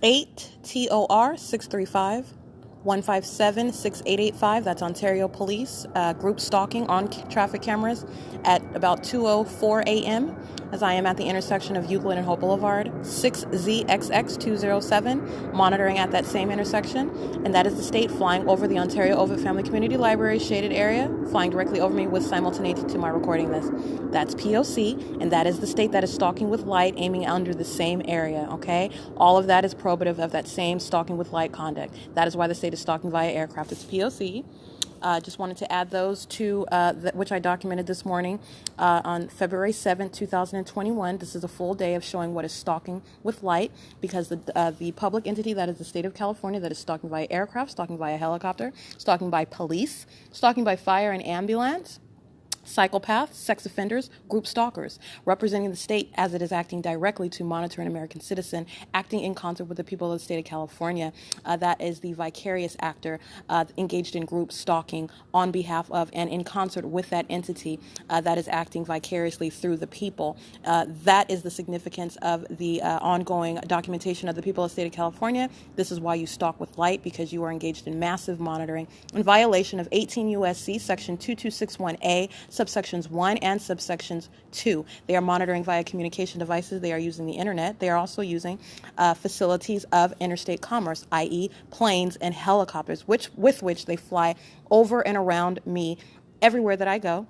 8 TOR 635 157 6885. That's Ontario Police. Group stalking on traffic cameras at about 2:04 a.m. as I am at the intersection of Euclid and Holt Boulevard. 6ZXX207 monitoring at that same intersection, and that is the state flying over the Ontario OVITT Family Community Library shaded area, flying directly over me with simultaneity to my recording this. That's P.O.C, and that is the state that is stalking with light, aiming under the same area, okay? All of that is probative of that same stalking with light conduct. That is why the state is stalking via aircraft. It's P.O.C. Just wanted to add those to which I documented this morning on February 7th, 2021. This is a full day of showing what is stalking with light, because the public entity that is the state of California that is stalking via aircraft, stalking via helicopter, stalking by police, stalking by fire and ambulance, psychopaths, sex offenders, group stalkers, representing the state as it is acting directly to monitor an American citizen, acting in concert with the people of the state of California. That is the vicarious actor engaged in group stalking on behalf of and in concert with that entity that is acting vicariously through the people. That is the significance of the ongoing documentation of the people of the state of California. This is why you stalk with light, because you are engaged in massive monitoring in violation of 18 U.S.C. section 2261A, subsections 1 and subsections 2. They are monitoring via communication devices. They are using the internet. They are also using facilities of interstate commerce, i.e. planes and helicopters, with which they fly over and around me everywhere that I go,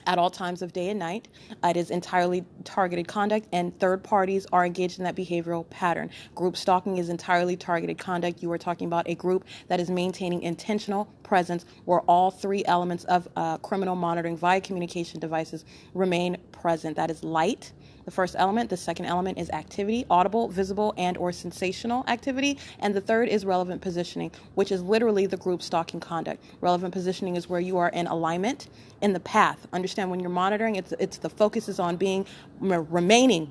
at all times of day and night. It is entirely targeted conduct, and third parties are engaged in that behavioral pattern. Group stalking is entirely targeted conduct. You are talking about a group that is maintaining intentional presence where all three elements of criminal monitoring via communication devices remain present. That is light, the first element. The second element is activity, audible, visible, and or sensational activity. And the third is relevant positioning, which is literally the group stalking conduct. Relevant positioning is where you are in alignment in the path. Understand, when you're monitoring, it's the focus is on remaining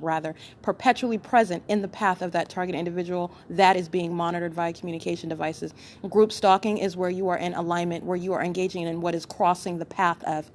perpetually present in the path of that target individual that is being monitored via communication devices. Group stalking is where you are in alignment, where you are engaging in what is crossing the path of,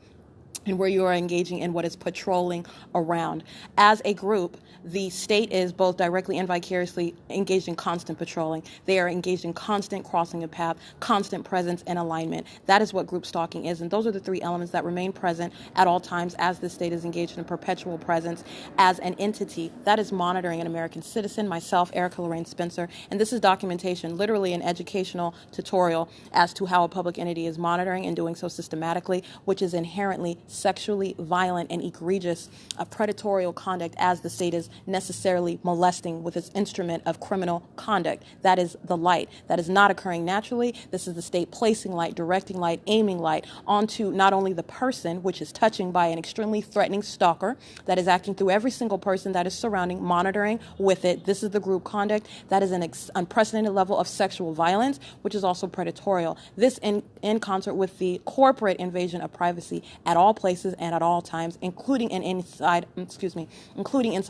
and where you are engaging in what is patrolling around. As a group, the state is both directly and vicariously engaged in constant patrolling. They are engaged in constant crossing of path, constant presence and alignment. That is what group stalking is, and those are the three elements that remain present at all times as the state is engaged in perpetual presence as an entity that is monitoring an American citizen, myself, Erica Lorraine Spencer, and this is documentation, literally an educational tutorial as to how a public entity is monitoring and doing so systematically, which is inherently sexually violent and egregious predatorial conduct, as the state is necessarily molesting with its instrument of criminal conduct. That is the light. That is not occurring naturally. This is the state placing light, directing light, aiming light onto not only the person, which is touching by an extremely threatening stalker that is acting through every single person that is surrounding, monitoring with it. This is the group conduct. That is an unprecedented level of sexual violence, which is also predatorial. This in concert with the corporate invasion of privacy at all places and at all times, including inside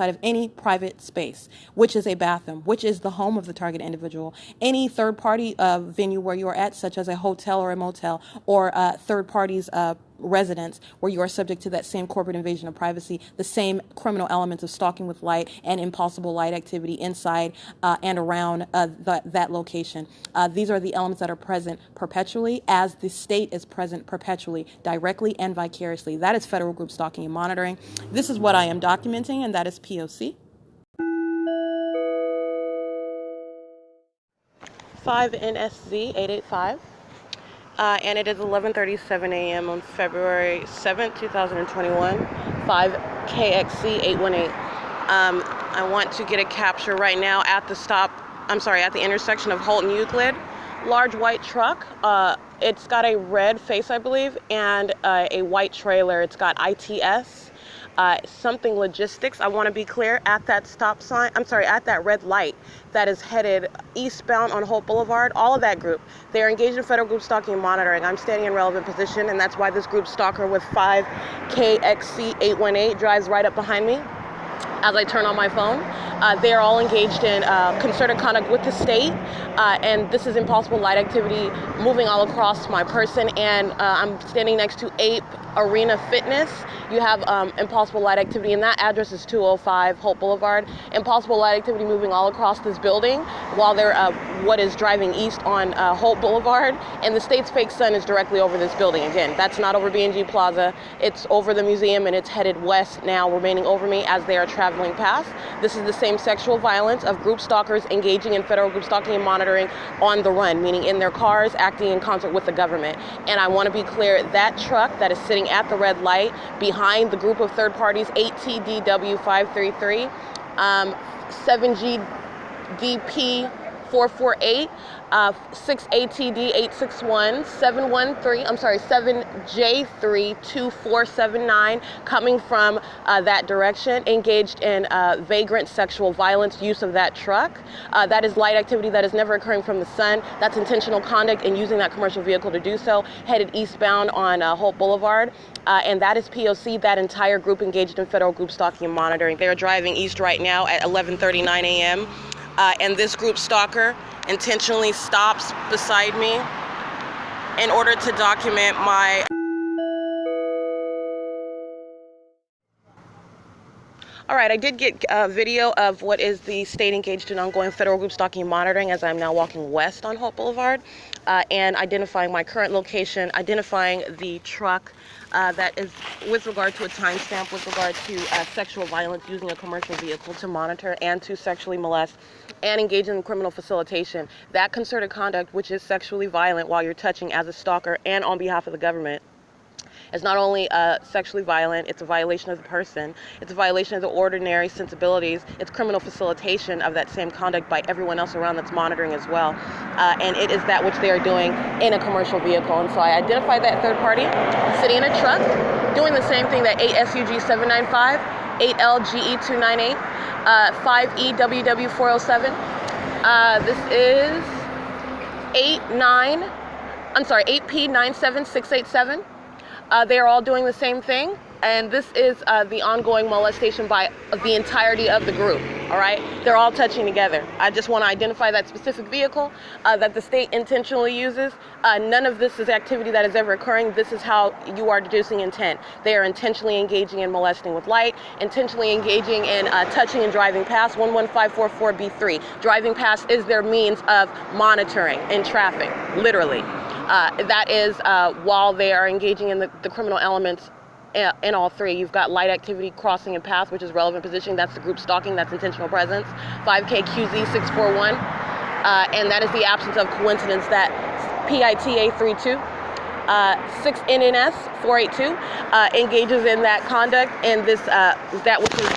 of any private space, which is a bathroom, which is the home of the target individual. Any third-party venue where you are at, such as a hotel or a motel, or third parties' residence, where you are subject to that same corporate invasion of privacy, the same criminal elements of stalking with light and impossible light activity inside and around that location. These are the elements that are present perpetually, as the state is present perpetually, directly and vicariously. That is federal group stalking and monitoring. This is what I am documenting, and that is P.O.C. 5 NSZ 885. And it is 11:37 a.m. on February 7th, 2021, 5 KXC 818. I want to get a capture right now at the intersection of Holt and Euclid. Large white truck. It's got a red face, I believe, and a white trailer. It's got I.I.S. Something logistics. I want to be clear, at that at that red light that is headed eastbound on Holt Boulevard, all of that group, they are engaged in federal group stalking and monitoring. I'm standing in relevant position, and that's why this group stalker with 5 KXC 818 drives right up behind me as I turn on my phone. They are all engaged in concerted conduct with the state, and this is impossible light activity moving all across my person, and I'm standing next to 8 Arena Fitness. You have impossible light activity, and that address is 205 Holt Boulevard. Impossible light activity moving all across this building while they're what is driving east on Holt Boulevard, and the state's fake sun is directly over this building. Again, that's not over B&G Plaza. It's over the museum, and it's headed west now, remaining over me as they are traveling past. This is the same sexual violence of group stalkers engaging in federal group stalking and monitoring on the run, meaning in their cars, acting in concert with the government. And I want to be clear, that truck that is sitting at the red light behind the group of third parties, 8TDW 533, 7GDP 448, 6ATD 861, 7J3 2479, coming from that direction, engaged in vagrant sexual violence use of that truck. That is light activity that is never occurring from the sun. That's intentional conduct and using that commercial vehicle to do so, headed eastbound on Holt Boulevard. And that is P.O.C, that entire group engaged in federal group stalking and monitoring. They are driving east right now at 11:39 a.m. And this group stalker intentionally stops beside me in order to document my... All right, I did get a video of what is the state engaged in ongoing federal group stalking and monitoring as I'm now walking west on Holt Boulevard, and identifying my current location, identifying the truck that is with regard to a timestamp with regard to sexual violence using a commercial vehicle to monitor and to sexually molest and engage in criminal facilitation. That concerted conduct, which is sexually violent while you're touching as a stalker and on behalf of the government, is not only sexually violent, it's a violation of the person, it's a violation of the ordinary sensibilities, it's criminal facilitation of that same conduct by everyone else around that's monitoring as well. And it is that which they are doing in a commercial vehicle. And so I identified that third party sitting in a truck, doing the same thing that 8SUG 795, 8LGE 298, 5EWW 407. This is 8P 97687. They are all doing the same thing, and this is the ongoing molestation by the entirety of the group, all right? They're all touching together. I just want to identify that specific vehicle that the state intentionally uses. None of this is activity that is ever occurring. This is how you are deducing intent. They are intentionally engaging in molesting with light, intentionally engaging in touching and driving past. 11544B3. Driving past is their means of monitoring in traffic, literally. That is while they are engaging in the criminal elements in all three. You've got light activity, crossing and path, which is relevant positioning. That's the group stalking. That's intentional presence. 5KQZ641. And that is the absence of coincidence. That PITA32. 6NNS 482 engages in that conduct and this that which is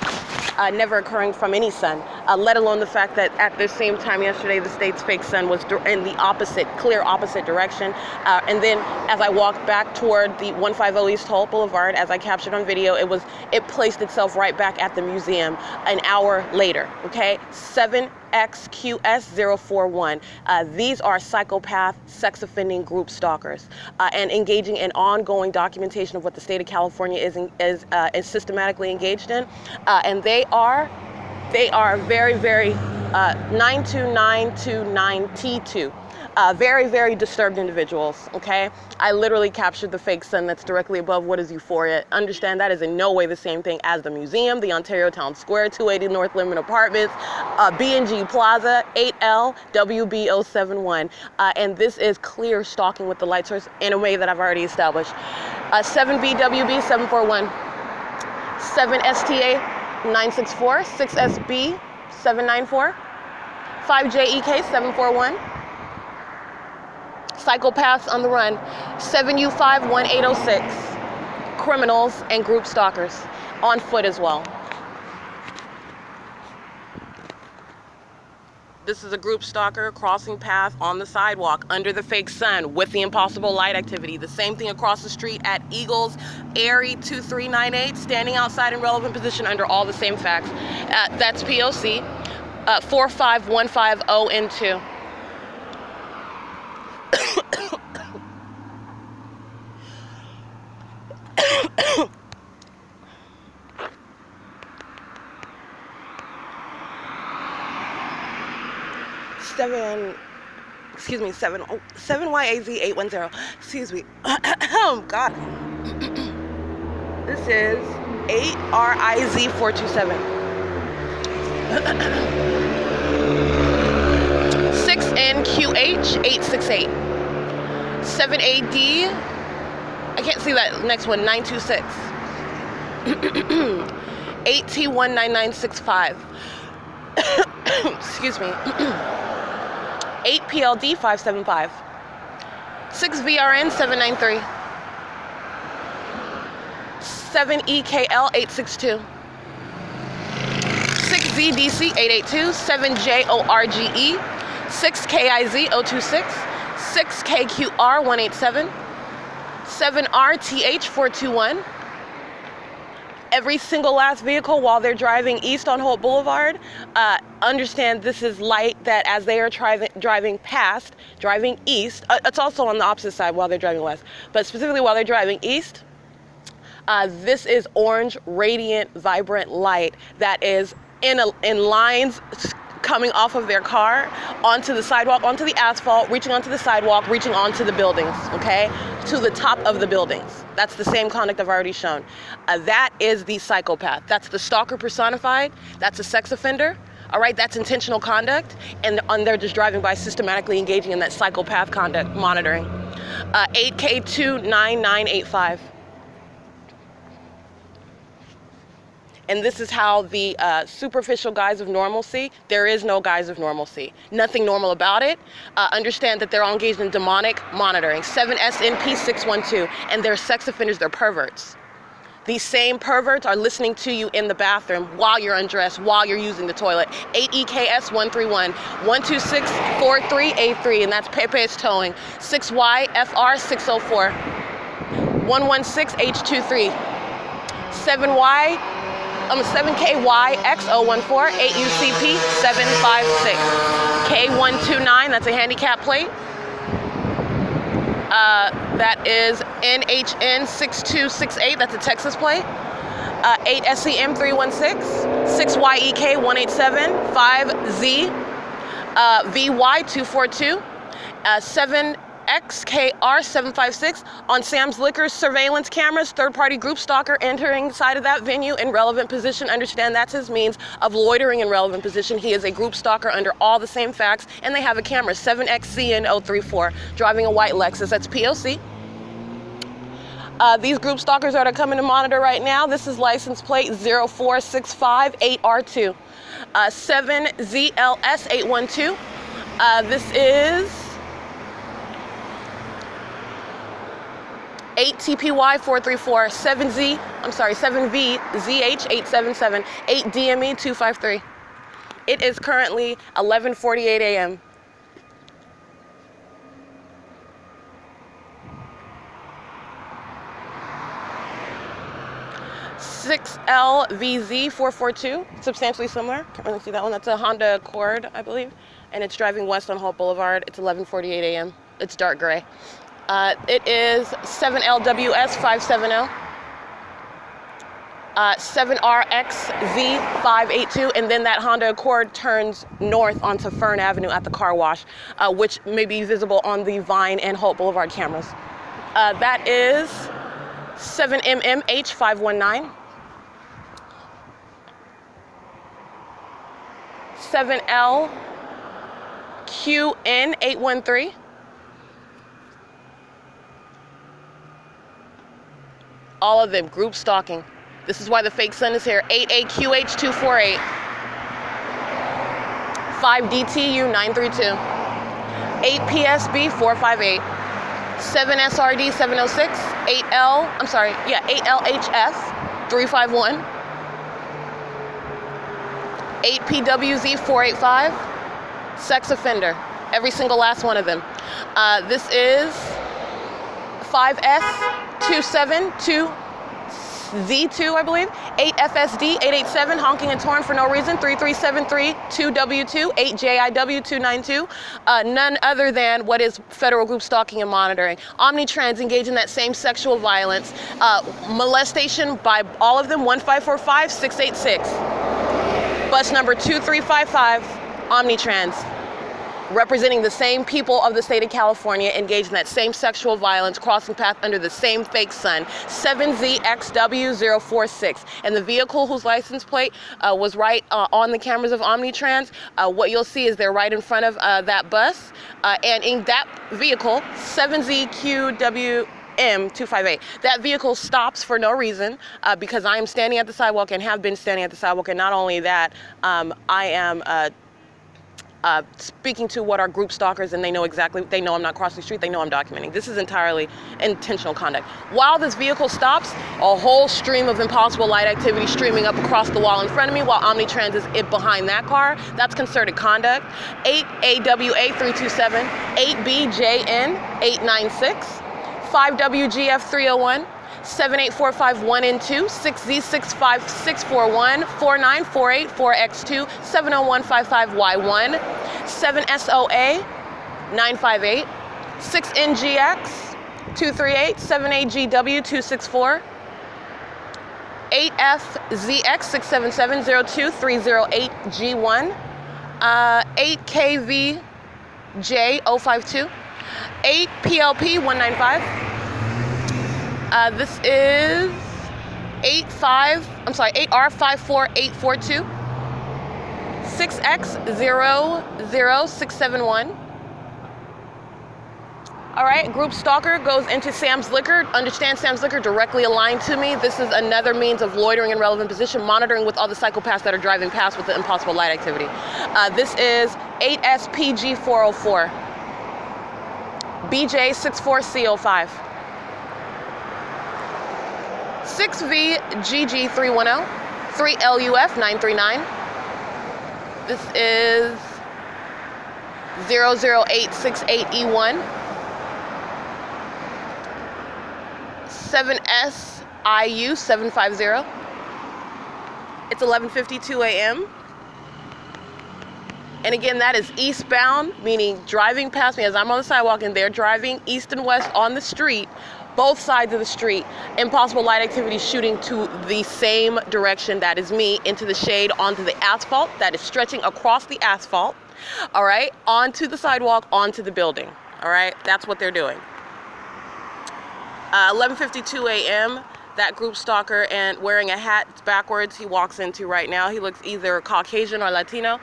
never occurring from any sun, let alone the fact that at the same time yesterday the state's fake sun was in the opposite, clear opposite direction. And then as I walked back toward the 150 East Holt Boulevard, as I captured on video, it placed itself right back at the museum an hour later. Okay, 7XQS041. These are psychopath, sex offending group stalkers, and engaging in ongoing documentation of what the state of California is systematically engaged in, and they are very, very 92929T2. Very, very disturbed individuals, okay? I literally captured the fake sun that's directly above what is Euphoria. Understand that is in no way the same thing as the museum, the Ontario Town Square, 280 North Limit Apartments, B&G Plaza, 8LWB071. And this is clear stalking with the light source in a way that I've already established. 7BWB 741, 7STA 964, 6SB 794, 5JEK 741. Psychopaths on the run, 7U5 1806. Criminals and group stalkers on foot as well. This is a group stalker crossing path on the sidewalk under the fake sun with the impossible light activity. The same thing across the street at Eagles, Airy 2398, standing outside in relevant position under all the same facts. That's P.O.C. 45150N2. Excuse me, 7YAZ810. Excuse me. Oh, God. This is 8RIZ427. 6NQH868. 7AD, I can't see that next one, 926. 8T19965. Excuse me. 8PLD 575. 6VRN 793. 7EKL 862. 6ZDC 882. 7JORGE 6KIZ 026. 6KQR 187. 7RTH 421. Every single last vehicle while they're driving east on Holt Boulevard, understand this is light that as they are driving east, it's also on the opposite side while they're driving west, but specifically while they're driving east, this is orange, radiant, vibrant light that is in lines coming off of their car onto the sidewalk, onto the asphalt, reaching onto the sidewalk, reaching onto the buildings, okay? To the top of the buildings. That's the same conduct I've already shown. That is the psychopath. That's the stalker personified. That's a sex offender. All right, that's intentional conduct. And they're just driving by systematically engaging in that psychopath conduct monitoring. 8K29985. And this is how the superficial guise of normalcy, there is no guise of normalcy. Nothing normal about it. Understand that they're all engaged in demonic monitoring. 7SNP612, and they're sex offenders, they're perverts. These same perverts are listening to you in the bathroom while you're undressed, while you're using the toilet. 8EKS131, 1264383, and that's Pepe's towing. 6YFR604, 116H23, 7KYX014, 8UCP756, K129, that's a handicap plate. That is NHN6268, that's a Texas plate. 8SEM316, 6YEK187, 5Z, VY242, 7XKR756 on Sam's Liquor's surveillance cameras, third-party group stalker entering inside of that venue in relevant position. Understand that's his means of loitering in relevant position. He is a group stalker under all the same facts, and they have a camera, 7XCN034, driving a white Lexus. That's P.O.C. These group stalkers that are coming to monitor right now, this is license plate 04658R2, 7ZLS812. This is 8TPY434, 7VZH877, 8DME253. It is currently 11:48 a.m. LVZ442, substantially similar. Can't really see that one. That's a Honda Accord, I believe, and it's driving west on Holt Boulevard. It's 11:48 a.m. It's dark gray. It is 7LWS570, 7RXZ582, and then that Honda Accord turns north onto Fern Avenue at the car wash, which may be visible on the Vine and Holt Boulevard cameras. That is 7MMH519, 7LQN813, all of them group stalking. This is why the fake sun is here. 8AQH248, 5DTU932, 8PSB458, 7SRD706, 8LHF351, 8PWZ485, sex offender, every single last one of them. This is 5S272Z2, I believe, 8FSD887, honking and torn for no reason, 33732W2, 8JIW292, none other than what is federal group stalking and monitoring. Omnitrans engage in that same sexual violence, molestation by all of them, 1545686. Bus number 2355, Omnitrans. representing the same people of the state of California, engaged in that same sexual violence, crossing path under the same fake sun, 7ZXW046. And the vehicle whose license plate was right on the cameras of Omnitrans, what you'll see is they're right in front of that bus, and in that vehicle, 7ZQWM258. That vehicle stops for no reason because I am standing at the sidewalk and have been standing at the sidewalk, and not only that, I am speaking to what are group stalkers, and they know I'm not crossing the street, they know I'm documenting. This is entirely intentional conduct. While this vehicle stops, a whole stream of impossible light activity streaming up across the wall in front of me while Omnitrans is behind that car. That's concerted conduct. 8AWA327, 8BJN896, 5WGF301, 78451 and 2, 6Z65641, 4948 4X2, 70155Y1, 7SOA 958, 6NGX 238, 78GW 264, 8FZX 67702 8KVJ 052, 8PLP 195. This is 8R54842, 6X00671. All right, group stalker goes into Sam's Liquor. Understand Sam's Liquor directly aligned to me. This is another means of loitering in relevant position, monitoring with all the psychopaths that are driving past with the impossible light activity. This is 8SPG404, BJ64C05. 6VGG310, 3LUF939. This is 00868E1, 7SIU750. It's 11:52 a.m. And again, that is eastbound, meaning driving past me as I'm on the sidewalk and they're driving east and west on the street. Both sides of the street, impossible light activity shooting to the same direction, that is me, into the shade, onto the asphalt, that is stretching across the asphalt, all right, onto the sidewalk, onto the building, all right, that's what they're doing. 11:52 a.m., that group stalker, and wearing a hat, it's backwards, he walks into right now. He looks either Caucasian or Latino,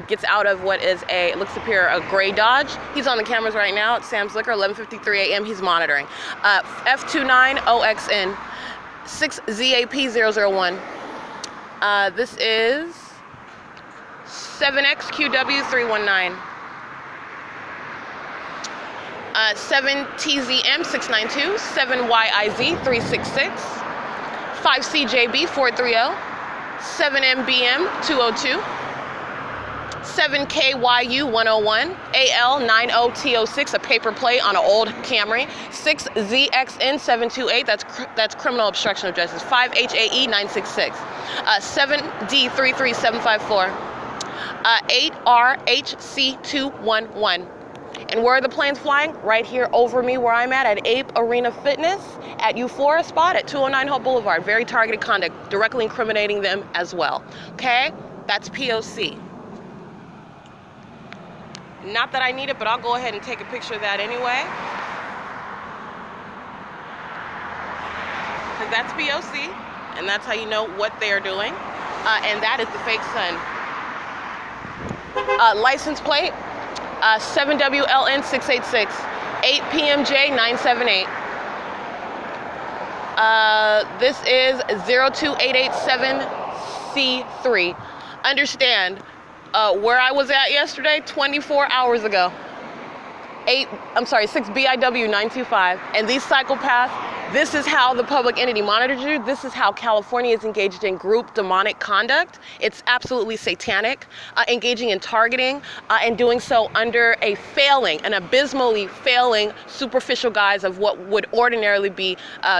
gets out of what is looks to appear a gray Dodge. He's on the cameras right now at Sam's Liquor, 11:53 a.m., he's monitoring. F29OXN, 6ZAP001. This is 7XQW319. 7TZM692, 7YIZ366, 5CJB430, 7MBM202, 7KYU101, AL90TO6, a paper plate on an old Camry, 6ZXN728, that's criminal obstruction of justice, 5HAE966, 7D33754, 8RHC211. And where are the planes flying? Right here over me where I'm at Ape Arena Fitness, at Euphoria spot at 209 Holt Boulevard. Very targeted conduct, directly incriminating them as well. Okay? That's P.O.C. Not that I need it, but I'll go ahead and take a picture of that anyway. Because that's P.O.C. And that's how you know what they are doing. And that is the fake sun. License plate. 7WLN686, 8PMJ978. This is 02887C3. Understand, where I was at yesterday, 24 hours ago. 6BIW925. And these psychopaths, this is how the public entity monitors you. This is how California is engaged in group demonic conduct. It's absolutely satanic, engaging in targeting and doing so under an abysmally failing, superficial guise of what would ordinarily be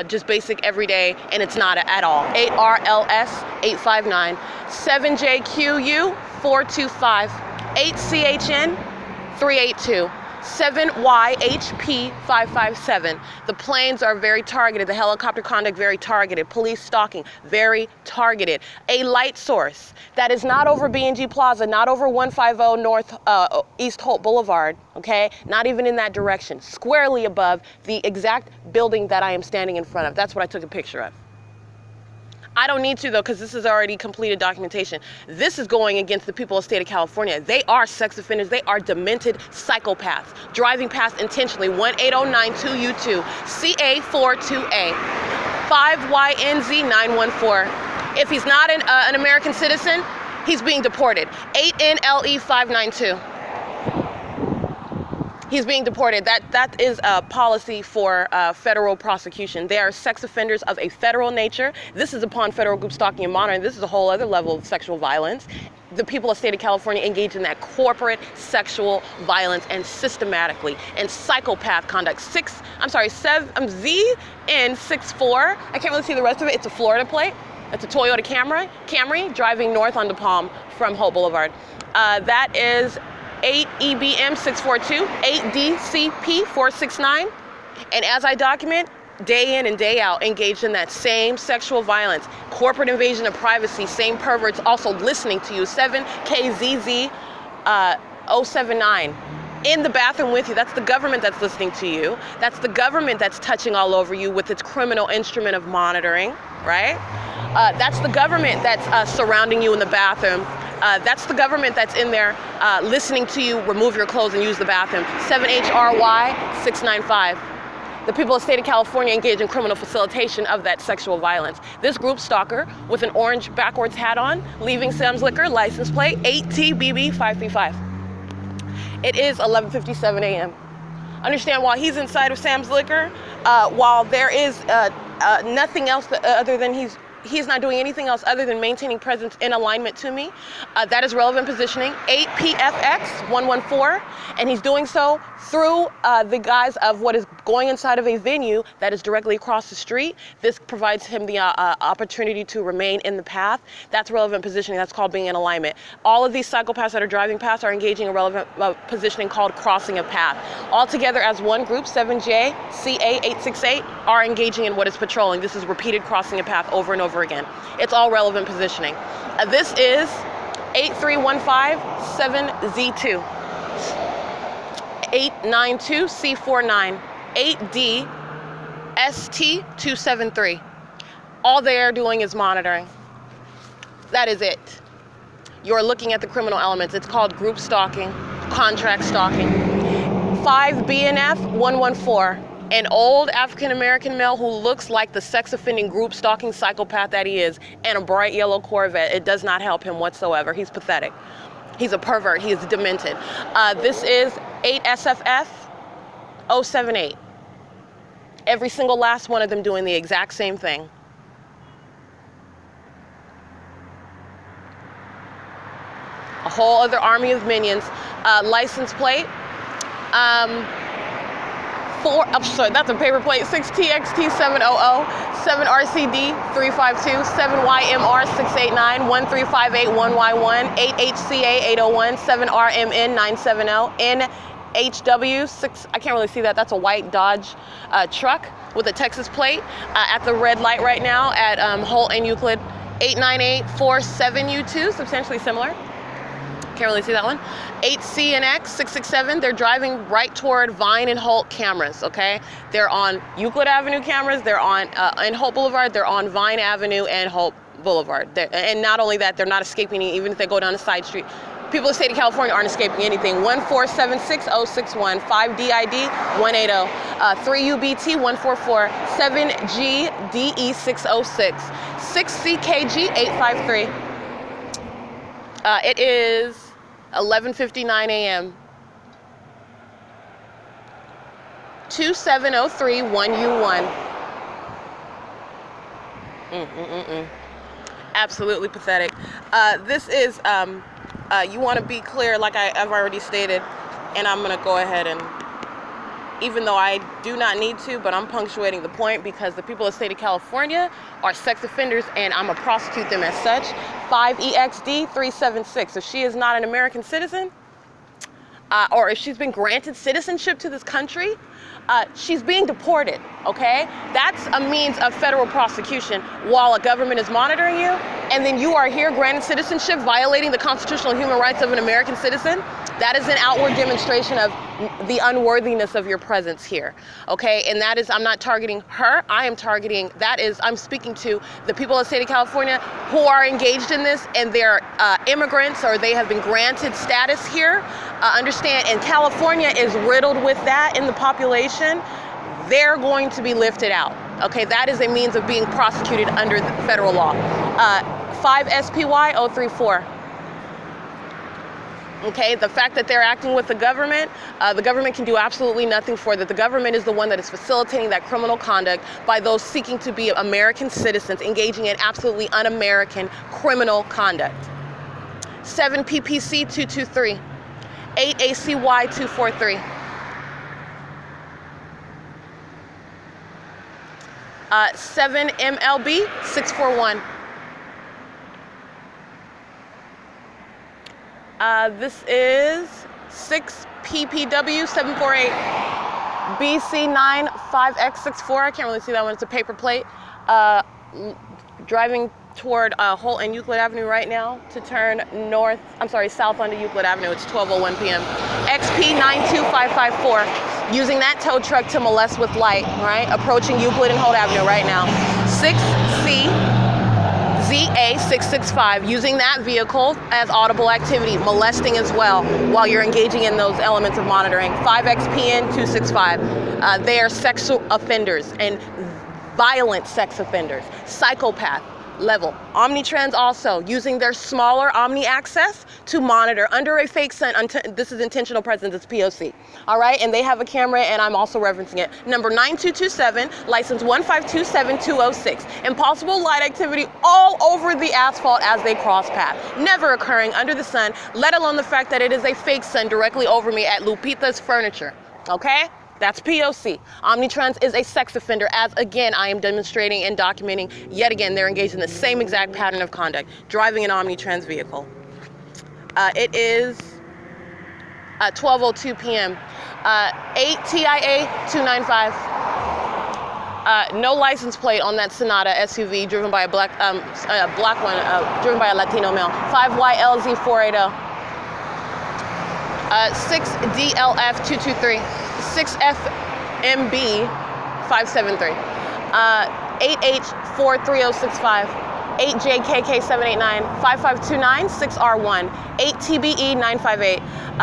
just basic everyday, and it's not at all. 8RLS859, 7JQU425, 8CHN382. 7YHP557. The planes are very targeted. The helicopter conduct very targeted. Police stalking very targeted. A light source that is not over B&G Plaza, not over 150 North East Holt Boulevard, okay? Not even in that direction. Squarely above the exact building that I am standing in front of. That's what I took a picture of. I don't need to though, because this is already completed documentation. This is going against the people of the state of California. They are sex offenders. They are demented psychopaths. Driving past intentionally. 18092U2, CA42A, 5YNZ914. If he's not an American citizen, he's being deported. 8NLE592. He's being deported. That is a policy for federal prosecution. They are sex offenders of a federal nature. This is upon federal group stalking and monitoring. This is a whole other level of sexual violence. The people of the state of California engage in that corporate sexual violence and systematically and psychopath conduct. ZN64. I can't really see the rest of it. It's a Florida plate. It's a Toyota Camry driving north on DePalm from Holt Boulevard. That is 8EBM642, 8DCP469, and as I document, day in and day out, engaged in that same sexual violence, corporate invasion of privacy, same perverts also listening to you, 7KZZ079, in the bathroom with you. That's the government that's listening to you. That's the government that's touching all over you with its criminal instrument of monitoring, right? That's the government that's surrounding you in the bathroom. That's the government that's in there listening to you remove your clothes and use the bathroom. 7HRY695. The people of the state of California engage in criminal facilitation of that sexual violence. This group stalker with an orange backwards hat on, leaving Sam's Liquor, license plate 8TBB535. It is 11:57 a.m. Understand, while he's inside of Sam's Liquor, while there is nothing else other than he's not doing anything else other than maintaining presence in alignment to me. That is relevant positioning, 8PFX114, and he's doing so through the guise of what is going inside of a venue that is directly across the street. This provides him the opportunity to remain in the path. That's relevant positioning. That's called being in alignment. All of these psychopaths that are driving past are engaging in relevant positioning called crossing a path. All together as one group, 7JCA868, are engaging in what is patrolling. This is repeated crossing a path over and over again. It's all relevant positioning. This is 83157Z2, 892C49, 8DST273. All they are doing is monitoring. That is it. You're looking at the criminal elements. It's called group stalking, contract stalking. 5BNF114. An old African-American male who looks like the sex-offending group stalking psychopath that he is, and a bright yellow Corvette. It does not help him whatsoever. He's pathetic. He's a pervert. He is demented. This is 8SFF078. Every single last one of them doing the exact same thing. A whole other army of minions. License plate. That's a paper plate, 6TXT700, 7RCD352, 7YMR689, 13581Y1, 8HCA801, 7RMN970, NHW6, I can't really see that, that's a white Dodge truck with a Texas plate at the red light right now at Holt and Euclid, 89847U2, substantially similar. Can't really see that one. 8CNX667, they're driving right toward Vine and Holt cameras, okay? They're on Euclid Avenue cameras, they're on, in Holt Boulevard, they're on Vine Avenue and Holt Boulevard. And not only that, they're not escaping even if they go down a side street. People in the state of California aren't escaping anything. 1476061, 5DID 180, 3UBT 144, 7GDE606, 6CKG 853. It is 11:59 a.m. 27031U1. Absolutely pathetic. This is, you want to be clear, like I've already stated, and I'm going to go ahead and, even though I do not need to, but I'm punctuating the point because the people of the state of California are sex offenders and I'm going to prosecute them as such. 5EXD376. If she is not an American citizen, or if she's been granted citizenship to this country, she's being deported, okay? That's a means of federal prosecution while a government is monitoring you, and then you are here granted citizenship, violating the constitutional human rights of an American citizen. That is an outward demonstration of the unworthiness of your presence here, okay? And that is, I'm not targeting her, I'm speaking to the people of the state of California who are engaged in this, and they're immigrants, or they have been granted status here. Understand, and California is riddled with that in the population. They're going to be lifted out, okay? That is a means of being prosecuted under the federal law. 5 SPY 034. Okay, the fact that they're acting with the government can do absolutely nothing for that. The government is the one that is facilitating that criminal conduct by those seeking to be American citizens, engaging in absolutely un-American criminal conduct. 7 PPC 223, 8 ACY 243. 7 MLB 641. This is 6 PPW 748, BC9 5X64. I can't really see that one. It's a paper plate. Driving toward Holt and Euclid Avenue right now to turn south onto Euclid Avenue. It's 12:01 p.m. XP 92554. Using that tow truck to molest with light, right? Approaching Euclid and Holt Avenue right now. 6C ZA665, using that vehicle as audible activity, molesting as well while you're engaging in those elements of monitoring. 5XPN 265, they are sexual offenders and violent sex offenders, psychopath level. Omnitrans also using their smaller Omni access to monitor under a fake sun. This is intentional presence, it's P.O.C. All right, and they have a camera, and I'm also referencing it. Number 9227, license 1527206. Impossible light activity all over the asphalt as they cross path. Never occurring under the sun, let alone the fact that it is a fake sun directly over me at LUPITA'S Furniture. Okay? That's P.O.C. Omnitrans is a sex offender, as again I am demonstrating and documenting. Yet again, they're engaged in the same exact pattern of conduct, driving an Omnitrans vehicle. It is 12:02 p.m. 8 TIA 295. No license plate on that Sonata SUV driven by a black one, driven by a Latino male. 5YLZ 480. 6DLF 223. 6FMB 573, 8H43065, 8JKK 789, 5529 6R1, 8TBE 958,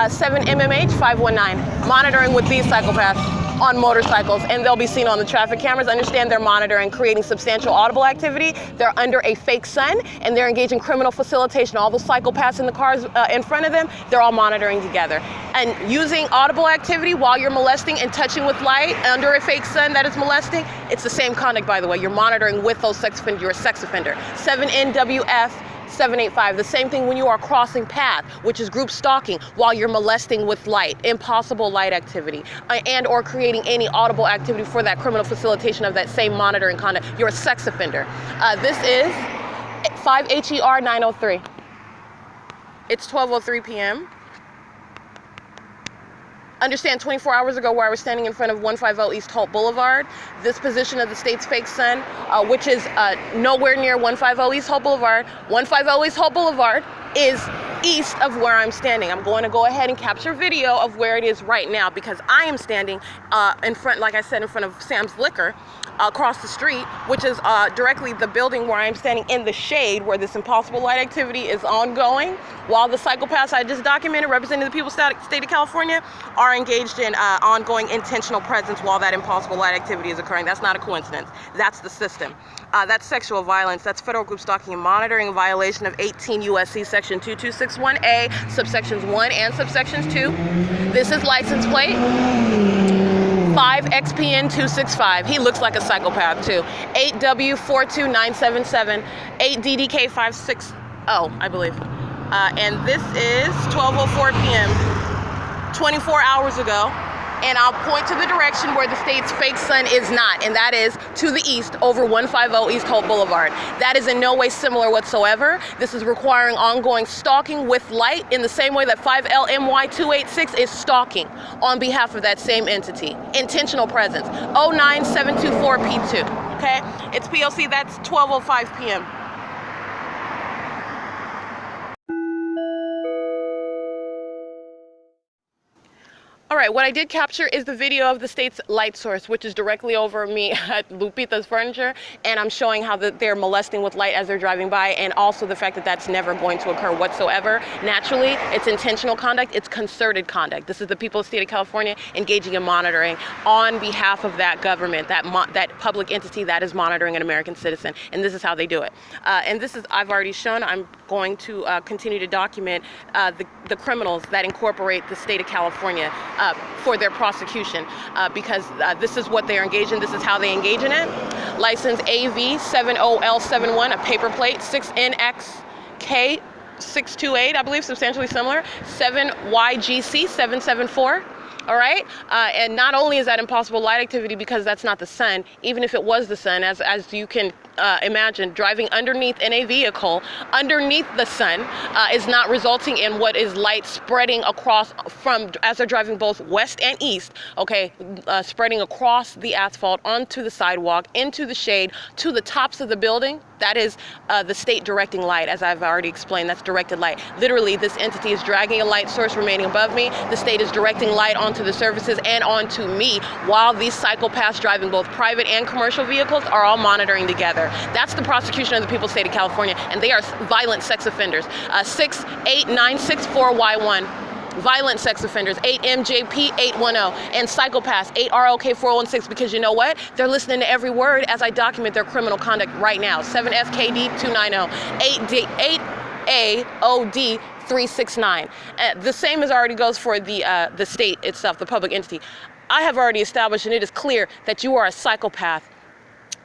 7MMH 519. Monitoring with these psychopaths on motorcycles, and they'll be seen on the traffic cameras. Understand they're monitoring, creating substantial audible activity. They're under a fake sun, and they're engaged in criminal facilitation. All those psychopaths in the cars in front of them, they're all monitoring together. And using audible activity while you're molesting and touching with light under a fake sun that is molesting, it's the same conduct, by the way. You're monitoring with those sex offenders. You're a sex offender. 7NWF 785, the same thing when you are crossing path, which is group stalking, while you're molesting with light, impossible light activity, and or creating any audible activity for that criminal facilitation of that same monitoring conduct. You're a sex offender. This is 5 HER 903. It's 12:03 p.m. Understand 24 hours ago where I was standing in front of 150 East Holt Boulevard, this position of the state's fake sun, which is nowhere near 150 East Holt Boulevard. 150 East Holt Boulevard is east of where I'm standing. I'm going to go ahead and capture video of where it is right now, because I am standing in front, like I said, in front of Sam's Liquor across the street, which is directly the building where I'm standing in the shade, where this impossible light activity is ongoing, while the psychopaths I just documented, representing the people of the state of California, are engaged in ongoing intentional presence while that impossible light activity is occurring. That's not a coincidence. That's the system. That's sexual violence. That's federal group stalking and monitoring, in violation of 18 U.S.C. section 2261A, subsections 1 and subsections 2. This is license plate 5XPN 265. He looks like a psychopath too. 8W42977, 8DDK 560, I believe. And this is 12:04 p.m. 24 hours ago, and I'll point to the direction where the state's fake sun is not, and that is to the east over 150 East Holt Boulevard. That is in no way similar whatsoever. This is requiring ongoing stalking with light in the same way that 5LMY286 is stalking on behalf of that same entity. Intentional presence. 09724P2. Okay? It's P.O.C. That's 12:05 p.m. All right, what I did capture is the video of the state's light source, which is directly over me at Lupita's Furniture, and I'm showing how they're molesting with light as they're driving by, and also the fact that that's never going to occur whatsoever. Naturally, it's intentional conduct, it's concerted conduct. This is the people of the state of California engaging in monitoring on behalf of that government, that public entity that is monitoring an American citizen, and this is how they do it. And this is, I've already shown, I'm going to continue to document the criminals that incorporate the state of California for their prosecution, because this is what they're engaged in, this is how they engage in it. License AV70L71, a paper plate, 6NXK628, I believe, substantially similar, 7YGC774. All right, and not only is that impossible light activity because that's not the sun, even if it was the sun, as you can imagine, driving underneath in a vehicle underneath the sun is not resulting in what is light spreading across as they're driving both west and east, okay, spreading across the asphalt onto the sidewalk, into the shade, to the tops of the building. That is the state directing light, as I've already explained. That's directed light. Literally, this entity is dragging a light source remaining above me. The state is directing light onto the surfaces and onto me, while these psychopaths driving both private and commercial vehicles are all monitoring together. That's the prosecution of the people of the state of California, and they are violent sex offenders. 68964Y1. Violent sex offenders, 8MJP810, and psychopaths, 8RLK416, because you know what? They're listening to every word as I document their criminal conduct right now. 7FKD290, 8AOD369. The same as already goes for the state itself, the public entity. I have already established, and it is clear that you are a psychopath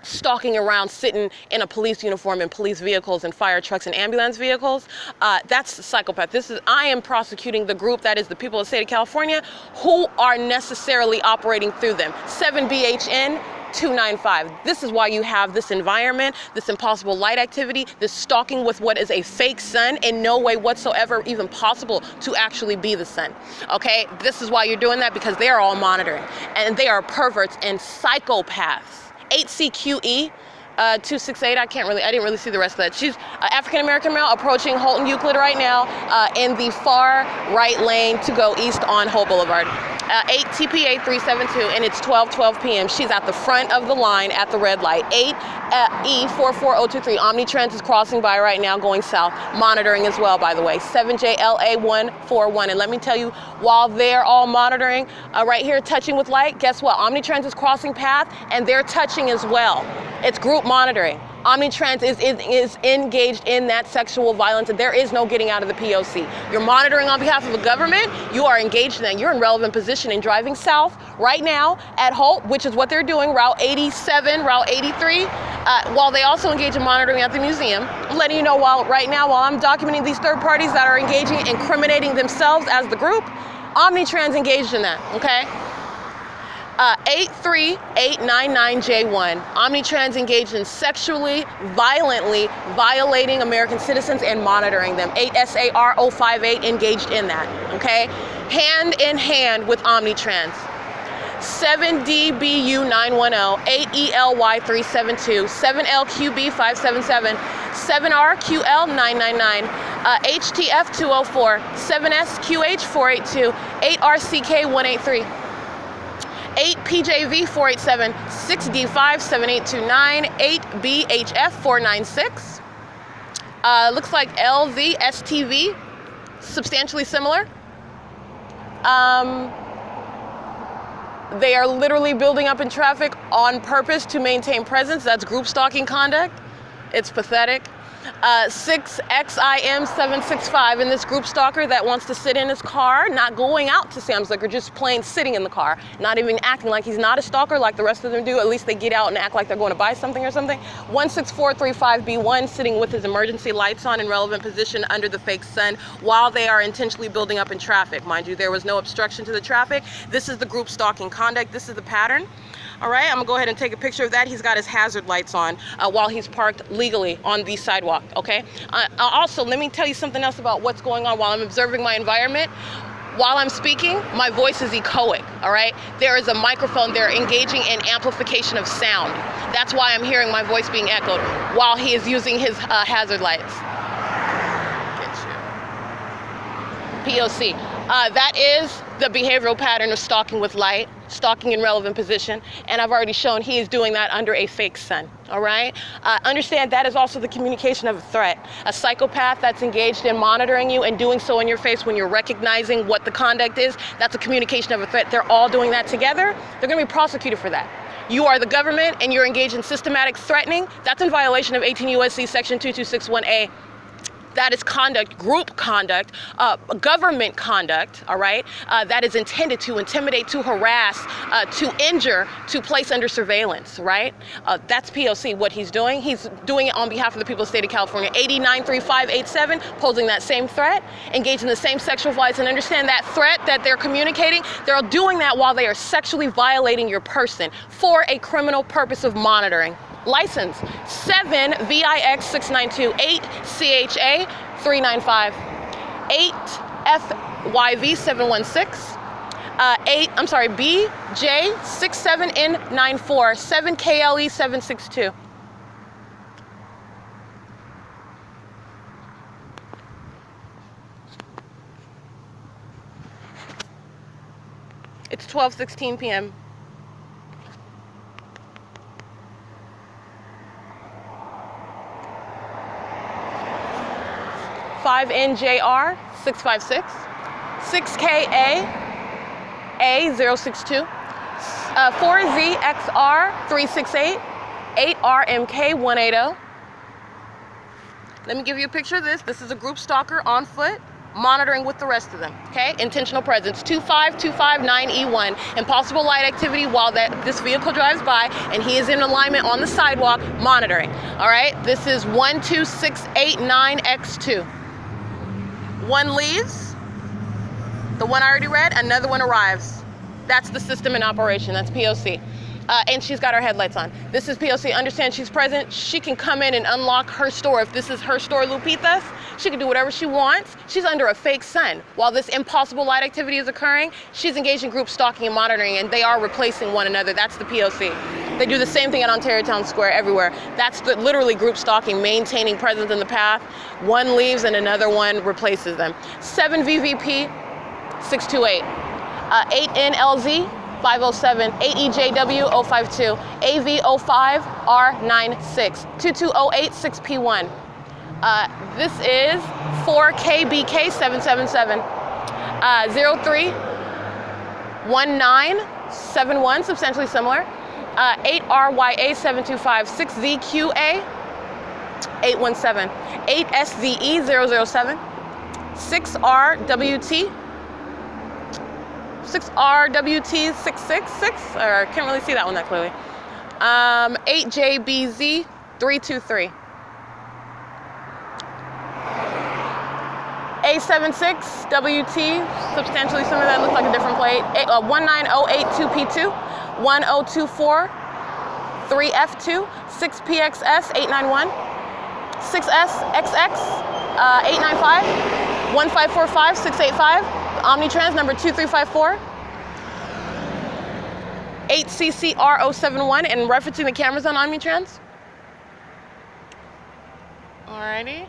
stalking around, sitting in a police uniform in police vehicles and fire trucks and ambulance vehicles. That's the psychopath. I am prosecuting the group that is the people of the state of California who are necessarily operating through them. 7BHN295. This is why you have this environment, this impossible light activity, this stalking with what is a fake sun, in no way whatsoever even possible to actually be the sun. Okay, this is why you're doing that, because they are all monitoring, and they are perverts and psychopaths. 8CQE 268, I didn't really see the rest of that. She's African-American male approaching HOLT and EUCLID right now in the far right lane to go east on HOLT Boulevard. 8TPA 372, and it's 12:12 p.m. She's at the front of the line at the red light. 8E44023, Omnitrans is crossing by right now going south, monitoring as well, by the way. 7JLA141, and let me tell you, while they're all monitoring right here, touching with light, guess what? Omnitrans is crossing path, and they're touching as well. It's group monitoring. Omnitrans is engaged in that sexual violence, and there is no getting out of the P.O.C. You're monitoring on behalf of the government. You are engaged in that. You're in relevant position in driving south right now at HOLT, which is what they're doing, Route 87, Route 83, while they also engage in monitoring at the museum. I'm letting you know right now, while I'm documenting these third parties that are engaging, incriminating themselves as the group, Omnitrans engaged in that, okay? 83899J1, Omnitrans engaged in sexually, violently violating American citizens and monitoring them. 8SAR058 engaged in that, okay? Hand in hand with Omnitrans. 7DBU910, 8ELY372, 7LQB577, 7RQL999, HTF204, 7SQH482, 8RCK183. 8PJV487, 6D57829, 8BHF496. Looks like LZSTV, substantially similar. They are literally building up in traffic on purpose to maintain presence. That's group stalking conduct. It's pathetic. 6XIM765, and this group stalker that wants to sit in his car, not going out to Sam's Liquor, just plain sitting in the car, not even acting like he's not a stalker like the rest of them do. At least they get out and act like they're going to buy something or something. 16435B1, sitting with his emergency lights on in relevant position under the fake sun while they are intentionally building up in traffic. Mind you, there was no obstruction to the traffic. This is the group stalking conduct. This is the pattern. All right, I'm gonna go ahead and take a picture of that. He's got his hazard lights on while he's parked legally on the sidewalk, okay? Also, let me tell you something else about what's going on while I'm observing my environment. While I'm speaking, my voice is echoic, all right? There is a microphone there engaging in amplification of sound. That's why I'm hearing my voice being echoed while he is using his hazard lights. Get you. P.O.C. That is the behavioral pattern of stalking with light, stalking in relevant position, and I've already shown he is doing that under a fake sun, all right? Understand that is also the communication of a threat. A psychopath that's engaged in monitoring you and doing so in your face when you're recognizing what the conduct is, that's a communication of a threat. They're all doing that together. They're gonna be prosecuted for that. You are the government and you're engaged in systematic threatening. That's in violation of 18 U.S.C. section 2261A. That is conduct, group conduct, government conduct, all right? That is intended to intimidate, to harass, to injure, to place under surveillance, right? That's P.O.C. What he's doing it on behalf of the people of the state of California. 893587, posing that same threat, engaged in the same sexual violence, and understand that threat that they're communicating, they're doing that while they are sexually violating your person for a criminal purpose of monitoring. License 7 VIX 692 8 CHA 395 8 FYV 716 BJ 67N94 7 KLE 762. It's 12:16 p.m. NJR 656, 6KA A062, 4ZXR 368, 8RMK 180. Let me give you a picture of this. This is a group stalker on foot, monitoring with the rest of them, okay? Intentional presence, 25259E1. Impossible light activity while this vehicle drives by and he is in alignment on the sidewalk, monitoring, all right? This is 12689X2. One leaves, the one I already read, another one arrives. That's the system in operation, that's P.O.C. And she's got her headlights on. This is P.O.C. Understand she's present. She can come in and unlock her store. If this is her store, LUPITA'S, she can do whatever she wants. She's under a fake sun. While this impossible light activity is occurring, she's engaged in group stalking and monitoring, and they are replacing one another. That's the P.O.C. They do the same thing at Ontario Town Square everywhere. That's literally group stalking, maintaining presence in the path. One leaves and another one replaces them. 7 VVP 628, 8 NLZ 507, 8EJW 052, AV05 R96, 2208 6P1. This is 4KBK 777, 031971, substantially similar, 8RYA 725, 6ZQA 817, 8SZE 007, 6RWT 6RWT666, or I can't really see that one that clearly. 8JBZ 323. A76WT, substantially similar, that looks like a different plate. 19082P2, 1024 3F2, 6PXS 891, 6SXX 895, 1545 685. Omnitrans number 2354, 8CCR071, and referencing the cameras on Omnitrans. Alrighty.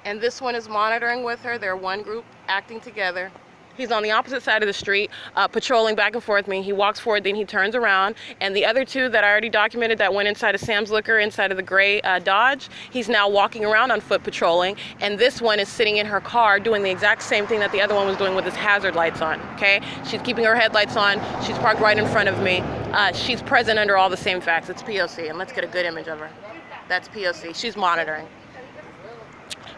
And this one is monitoring with her. They're one group acting together. He's on the opposite side of the street, patrolling back and forth. He walks forward, then he turns around. And the other two that I already documented that went inside of Sam's Liquor, inside of the gray Dodge, he's now walking around on foot patrolling. And this one is sitting in her car doing the exact same thing that the other one was doing with his hazard lights on, okay? She's keeping her headlights on. She's parked right in front of me. She's present under all the same facts. It's P.O.C. And let's get a good image of her. That's P.O.C. She's monitoring.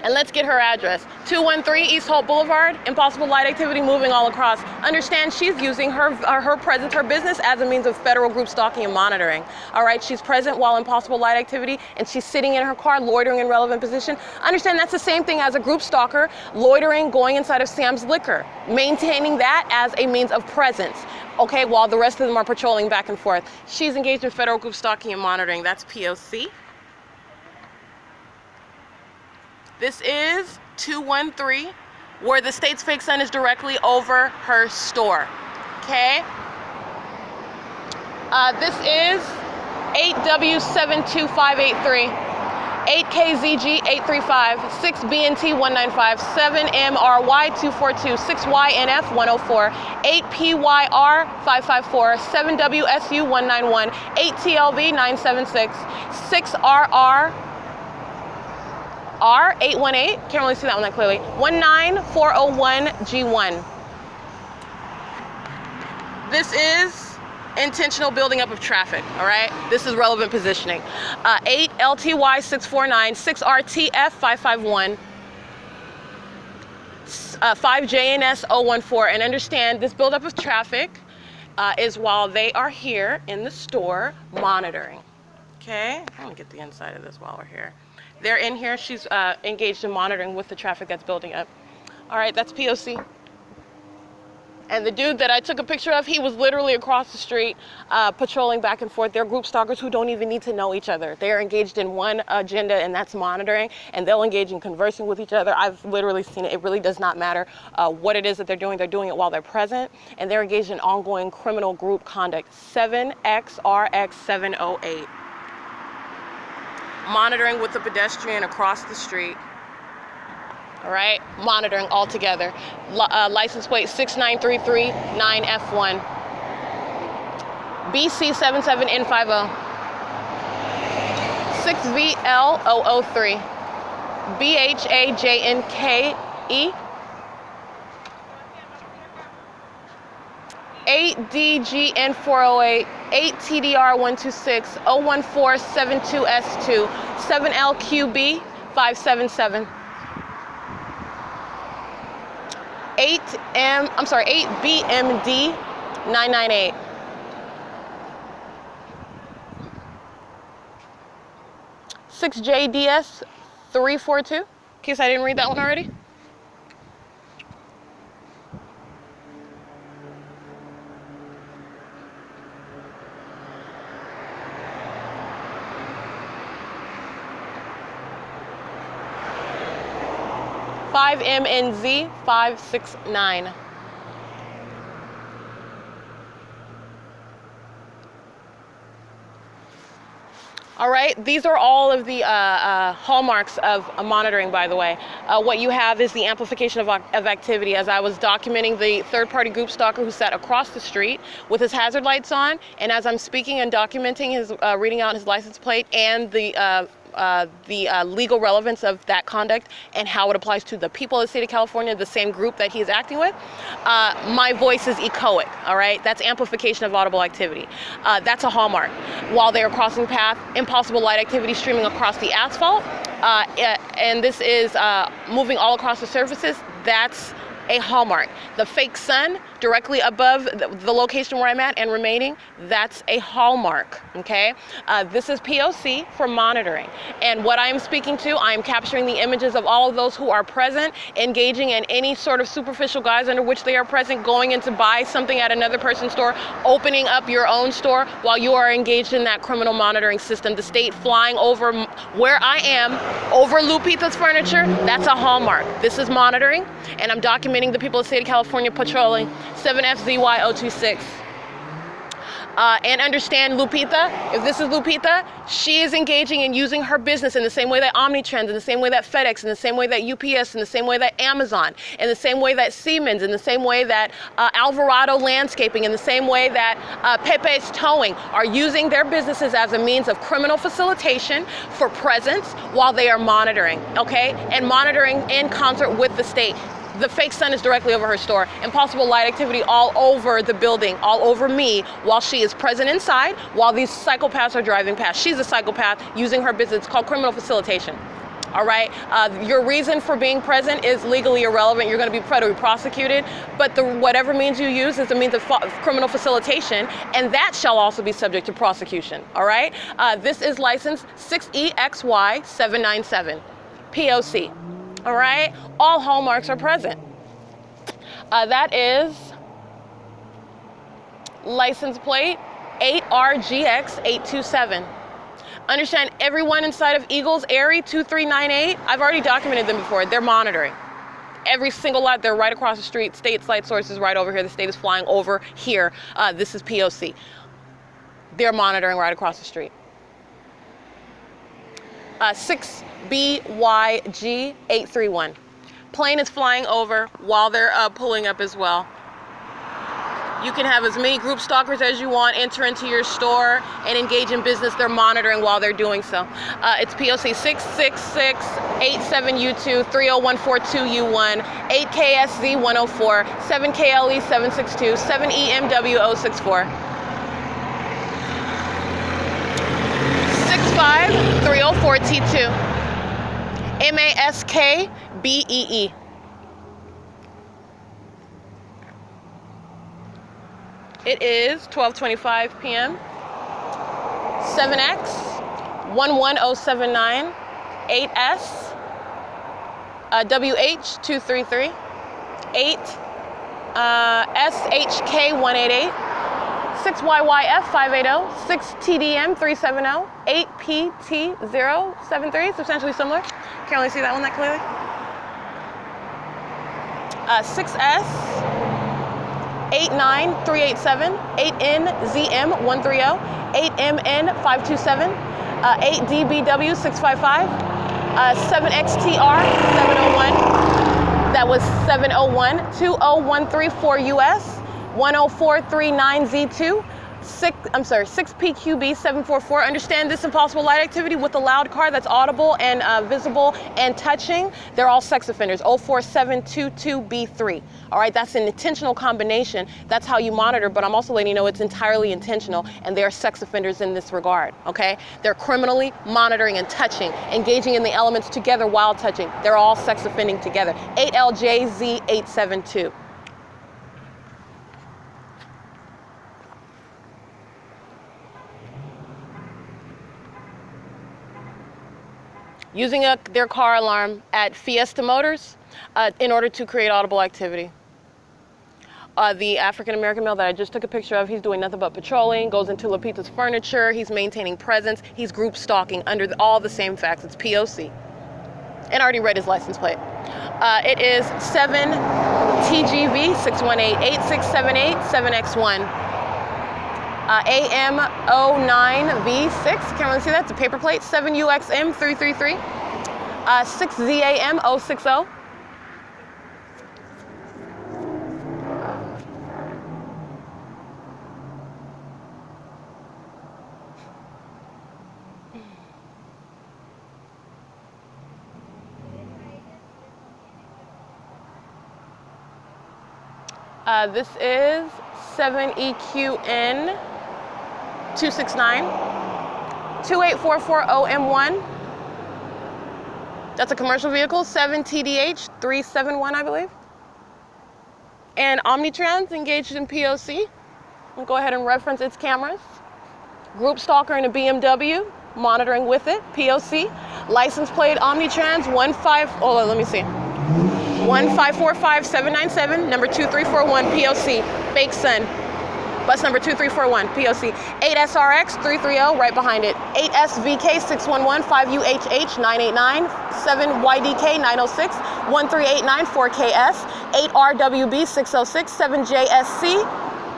And let's get her address. 213 East Holt Boulevard, impossible light activity moving all across. Understand she's using her presence, her business as a means of federal group stalking and monitoring. All right, she's present while impossible light activity and she's sitting in her car, loitering in relevant position. Understand that's the same thing as a group stalker, loitering, going inside of Sam's Liquor, maintaining that as a means of presence. Okay, while the rest of them are patrolling back and forth. She's engaged in federal group stalking and monitoring. That's P.O.C. This is 213, where the state's fake sun is directly over her store. Okay? This is 8W72583, 8KZG835, 6BNT195, 7MRY242, 6YNF104, 8PYR554, 7WSU191, 8TLV976, 6RR R818, can't really see that one that clearly, 19401G1. This is intentional building up of traffic, all right? This is relevant positioning. 8LTY649, 6RTF551, 5JNS014, and understand this buildup of traffic is while they are here in the store monitoring, okay? I'm gonna get the inside of this while we're here. They're in here, she's engaged in monitoring with the traffic that's building up. All right, that's P.O.C. And the dude that I took a picture of, he was literally across the street patrolling back and forth. They're group stalkers who don't even need to know each other. They're engaged in one agenda, and that's monitoring, and they'll engage in conversing with each other. I've literally seen it. It really does not matter what it is that they're doing. They're doing it while they're present, and they're engaged in ongoing criminal group conduct. 7XRX708. Monitoring with the pedestrian across the street. All right, monitoring all together. License plate 69339F1. BC77N50. 6VL003. BHAJNKE. 8DGN408, 8TDR126, 01472S2, 7LQB577, 8BMD998. 6JDS342, in case I didn't read that one already. MNZ569. All right, these are all of the hallmarks of monitoring, by the way. What you have is the amplification of activity, as I was documenting the third-party group stalker who sat across the street with his hazard lights on, and as I'm speaking and documenting his, reading out his license plate and the legal relevance of that conduct and how it applies to the people of the state of California, the same group that he is acting with, my voice is echoic, all right? That's amplification of audible activity. That's a hallmark. While they are crossing path, impossible light activity streaming across the asphalt, and this is moving all across the surfaces, that's a hallmark. The fake sun directly above the location where I'm at and remaining, that's a hallmark, okay? This is P.O.C. for monitoring. And what I'm speaking to, I'm capturing the images of all of those who are present, engaging in any sort of superficial guise under which they are present, going in to buy something at another person's store, opening up your own store while you are engaged in that criminal monitoring system. The state flying over where I am, over Lupita's furniture, that's a hallmark. This is monitoring, and I'm documenting the people of the state of California patrolling 7FZY026. And understand Lupita, if this is Lupita, she is engaging in using her business in the same way that Omnitrends, in the same way that FedEx, in the same way that UPS, in the same way that Amazon, in the same way that Siemens, in the same way that Alvarado Landscaping, in the same way that Pepe's Towing are using their businesses as a means of criminal facilitation for presence while they are monitoring, okay? And monitoring in concert with the state. The fake sun is directly over her store. Impossible light activity all over the building, all over me, while she is present inside, while these psychopaths are driving past. She's a psychopath using her business. It's called criminal facilitation. All right, your reason for being present is legally irrelevant. You're going to be federally prosecuted, but whatever means you use is a means of criminal facilitation, and that shall also be subject to prosecution. All right, this is license 6EXY797, P.O.C. All right, all hallmarks are present. That is license plate 8RGX827. Understand, everyone inside of Eagles Airy 2398, I've already documented them before. They're monitoring. Every single lot, they're right across the street. State's light source is right over here. The state is flying over here. This is P.O.C. They're monitoring right across the street. 6BYG831. Plane is flying over while they're pulling up as well. You can have as many group stalkers as you want enter into your store and engage in business. They're monitoring while they're doing so. It's P.O.C. 66687U2, 30142U1, 8KSZ104, 7KLE762, 7EMW064. 65304T2, MASKBEE. It is 12:25 p.m. 7X 11079 8S WH233 8 SHK188 6YYF 580 6TDM 370 8PT073, substantially similar. Can't really see that one that clearly. 6S 89387, 8NZM130, 8MN527, 8DBW655, 7XTR701. That was 701, 20134 U.S, 10439Z2, 6PQB744. Understand this impossible light activity with a loud car that's audible and visible and touching. They're all sex offenders. 04722B3. All right, that's an intentional combination. That's how you monitor, but I'm also letting you know it's entirely intentional, and they are sex offenders in this regard, okay? They're criminally monitoring and touching, engaging in the elements together while touching. They're all sex offending together. 8LJZ872. Using their car alarm at Fiesta Motors in order to create audible activity. The African-American male that I just took a picture of, he's doing nothing but patrolling, goes into LUPITA'S furniture, he's maintaining presence, he's group stalking under all the same facts. It's P.O.C. And I already read his license plate. It is 7TGV6188678 7X1. AM09V6, can't really see that, it's a paper plate. 7UXM333, 6ZAM060. This is 7EQN 269 28440M1. That's a commercial vehicle. 7TDH 371, I believe. And Omnitrans engaged in P.O.C. I'll go ahead and reference its cameras. Group stalker in a BMW, monitoring with it. P.O.C. License plate Omnitrans 1545797, number 2341, P.O.C. Fake Sun. Bus number 2341, P.O.C. 8SRX330, right behind it. 8SVK611, 5UHH989, 7YDK906, 1389, 4KS, 8RWB606,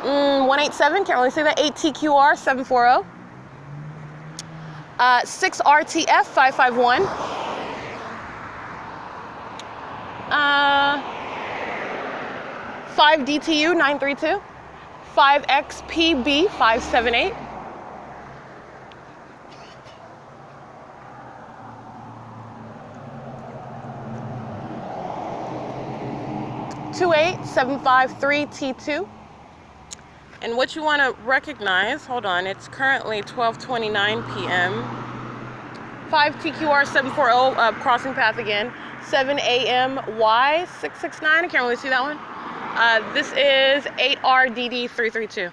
7JSC187, can't really see that, 8TQR740, 6RTF551, 5DTU932, 5XPB578, 228-753-T2. And what you want to recognize, hold on, it's currently 12:29 p.m. 5TQR740, crossing path again. 7AM-Y669, I can't really see that one. This is 8RDD332.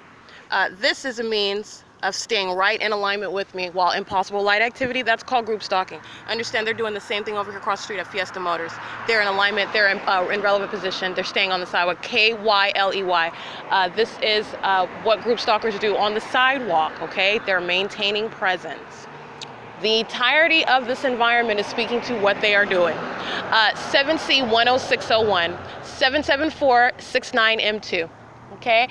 This is a means of staying right in alignment with me while in possible light activity. That's called group stalking. Understand they're doing the same thing over here across the street at Fiesta Motors. They're in alignment, they're in relevant position, they're staying on the sidewalk, KYLEY. This is what group stalkers do on the sidewalk, okay? They're maintaining presence. The entirety of this environment is speaking to what they are doing. 7C10601, 77469M2. Okay,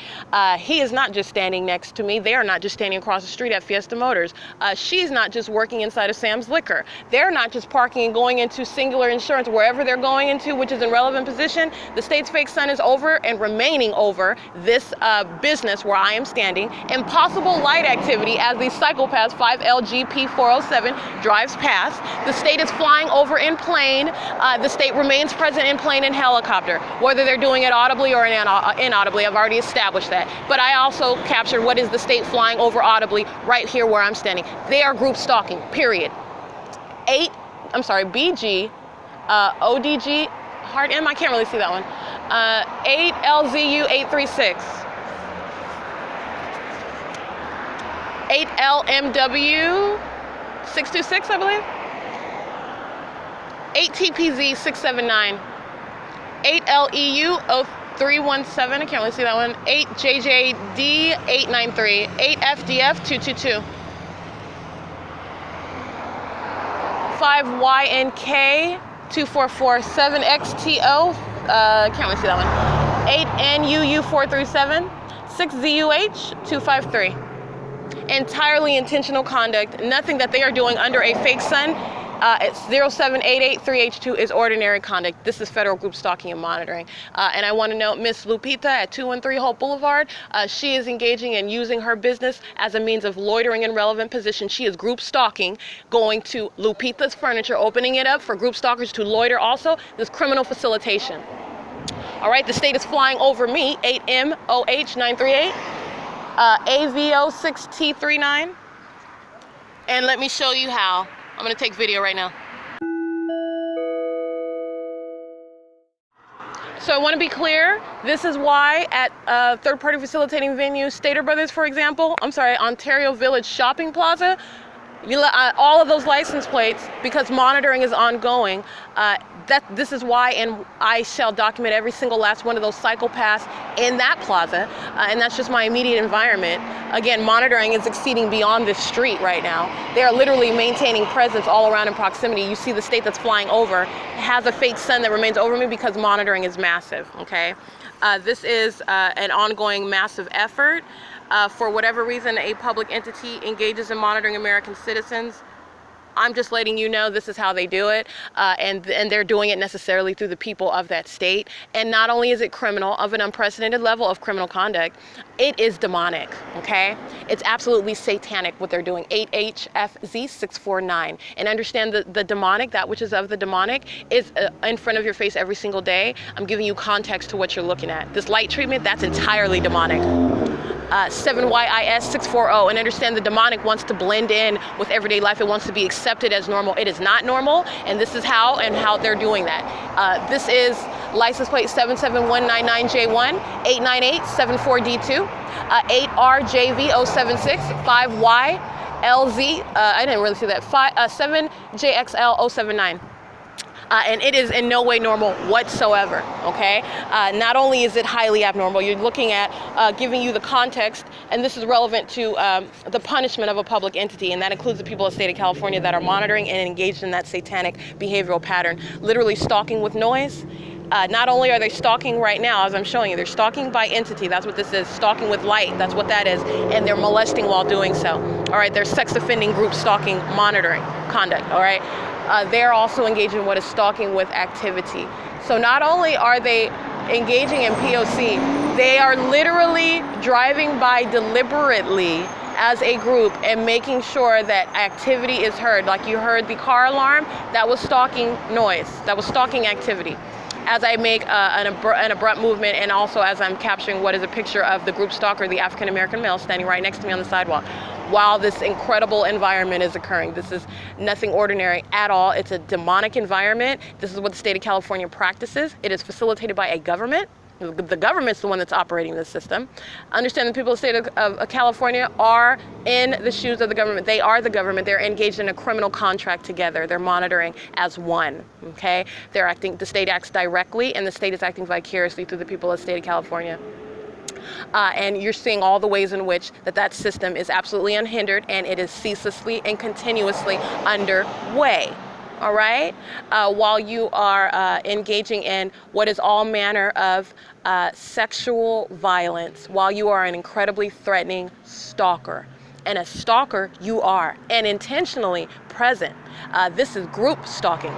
he is not just standing next to me. They are not just standing across the street at Fiesta Motors. She's not just working inside of Sam's Liquor. They're not just parking and going into Singular Insurance, wherever they're going into, which is in relevant position. The state's fake sun is over and remaining over this business where I am standing. Impossible light activity as the psychopath 5LGP407 drives past. The state is flying over in plane. The state remains present in plane and helicopter, whether they're doing it audibly or inaudibly. I've already established that. But I also captured what is the state flying over audibly right here where I'm standing. They are group stalking, period. BG, ODG, hard M, I can't really see that one. 8LZU836. 8LMW626, I believe. 8TPZ679. 8LEU0317, I can't really see that one. 8JJD893, 8FDF222. 5YNK244, 7XTO, can't really see that one. 8NUU437, 6ZUH253. Entirely intentional conduct. Nothing that they are doing under a fake sun. It's 07883H2 is ordinary conduct. This is federal group stalking and monitoring. And I want to note Miss Lupita at 213 Holt Boulevard. She is engaging and using her business as a means of loitering in relevant position. She is group stalking, going to Lupita's Furniture, opening it up for group stalkers to loiter also. This criminal facilitation. All right, the state is flying over me, 8MOH938, AVO6T39. And let me show you how. I'm going to take video right now. So I want to be clear, this is why at third-party facilitating venues, Stater Brothers, for example, Ontario Village Shopping Plaza, all of those license plates, because monitoring is ongoing, this is why, and I shall document every single last one of those psychopaths in that plaza, and that's just my immediate environment. Again, monitoring is exceeding beyond this street right now. They are literally maintaining presence all around in proximity. You see the state that's flying over has a fake sun that remains over me because monitoring is massive, okay? This is an ongoing massive effort. For whatever reason, a public entity engages in monitoring American citizens. I'm just letting you know this is how they do it, and they're doing it necessarily through the people of that state. And not only is it criminal, of an unprecedented level of criminal conduct, it is demonic, okay? It's absolutely satanic what they're doing. 8HFZ649. And understand the demonic, that which is of the demonic, is in front of your face every single day. I'm giving you context to what you're looking at. This light treatment, that's entirely demonic. 7Y.I.S. 640, and understand the demonic wants to blend in with everyday life. It wants to be accepted as normal. It is not normal, and this is how they're doing that. This is license plate 77199J1, 89874D2, 8RJV076, 5YLZ, I didn't really see that, 7JXL079. And it is in no way normal whatsoever, okay? Not only is it highly abnormal, you're looking at giving you the context, and this is relevant to the punishment of a public entity, and that includes the people of the state of California that are monitoring and engaged in that satanic behavioral pattern, literally stalking with noise. Not only are they stalking right now, as I'm showing you, they're stalking by entity. That's what this is. Stalking with light, that's what that is. And they're molesting while doing so. All right, they're sex offending group stalking monitoring conduct, all right? They're also engaging in what is stalking with activity. So not only are they engaging in P.O.C, they are literally driving by deliberately as a group and making sure that activity is heard. Like you heard the car alarm, that was stalking noise, that was stalking activity. as I make an abrupt movement, and also as I'm capturing what is a picture of the group stalker, the African American male standing right next to me on the sidewalk, while this incredible environment is occurring. This is nothing ordinary at all. It's a demonic environment. This is what the state of California practices. It is facilitated by a government. The government's the one that's operating this system. Understand the people of the state of California are in the shoes of the government. They are the government. They're engaged in a criminal contract together. They're monitoring as one, okay? They're acting, the state acts directly, and the state is acting vicariously through the people of the state of California. And you're seeing all the ways in which that system is absolutely unhindered, and it is ceaselessly and continuously underway. All right, while you are engaging in what is all manner of sexual violence, while you are an incredibly threatening stalker. And a stalker you are, and intentionally present. This is group stalking.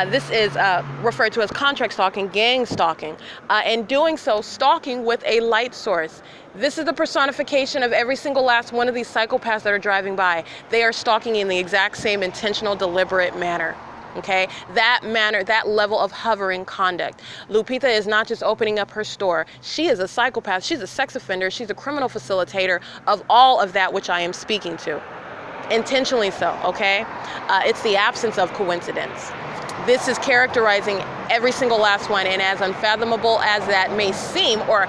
This is referred to as contract stalking, gang stalking, and doing so, stalking with a light source. This is the personification of every single last one of these psychopaths that are driving by. They are stalking in the exact same intentional, deliberate manner. Okay, that manner, that level of hovering conduct. Lupita is not just opening up her store. She is a psychopath. She's a sex offender. She's a criminal facilitator of all of that which I am speaking to. Intentionally so, okay? It's the absence of coincidence. This is characterizing every single last one, and as unfathomable as that may seem, or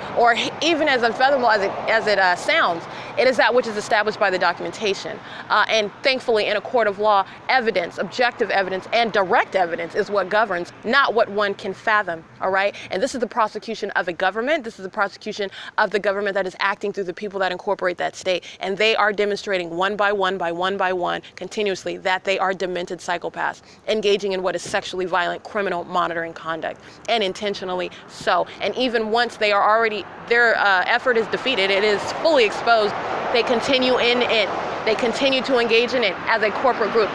even as unfathomable as it sounds, it is that which is established by the documentation. And thankfully, in a court of law, evidence, objective evidence, and direct evidence is what governs, not what one can fathom, all right? And this is the prosecution of a government. This is the prosecution of the government that is acting through the people that incorporate that state. And they are demonstrating one by one, continuously, that they are demented psychopaths, engaging in what is sexually violent criminal monitoring conduct, and intentionally so. And even once they are already, their effort is defeated, it is fully exposed, they continue in it. They continue to engage in it as a corporate group,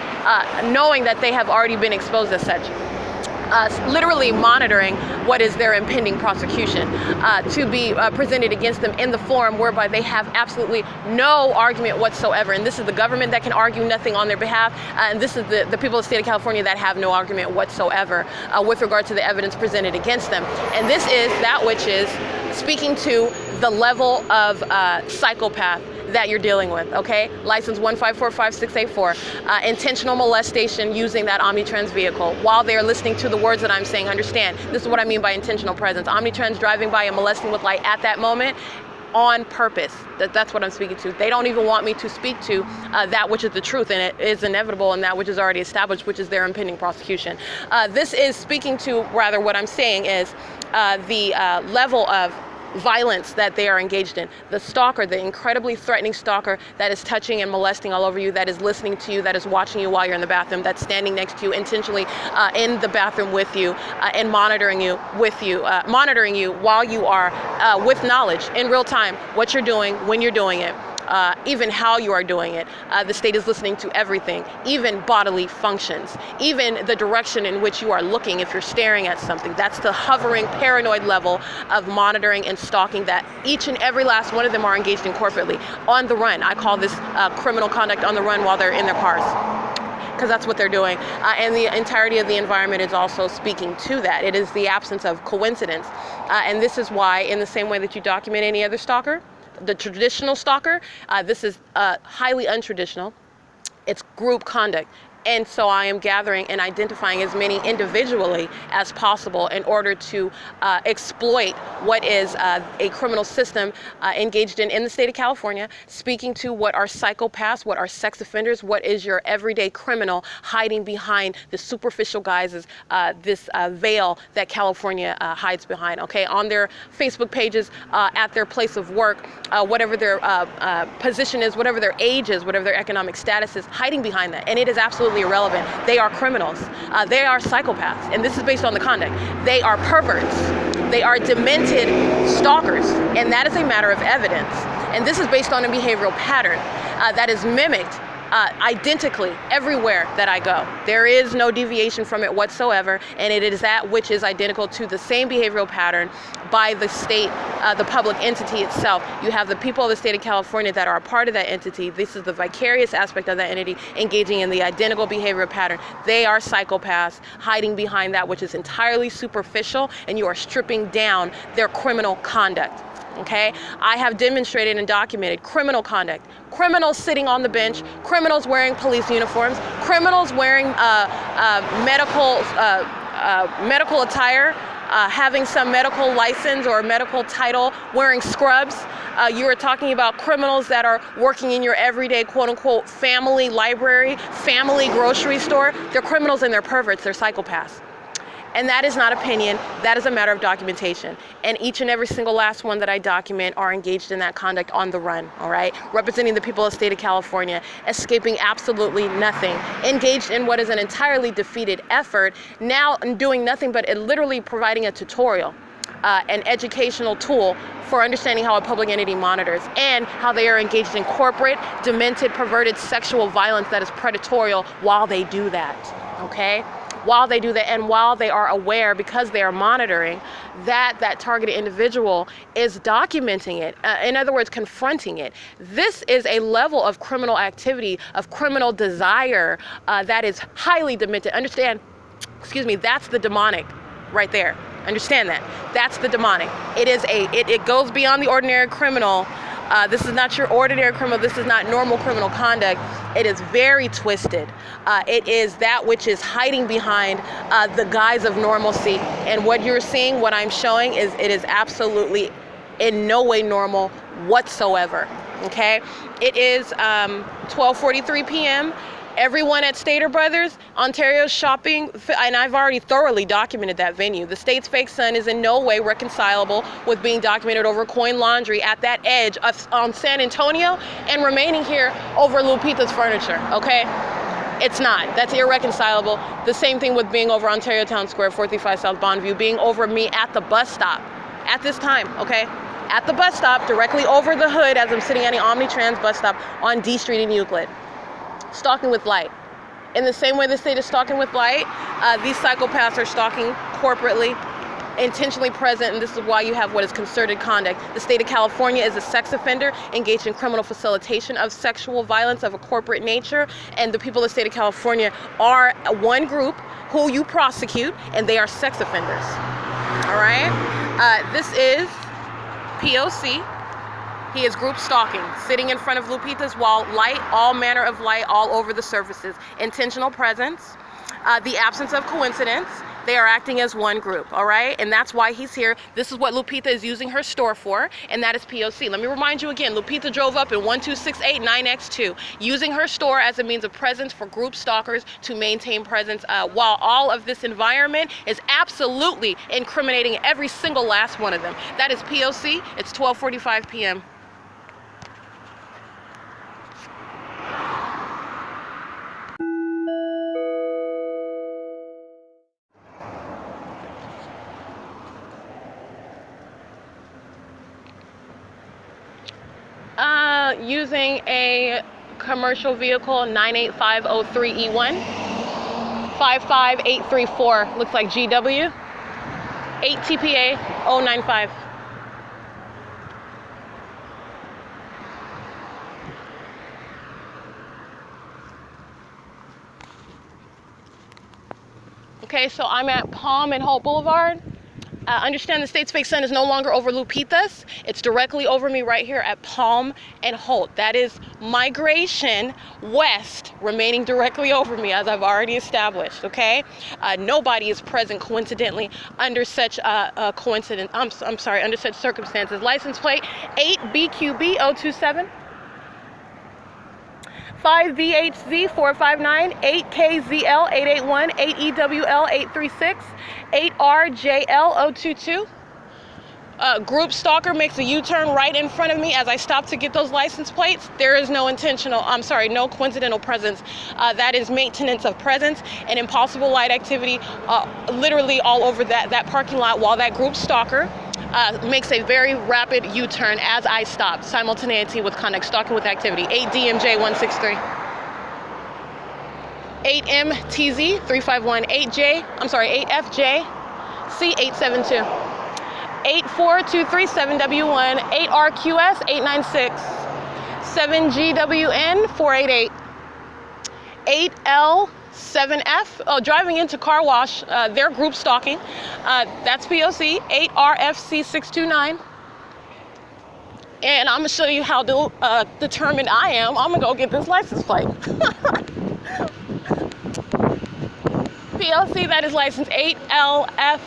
knowing that they have already been exposed as such. Literally monitoring what is their impending prosecution to be presented against them in the form whereby they have absolutely no argument whatsoever. And this is the government that can argue nothing on their behalf, and this is the people of the state of California that have no argument whatsoever with regard to the evidence presented against them. And this is that which is speaking to the level of psychopath that you're dealing with, okay? License 1545684, intentional molestation using that Omnitrans vehicle while they're listening to the words that I'm saying. Understand, this is what I mean by intentional presence. Omnitrans driving by and molesting with light at that moment on purpose. That's what I'm speaking to. They don't even want me to speak to that which is the truth, and it is inevitable, and that which is already established, which is their impending prosecution. This is speaking to, rather, what I'm saying is the level of violence that they are engaged in. The stalker, the incredibly threatening stalker that is touching and molesting all over you, that is listening to you, that is watching you while you're in the bathroom, that's standing next to you intentionally in the bathroom with you and monitoring you while you are with knowledge in real time, what you're doing, when you're doing it. Even how you are doing it. The state is listening to everything, even bodily functions, even the direction in which you are looking if you're staring at something. That's the hovering, paranoid level of monitoring and stalking that each and every last one of them are engaged in corporately. On the run. I call this criminal conduct on the run while they're in their cars, because that's what they're doing. And the entirety of the environment is also speaking to that. It is the absence of coincidence. And this is why, in the same way that you document any other stalker, the traditional stalker, this is highly untraditional. It's group conduct. And so I am gathering and identifying as many individually as possible in order to exploit what is a criminal system engaged in the state of California, speaking to what are psychopaths, what are sex offenders, what is your everyday criminal hiding behind the superficial guises, this veil that California hides behind, okay? On their Facebook pages, at their place of work, whatever their position is, whatever their age is, whatever their economic status is, hiding behind that. And it is absolutely irrelevant. They are criminals. They are psychopaths. And this is based on the conduct. They are perverts. They are demented stalkers. And that is a matter of evidence. And this is based on a behavioral pattern that is mimicked identically everywhere that I go. There is no deviation from it whatsoever, and it is that which is identical to the same behavioral pattern by the state, the public entity itself. You have the people of the state of California that are a part of that entity. This is the vicarious aspect of that entity engaging in the identical behavioral pattern. They are psychopaths hiding behind that which is entirely superficial, and you are stripping down their criminal conduct. Okay, I have demonstrated and documented criminal conduct, criminals sitting on the bench, criminals wearing police uniforms, criminals wearing medical attire, having some medical license or medical title, wearing scrubs. You are talking about criminals that are working in your everyday quote-unquote family library, family grocery store. They're criminals and they're perverts, they're psychopaths. And that is not opinion, that is a matter of documentation. And each and every single last one that I document are engaged in that conduct on the run, all right? Representing the people of the state of California, escaping absolutely nothing, engaged in what is an entirely defeated effort, now doing nothing but literally providing a tutorial, an educational tool for understanding how a public entity monitors and how they are engaged in corporate, demented, perverted sexual violence that is predatory while they do that, okay? While they do that, and while they are aware, because they are monitoring, that targeted individual is documenting it, in other words, confronting it. This is a level of criminal activity, of criminal desire that is highly demented. Understand, excuse me, that's the demonic right there. Understand that. That's the demonic. It goes beyond the ordinary criminal. This is not your ordinary criminal. This is not normal criminal conduct. It is very twisted. It is that which is hiding behind the guise of normalcy. And what you're seeing, what I'm showing, is it is absolutely in no way normal whatsoever. Okay? It is 12:43 p.m. Everyone at Stater Brothers, Ontario's shopping, and I've already thoroughly documented that venue. The state's fake sun is in no way reconcilable with being documented over coin laundry at that edge on San Antonio and remaining here over Lupita's furniture, okay? It's not. That's irreconcilable. The same thing with being over Ontario Town Square, 435 South Bonneview, being over me at the bus stop at this time, okay? At the bus stop, directly over the hood as I'm sitting at the Omnitrans bus stop on D Street in Euclid. Stalking with light. In the same way the state is stalking with light, these psychopaths are stalking corporately, intentionally present, and this is why you have what is concerted conduct. The state of California is a sex offender engaged in criminal facilitation of sexual violence of a corporate nature, and the people of the state of California are one group who you prosecute, and they are sex offenders. All right? This is P.O.C. He is group stalking, sitting in front of Lupita's while light, all manner of light all over the surfaces. Intentional presence, the absence of coincidence. They are acting as one group, all right? And that's why he's here. This is what Lupita is using her store for, and that is P.O.C. Let me remind you again, Lupita drove up in 12689 9X2, using her store as a means of presence for group stalkers to maintain presence, while all of this environment is absolutely incriminating every single last one of them. That is P.O.C. It's 12:45 p.m. Using a commercial vehicle 98503E1, 55834, looks like GW, 8 TPA 095. Okay, so I'm at Palm and Holt Boulevard. Understand the state's fake sun is no longer over Lupita's. It's directly over me right here at Palm and Holt. That is migration west remaining directly over me, as I've already established, okay? Nobody is present coincidentally under such under such circumstances. License plate 8BQB027. 5VHZ 459, 8KZL 881, 8EWL 836, 8RJL 022. Group stalker makes a U-turn right in front of me as I stop to get those license plates. There is no no coincidental presence. That is maintenance of presence and impossible light activity literally all over that parking lot while that group stalker makes a very rapid U-turn as I stop. Simultaneity with conduct, stalking with activity. 8DMJ 163. 8MTZ 351, 8FJ C872, 84237W1, 8RQS 896, 7GWN 488, 8L7F, driving into car wash, they're group stalking, that's P.O.C, 8RFC 629, and I'm gonna show you how determined I am. I'm gonna go get this license plate. P.O.C, that is license 8LZF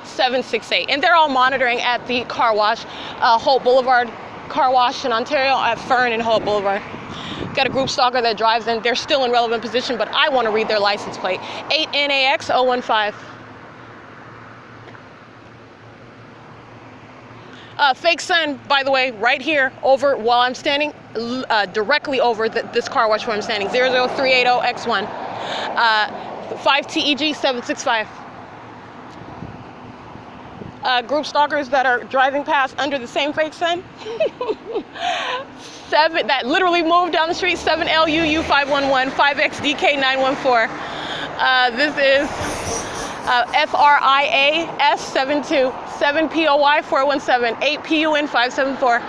768, and they're all monitoring at the car wash, Holt Boulevard car wash in Ontario, at Fern and Holt Boulevard. Got a group stalker that drives in. They're still in relevant position, but I want to read their license plate. 8NAX 015. Fake sun, by the way, right here over while I'm standing, directly over this car wash where I'm standing, 00380X1, 5TEG 765. Group stalkers that are driving past under the same fake sun. 7, that literally moved down the street, 7LUU 511, 5XDK 914. This is FRIAS 72, 7POY 417, 8PUN 574,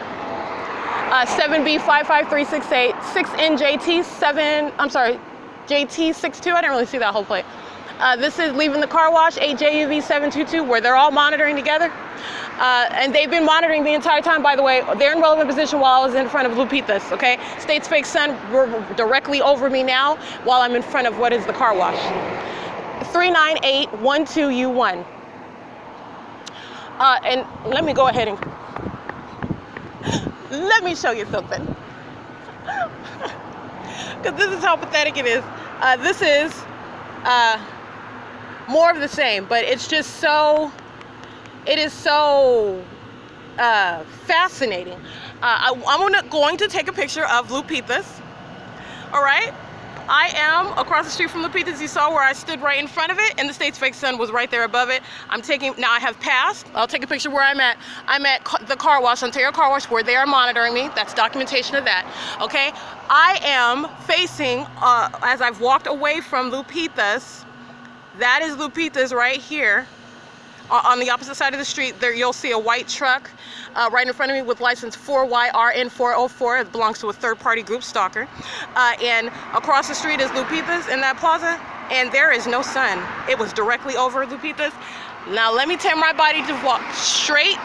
7B 55368, 6NJT JT 62. I didn't really see that whole plate. This is leaving the car wash, 8JUV 722, where they're all monitoring together. And they've been monitoring the entire time, by the way. They're in relevant position while I was in front of LUPITA'S, okay? State's fake sun directly over me now while I'm in front of what is the car wash. 39812U1. And let me go ahead and let me show you something. Because this is how pathetic it is. This is more of the same, but it's just so, it is so fascinating. I'm going to take a picture of LUPITA'S, all right? I am across the street from LUPITA'S. You saw where I stood right in front of it, and the state's fake sun was right there above it. Now I have passed. I'll take a picture where I'm at. I'm at the car wash, Ontario car wash, where they are monitoring me. That's documentation of that, okay? I am facing, as I've walked away from LUPITA'S, that is LUPITA'S right here. On the opposite side of the street, there you'll see a white truck right in front of me with license 4YRN404. It belongs to a third-party group stalker. And across the street is LUPITA'S in that plaza, and there is no sun. It was directly over LUPITA'S. Now let me tell my body to walk straight,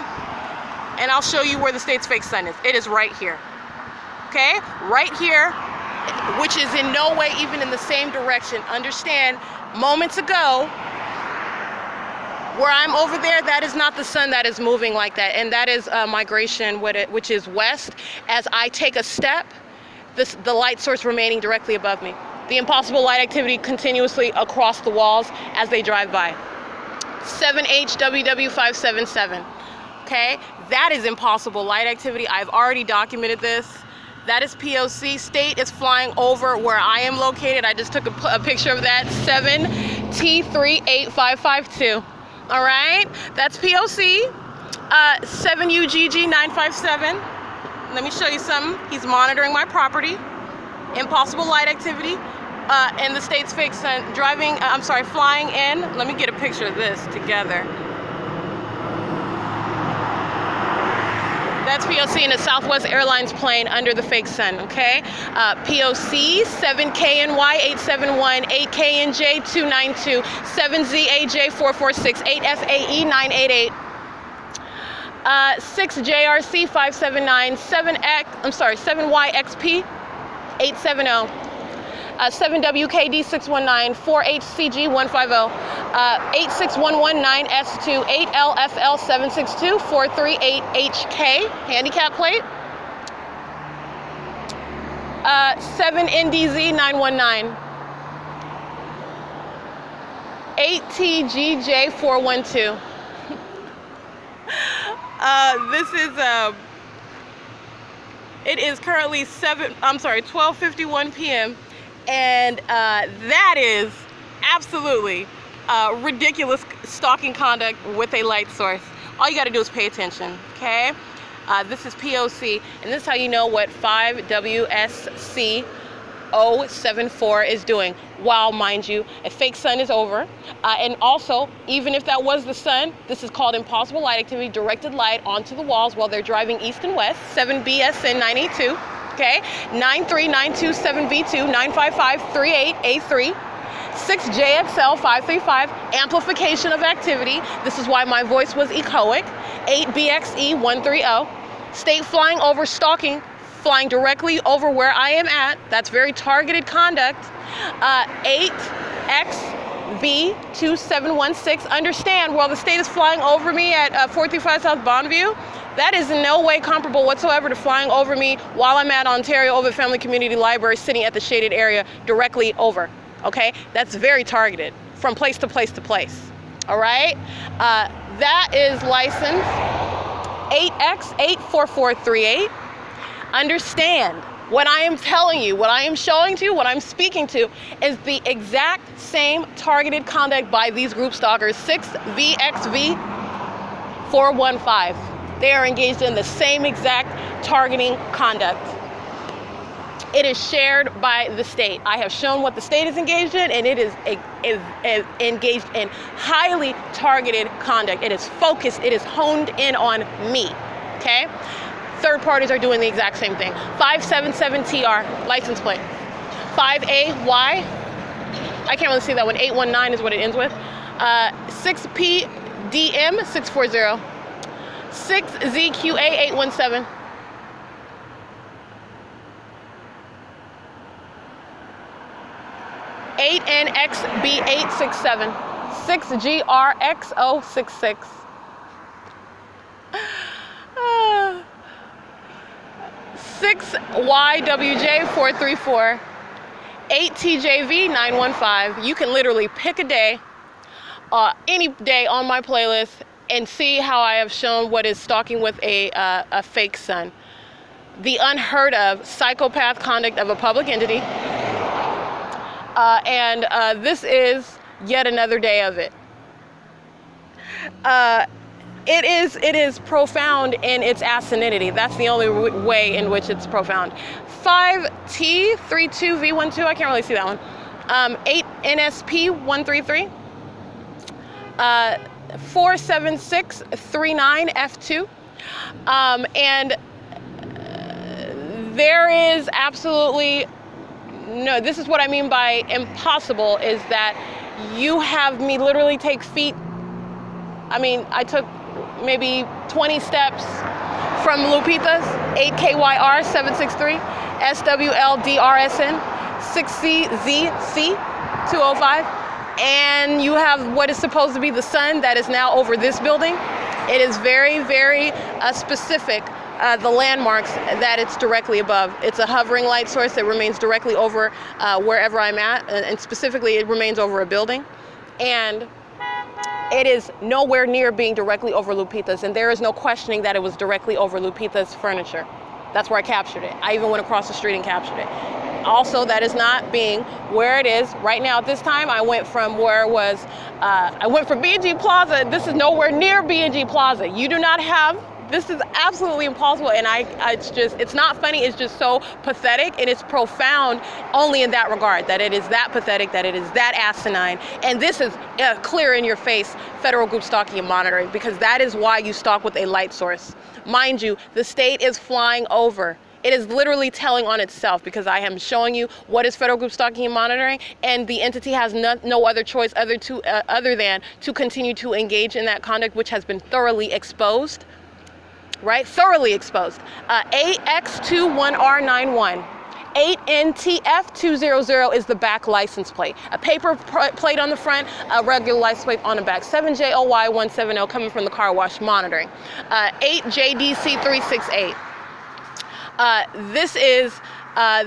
and I'll show you where the state's fake sun is. It is right here, okay? Right here, which is in no way even in the same direction. Understand, moments ago, where I'm over there, that is not the sun that is moving like that, and that is migration, which is west. As I take a step, the light source remaining directly above me. The impossible light activity continuously across the walls as they drive by. 7HWW577, okay? That is impossible light activity. I've already documented this. That is P.O.C. State is flying over where I am located. I just took a picture of that, 7T38552. All right, that's P.O.C. 7UGG957. Let me show you something. He's monitoring my property. Impossible light activity. And the state's fake sun flying in. Let me get a picture of this together. That's P.O.C. in a Southwest Airlines plane under the fake sun, okay? P.O.C. 7KNY871, 8KNJ292, 7ZAJ446, 8FAE988, 6JRC579, 7YXP870. 7WKD619, 4HCG150, 86119S2, 8LFL762, 438HK, handicap plate, 7NDZ919, 8TGJ412. This is it is currently 12:51 p.m. And that is absolutely ridiculous stalking conduct with a light source. All you got to do is pay attention, okay? This is P.O.C. and this is how you know what 5WSC 074 is doing, while, mind you, a fake sun is over. And also, even if that was the sun, this is called impossible light activity, directed light onto the walls while they're driving east and west, 7BSN 982, okay? 93927V2, 95538A3. 6JXL 535, amplification of activity. This is why my voice was echoic. 8BXE 130, state flying over, stalking, flying directly over where I am at. That's very targeted conduct. 8XV 2716, understand, while the state is flying over me at 435 South Bonneview, that is in no way comparable whatsoever to flying over me while I'm at Ontario OVITT Family Community Library, sitting at the shaded area directly over. Okay, that's very targeted from place to place to place. All right, that is license 8X84438. Understand, what I am telling you, what I am showing to you, what I'm speaking to is the exact same targeted conduct by these group stalkers, 6VXV 415. They are engaged in the same exact targeting conduct. It is shared by the state. I have shown what the state is engaged in, and it is engaged in highly targeted conduct. It is focused, it is honed in on me, okay? Third parties are doing the exact same thing. 577TR, license plate. 5AY, I can't really see that one, 819 is what it ends with. 6PDM 640. 6ZQA 817. 8NXB867, 6GRX066, 6YWJ434, 8TJV915. You can literally pick a day, any day on my playlist, and see how I have shown what is stalking with a fake sun. The unheard of psychopath conduct of a public entity. This is yet another day of it. It is profound in its asininity. That's the only way in which it's profound. 5T32V12, I can't really see that one. 8NSP133. 47639F2. There is absolutely no, this is what I mean by impossible, is that you have me literally take feet. I mean, I took maybe 20 steps from LUPITA'S, 8KYR 763, SWLDRSN, 6CZC 205, and you have what is supposed to be the sun that is now over this building. It is very, very specific. The landmarks that it's directly above. It's a hovering light source that remains directly over wherever I'm at, and specifically it remains over a building. And it is nowhere near being directly over LUPITA'S, and there is no questioning that it was directly over LUPITA'S furniture. That's where I captured it. I even went across the street and captured it. Also, that is not being where it is right now. At this time, I went from where it was, I went from B&G Plaza. This is nowhere near B&G Plaza. You do not have, this is absolutely impossible, and it's not funny, it's just so pathetic, and it's profound only in that regard, that it is that pathetic, that it is that asinine, and this is clear in your face federal group stalking and monitoring, because that is why you stalk with a light source. Mind you, the state is flying over. It is literally telling on itself, because I am showing you what is federal group stalking and monitoring, and the entity has no other choice other than to continue to engage in that conduct, which has been thoroughly exposed. Right? Thoroughly exposed. AX21R91. 8NTF200 is the back license plate. A paper plate on the front, a regular license plate on the back. 7JOY170 coming from the car wash monitoring. 8JDC368. This is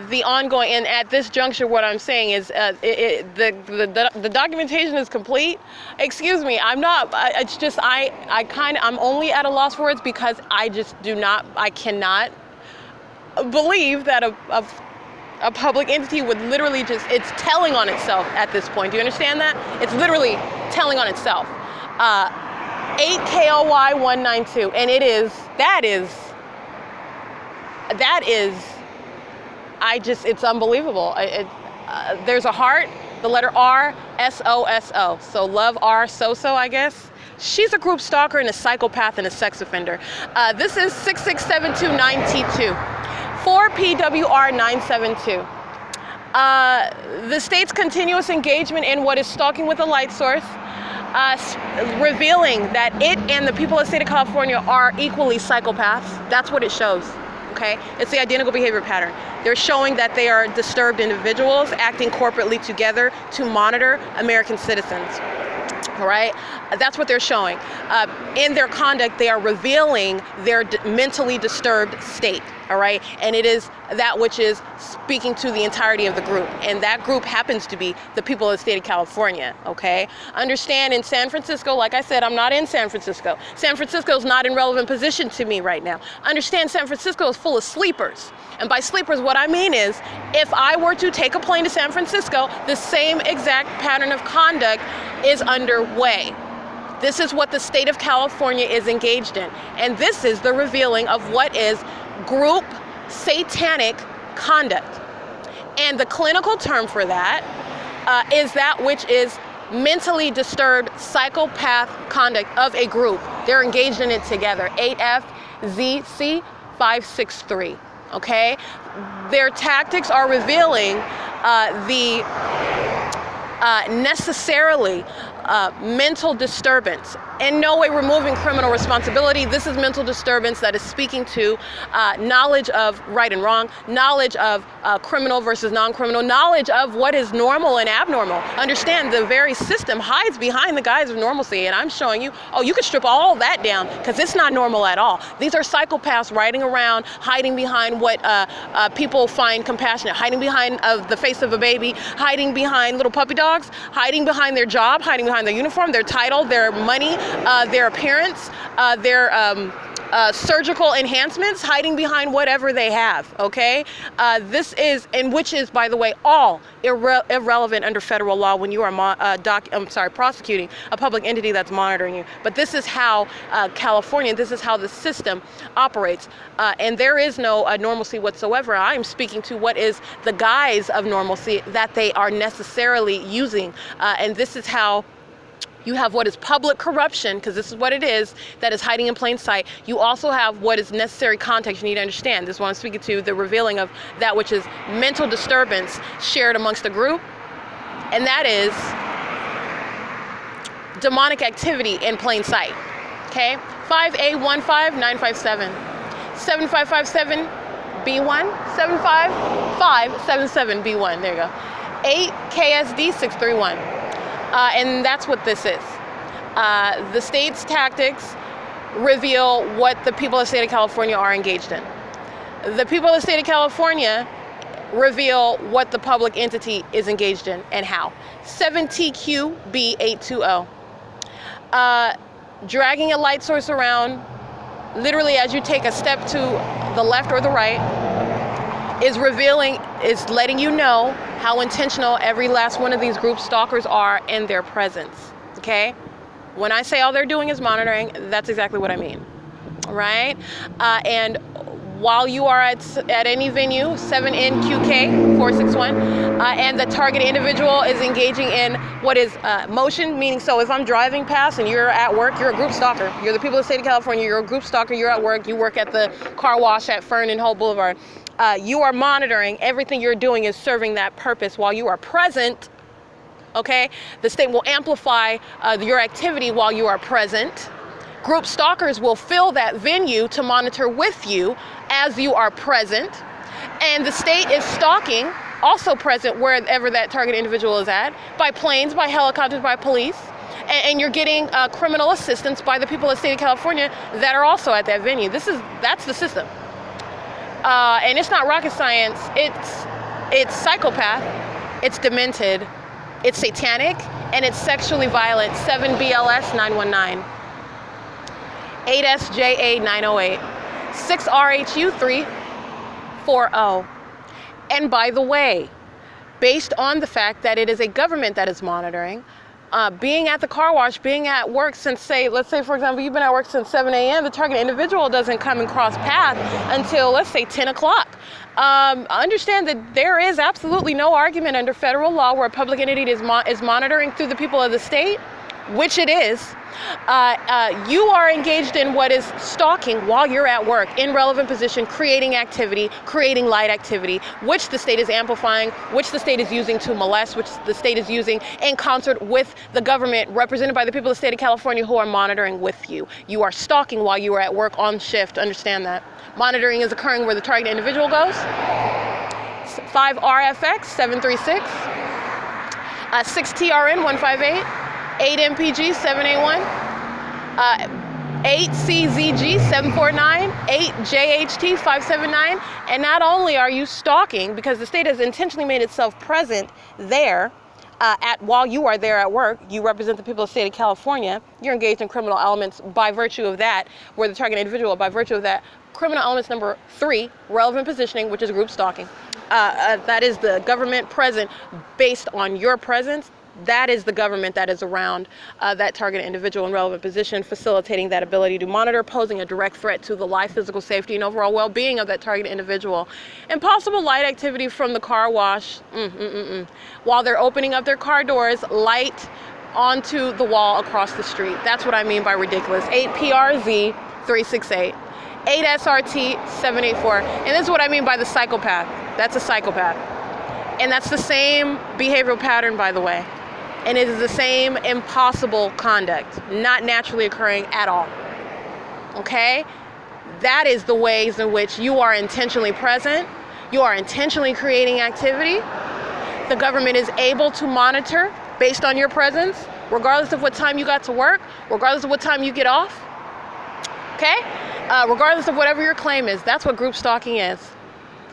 the ongoing, and at this juncture, what I'm saying is the documentation is complete. Excuse me, I'm not, it's just, I'm only at a loss for words, because I cannot believe that a public entity would literally just, it's telling on itself at this point. Do you understand that? It's literally telling on itself. 8KOY192, and that is it's unbelievable. There's a heart, the letter R, S-O-S-O. So Love R So-So, I guess. She's a group stalker and a psychopath and a sex offender. This is 66729T2. 4PWR972. The state's continuous engagement in what is stalking with a light source, revealing that it and the people of the state of California are equally psychopaths. That's what it shows. Okay, it's the identical behavior pattern. They're showing that they are disturbed individuals acting corporately together to monitor American citizens. All right, that's what they're showing. In their conduct, they are revealing their mentally disturbed state. All right, and it is that which is speaking to the entirety of the group, and that group happens to be the people of the state of California. Okay, understand, in San Francisco, like I said, I'm not in San Francisco. San Francisco is not in relevant position to me right now. Understand, San Francisco is full of sleepers, and by sleepers, what I mean is, if I were to take a plane to San Francisco, the same exact pattern of conduct is underway. This is what the state of California is engaged in, and this is the revealing of what is group satanic conduct. And the clinical term for that is that which is mentally disturbed psychopath conduct of a group. They're engaged in it together. 8FZC563. Okay? Their tactics are revealing the necessarily mental disturbance. In no way removing criminal responsibility. This is mental disturbance that is speaking to knowledge of right and wrong, knowledge of criminal versus non-criminal, knowledge of what is normal and abnormal. Understand, the very system hides behind the guise of normalcy, and I'm showing you, oh, you can strip all that down because it's not normal at all. These are psychopaths riding around, hiding behind what people find compassionate, hiding behind the face of a baby, hiding behind little puppy dogs, hiding behind their job, hiding behind their uniform, their title, their money, their appearance, their surgical enhancements, hiding behind whatever they have, okay? This is, and which is, by the way, all irrelevant under federal law when you are prosecuting a public entity that's monitoring you. But this is how California, this is how the system operates. And there is no normalcy whatsoever. I am speaking to what is the guise of normalcy that they are necessarily using. And this is how you have what is public corruption, because this is what it is, that is hiding in plain sight. You also have what is necessary context you need to understand. This is what I'm speaking to, the revealing of that which is mental disturbance shared amongst the group. And that is demonic activity in plain sight. Okay? 5A15957. 7557B1. 75577B1. There you go. 8KSD631. And that's what this is. The state's tactics reveal what the people of the state of California are engaged in. The people of the state of California reveal what the public entity is engaged in and how. 7TQB820. Dragging a light source around, literally as you take a step to the left or the right, is letting you know how intentional every last one of these group stalkers are in their presence, okay? When I say all they're doing is monitoring, that's exactly what I mean, all right? And while you are at any venue, 7NQK461, and the target individual is engaging in what is motion, meaning, so if I'm driving past and you're at work, you're a group stalker. You're the people of the state of California, you're a group stalker, you're at work, you work at the car wash at Fern and Holt Boulevard. You are monitoring, everything you're doing is serving that purpose while you are present, okay? The state will amplify your activity while you are present. Group stalkers will fill that venue to monitor with you as you are present. And the state is stalking, also present wherever that target individual is at, by planes, by helicopters, by police. And you're getting criminal assistance by the people of the state of California that are also at that venue. That's the system. And it's not rocket science, it's psychopath, it's demented, it's satanic, and it's sexually violent. 7BLS919, 8SJA908, 6RHU340. And by the way, based on the fact that it is a government that is monitoring, being at the car wash, being at work since, let's say, for example, you've been at work since 7 a.m., the target individual doesn't come and cross path until, let's say, 10 o'clock. Understand that there is absolutely no argument under federal law where a public entity is monitoring through the people of the state, which it is. You are engaged in what is stalking while you're at work, in relevant position, creating activity, creating light activity, which the state is amplifying, which the state is using to molest, which the state is using in concert with the government represented by the people of the state of California who are monitoring with you. You are stalking while you are at work on shift. Understand that. Monitoring is occurring where the target individual goes. 5 RFX 736, 6 TRN 158, 8 MPG 781, 8 CZG 749, 8 JHT 579, and not only are you stalking, because the state has intentionally made itself present there, while you are there at work, you represent the people of the state of California, you're engaged in criminal elements by virtue of that, where the target individual, by virtue of that, criminal elements number 3, relevant positioning, which is group stalking. That is the government present based on your presence. That is the government that is around that target individual in relevant position, facilitating that ability to monitor, posing a direct threat to the life, physical safety, and overall well-being of that target individual. And possible light activity from the car wash, while they're opening up their car doors, light onto the wall across the street. That's what I mean by ridiculous. 8 PRZ 368, 8 SRT 784, and this is what I mean by the psychopath. That's a psychopath. And that's the same behavioral pattern, by the way. And it is the same impossible conduct, not naturally occurring at all. Okay? That is the ways in which you are intentionally present. You are intentionally creating activity. The government is able to monitor based on your presence, regardless of what time you got to work, regardless of what time you get off. Okay? Regardless of whatever your claim is. That's what group stalking is.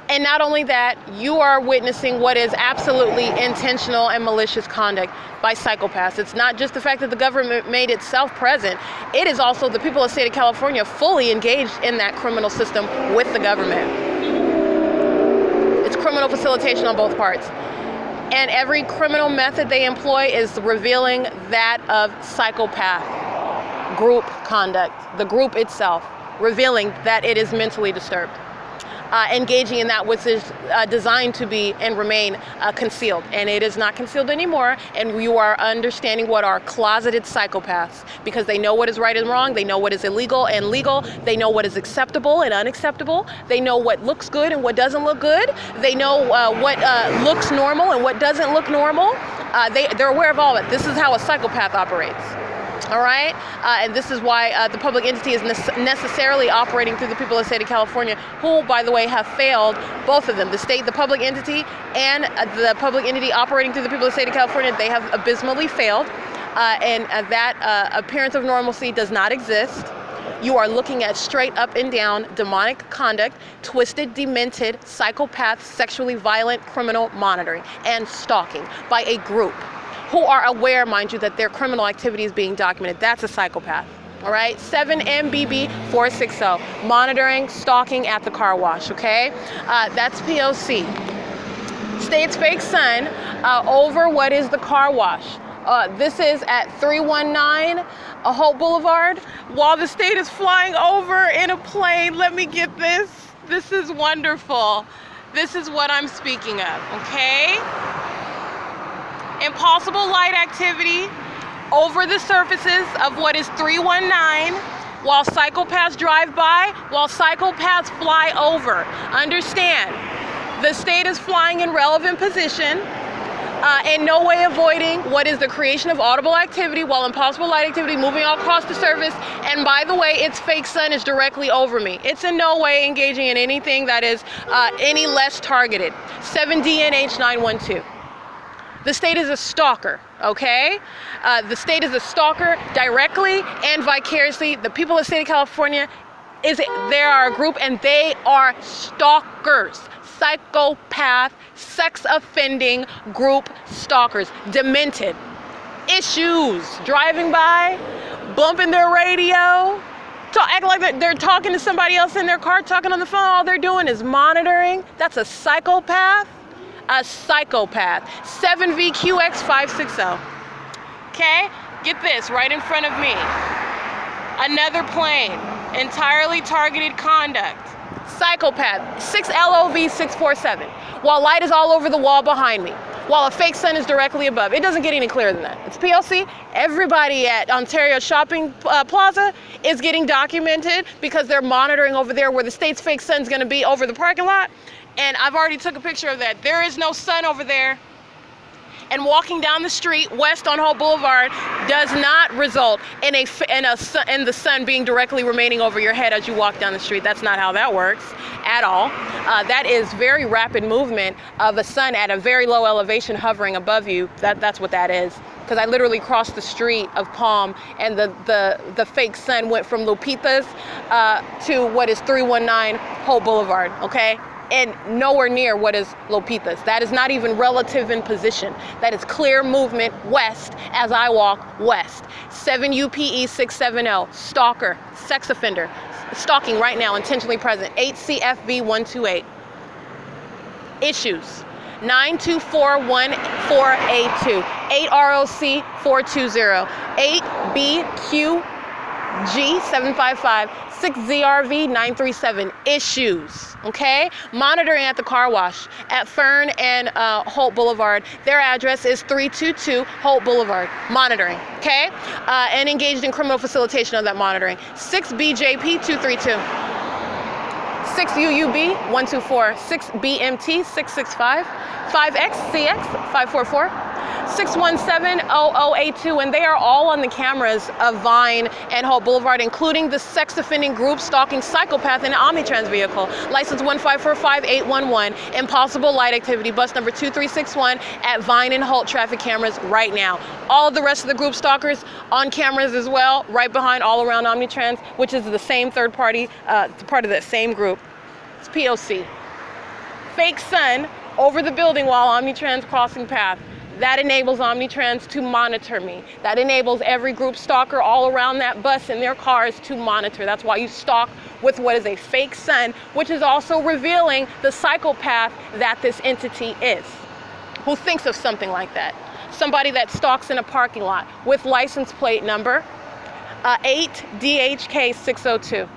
And not only that, you are witnessing what is absolutely intentional and malicious conduct by psychopaths. It's not just the fact that the government made itself present. It is also the people of the state of California fully engaged in that criminal system with the government. It's criminal facilitation on both parts. And every criminal method they employ is revealing that of psychopath group conduct, the group itself, revealing that it is mentally disturbed. Engaging in that which is designed to be and remain concealed. And it is not concealed anymore, and you are understanding what are closeted psychopaths, because they know what is right and wrong, they know what is illegal and legal, they know what is acceptable and unacceptable, they know what looks good and what doesn't look good, they know what looks normal and what doesn't look normal. They're aware of all of it. This is how a psychopath operates. All right, and this is why the public entity is necessarily operating through the people of the state of California, who, by the way, have failed, both of them, the state, the public entity, and the public entity operating through the people of the state of California. They have abysmally failed, and that appearance of normalcy does not exist. You are looking at straight up and down demonic conduct, twisted, demented, psychopath, sexually violent criminal monitoring and stalking by a group who are aware, mind you, that their criminal activity is being documented. That's a psychopath. All right, 7 MBB 460, monitoring, stalking at the car wash, okay? That's P.O.C. State's fake son over what is the car wash. This is at 319 HOLT Boulevard. While the state is flying over in a plane, let me get this. This is wonderful. This is what I'm speaking of, okay? Impossible light activity over the surfaces of what is 319 while psychopaths drive by, while psychopaths fly over. Understand, the state is flying in relevant position, in no way avoiding what is the creation of audible activity while impossible light activity moving all across the surface. And by the way, its fake sun is directly over me. It's in no way engaging in anything that is any less targeted. 7DNH 912. The state is a stalker, okay? The state is a stalker directly and vicariously. The people of the state of California, they are a group and they are stalkers. Psychopath, sex offending group stalkers, demented, issues, driving by, bumping their radio, acting like they're talking to somebody else in their car, talking on the phone. All they're doing is monitoring. That's a psychopath. A psychopath. 7VQX560. Okay? Get this, right in front of me. Another plane, entirely targeted conduct. Psychopath, 6 LOV 647. While light is all over the wall behind me, while a fake sun is directly above. It doesn't get any clearer than that. It's P.O.C. Everybody at Ontario Shopping Plaza is getting documented because they're monitoring over there where the state's fake sun's gonna be over the parking lot. And I've already took a picture of that. There is no sun over there. And walking down the street west on HOLT Boulevard does not result in the sun being directly remaining over your head as you walk down the street. That's not how that works at all. That is very rapid movement of a sun at a very low elevation hovering above you. That's what that is. Because I literally crossed the street of Palm, and the fake sun went from LUPITA'S to what is 319 HOLT Boulevard, okay? And nowhere near what is LUPITA'S. That is not even relative in position. That is clear movement west as I walk west. 7 UPE 670, stalker, sex offender, stalking right now, intentionally present. 8 CFB 128. Issues. 9241482. 8 ROC 420. 8 BQG 755. 6 ZRV 937. Issues, okay? Monitoring at the car wash at Fern and HOLT Boulevard. Their address is 322 HOLT Boulevard. Monitoring, okay? And engaged in criminal facilitation of that monitoring. 6 BJP 232. 6 UUB 124. 6 BMT 665. 5X CX 544. 617-0082, and they are all on the cameras of Vine and HOLT Boulevard, including the sex offending group stalking psychopath in an Omnitrans vehicle. License 1545811, impossible light activity, bus number 2361 at Vine and HOLT traffic cameras right now. All of the rest of the group stalkers on cameras as well, right behind all around Omnitrans, which is the same third party, part of that same group. It's P.O.C. Fake sun over the building while Omnitrans crossing path. That enables Omnitrans to monitor me. That enables every group stalker all around that bus in their cars to monitor. That's why you stalk with what is a fake sun, which is also revealing the psychopath that this entity is. Who thinks of something like that? Somebody that stalks in a parking lot with license plate number 8 DHK 602.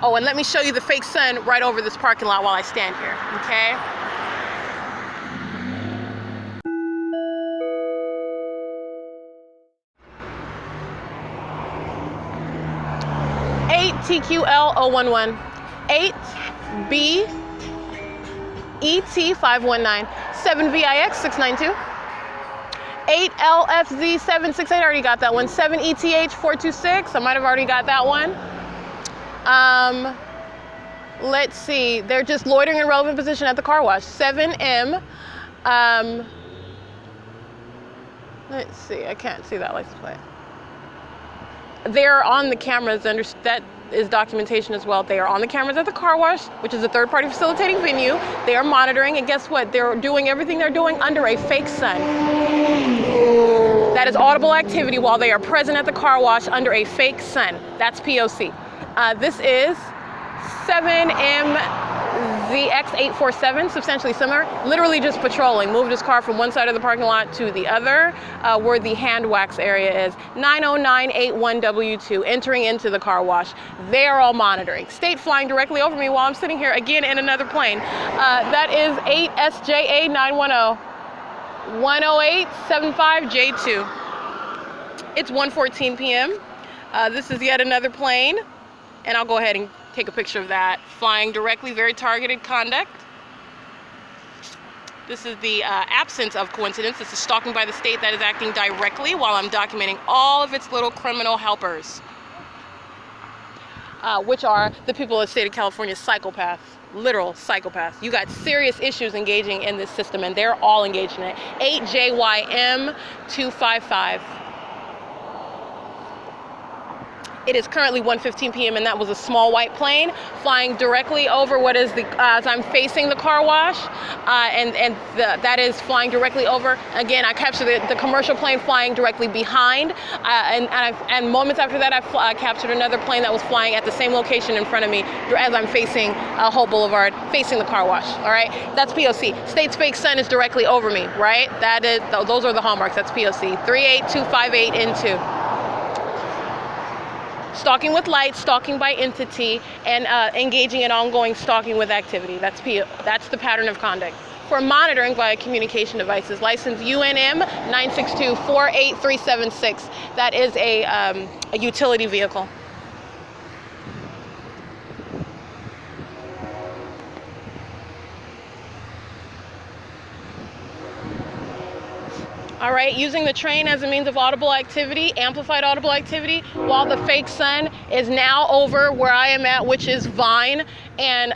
Oh, and let me show you the fake sun right over this parking lot while I stand here, okay? 8 TQL 011, 8 B ET 519, 7 VIX 692, 8 LFZ 768, I already got that one, 7 ETH 426, I might have already got that one. Let's see, they're just loitering in relevant position at the car wash. 7M, let's see, I can't see that license plate. They're on the cameras, that is documentation as well. They are on the cameras at the car wash, which is a third-party facilitating venue. They are monitoring, and guess what? They're doing everything they're doing under a fake sun. That is audible activity while they are present at the car wash under a fake sun. That's P.O.C. This is 7MZX847, substantially similar, literally just patrolling, moved his car from one side of the parking lot to the other, where the hand wax area is. 90981W2, entering into the car wash. They are all monitoring. State flying directly over me while I'm sitting here again in another plane. That is 8SJA910, 10875J2. It's 1:14 p.m. This is yet another plane, and I'll go ahead and take a picture of that. Flying directly, very targeted conduct. This is the absence of coincidence. This is stalking by the state that is acting directly while I'm documenting all of its little criminal helpers, which are the people of the state of California, psychopaths, literal psychopaths. You got serious issues engaging in this system, and they're all engaged in it. 8JYM255. It is currently 1:15 p.m. and that was a small white plane flying directly over what is the, as I'm facing the car wash, that is flying directly over. Again, I captured the commercial plane flying directly behind, and moments after that, I captured another plane that was flying at the same location in front of me as I'm facing Holt Boulevard, facing the car wash. All right, that's P.O.C. State's fake sun is directly over me, right? That is, those are the hallmarks. That's P.O.C. 38258 into. Stalking with light, stalking by entity, and engaging in ongoing stalking with activity. That's the pattern of conduct. For monitoring via communication devices, license UNM 962-48376. That is a utility vehicle. All right, using the train as a means of audible activity, amplified audible activity, while the fake sun is now over where I am at, which is Vine and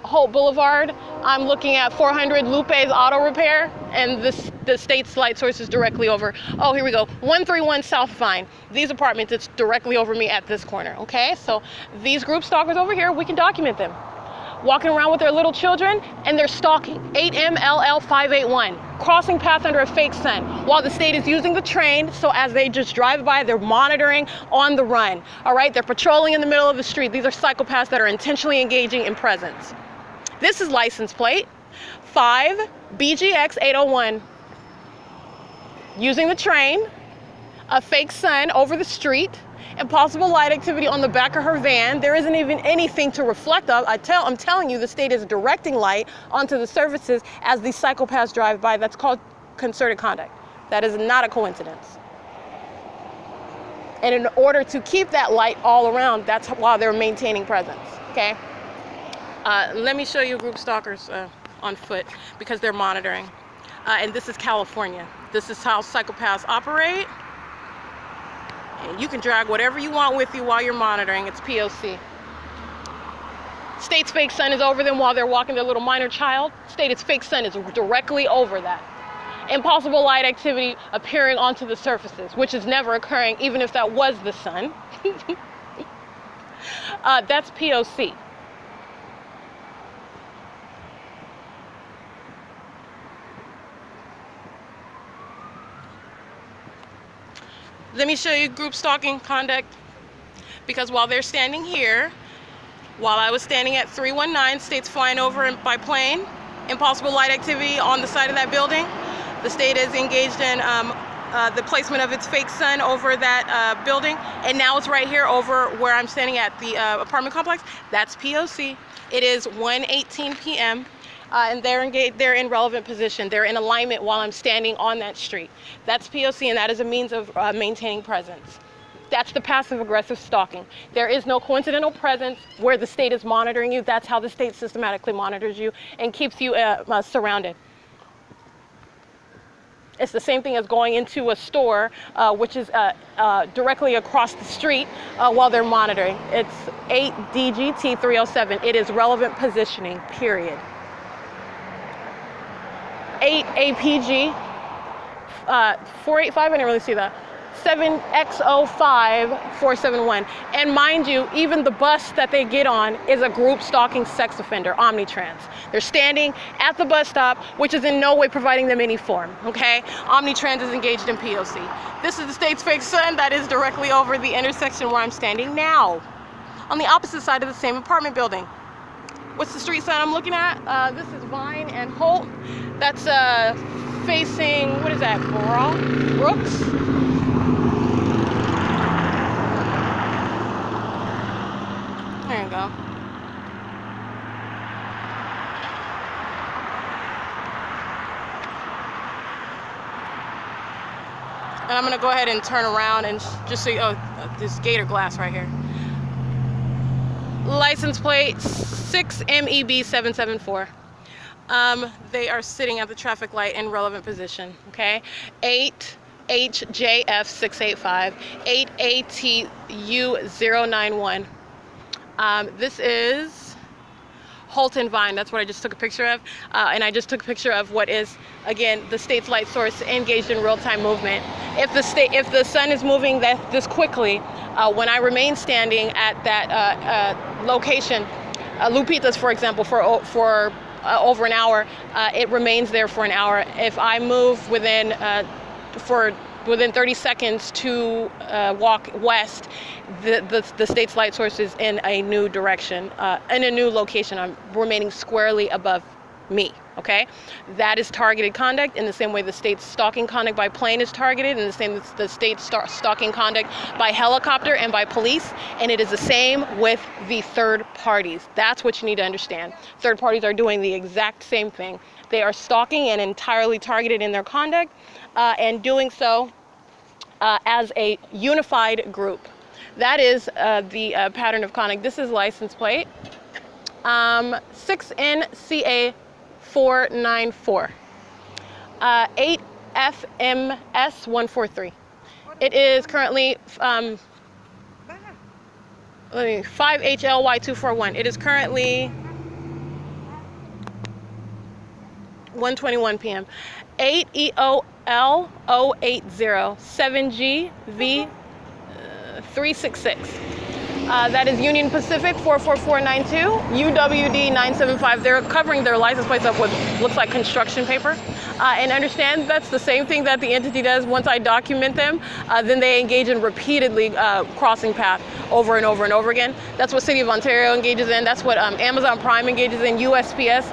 Holt Boulevard. I'm looking at 400 LUPITA'S Auto Repair, and the state's light source is directly over. Oh, here we go, 131 South Vine. These apartments, it's directly over me at this corner, okay? So these group stalkers over here, we can document them. Walking around with their little children, and they're stalking. 8MLL581, crossing paths under a fake sun, while the state is using the train, so as they just drive by, they're monitoring on the run. All right, they're patrolling in the middle of the street. These are psychopaths that are intentionally engaging in presence. This is license plate 5BGX801. Using the train, a fake sun over the street, and possible light activity on the back of her van. There isn't even anything to reflect of. I'm telling you, the state is directing light onto the surfaces as these psychopaths drive by. That's called concerted conduct. That is not a coincidence. And in order to keep that light all around, that's why they're maintaining presence, okay? Let me show you group stalkers on foot, because they're monitoring. And this is California. This is how psychopaths operate. And you can drag whatever you want with you while you're monitoring. It's P.O.C. State's fake sun is over them while they're walking their little minor child. State's fake sun is directly over that. Impossible light activity appearing onto the surfaces, which is never occurring, even if that was the sun. That's P.O.C. Let me show you group stalking conduct, because while they're standing here, while I was standing at 319, state's flying over by plane, impossible light activity on the side of that building. The state is engaged in the placement of its fake sun over that building, and now it's right here over where I'm standing at the apartment complex. That's P.O.C. It is 1:18 p.m. And they're engaged, they're in relevant position. They're in alignment while I'm standing on that street. That's P.O.C. and that is a means of maintaining presence. That's the passive aggressive stalking. There is no coincidental presence where the state is monitoring you. That's how the state systematically monitors you and keeps you surrounded. It's the same thing as going into a store, which is directly across the street while they're monitoring. It's 8DGT307. It is relevant positioning, period. 8 APG 485, I didn't really see that. 7X05 471. And mind you, even the bus that they get on is a group stalking sex offender, Omnitrans. They're standing at the bus stop, which is in no way providing them any form, okay? Omnitrans is engaged in P.O.C. This is the state's fake sun that is directly over the intersection where I'm standing now, on the opposite side of the same apartment building. What's the street sign I'm looking at? This is Vine and Holt. That's facing, what is that, Brooks? There you go. And I'm gonna go ahead and turn around and just so you, oh, this gator glass right here. License plate 6MEB774. They are sitting at the traffic light in relevant position, okay? 8HJF685, 8ATU091. This is HOLT and Vine. That's what I just took a picture of. And I just took a picture of what is, again, the state's light source engaged in real-time movement. If the sun is moving this quickly, when I remain standing at that location, LUPITA'S, for example, for over an hour, it remains there for an hour. If I move within 30 seconds to walk west, the state's light source is in a new direction, in a new location. I'm remaining squarely above me, okay? That is targeted conduct in the same way the state's stalking conduct by plane is targeted, and the same as the state's stalking conduct by helicopter and by police, and it is the same with the third parties. That's what you need to understand. Third parties are doing the exact same thing. They are stalking and entirely targeted in their conduct, and doing so as a unified group. That is the pattern of conduct. This is license plate 6NCA494 8FMS143. It is currently 5HLY241. It is currently 1:21 p.m. 8EOL080 7GV366. That is Union Pacific 44492, UWD 975. They're covering their license plates up with looks like construction paper. And understand that's the same thing that the entity does. Once I document them, then they engage in repeatedly crossing path over and over and over again. That's what City of Ontario engages in. That's what Amazon Prime engages in. USPS.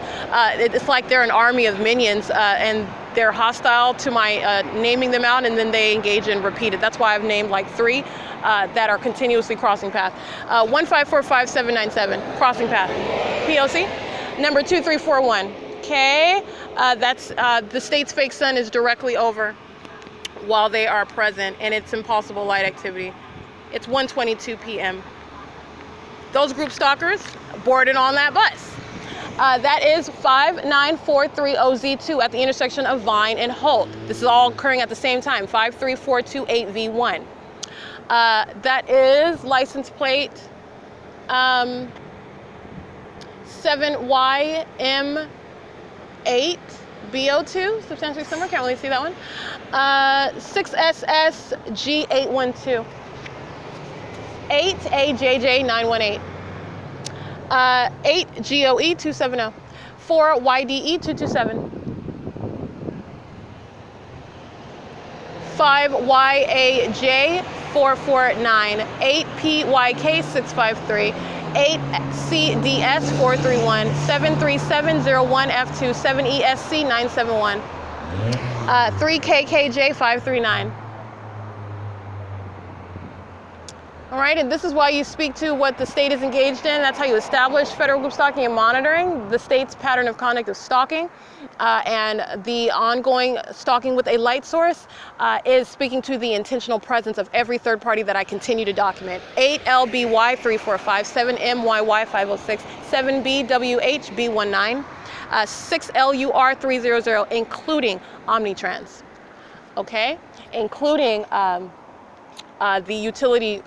It's like they're an army of minions, and they're hostile to my naming them out, and then they engage in repeated. That's why I've named like 3 that are continuously crossing path. 1545797, crossing path. P.O.C. number 2341. Okay, that's the state's fake sun is directly over while they are present, and it's impossible light activity. It's 1:22 p.m. Those group stalkers boarded on that bus. That is 59430Z2 at the intersection of Vine and HOLT. This is all occurring at the same time, 53428V1. That is license plate 7YM8BO2, substantially similar, can't really see that one. 6SSG812. 8AJJ918. 8GOE270. 4YDE227. 5YAJ449. 8PYK653. 8CDS431. 73701F2. 7ESC971. 3KKJ539. All right, and this is why you speak to what the state is engaged in. That's how you establish federal group stalking and monitoring. The state's pattern of conduct is stalking, and the ongoing stalking with a light source is speaking to the intentional presence of every third party that I continue to document. 8LBY345, 7MYY506, 7BWHB19, 6LUR300, including Omnitrans, okay? Including the utility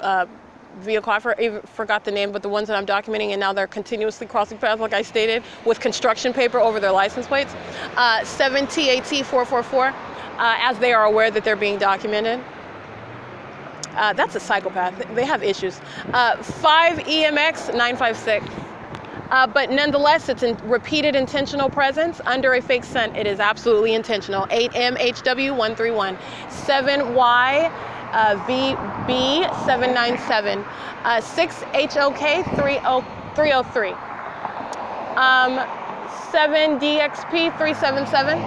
vehicle, I forgot the name, but the ones that I'm documenting, and now they're continuously crossing paths, like I stated, with construction paper over their license plates. 7TAT444, as they are aware that they're being documented. That's a psychopath. They have issues. 5EMX956. But nonetheless, it's in repeated intentional presence under a fake sun. It is absolutely intentional. 8MHW131. 7Y VB797, 6HOK303, 7DXP377,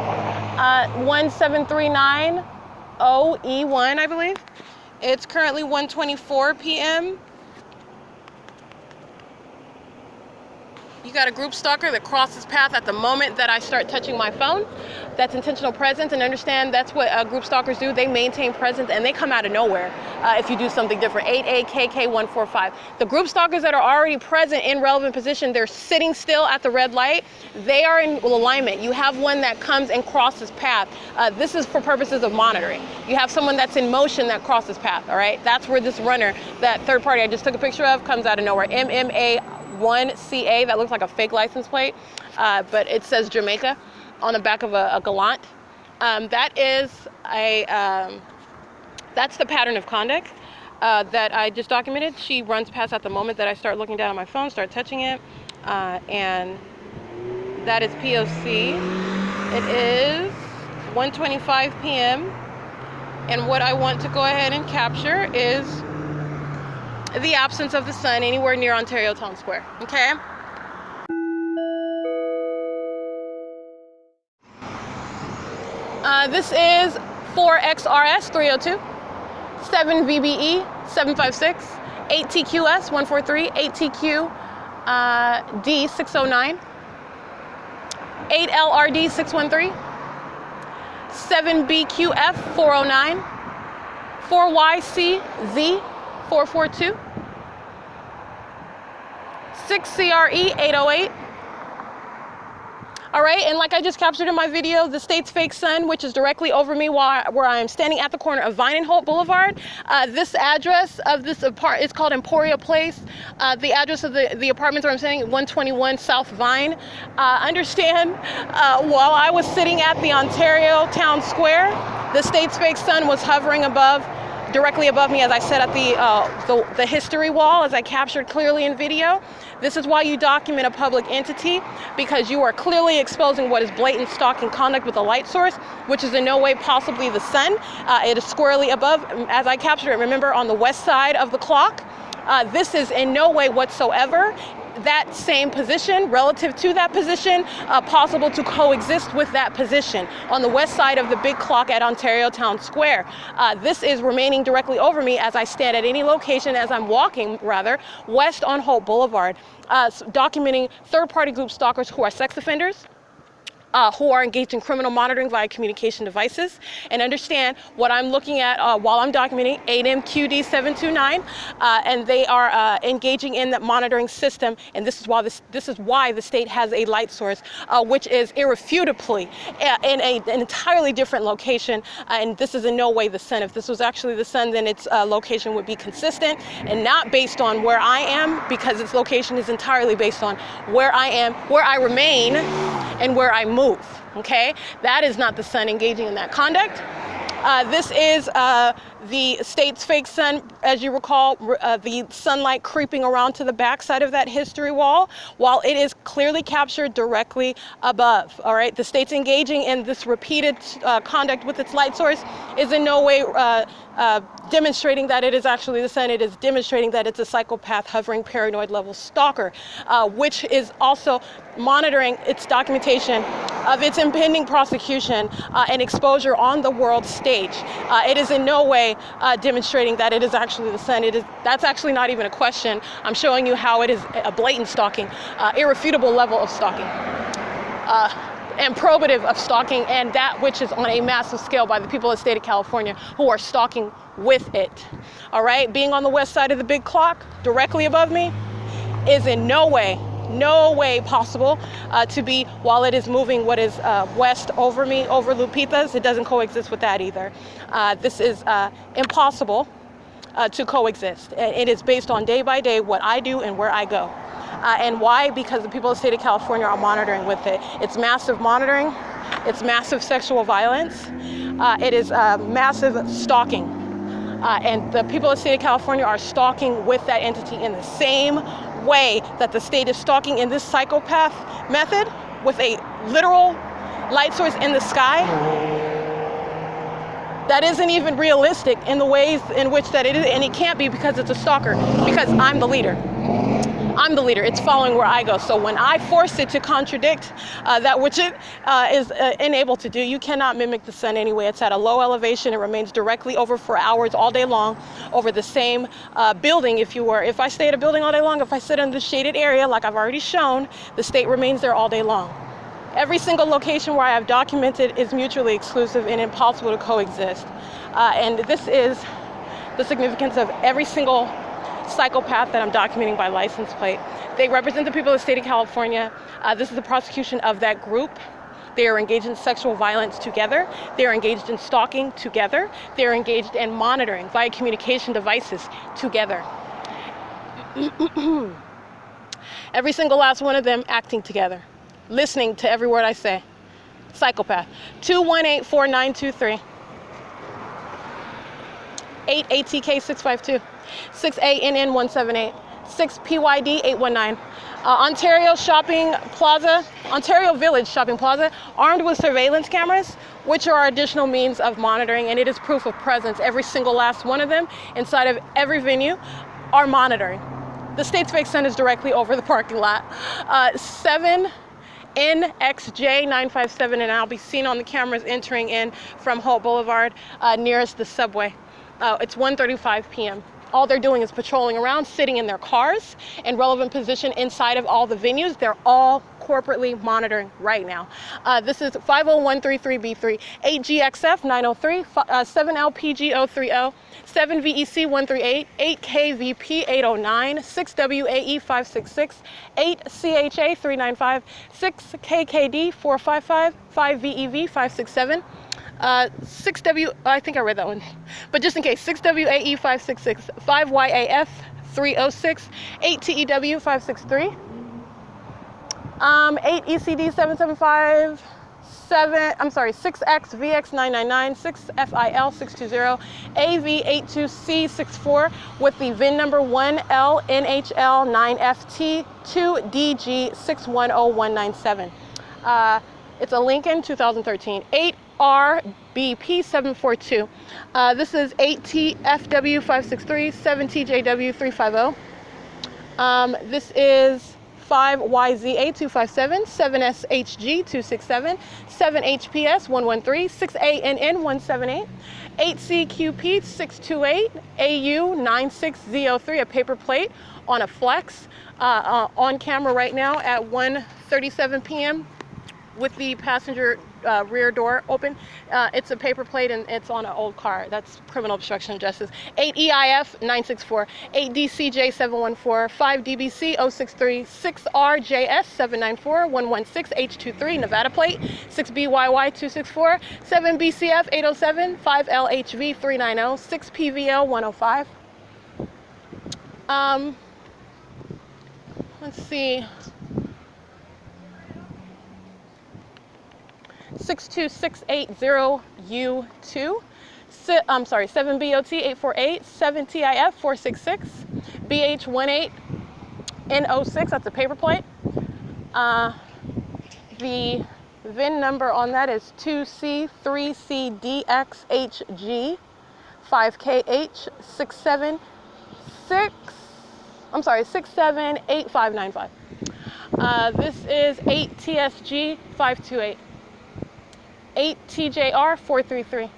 17390E1, I believe. It's currently 1:24 p.m. You got a group stalker that crosses path at the moment that I start touching my phone. That's intentional presence, and understand that's what group stalkers do. They maintain presence and they come out of nowhere if you do something different. 8AKK145. The group stalkers that are already present in relevant position, they're sitting still at the red light. They are in alignment. You have one that comes and crosses path. This is for purposes of monitoring. You have someone that's in motion that crosses path, all right? That's where this runner, that third party I just took a picture of, comes out of nowhere. MMA 1CA that looks like a fake license plate, but it says Jamaica on the back of a Galant. That's the pattern of conduct that I just documented. She runs past at the moment that I start looking down at my phone, start touching it, and that is P.O.C. It is 1:25 p.m. and what I want to go ahead and capture is the absence of the sun anywhere near Ontario Town Square, okay? This is 4XRS 302, 7VBE 756, 8TQS 143, 8TQ D 609, 8LRD 613, 7BQF 409, 4YCZ 442, 6CRE 808. All right, and like I just captured in my video, the state's fake sun, which is directly over me where I am standing at the corner of Vine and Holt Boulevard. This address of this apartment is called Emporia Place. The address of the apartments where I'm standing, 121 South Vine. Understand, while I was sitting at the Ontario Town Square, the state's fake sun was hovering directly above me as I sat at the history wall, as I captured clearly in video. This is why you document a public entity, because you are clearly exposing what is blatant stalking conduct with a light source, which is in no way possibly the sun. It is squarely above, as I captured it, remember, on the west side of the clock. This is in no way whatsoever that same position, relative to that position, possible to coexist with that position on the west side of the big clock at Ontario Town Square. This is remaining directly over me as I stand at any location, as I'm walking, rather, west on Holt Boulevard, documenting third-party group stalkers who are sex offenders, who are engaged in criminal monitoring via communication devices. And understand what I'm looking at while I'm documenting 8MQD729, and they are engaging in that monitoring system. And this is why the state has a light source, which is irrefutably in an entirely different location. And this is in no way the sun. If this was actually the sun, then its location would be consistent and not based on where I am, because its location is entirely based on where I am, where I remain, and where I move. Okay, that is not the sun engaging in that conduct. This is the state's fake sun, as you recall, the sunlight creeping around to the backside of that history wall, while it is clearly captured directly above. All right, the state's engaging in this repeated conduct with its light source is in no way demonstrating that it is actually the sun. It is demonstrating that it's a psychopath hovering paranoid level stalker, which is also monitoring its documentation of its impending prosecution and exposure on the world stage. It is in no way demonstrating that it is actually the sun. That's actually not even a question. I'm showing you how it is a blatant stalking, irrefutable level of stalking, and probative of stalking, and that which is on a massive scale by the people of the state of California who are stalking with it. All right, being on the west side of the big clock directly above me is in no way possible to be, while it is moving what is west over me, over Lupita's. It doesn't coexist with that either. This is impossible to coexist. It is based on day by day what I do and where I go. And why? Because the people of the state of California are monitoring with it. It's massive monitoring. It's massive sexual violence. It is massive stalking. And the people of the state of California are stalking with that entity in the same way that the state is stalking in this psychopath method, with a literal light source in the sky that isn't even realistic in the ways in which that it is, and it can't be, because it's a stalker, because I'm the leader. I'm the leader. It's following where I go. So when I force it to contradict that which it is enabled to do, you cannot mimic the sun anyway. It's at a low elevation. It remains directly over for hours all day long over the same building. If I stay at a building all day long, if I sit in the shaded area like I've already shown, the state remains there all day long. Every single location where I have documented is mutually exclusive and impossible to coexist. And this is the significance of every single psychopath that I'm documenting by license plate. They represent the people of the state of California. This is the prosecution of that group. They are engaged in sexual violence together. They are engaged in stalking together. They are engaged in monitoring via communication devices together. Every single last one of them acting together, listening to every word I say. Psychopath. 2184923. 8ATK 652. 6ANN178. 6PYD 819. Ontario Village Shopping Plaza, armed with surveillance cameras, which are additional means of monitoring, and it is proof of presence. Every single last one of them inside of every venue are monitoring. The States Fake Sun is directly over the parking lot. 7NXJ957, and I'll be seen on the cameras entering in from Holt Boulevard, nearest the subway. It's 1:35 p.m. All they're doing is patrolling around, sitting in their cars in relevant position inside of all the venues. They're all corporately monitoring right now. This is 50133B3, 8GXF 903, 7LPG030, 7VEC138, 8KVP 809, 6WAE 566, 8CHA 395, 6KKD 455, 5VEV 567. 6W, I think I read that one, but just in case, 6WAE 566, 5YAF 306, 8TEW 563, 8ECD 775, 6XVX 999, 6FIL 620, AV82C64 with the VIN number 1LNHL9FT 2DG610197. It's a Lincoln 2013. 8RBP 742. This is 8TFW 563, 7TJW 350. This is 5YZA 257, 7SHG 267, 7HPS 113, 6ANN 178, 8CQP 628, AU 96Z03, a paper plate on a flex, on camera right now at 1:37 p.m. with the passenger rear door open. It's a paper plate and it's on an old car. That's criminal obstruction of justice. 8EIF 964, 8DCJ 714, 5DBC 063, 6RJS 794, 116 H23 Nevada plate, 6BYY 264, 7BCF 807, 5LHV 390, 6PVL 105. Let's see. 62680U2, 7BOT 848, 7TIF 466, BH18N06, that's a paper plate. The VIN number on that is 2C3CDXHG 678595. This is 8TSG 528. 8TJR 433,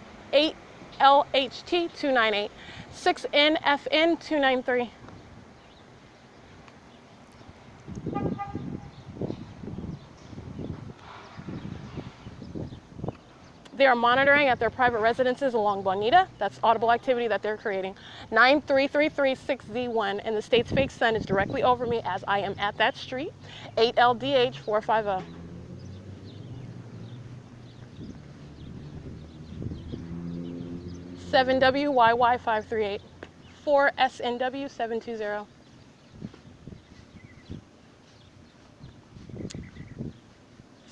8LHT 298, 6NFN 293. They are monitoring at their private residences along Bonita. That's audible activity that they're creating. 93336Z1, and the States Fake Sun is directly over me as I am at that street. 8LDH 450. 7WYY 538, 4SNW 720,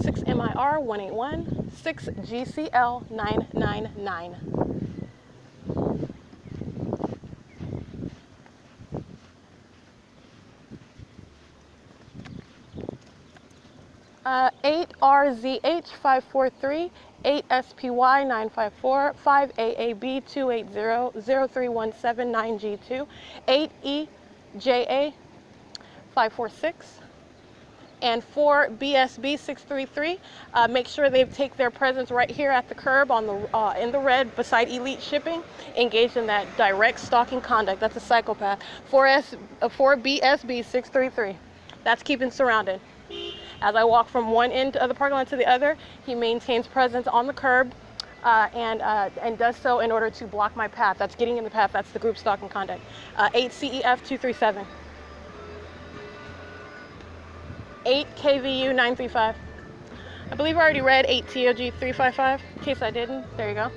6MIR 181, 6GCL 999. 8RZH 543, 8SPY 954, 5AAB 280, 03179G2, 8EJA 546, and 4BSB 633. Make sure they take their presence right here at the curb on the in the red beside Elite Shipping, engaged in that direct stalking conduct. That's a psychopath. 4BSB 633. That's keeping surrounded. As I walk from one end of the parking lot to the other, he maintains presence on the curb and does so in order to block my path. That's getting in the path. That's the group stalking conduct. 8CEF 237. 8KVU 935. I believe I already read 8TOG 355, in case I didn't. There you go.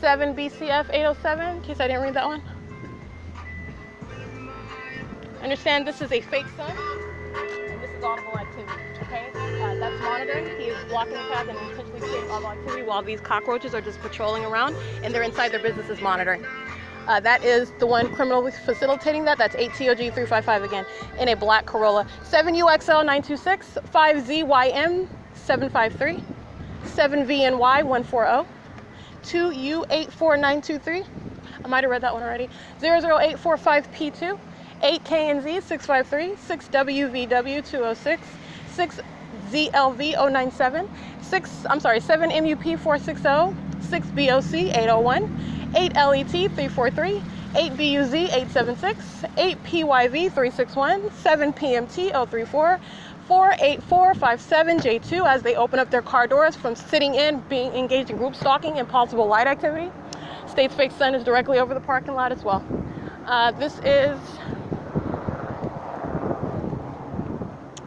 7BCF 807, in case I didn't read that one. Understand this is a fake sun. And this is audible activity, okay? That's monitoring. He is blocking the path and intentionally creating audible activity while these cockroaches are just patrolling around and they're inside their businesses monitoring. That is the one criminally facilitating that. That's 8TOG 355 again in a black Corolla. 7UXL 926, 5ZYM 753, 7VNY 140, 2U84923. I might have read that one already. 00845P2, 8KNZ 653, 6WVW 206, 6ZLV 097, 7MUP 460, 6BOC 801, 8LET 343, 8BUZ 876, 8PYV 361, 7PMT 034, 48457J2 as they open up their car doors from sitting in, being engaged in group stalking and possible light activity. State's fake sun is directly over the parking lot as well.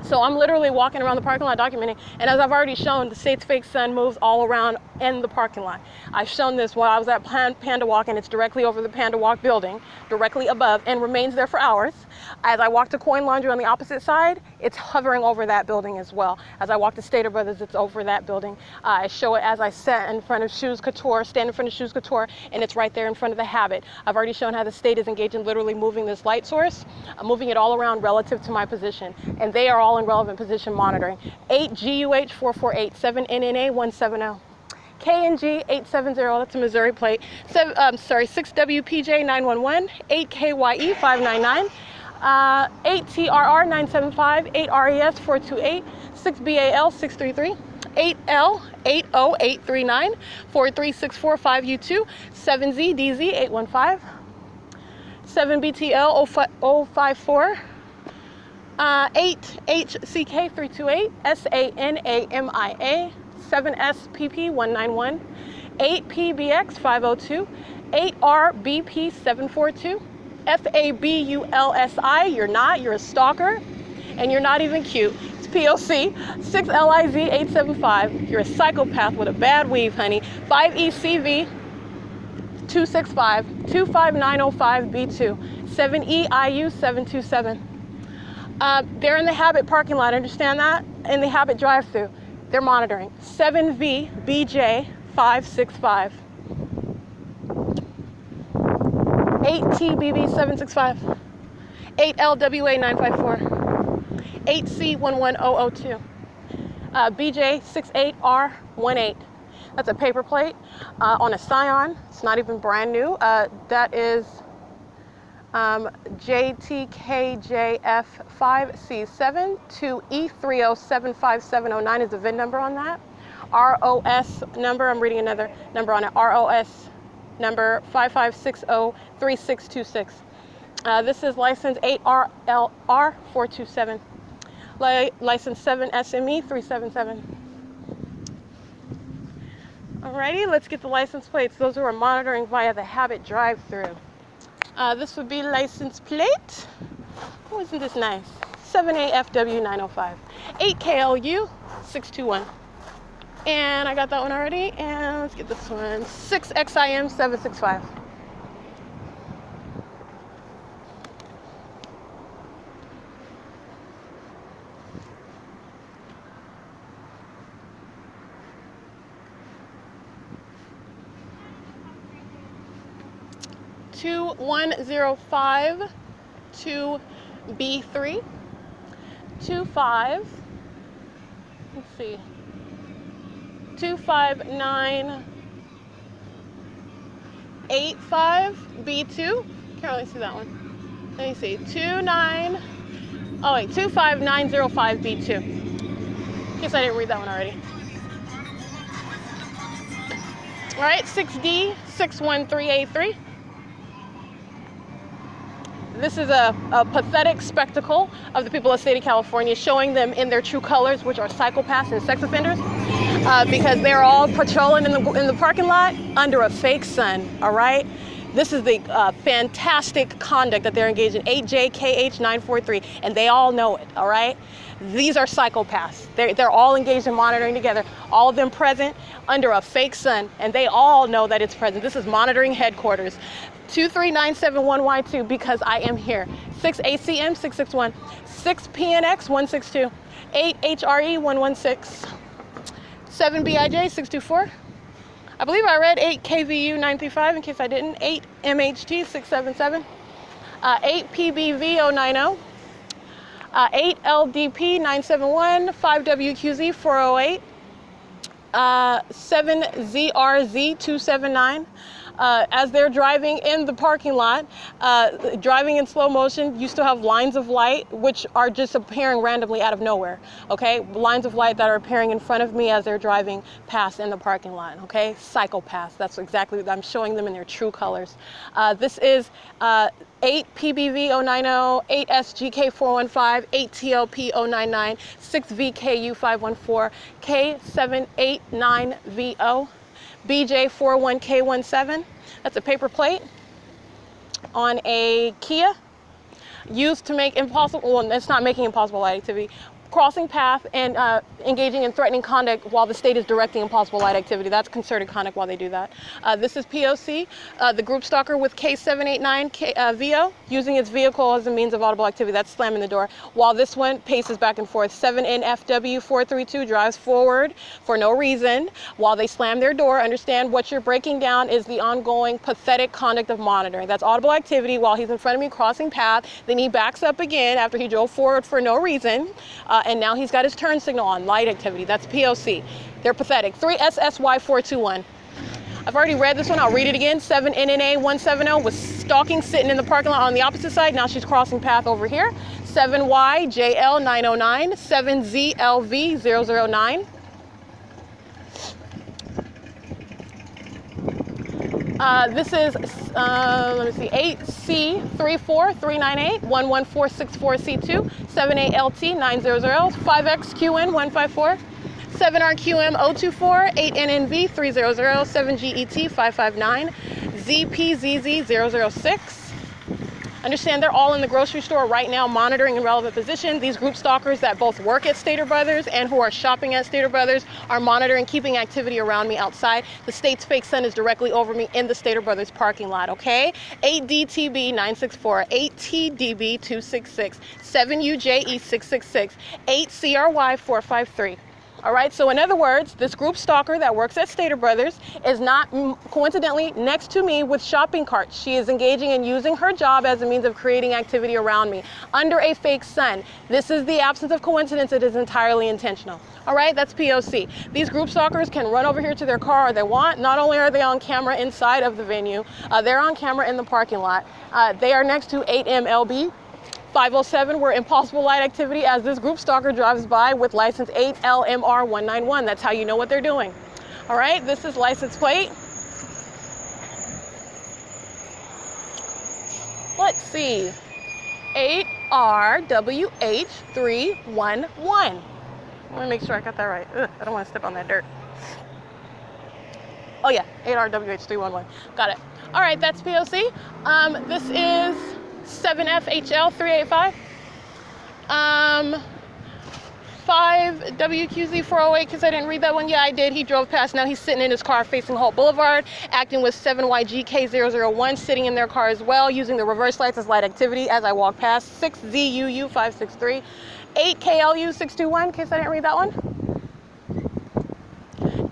So I'm literally walking around the parking lot documenting, and as I've already shown, the state's fake sun moves all around in the parking lot. I've shown this while I was at Panda Walk, and it's directly over the Panda Walk building, directly above, and remains there for hours. As I walk to Coin Laundry on the opposite side, it's hovering over that building as well. As I walk to Stater Brothers, it's over that building. I show it as I stand in front of Shoes Couture, and it's right there in front of the Habit. I've already shown how the state is engaged in literally moving this light source, moving it all around relative to my position, and they are all in relevant position monitoring. 8GUH 448, 7NNA 170. KNG 870, that's a Missouri plate. 6WPJ 911, 8KYE 599, 8TRR 975, 8RES 428, 6BAL 633, 8L 80839, 43645U2, 7ZDZ 815, 7BTL 054, 8HCK 328, SANAMIA 7SPP 191, 8PBX 502, 8RBP 742, FABULSI, you're a stalker, and you're not even cute. It's P.O.C. 6LIZ 875, you're a psychopath with a bad weave, honey. 5ECV 265, 25905B2, 7EIU 727. They're in the Habit parking lot, understand that? In the Habit drive-thru. They're monitoring. 7VBJ 565. 8TBB 765. 8LWA 954. 8C11002. BJ 68R18. That's a paper plate on a Scion. It's not even brand new. That is JTKJF5C7 to E3075709 is the VIN number on that. ROS number, I'm reading another number on it, ROS number 55603626. This is license 8RLR427. License 7SME 377. Alrighty, let's get the license plates. Those who are monitoring via the Habit drive-thru. This would be license plate. Oh, isn't this nice? 7AFW905. 8KLU 621. And I got that one already. And let's get this one. 6XIM 765. (2105) 2B3 25. Let's see. 25985 B2. Can't really see that one. Let me see. 25905 B2. In case I didn't read that one already. All right, 6D 61383. This is a pathetic spectacle of the people of the state of California, showing them in their true colors, which are psychopaths and sex offenders, because they're all patrolling in the parking lot under a fake sun, all right? This is the fantastic conduct that they're engaged in, 8JKH943, and they all know it, all right? These are psychopaths. They're all engaged in monitoring together, all of them present under a fake sun, and they all know that it's present. This is monitoring headquarters. 23971Y2, because I am here. 6ACM 661, 6PNX 162, 8HRE 116, 7BIJ 624. I believe I read 8KVU 935 in case I didn't. 8MHT 677, 8PBV 090, 8LDP 971, 5WQZ 408, 7ZRZ 279. As they're driving in the parking lot, driving in slow motion, you still have lines of light which are just appearing randomly out of nowhere, okay? Lines of light that are appearing in front of me as they're driving past in the parking lot, okay? Psychopaths, that's exactly, I'm showing them in their true colors. This is 8PBV 090, 8SGK 415, 8TLP 099, 6VKU 514, K789VO, BJ41K17. That's a paper plate on a Kia used to make impossible, well, it's not making impossible light activity, crossing path and engaging in threatening conduct while the state is directing impossible light activity. That's concerted conduct while they do that. This is P.O.C, the group stalker with K789VO, using its vehicle as a means of audible activity. That's slamming the door. While this one paces back and forth. 7NFW432 drives forward for no reason while they slam their door. Understand what you're breaking down is the ongoing pathetic conduct of monitoring. That's audible activity while he's in front of me crossing path. Then he backs up again after he drove forward for no reason. And now he's got his turn signal on, light activity. That's P.O.C. They're pathetic. 3SSY421. I've already read this one. I'll read it again. 7NNA170 was stalking, sitting in the parking lot on the opposite side. Now she's crossing path over here. 7YJL909, 7ZLV009. This is, let me see, 8C34398, 11464C2, 7ALT900, 5XQN154, 7RQM024, 8NNV300, 7GET559, ZPZZ006. Understand they're all in the grocery store right now monitoring in relevant position. These group stalkers that both work at Stater Brothers and who are shopping at Stater Brothers are monitoring, keeping activity around me outside. The state's fake sun is directly over me in the Stater Brothers parking lot, okay? 8DTB964, 8TDB266, 7UJE666, 8CRY453. All right, so in other words, this group stalker that works at Stater Brothers is not coincidentally next to me with shopping carts. She is engaging in using her job as a means of creating activity around me under a fake sun. This is the absence of coincidence. It is entirely intentional. All right, that's P.O.C. These group stalkers can run over here to their car if they want. Not only are they on camera inside of the venue, they're on camera in the parking lot. They are next to 8MLB. 507 were impossible light activity as this group stalker drives by with license 8LMR191. That's how you know what they're doing. All right, this is license plate. Let's see, 8RWH311. Let me make sure I got that right. Ugh, I don't want to step on that dirt. Oh yeah, 8RWH311. Got it. All right, that's P.O.C. This is 7FHL385, 5WQZ408, because I didn't read that one. Yeah, I did. He drove past. Now he's sitting in his car facing HOLT Boulevard, acting with 7YGK001, sitting in their car as well, using the reverse lights as light activity as I walk past. 6ZUU563, 8KLU621, in case I didn't read that one.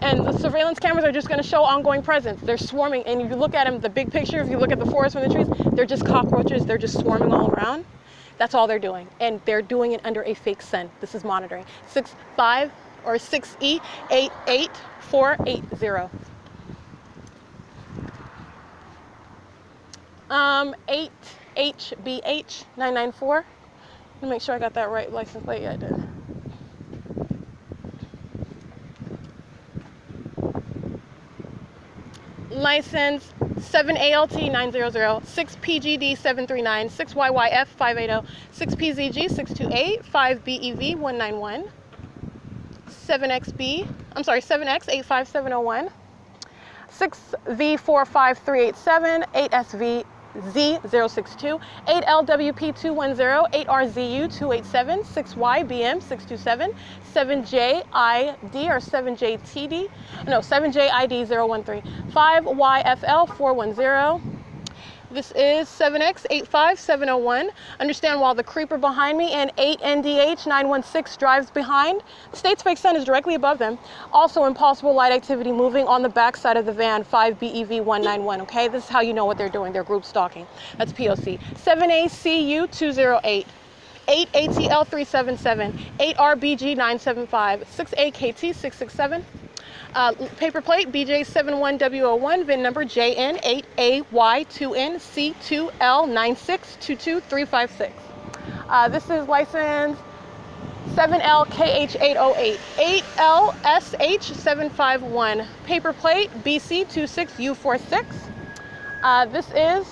And the surveillance cameras are just going to show ongoing presence. They're swarming, and if you look at them, the big picture, if you look at the forest from the trees, they're just cockroaches. They're just swarming all around. That's all they're doing, and they're doing it under a fake sun. This is monitoring. 6E 88480. 8HBH 994. Let me make sure I got that right license plate. Yeah, I did. License 7ALT900, 6PGD739, 6YYF580, 6PZG628, 5BEV191, 7X857001, 6V45387, 8SVZ062, 8LWP210, 8RZU287, 6YBM627, 7JID or 7JTD, no, 7JID013, 5YFL410, This is 7X85701. Understand while the creeper behind me and 8NDH916 drives behind, the state's fake sun is directly above them. Also impossible light activity moving on the back side of the van, 5BEV191, okay? This is how you know what they're doing. They're group stalking. That's P.O.C. 7ACU208. 8ATL377, 8RBG975, 6AKT667, paper plate BJ71W01, VIN number JN8AY2NC2L9622356. This is license 7LKH808, 8LSH751, paper plate BC26U46. This is,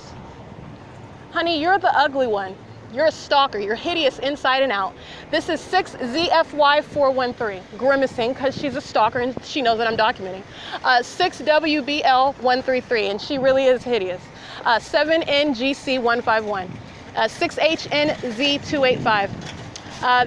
honey, you're the ugly one. You're a stalker. You're hideous inside and out. This is 6ZFY413, grimacing because she's a stalker and she knows that I'm documenting. 6WBL133, and she really is hideous. 7NGC151, 6HNZ285.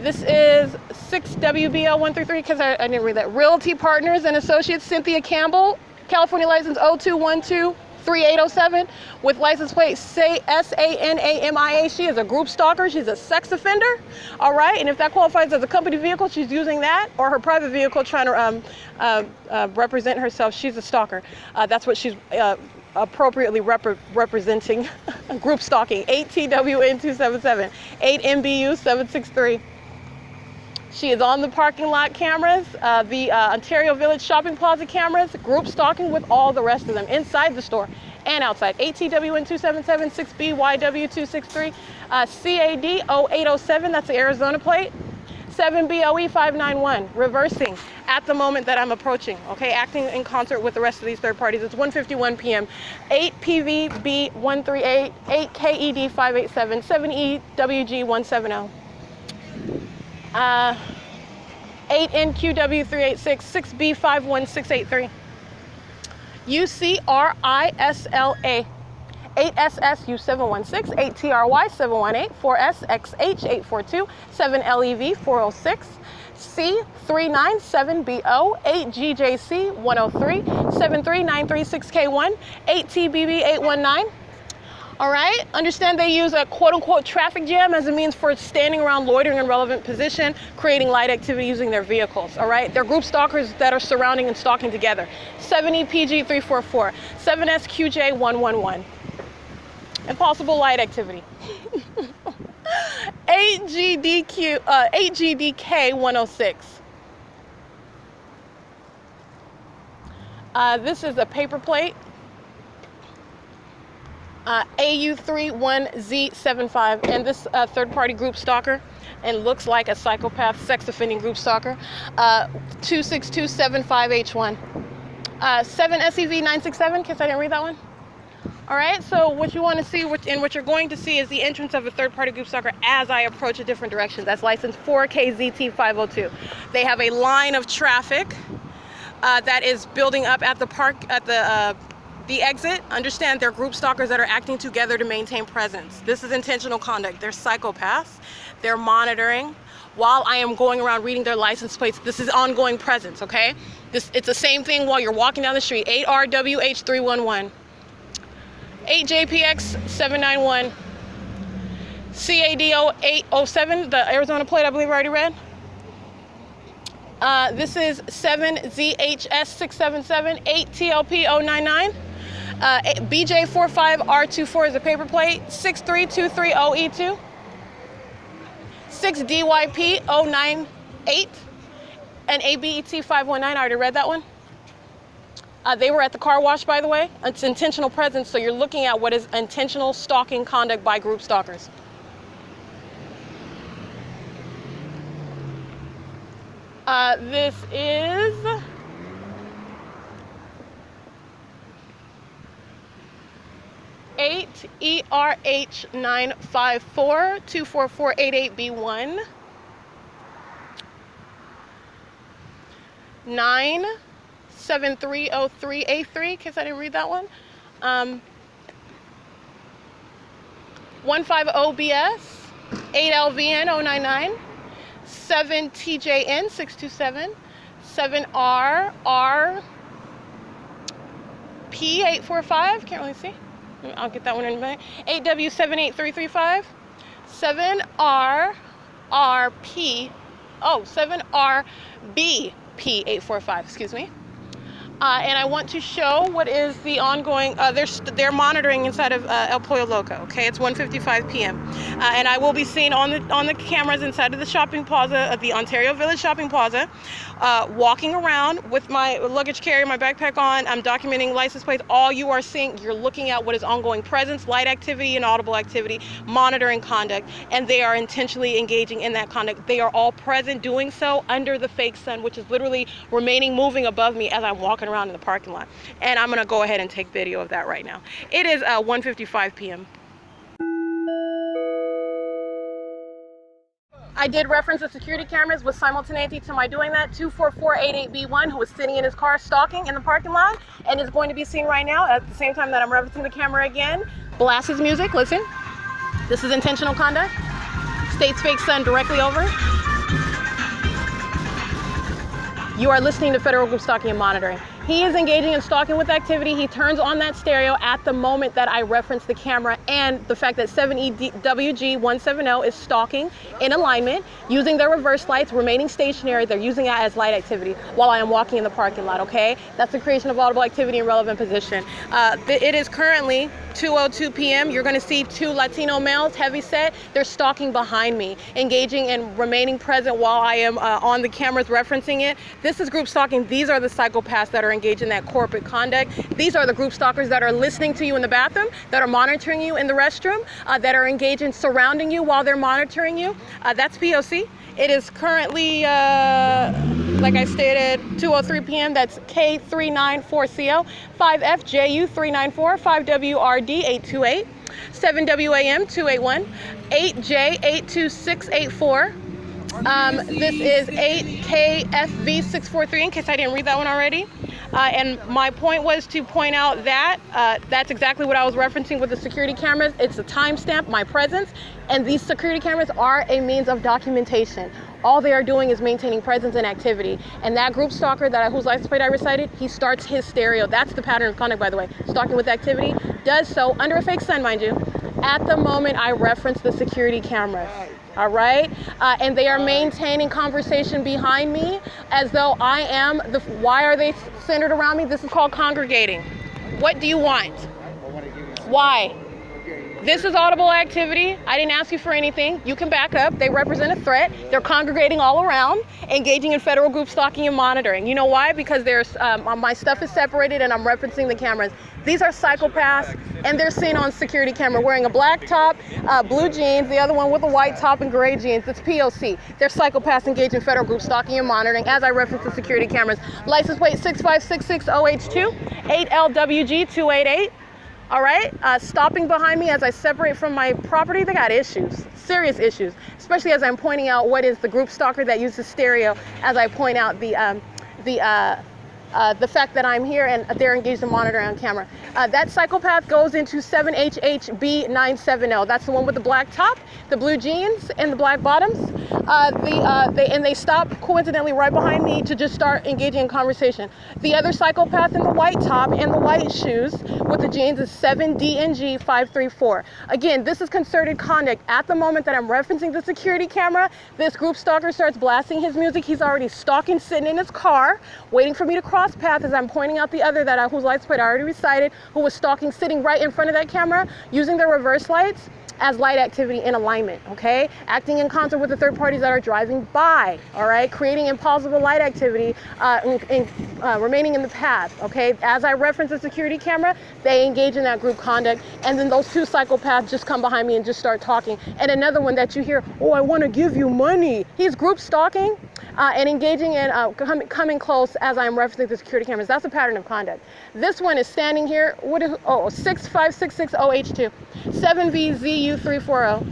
This is 6WBL133 because I didn't read that. Realty Partners and Associates, Cynthia Campbell, California license 02123807 with license plate SANAMIA. She is a group stalker. She's a sex offender. All right, and if that qualifies as a company vehicle, she's using that, or her private vehicle trying to represent herself. She's a stalker. That's what she's appropriately representing. Group stalking. 8TWN277, 8MBU763. She is on the parking lot cameras, the Ontario Village Shopping Plaza cameras, group stalking with all the rest of them inside the store and outside. ATWN277, 6BYW263, CAD0807, that's the Arizona plate. 7BOE591, reversing at the moment that I'm approaching, okay, acting in concert with the rest of these third parties. It's 1:51 p.m. 8PVB138, 8KED587, 7EWG170. 8NQW386, 6B51683. UCRISLA, 8SSU716, 8TRY718, 4SXH842, 7LEV406, C397BO, 8GJC103, 73936K1, 8TBB819. All right, understand they use a quote-unquote traffic jam as a means for standing around loitering in relevant position, creating light activity using their vehicles, all right? They're group stalkers that are surrounding and stalking together. 7EPG344, 7SQJ111. Impossible light activity. 8GDK106. This is a paper plate. AU31Z75, and this third-party group stalker, and looks like a psychopath, sex-offending group stalker, 26275H1, 7SEV967, in case I didn't read that one. All right, so what you want to see, and what you're going to see is the entrance of a third-party group stalker as I approach a different direction. That's license 4KZT502. They have a line of traffic that is building up at the park, at the exit. Understand they're group stalkers that are acting together to maintain presence. This is intentional conduct. They're psychopaths. They're monitoring while I am going around reading their license plates. This is ongoing presence, okay? It's the same thing while you're walking down the street. 8RWH311, 8JPX791, CAD0807, the Arizona plate I believe I already read. This is 7ZHS677, 8TLP099. BJ45R24 is a paper plate, 63230E2, 6DYP098, and ABET519. I already read that one. They were at the car wash, by the way. It's intentional presence, so you're looking at what is intentional stalking conduct by group stalkers. This is ERH954 24488B1 97303A3, in case I didn't read that one. 150BS 8LVN099 7TJN627 7RRP845, can't really see. I'll get that one in a minute. 8W78335. 7RRP. Oh, 7RBP845. Excuse me. And I want to show what is the ongoing, they're monitoring inside of El Pollo Loco, okay? It's 1:55 p.m. And I will be seen on the cameras inside of the shopping plaza, the Ontario Village Shopping Plaza, walking around with my luggage carrier, my backpack on. I'm documenting license plates. All you are seeing, you're looking at what is ongoing presence, light activity, and audible activity, monitoring conduct, and they are intentionally engaging in that conduct. They are all present doing so under the fake sun, which is literally remaining moving above me as I'm walking around in the parking lot. And I'm gonna go ahead and take video of that right now. It is 1:55 p.m. I did reference the security cameras with simultaneity to my doing that. 24488B1, who was sitting in his car stalking in the parking lot and is going to be seen right now at the same time that I'm referencing the camera again. Blast his music, listen. This is intentional conduct. State's fake sun directly over. You are listening to Federal Group Stalking and Monitoring. He is engaging in stalking with activity. He turns on that stereo at the moment that I reference the camera, and the fact that 7EWG170 is stalking in alignment, using their reverse lights, remaining stationary. They're using it as light activity while I am walking in the parking lot, okay? That's the creation of audible activity in relevant position. It is currently 2:02 p.m. You're gonna see two Latino males, heavy set. They're stalking behind me, engaging and remaining present while I am on the cameras referencing it. This is group stalking. These are the psychopaths that are engaged in that corporate conduct. These are the group stalkers that are listening to you in the bathroom, that are monitoring you in the restroom, that are engaged in surrounding you while they're monitoring you. That's P.O.C. It is currently, like I stated, 2:03 p.m. That's K394CO, 5FJU394, 5WRD828, 7WAM281, 8J82684. This is 8KFV643, in case I didn't read that one already. And my point was to point out that that's exactly what I was referencing with the security cameras. It's a timestamp, my presence, and these security cameras are a means of documentation. All they are doing is maintaining presence and activity. And that group stalker whose license plate I recited, he starts his stereo. That's the pattern of conduct, by the way. Stalking with activity, does so under a fake sun, mind you, at the moment I reference the security cameras. All right, and they are maintaining conversation behind me as though I am why are they centered around me? This is called congregating. What do you want? Why? This is audible activity. I didn't ask you for anything. You can back up. They represent a threat. They're congregating all around, engaging in federal group stalking and monitoring. You know why? Because there's my stuff is separated and I'm referencing the cameras. These are psychopaths, and they're seen on security camera wearing a black top, blue jeans, the other one with a white top and gray jeans. It's P.O.C. They're psychopaths engaged in federal group stalking and monitoring, as I referenced the security cameras. License plate 65660H2, 8LWG288. All right, stopping behind me as I separate from my property. They got issues, serious issues, especially as I'm pointing out what is the group stalker that uses stereo, as I point out the fact that I'm here and they're engaged in monitoring on camera. That psychopath goes into 7HHB970. That's the one with the black top, the blue jeans, and the black bottoms. And they stop coincidentally right behind me to just start engaging in conversation. The other psychopath in the white top and the white shoes with the jeans is 7DNG534. Again, this is concerted conduct. At the moment that I'm referencing the security camera, this group stalker starts blasting his music. He's already stalking, sitting in his car, waiting for me to cross path as I'm pointing out the other whose lights plate I already recited, who was stalking, sitting right in front of that camera, using their reverse lights as light activity in alignment, okay? Acting in concert with the third parties that are driving by, all right? Creating impossible light activity, remaining in the path, okay? As I reference the security camera, they engage in that group conduct, and then those two psychopaths just come behind me and just start talking. And another one that you hear, oh, I wanna give you money. He's group stalking and engaging in coming close as I'm referencing the security cameras. That's a pattern of conduct. This one is standing here, 65660H2, 7VZU340.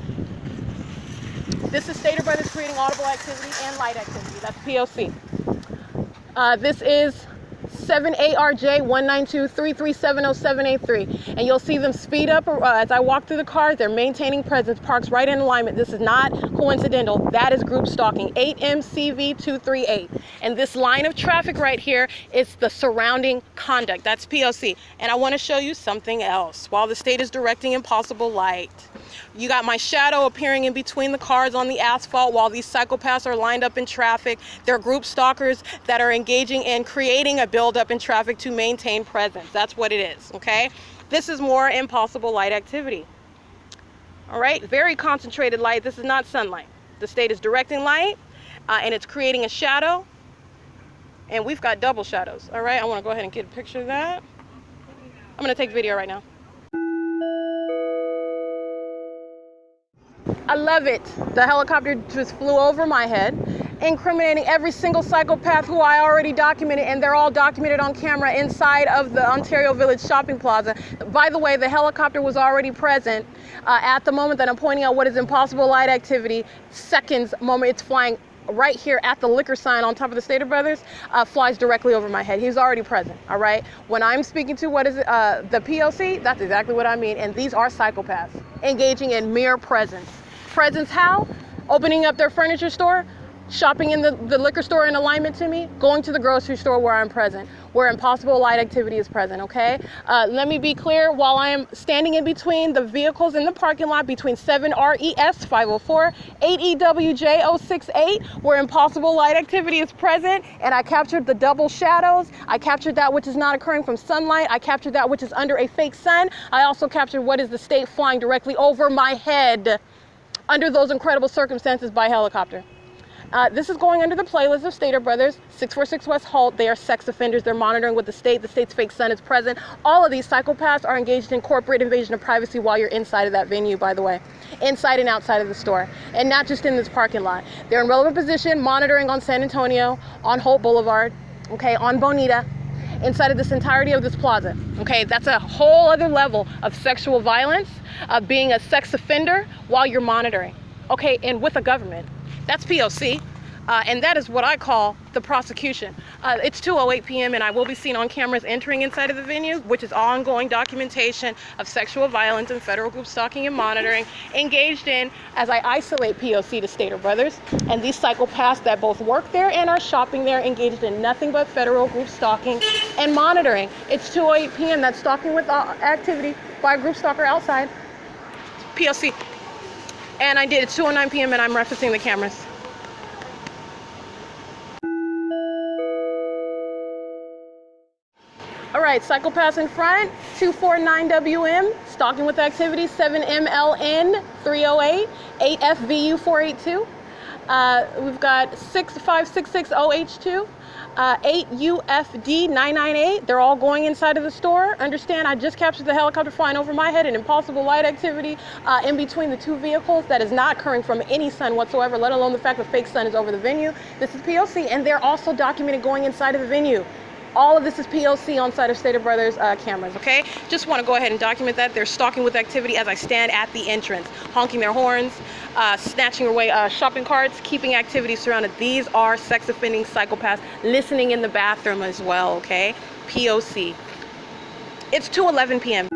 This is stated brothers creating audible activity and light activity. That's P.O.C. This is 78RJ19233707383, and you'll see them speed up as I walk through the cars. They're maintaining presence, parks right in alignment. This is not coincidental. That is group stalking, 8MCV238. And this line of traffic right here is the surrounding conduct. That's P.O.C. And I want to show you something else. While the state is directing impossible light, you got my shadow appearing in between the cars on the asphalt while these psychopaths are lined up in traffic. They're group stalkers that are engaging in creating a buildup in traffic to maintain presence. That's what it is, okay? This is more impossible light activity. All right, very concentrated light. This is not sunlight. The state is directing light, and it's creating a shadow, and we've got double shadows. All right, I want to go ahead and get a picture of that. I'm going to take video right now. I love it. The helicopter just flew over my head, incriminating every single psychopath who I already documented, and they're all documented on camera inside of the Ontario Village Shopping Plaza. By the way, the helicopter was already present at the moment that I'm pointing out what is impossible light activity. Seconds moment, it's flying right here at the liquor sign on top of the Stater Brothers, flies directly over my head. He's already present, all right? When I'm speaking to what is the P.O.C., that's exactly what I mean, and these are psychopaths engaging in mere presence. Presence how? Opening up their furniture store, shopping in the liquor store in alignment to me, going to the grocery store where I'm present, where impossible light activity is present, okay? Let me be clear, while I am standing in between the vehicles in the parking lot between 7RES 504, 8EWJ 068, where impossible light activity is present, and I captured the double shadows, I captured that which is not occurring from sunlight, I captured that which is under a fake sun, I also captured what is the state flying directly over my head under those incredible circumstances by helicopter. This is going under the playlist of Stater Brothers, 646 West HOLT. They are sex offenders. They're monitoring with the state's fake sun is present. All of these psychopaths are engaged in corporate invasion of privacy while you're inside of that venue, by the way, inside and outside of the store, and not just in this parking lot. They're in relevant position, monitoring on San Antonio, on Holt Boulevard, okay, on Bonita, inside of this entirety of this plaza, okay? That's a whole other level of sexual violence, being a sex offender while you're monitoring, okay, and with a government. That's P.O.C. And that is what I call the prosecution. It's 2:08 p.m. and I will be seen on cameras entering inside of the venue, which is ongoing documentation of sexual violence and federal group stalking and monitoring engaged in as I isolate P.O.C. to Stater Brothers and these psychopaths that both work there and are shopping there, engaged in nothing but federal group stalking and monitoring. It's 2:08 p.m. That's stalking with activity by a group stalker outside. P.O.C. And I did. It's 2:09 p.m. and I'm referencing the cameras. All right, psychopaths in front, 249WM, stalking with activity, 7MLN 308, 8FVU 482. We've got 65660H2, 8UFD 998. They're all going inside of the store. Understand, I just captured the helicopter flying over my head and impossible light activity in between the two vehicles that is not occurring from any sun whatsoever, let alone the fact that fake sun is over the venue. This is P.O.C. and they're also documented going inside of the venue. All of this is P.O.C. on side of Stater Brothers cameras, okay? Just want to go ahead and document that. They're stalking with activity as I stand at the entrance, honking their horns, snatching away shopping carts, keeping activity surrounded. These are sex offending psychopaths listening in the bathroom as well, okay? P.O.C. It's 2:11 p.m.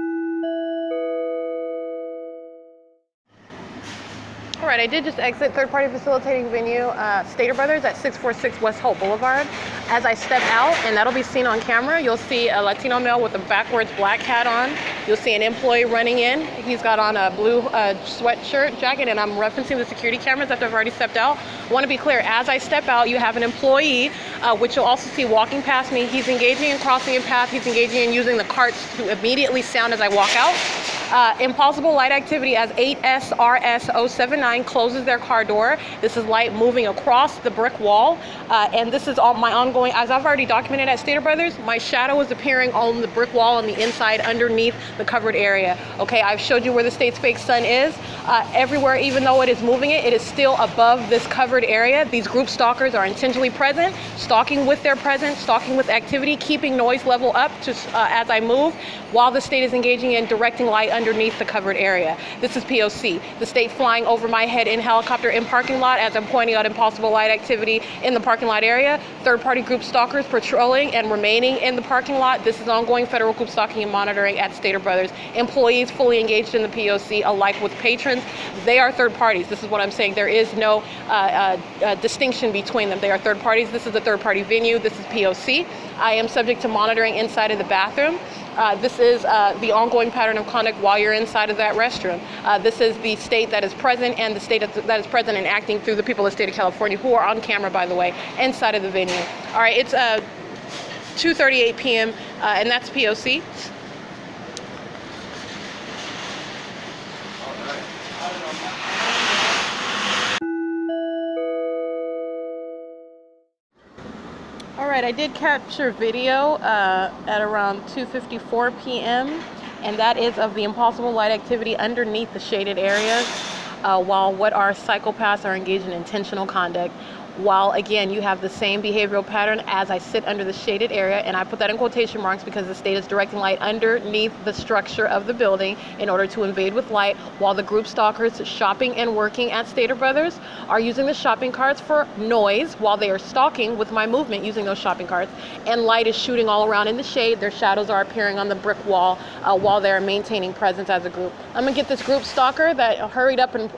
All right, I did just exit third-party facilitating venue, Stater Brothers at 646 West Holt Boulevard. As I step out, and that'll be seen on camera, you'll see a Latino male with a backwards black hat on. You'll see an employee running in. He's got on a blue sweatshirt jacket, and I'm referencing the security cameras after I've already stepped out. I want to be clear, as I step out, you have an employee, which you'll also see walking past me. He's engaging in crossing a path. He's engaging in using the carts to immediately sound as I walk out. Impossible light activity as 8SRS 079 closes their car door. This is light moving across the brick wall, and this is all my ongoing, as I've already documented at Stater Brothers, my shadow is appearing on the brick wall on the inside underneath the covered area. Okay, I've showed you where the state's fake sun is. Everywhere, even though it is moving it, it is still above this covered covered area. These group stalkers are intentionally present, stalking with their presence, stalking with activity, keeping noise level up to, as I move, while the state is engaging in directing light underneath the covered area. This is P.O.C. The state flying over my head in helicopter in parking lot as I'm pointing out impossible light activity in the parking lot area. Third-party group stalkers patrolling and remaining in the parking lot. This is ongoing federal group stalking and monitoring at Stater Brothers. Employees fully engaged in the P.O.C. alike with patrons. They are third parties. This is what I'm saying. There is no distinction between them. They are third parties. This is a third-party venue. This is P.O.C. I am subject to monitoring inside of the bathroom. This is the ongoing pattern of conduct while you're inside of that restroom. This is the state that is present and the state that is present and acting through the people of the state of California, who are on camera, by the way, inside of the venue. All right, it's 2:38 p.m. And that's P.O.C. All right, I did capture video at around 2:54 p.m. and that is of the impossible light activity underneath the shaded areas while what our psychopaths are engaged in intentional conduct. While again, you have the same behavioral pattern as I sit under the shaded area, and I put that in quotation marks because the state is directing light underneath the structure of the building in order to invade with light, while the group stalkers shopping and working at Stater Brothers are using the shopping carts for noise while they are stalking with my movement using those shopping carts, and light is shooting all around in the shade. Their shadows are appearing on the brick wall while they're maintaining presence as a group. I'm gonna get this group stalker that hurried up and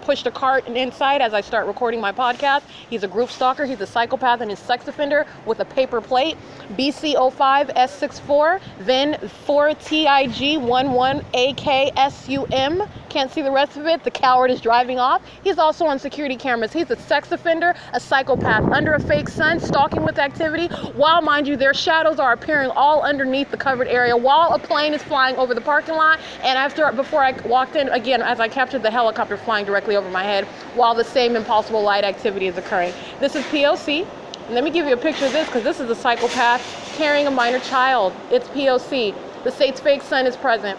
pushed a cart inside as I start recording my podcast. He's a group stalker, he's a psychopath and his sex offender with a paper plate, BC05S64, then 4TIG11AKSUM. Can't see the rest of it. The coward is driving off. He's also on security cameras. He's a sex offender, a psychopath, under a fake sun, stalking with activity, while, mind you, their shadows are appearing all underneath the covered area while a plane is flying over the parking lot. And before I walked in, again, as I captured the helicopter flying directly over my head, while the same impossible light activity is occurring. This is P.O.C. And let me give you a picture of this, because this is a psychopath carrying a minor child. It's P.O.C. The state's fake sun is present.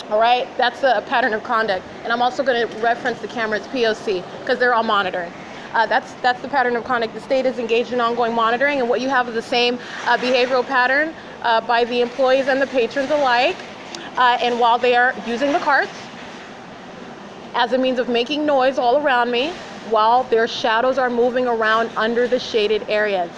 All right, that's a pattern of conduct. And I'm also going to reference the camera as P.O.C. because they're all monitoring. That's the pattern of conduct. The state is engaged in ongoing monitoring, and what you have is the same behavioral pattern by the employees and the patrons alike. And while they are using the carts as a means of making noise all around me, while their shadows are moving around under the shaded area.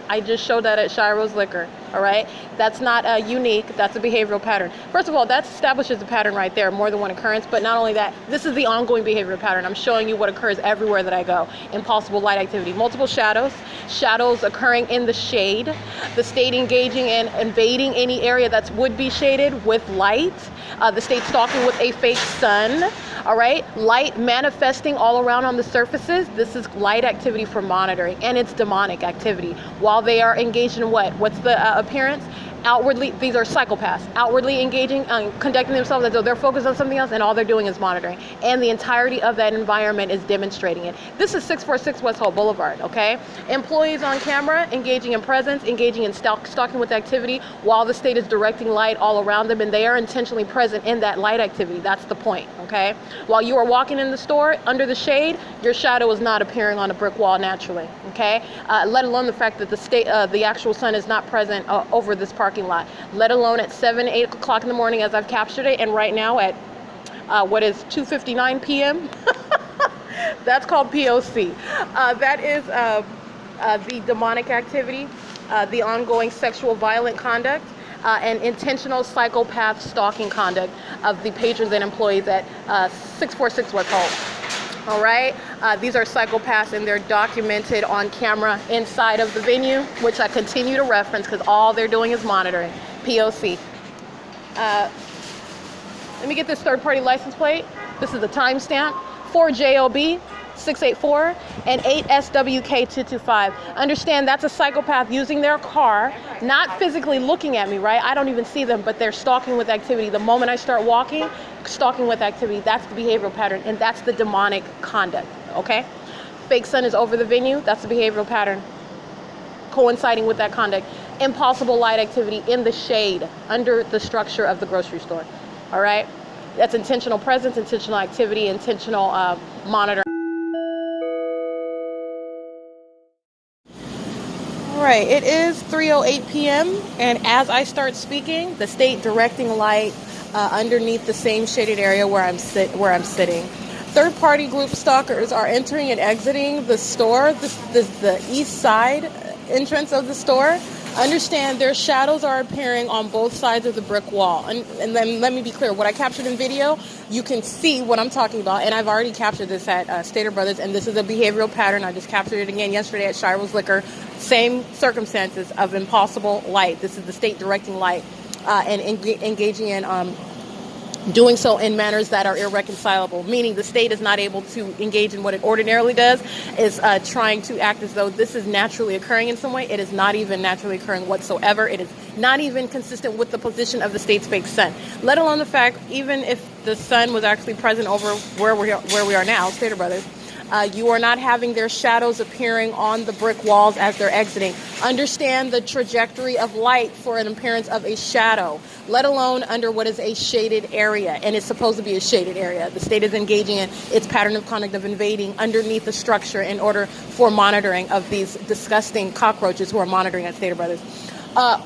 I just showed that at Shiro's Liquor, all right? That's not unique, that's a behavioral pattern. First of all, that establishes a pattern right there, more than one occurrence, but not only that, this is the ongoing behavioral pattern. I'm showing you what occurs everywhere that I go. Impossible light activity, multiple shadows occurring in the shade, the state engaging in invading any area that would be shaded with light, the state stalking with a fake sun, all right? Light manifesting all around on the surfaces. This is light activity for monitoring, and it's demonic activity. While they are engaged in what? What's the appearance? Outwardly, these are psychopaths, outwardly engaging, conducting themselves as though they're focused on something else, and all they're doing is monitoring. And the entirety of that environment is demonstrating it. This is 646 West Holt Boulevard, okay? Employees on camera, engaging in presence, engaging in stalking with activity, while the state is directing light all around them, and they are intentionally present in that light activity. That's the point, okay? While you are walking in the store under the shade, your shadow is not appearing on a brick wall naturally, okay? Let alone the fact that the actual sun is not present over this parking lot, let alone at 8 o'clock in the morning as I've captured it, and right now at what is 2:59 p.m. That's called P.O.C. That is the demonic activity, the ongoing sexual violent conduct, and intentional psychopath stalking conduct of the patrons and employees at 646 West Holt. All right, these are psychopaths, and they're documented on camera inside of the venue, which I continue to reference because all they're doing is monitoring. P.O.C. Let me get this third-party license plate. This is the timestamp, 4JOB 684 and 8SWK225. Understand that's a psychopath using their car, not physically looking at me, right? I don't even see them, but they're stalking with activity. The moment I start walking, stalking with activity, that's the behavioral pattern, and that's the demonic conduct, okay? Fake sun is over the venue, that's the behavioral pattern coinciding with that conduct. Impossible light activity in the shade under the structure of the grocery store, all right? That's intentional presence, intentional activity, intentional monitoring. Right, it is 3:08 p.m. and as I start speaking, the state directing light underneath the same shaded area where I'm sitting. Third-party group stalkers are entering and exiting the store, the east side entrance of the store. Understand their shadows are appearing on both sides of the brick wall. And then let me be clear, what I captured in video, you can see what I'm talking about, and I've already captured this at Stater Brothers, and this is a behavioral pattern. I just captured it again yesterday at Shiro's Liquor. Same circumstances of impossible light. This is the state directing light and engaging in doing so in manners that are irreconcilable, meaning the state is not able to engage in what it ordinarily does, is trying to act as though this is naturally occurring in some way. It is not even naturally occurring whatsoever. It is not even consistent with the position of the state's fake sun, let alone the fact, even if the sun was actually present over where we are now, Stater Brothers, you are not having their shadows appearing on the brick walls as they're exiting. Understand the trajectory of light for an appearance of a shadow, let alone under what is a shaded area, and it's supposed to be a shaded area. The state is engaging in its pattern of conduct of invading underneath the structure in order for monitoring of these disgusting cockroaches who are monitoring at Stater Brothers.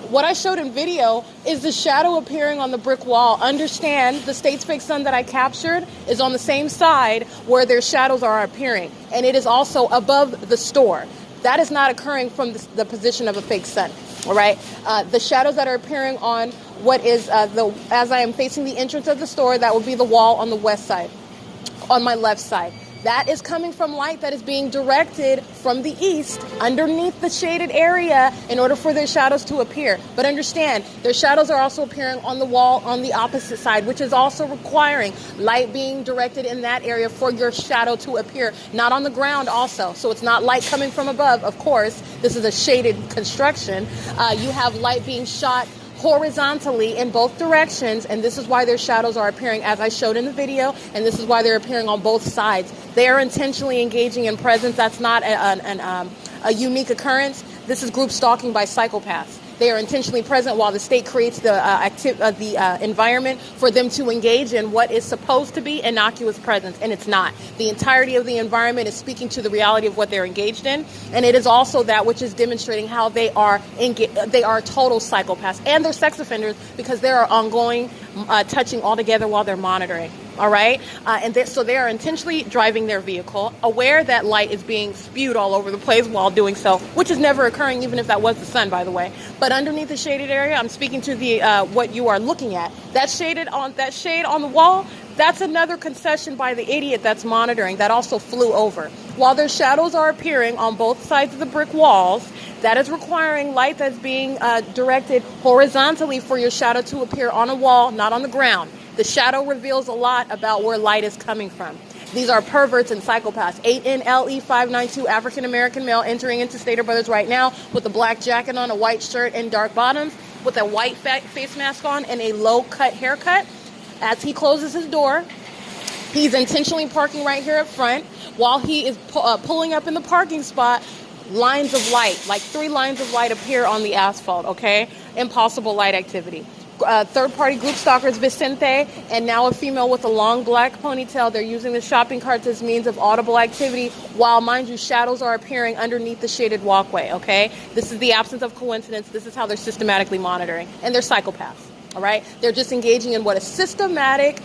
What I showed in video is the shadow appearing on the brick wall. Understand the state's fake sun that I captured is on the same side where their shadows are appearing, and it is also above the store. That is not occurring from the position of a fake sun. All right, the shadows that are appearing on what is as I am facing the entrance of the store, that would be the wall on the west side, on my left side. That is coming from light that is being directed from the east underneath the shaded area in order for their shadows to appear. But understand, their shadows are also appearing on the wall on the opposite side, which is also requiring light being directed in that area for your shadow to appear, not on the ground also. So it's not light coming from above, of course. This is a shaded construction. You have light being shot horizontally in both directions, and this is why their shadows are appearing as I showed in the video, and this is why they're appearing on both sides. They are intentionally engaging in presence. That's not a unique occurrence. This is group stalking by psychopaths. They are intentionally present while the state creates the environment for them to engage in what is supposed to be innocuous presence, and it's not. The entirety of the environment is speaking to the reality of what they're engaged in, and it is also that which is demonstrating how they are total psychopaths, and they're sex offenders because they are ongoing touching altogether while they're monitoring. All right, so they are intentionally driving their vehicle, aware that light is being spewed all over the place while doing so, which is never occurring, even if that was the sun, by the way. But underneath the shaded area, I'm speaking to the what you are looking at. That shade on the wall, that's another concession by the idiot that's monitoring that also flew over. While their shadows are appearing on both sides of the brick walls, that is requiring light that's being directed horizontally for your shadow to appear on a wall, not on the ground. The shadow reveals a lot about where light is coming from. These are perverts and psychopaths. 8NLE592 African-American male entering into Stater Brothers right now with a black jacket on, a white shirt and dark bottoms, with a white face mask on and a low-cut haircut. As he closes his door, he's intentionally parking right here up front. While he is pulling up in the parking spot, lines of light, like 3 lines of light appear on the asphalt, okay? Impossible light activity. Third-party group stalkers Vicente, and now a female with a long black ponytail. They're using the shopping carts as means of audible activity, while, mind you, shadows are appearing underneath the shaded walkway, okay? This is the absence of coincidence. This is how they're systematically monitoring, and they're psychopaths, all right? They're just engaging in what is systematic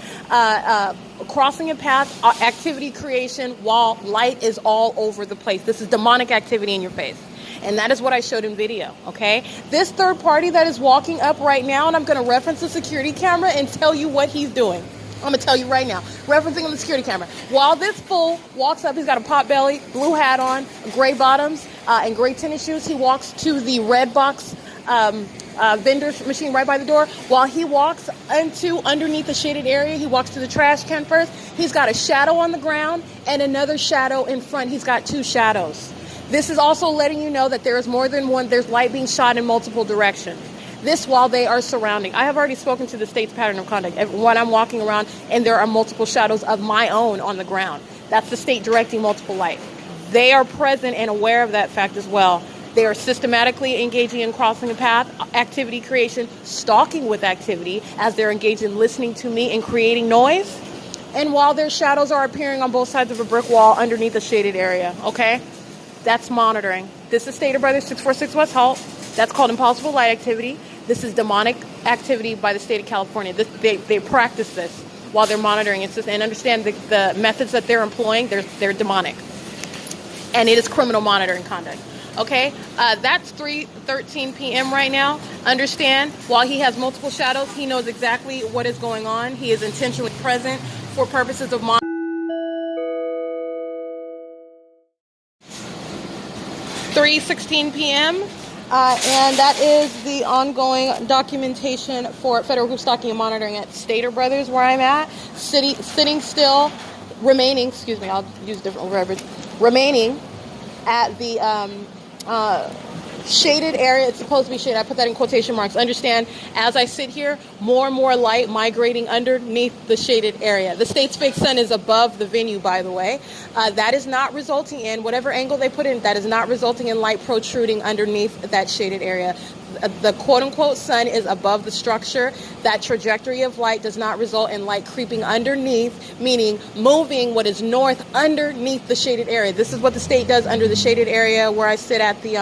crossing a path, activity creation, while light is all over the place. This is demonic activity in your face. And that is what I showed in video, okay? This third party that is walking up right now, and I'm going to reference the security camera and tell you what he's doing. I'm going to tell you right now, referencing on the security camera. While this fool walks up, he's got a pot belly, blue hat on, gray bottoms, and gray tennis shoes. He walks to the red box vendor machine right by the door. While he walks underneath the shaded area, he walks to the trash can first. He's got a shadow on the ground and another shadow in front. He's got 2 shadows. This is also letting you know that there is more than one. There's light being shot in multiple directions. This while they are surrounding. I have already spoken to the state's pattern of conduct. When I'm walking around and there are multiple shadows of my own on the ground, that's the state directing multiple light. They are present and aware of that fact as well. They are systematically engaging in crossing a path, activity creation, stalking with activity as they're engaged in listening to me and creating noise. And while their shadows are appearing on both sides of a brick wall underneath a shaded area, okay? That's monitoring. This is Stater Brothers 646 West HOLT. That's called impossible light activity. This is demonic activity by the state of California. They practice this while they're monitoring it, and understand the methods that they're employing. They're demonic, and it is criminal monitoring conduct. Okay, that's 3:13 p.m. right now. Understand, while he has multiple shadows, he knows exactly what is going on. He is intentionally present for purposes of monitoring. 3:16 p.m. And that is the ongoing documentation for federal group stalking and monitoring at Stater Brothers, where I'm at, sitting still, remaining. Excuse me, I'll use different verbiage. Remaining at the shaded area. It's supposed to be shaded. I put that in quotation marks. Understand, as I sit here, more and more light migrating underneath the shaded area. The state's fake sun is above the venue, by the way. That is not resulting in, whatever angle they put in, that is not resulting in light protruding underneath that shaded area. The quote-unquote sun is above the structure. That trajectory of light does not result in light creeping underneath, meaning moving what is north underneath the shaded area. This is what the state does under the shaded area where I sit at the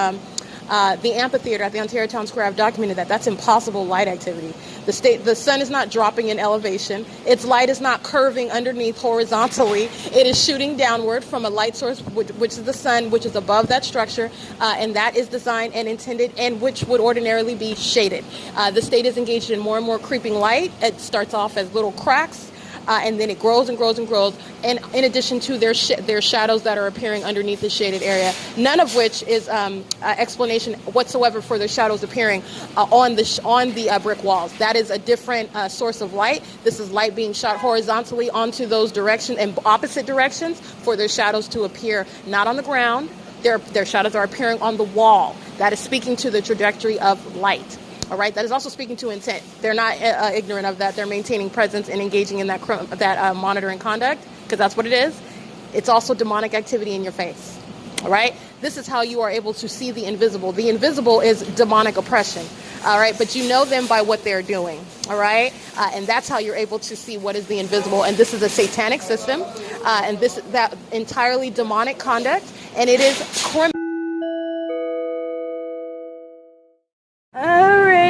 amphitheater at the Ontario Town Square. I've documented that. That's impossible light activity. The sun is not dropping in elevation. Its light is not curving underneath horizontally. It is shooting downward from a light source, which is the sun, which is above that structure, and that is designed and intended, and which would ordinarily be shaded. The state is engaged in more and more creeping light. It starts off as little cracks, and then it grows and grows and grows. And in addition to their shadows that are appearing underneath the shaded area, none of which is explanation whatsoever for the shadows appearing on the brick walls. That is a different source of light. This is light being shot horizontally onto those directions and opposite directions for their shadows to appear not on the ground. Their shadows are appearing on the wall. That is speaking to the trajectory of light. All right, that is also speaking to intent. They're not ignorant of that. They're maintaining presence and engaging in that monitoring conduct, because that's what it is. It's also demonic activity in your face. All right, this is how you are able to see the invisible. The invisible is demonic oppression. All right, but you know them by what they're doing. All right, and that's how you're able to see what is the invisible. And this is a satanic system, and that entirely demonic conduct, and it is criminal.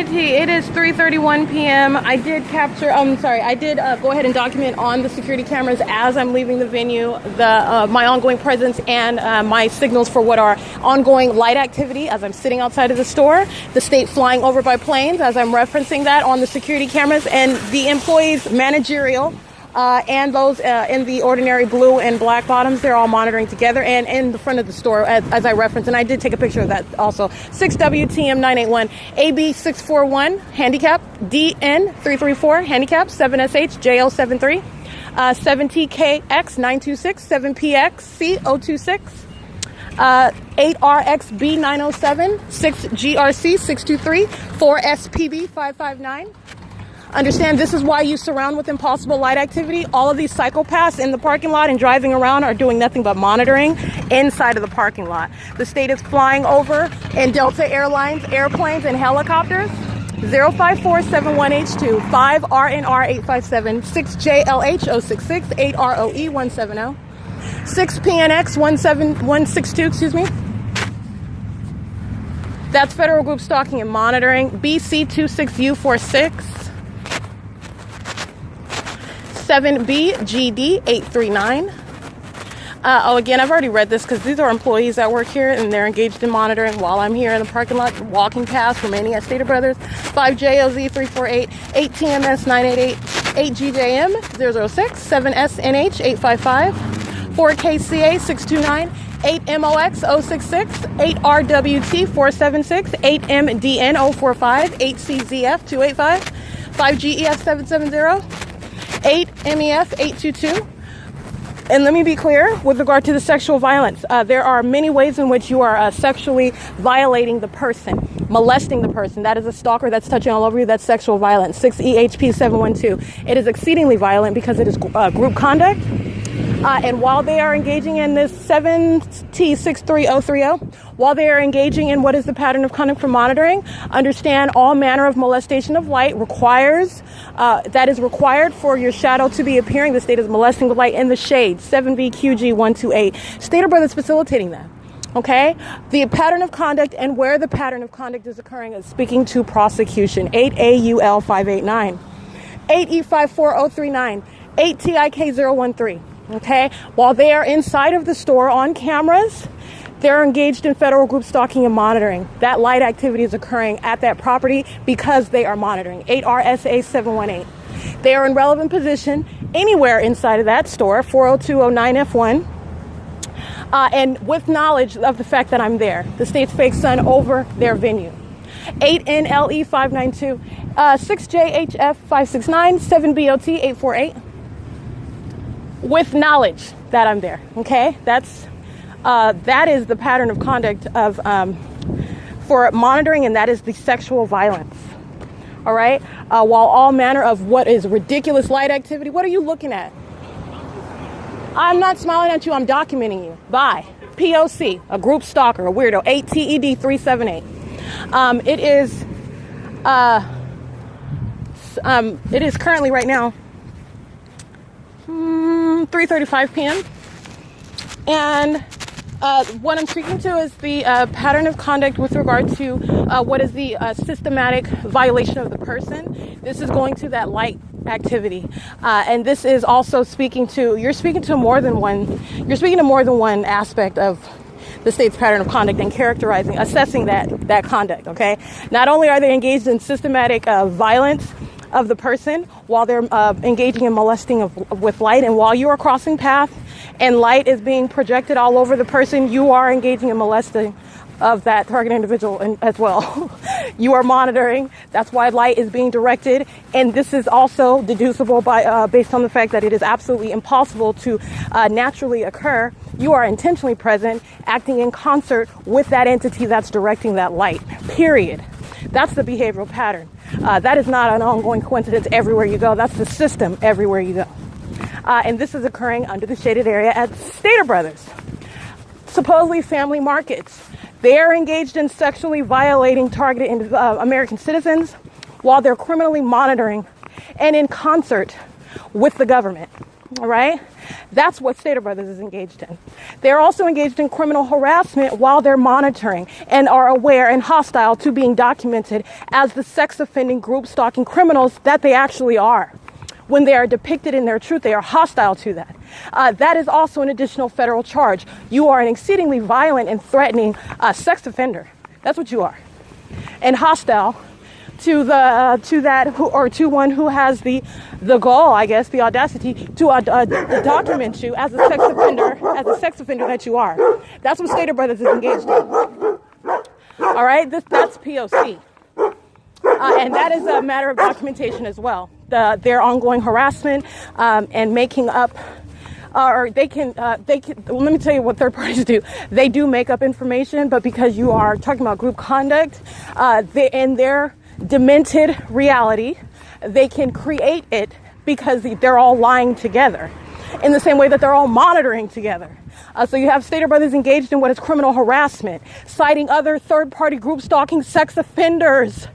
It is 3:31 p.m. I did go ahead and document on the security cameras as I'm leaving the venue my ongoing presence and my signals for what are ongoing light activity as I'm sitting outside of the store, the state flying over by planes as I'm referencing that on the security cameras, and the employees managerial and those in the ordinary blue and black bottoms, they're all monitoring together, and in the front of the store, as I referenced, and I did take a picture of that also. 6WTM981, AB641, handicap, DN334, handicap, 7SH, JL73, 7TKX926, 7PXC026, 8RXB907, 6GRC623, 4SPB559. Understand, this is why you surround with impossible light activity. All of these psychopaths in the parking lot and driving around are doing nothing but monitoring inside of the parking lot. The state is flying over in Delta Airlines airplanes and helicopters. 05471H2, 5RNR857, 6JLH066, 8ROE170, 6PNX16162, excuse me. That's Federal Group Stalking and Monitoring, BC26U46. 7BGD839. Again, I've already read this because these are employees that work here and they're engaged in monitoring while I'm here in the parking lot, walking past, remaining at Stater Brothers. 5JLZ348, 8TMS988, 8GJM006, 7SNH855, 4KCA629, 8MOX066, 8RWT476, 8MDN045, 8CZF285, 5GEF770, 8MEF822. And let me be clear with regard to the sexual violence. There are many ways in which you are sexually violating the person, molesting the person. That is a stalker that's touching all over you. That's sexual violence. 6EHP712. It is exceedingly violent because it is group conduct. And while they are engaging in this 7T63030, while they are engaging in what is the pattern of conduct for monitoring, understand all manner of molestation of light requires, that is required for your shadow to be appearing. The state is molesting the light in the shade, 7VQG128. Stater Brothers facilitating that. Okay, the pattern of conduct and where the pattern of conduct is occurring is speaking to prosecution. 8AUL 589, 8E54039, 8TIK013. Okay, while they are inside of the store on cameras, they're engaged in federal group stalking and monitoring. That light activity is occurring at that property because they are monitoring. 8RSA 718. They are in relevant position anywhere inside of that store, 40209F1. And with knowledge of the fact that I'm there, the state's fake sun over their venue. 8NLE 592, 6JHF 569, 7BOT 848. With knowledge that I'm there, okay? That is the pattern of conduct of for monitoring, and that is the sexual violence. All right? While all manner of what is ridiculous light activity, what are you looking at? I'm not smiling at you, I'm documenting you. By P.O.C, a group stalker, a weirdo, 8TED 378. It is currently right now 3:35 p.m. And what I'm speaking to is the pattern of conduct with regard to what is the systematic violation of the person. This is going to that light activity, and this is also speaking to you're speaking to more than one aspect of the state's pattern of conduct and assessing that conduct. Okay, not only are they engaged in systematic violence of the person while they're engaging in molesting with light, and while you are crossing path and light is being projected all over the person, you are engaging in molesting of that target individual as well. You are monitoring. That's why light is being directed. And this is also deducible based on the fact that it is absolutely impossible to naturally occur. You are intentionally present, acting in concert with that entity that's directing that light, period. That's the behavioral pattern. That is not an ongoing coincidence everywhere you go. That's the system everywhere you go. And this is occurring under the shaded area at Stater Brothers. Supposedly family markets. They are engaged in sexually violating targeted American citizens while they're criminally monitoring and in concert with the government. All right? That's what Stater Brothers is engaged in. They're also engaged in criminal harassment while they're monitoring and are aware and hostile to being documented as the sex offending group stalking criminals that they actually are. When they are depicted in their truth, they are hostile to that. That is also an additional federal charge. You are an exceedingly violent and threatening sex offender. That's what you are. And hostile to one who has the gall, I guess, the audacity to document you as a sex offender that you are. That's what Stater Brothers is engaged in. All right, that's P.O.C. And that is a matter of documentation as well. Their ongoing harassment and making up, let me tell you what third parties do. They do make up information, but because you are talking about group conduct, in their demented reality, they can create it because they're all lying together in the same way that they're all monitoring together. So you have Stater Brothers engaged in what is criminal harassment, citing other third-party group stalking sex offenders,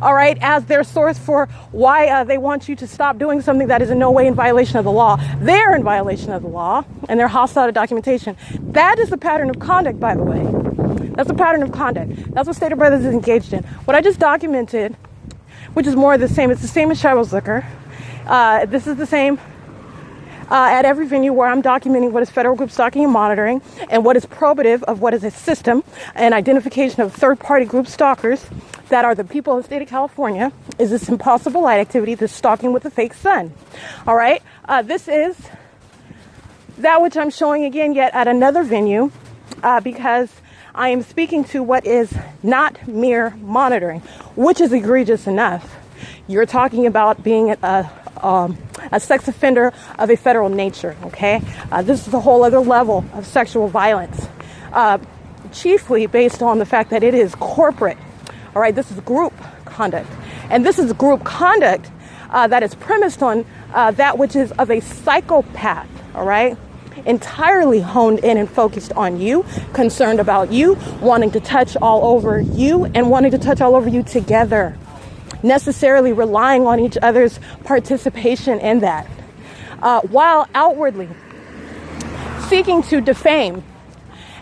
all right, as their source for why they want you to stop doing something that is in no way in violation of the law. They're in violation of the law, and they're hostile to documentation. That is the pattern of conduct, by the way. That's the pattern of conduct. That's what Stater Brothers is engaged in. What I just documented, which is more of the same, it's the same as Shiloh's Liquor. This is the same at every venue where I'm documenting what is federal group stalking and monitoring and what is probative of what is a system and identification of third-party group stalkers that are the people of the state of California is this impossible light activity, this stalking with a fake sun. All right. This is that which I'm showing again yet at another venue because I am speaking to what is not mere monitoring, which is egregious enough. You're talking about being a sex offender of a federal nature. Okay. This is a whole other level of sexual violence, chiefly based on the fact that it is corporate. All right, this is group conduct. And this is group conduct that is premised on that which is of a psychopath, all right? Entirely honed in and focused on you, concerned about you, wanting to touch all over you and wanting to touch all over you together, necessarily relying on each other's participation in that, while outwardly seeking to defame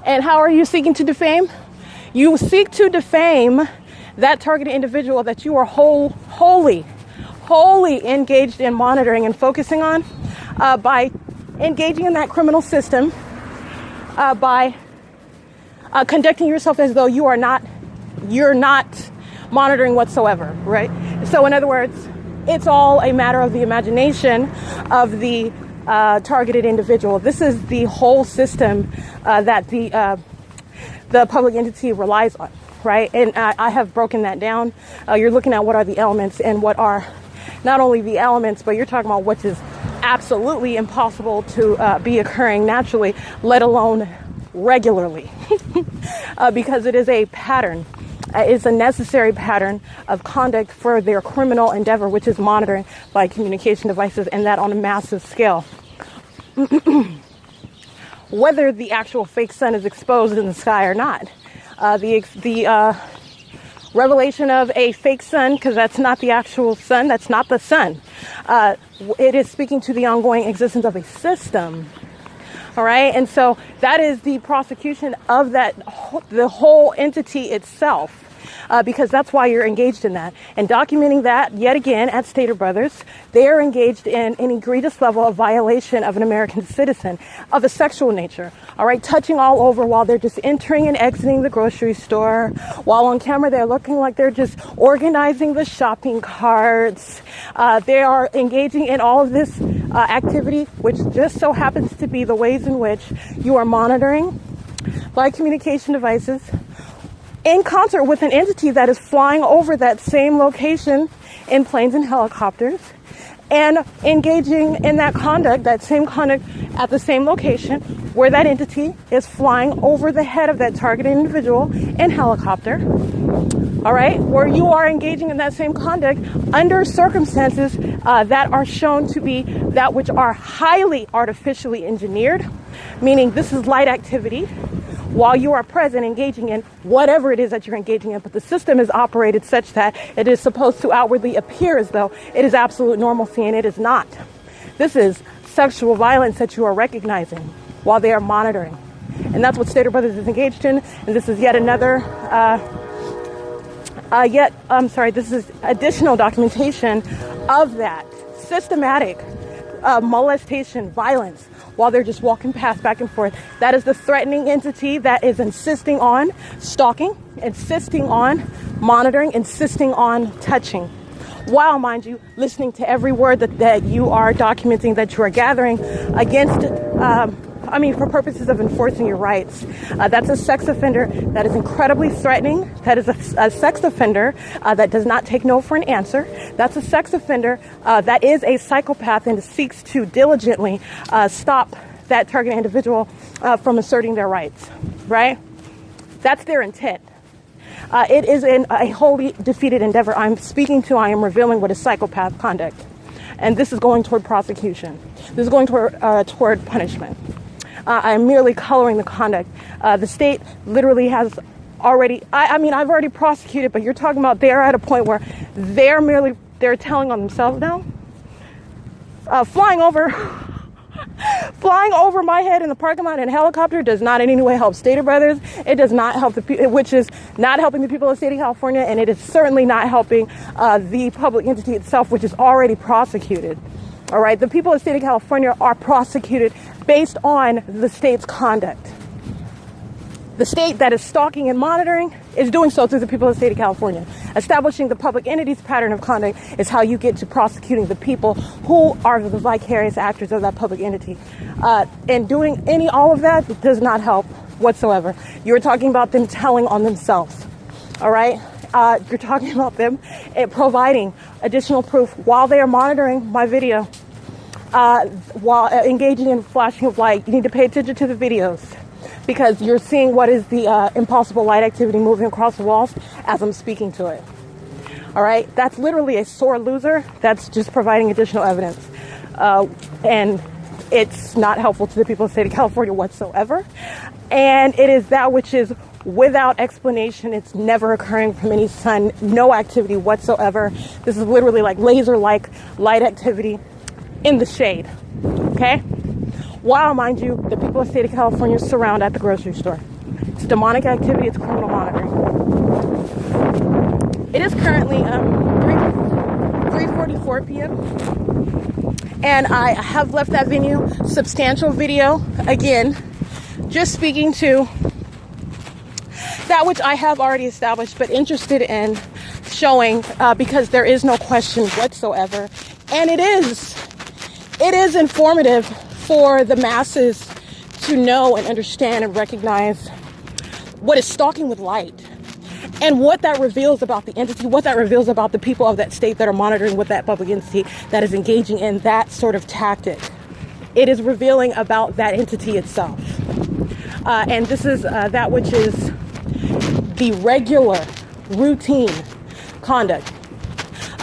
And how are you seeking to defame? You seek to defame that targeted individual that you are wholly engaged in monitoring and focusing on by engaging in that criminal system, by conducting yourself as though you're not monitoring whatsoever, right? So in other words, it's all a matter of the imagination of the targeted individual. This is the whole system that the public entity relies on, right? And I have broken that down. You're looking at what are the elements and what are not only the elements, but you're talking about what is absolutely impossible to be occurring naturally, let alone regularly, because it is a pattern. It's a necessary pattern of conduct for their criminal endeavor, which is monitoring by communication devices, and that on a massive scale. Whether the actual fake sun is exposed in the sky or not. The revelation of a fake sun, because that's not the actual sun, that's not the sun. It is speaking to the ongoing existence of a system. All right. And so that is the prosecution of the whole entity itself. Because that's why you're engaged in that. And documenting that, yet again, at Stater Brothers, they are engaged in an egregious level of violation of an American citizen of a sexual nature. All right, touching all over while they're just entering and exiting the grocery store. While on camera, they're looking like they're just organizing the shopping carts. They are engaging in all of this activity, which just so happens to be the ways in which you are monitoring by communication devices in concert with an entity that is flying over that same location in planes and helicopters and engaging in that conduct, that same conduct at the same location where that entity is flying over the head of that targeted individual in helicopter. All right, where you are engaging in that same conduct under circumstances that are shown to be that which are highly artificially engineered, meaning this is light activity, while you are present engaging in whatever it is that you're engaging in, but the system is operated such that it is supposed to outwardly appear as though it is absolute normalcy, and it is not. This is sexual violence that you are recognizing while they are monitoring. And that's what Stater Brothers is engaged in. And this is yet another, this is additional documentation of that systematic molestation, violence, while they're just walking past back and forth. That is the threatening entity that is insisting on stalking, insisting on monitoring, insisting on touching. While, mind you, listening to every word that you are documenting, that you are gathering against, for purposes of enforcing your rights. That's a sex offender that is incredibly threatening. That is a sex offender that does not take no for an answer. That's a sex offender that is a psychopath and seeks to diligently stop that target individual from asserting their rights, right? That's their intent. It is a wholly defeated endeavor. I am revealing what is psychopath conduct. And this is going toward prosecution. This is going toward punishment. I'm merely coloring the conduct. The state literally has already, I've already prosecuted, but you're talking about they're at a point where they're telling on themselves now. Flying over my head in the parking lot in a helicopter does not in any way help Stater Brothers. It does not help which is not helping the people of the state of California, and it is certainly not helping the public entity itself, which is already prosecuted. All right, the people of the state of California are prosecuted based on the state's conduct. The state that is stalking and monitoring is doing so through the people of the state of California. Establishing the public entity's pattern of conduct is how you get to prosecuting the people who are the vicarious actors of that public entity. And doing all of that does not help whatsoever. You're talking about them telling on themselves. All right? You're talking about them providing additional proof while they are monitoring my video, while engaging in flashing of light. You need to pay attention to the videos, because you're seeing what is the impossible light activity moving across the walls as I'm speaking to it. All right? That's literally a sore loser. That's just providing additional evidence. And it's not helpful to the people of the state of California whatsoever. And it is that which is without explanation. It's never occurring from any sun, no activity whatsoever. This is literally like laser-like light activity in the shade. Okay? While, mind you, the people of the state of California surround at the grocery store. It's demonic activity. It's criminal monitoring. It is currently 3:44 p.m. and I have left that venue. Substantial video, again, just speaking to that which I have already established, but interested in showing because there is no question whatsoever, and it is informative for the masses to know and understand and recognize what is stalking with light and what that reveals about the entity, what that reveals about the people of that state that are monitoring with that public entity that is engaging in that sort of tactic. It is revealing about that entity itself. And this is that which is the regular, routine conduct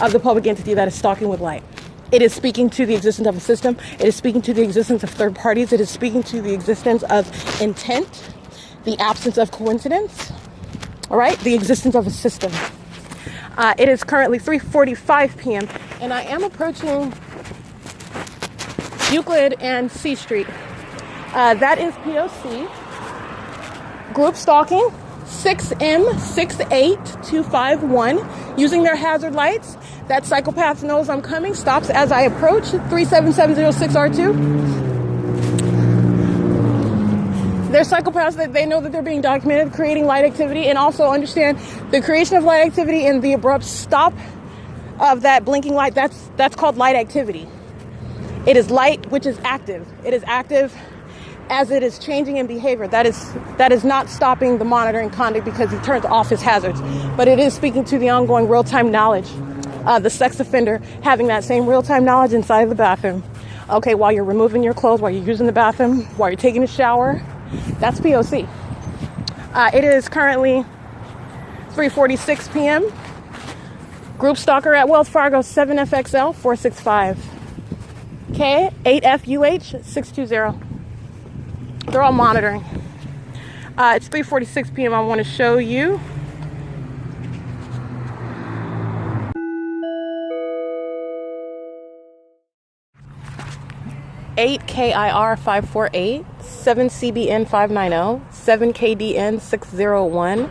of the public entity that is stalking with light. It is speaking to the existence of a system. It is speaking to the existence of third parties. It is speaking to the existence of intent, the absence of coincidence, all right, the existence of a system. It is currently 3:45 p.m. and I am approaching Euclid and C Street. That is P.O.C. Group stalking 6M68251 using their hazard lights. That psychopath knows I'm coming, stops as I approach 37706R2. They're psychopaths that they know that they're being documented, creating light activity, and also understand the creation of light activity and the abrupt stop of that blinking light. That's called light activity. It is light which is active. It is active as it is changing in behavior. That is not stopping the monitoring conduct because he turns off his hazards, but it is speaking to the ongoing real-time knowledge. The sex offender having that same real-time knowledge inside of the bathroom. Okay, while you're removing your clothes, while you're using the bathroom, while you're taking a shower, that's P.O.C. It is currently 3:46 p.m. Group stalker at Wells Fargo 7FXL 465. K 8FUH 620. They're all monitoring. It's 3:46 p.m. I want to show you. KIR 548, 7CBN 590, 7KDN 601.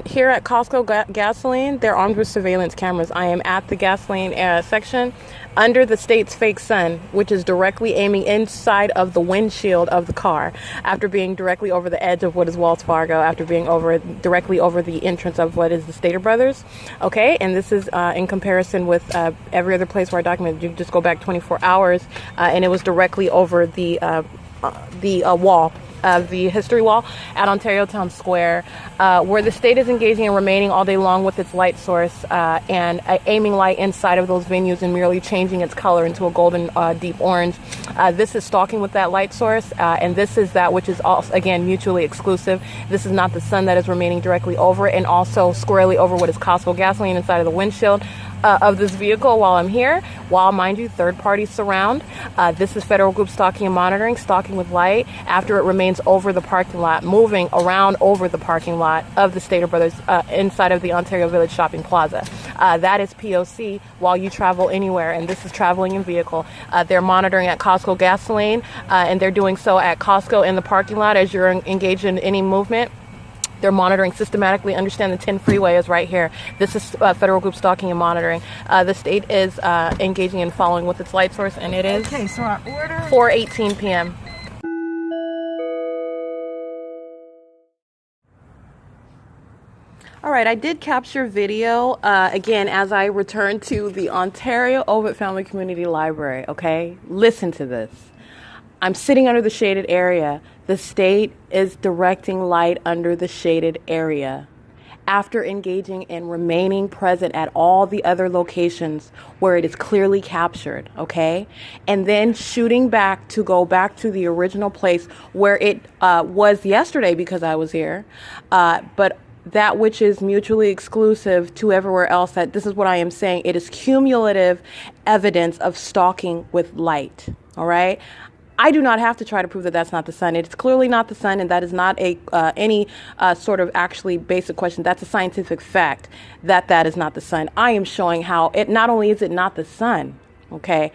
Here at Costco Gasoline, they're armed with surveillance cameras. I am at the gasoline section under the state's fake sun, which is directly aiming inside of the windshield of the car after being directly over the edge of what is Wells Fargo, after being directly over the entrance of what is the Stater Brothers. Okay, and this is in comparison with every other place where I documented. You just go back 24 hours and it was directly over the wall, the history wall at Ontario Town Square, where the state is engaging and remaining all day long with its light source and aiming light inside of those venues and merely changing its color into a golden deep orange. This is stalking with that light source, and this is that which is also, again, mutually exclusive. This is not the sun that is remaining directly over it and also squarely over what is Costco gasoline inside of the windshield of this vehicle while I'm here, while, mind you, third parties surround. This is federal group stalking and monitoring, stalking with light after it remains over the parking lot, moving around over the parking lot of the Stater Brothers inside of the Ontario Village Shopping Plaza. That is P.O.C. while you travel anywhere, and this is traveling in vehicle. They're monitoring at Costco gasoline, and they're doing so at Costco in the parking lot as you're engaged in any movement. They're monitoring systematically. Understand the 10 freeway is right here. This is federal group stalking and monitoring. The state is engaging in following with its light source, and it is okay, so our order 4:18 p.m. All right, I did capture video, again, as I returned to the Ontario OVITT Family Community Library, okay? Listen to this. I'm sitting under the shaded area. The state is directing light under the shaded area after engaging and remaining present at all the other locations where it is clearly captured, okay? And then shooting back to go back to the original place where it was yesterday because I was here, but that which is mutually exclusive to everywhere else, that this is what I am saying, it is cumulative evidence of stalking with light, all right? I do not have to try to prove that that's not the sun. It's clearly not the sun, and that is not any sort of actually basic question. That's a scientific fact that that is not the sun. I am showing how it not only is it not the sun, okay,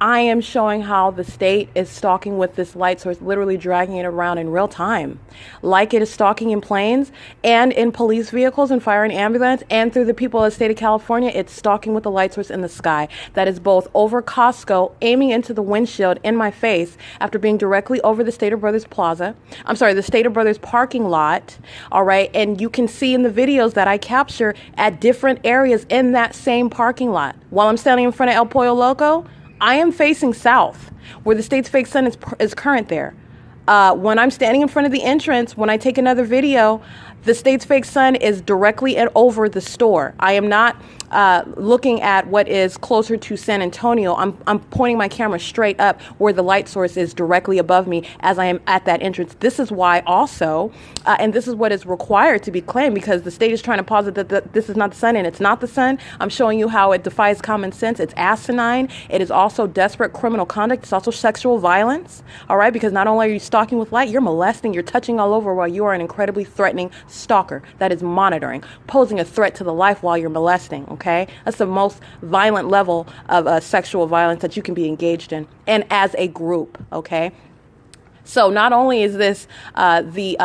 I am showing how the state is stalking with this light source, literally dragging it around in real time, like it is stalking in planes and in police vehicles and fire and ambulance, and through the people of the state of California. It's stalking with the light source in the sky that is both over COSTCO, aiming into the windshield in my face after being directly over the Stater Brothers Plaza. I'm sorry, the Stater Brothers parking lot. All right. And you can see in the videos that I capture at different areas in that same parking lot. While I'm standing in front of El Pollo Loco, I am facing south, where the state's fake sun is current there. When I'm standing in front of the entrance, when I take another video, the state's fake sun is directly over the store. I am not looking at what is closer to San Antonio. I'm pointing my camera straight up where the light source is directly above me as I am at that entrance. This is why also, and this is what is required to be claimed, because the state is trying to posit that this is not the sun, and it's not the sun. I'm showing you how it defies common sense. It's asinine. It is also desperate criminal conduct. It's also sexual violence. All right, because not only are you stalking with light, you're molesting, you're touching all over while you are an incredibly threatening stalker that is monitoring, posing a threat to the life while you're molesting. Okay, that's the most violent level of sexual violence that you can be engaged in, and as a group. Okay. So not only is this the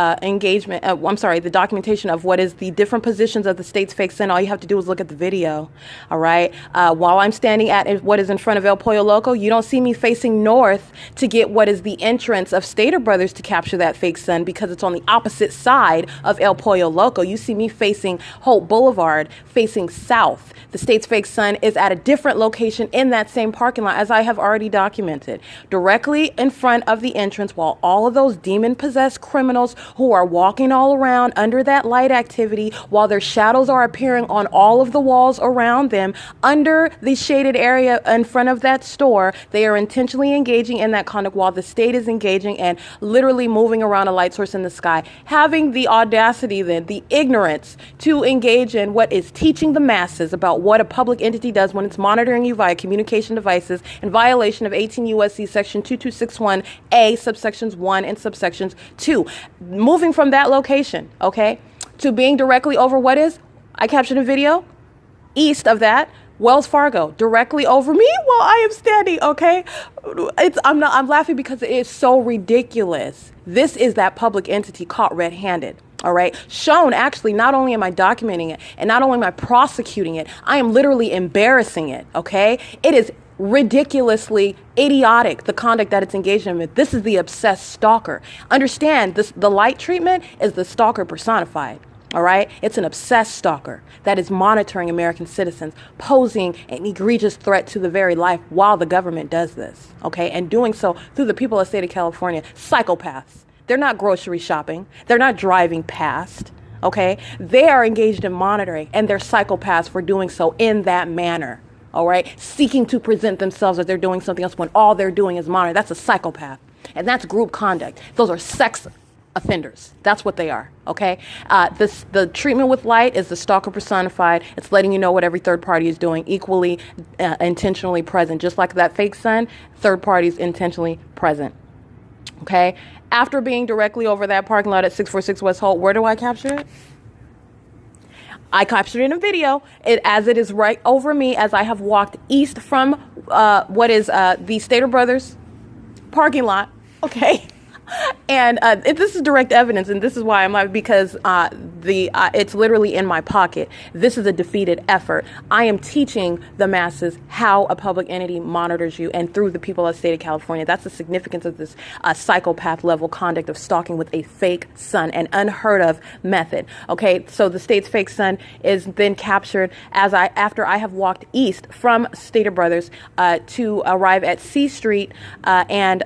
documentation of what is the different positions of the state's fake sun. All you have to do is look at the video. All right. While I'm standing at what is in front of El Pollo Loco, you don't see me facing north to get what is the entrance of Stater Brothers to capture that fake sun, because it's on the opposite side of El Pollo Loco. You see me facing Holt Boulevard, facing south. The state's fake sun is at a different location in that same parking lot, as I have already documented, directly in front of the entrance, while all of those demon-possessed criminals who are walking all around under that light activity, while their shadows are appearing on all of the walls around them, under the shaded area in front of that store, they are intentionally engaging in that conduct while the state is engaging and literally moving around a light source in the sky, having the audacity, then the ignorance to engage in what is teaching the masses about what a public entity does when it's monitoring you via communication devices in violation of 18 U.S.C. section 2261A, subsection 1 and subsections 2. Moving from that location, okay, to being directly over what is, I captured a video, east of that, Wells Fargo, directly over me while I am standing, okay? I'm laughing because it is so ridiculous. This is that public entity caught red-handed. All right. Shown, actually, not only am I documenting it and not only am I prosecuting it, I am literally embarrassing it. OK, it is ridiculously idiotic, the conduct that it's engaged in. This is the obsessed stalker. Understand this, the light treatment is the stalker personified. All right. It's an obsessed stalker that is monitoring American citizens, posing an egregious threat to the very life while the government does this. OK, and doing so through the people of the state of California. Psychopaths. They're not grocery shopping. They're not driving past. Okay. They are engaged in monitoring, and they're psychopaths for doing so in that manner. All right. Seeking to present themselves as they're doing something else when all they're doing is monitor. That's a psychopath. And that's group conduct. Those are sex offenders. That's what they are. Okay. The treatment with light is the stalker personified. It's letting you know what every third party is doing, equally intentionally present. Just like that fake sun, third parties intentionally present. Okay. After being directly over that parking lot at 646 West Holt, where do I capture it? I captured it in a video, as it is right over me as I have walked east from what is the Stater Brothers parking lot. Okay. And this is direct evidence, and this is why I'm like, because it's literally in my pocket. This is a defeated effort. I am teaching the masses how a public entity monitors you, and through the people of the state of California. That's the significance of this psychopath level conduct of stalking with a fake sun, an unheard of method. Okay, so the state's fake sun is then captured after I have walked east from Stater Brothers to arrive at C Street and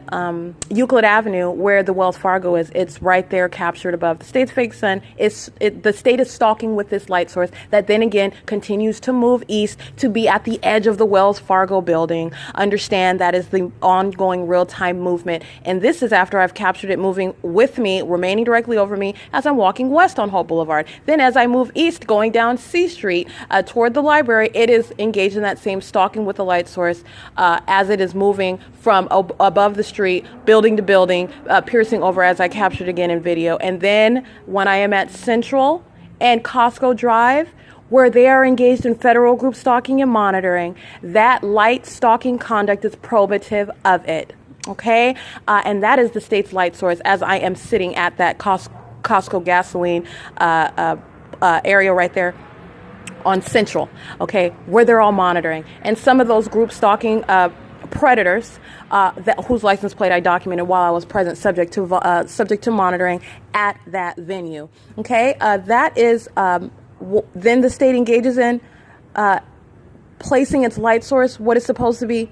Euclid Avenue, where the Wells Fargo is. It's right there, captured above the state's fake sun. The state is stalking with this light source that then again continues to move east to be at the edge of the Wells Fargo building. Understand that is the ongoing real-time movement, and this is after I've captured it moving with me, remaining directly over me as I'm walking west on Holt Boulevard. Then as I move east, going down C Street toward the library, it is engaged in that same stalking with the light source as it is moving from above the street, building to building, piercing over, as I captured again in video. And then when I am at Central and Costco Drive, where they are engaged in federal group stalking and monitoring, that light stalking conduct is probative of it. Okay? And that is the state's light source as I am sitting at that Costco gasoline area right there on Central, okay, where they're all monitoring. And some of those group stalking predators whose license plate I documented while I was present, subject to monitoring at that venue. Okay, that is then the state engages in placing its light source, what is supposed to be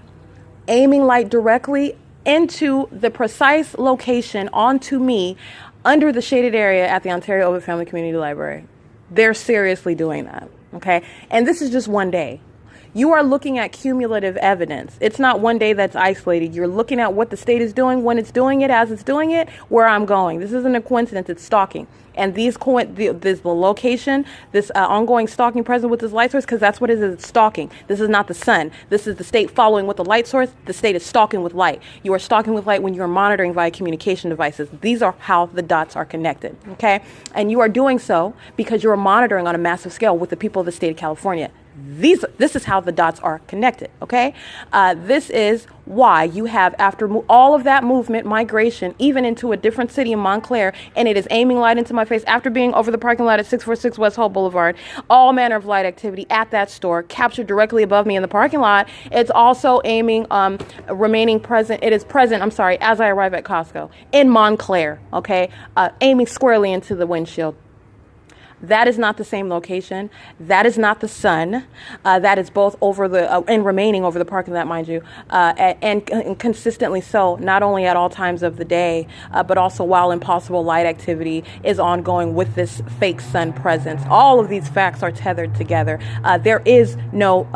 aiming light directly into the precise location onto me under the shaded area at the Ontario OVITT Family Community Library. They're seriously doing that. Okay, and this is just one day. You are looking at cumulative evidence. It's not one day that's isolated. You're looking at what the state is doing, when it's doing it, as it's doing it, where I'm going. This isn't a coincidence. It's stalking. And this location, this ongoing stalking present with this light source, because that's what it is. It's stalking. This is not the sun. This is the state following with the light source. The state is stalking with light. You are stalking with light when you are monitoring via communication devices. These are how the dots are connected. Okay, and you are doing so because you are monitoring on a massive scale with the people of the state of California. This is how the dots are connected, okay? This is why you have, after all of that movement, migration, even into a different city in Montclair, and it is aiming light into my face after being over the parking lot at 646 West Holt Boulevard, all manner of light activity at that store, captured directly above me in the parking lot. It's also aiming, remaining present. It is present, as I arrive at Costco in Montclair, okay? Aiming squarely into the windshield. That is not the same location. That is not the sun. That is both over the and remaining over the parking lot, mind you, and consistently so, not only at all times of the day, but also while impossible light activity is ongoing with this fake sun presence. All of these facts are tethered together. There is no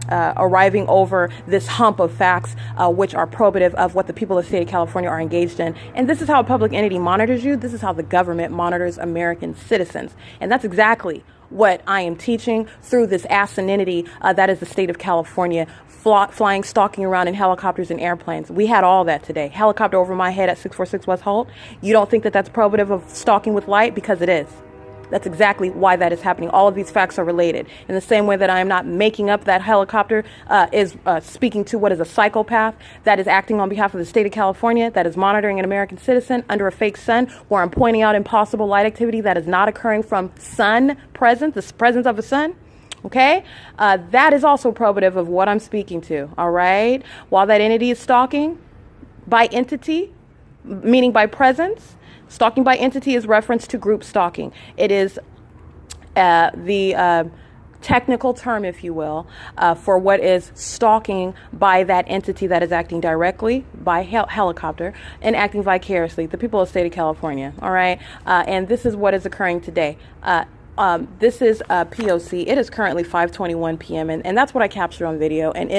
arriving over this hump of facts, which are probative of what the people of the state of California are engaged in. And this is how a public entity monitors you. This is how the government monitors American citizens. And that's exactly what I am teaching through this asininity that is the state of California, flying, stalking around in helicopters and airplanes. We had all that today. Helicopter over my head at 646 West Holt. You don't think that that's probative of stalking with light? Because it is. That's exactly why that is happening. All of these facts are related. In the same way that I am not making up that helicopter is speaking to what is a psychopath that is acting on behalf of the state of California, that is monitoring an American citizen under a fake sun, where I'm pointing out impossible light activity that is not occurring from sun presence, the presence of a sun. Okay, that is also probative of what I'm speaking to. All right. While that entity is stalking by entity, meaning by presence, stalking by entity is reference to group stalking. It is the technical term, if you will, for what is stalking by that entity that is acting directly by helicopter and acting vicariously, the people of the state of California. All right. And this is what is occurring today. This is P.O.C. It is currently 5:21 p.m. and that's what I captured on video. And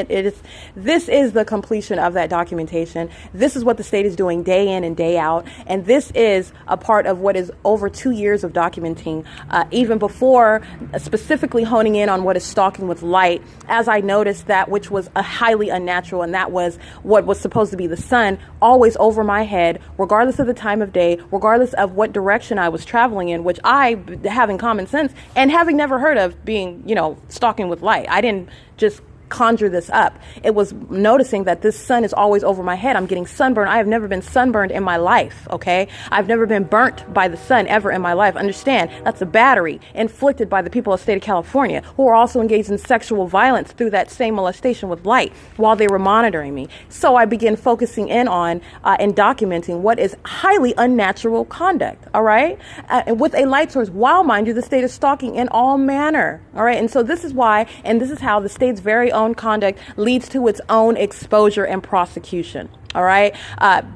this is the completion of that documentation. This is what the state is doing day in and day out. And this is a part of what is over 2 years of documenting, even before specifically honing in on what is stalking with light, as I noticed that which was a highly unnatural, and that was what was supposed to be the sun always over my head, regardless of the time of day, regardless of what direction I was traveling in, which I, having common sense and having never heard of being, stalking with light. I didn't just conjure this up. It was noticing that this sun is always over my head. I'm getting sunburned. I have never been sunburned in my life. Okay. I've never been burnt by the sun ever in my life. Understand, that's a battery inflicted by the people of the state of California, who are also engaged in sexual violence through that same molestation with light while they were monitoring me. So I began focusing in on and documenting what is highly unnatural conduct. All right. And with a light source, while, mind you, the state is stalking in all manner. All right. And so this is why, and this is how the state's very own conduct leads to its own exposure and prosecution. All right.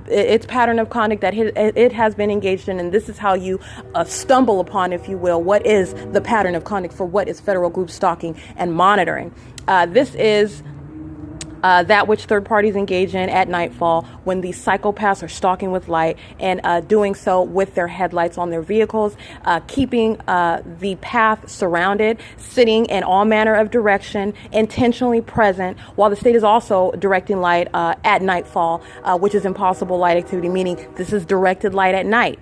Its pattern of conduct that it has been engaged in. And this is how you stumble upon, if you will, what is the pattern of conduct for what is federal group stalking and monitoring. This is that which third parties engage in at nightfall when these psychopaths are stalking with light and doing so with their headlights on their vehicles, keeping the path surrounded, sitting in all manner of direction, intentionally present, while the state is also directing light at nightfall, which is impossible light activity, meaning this is directed light at night.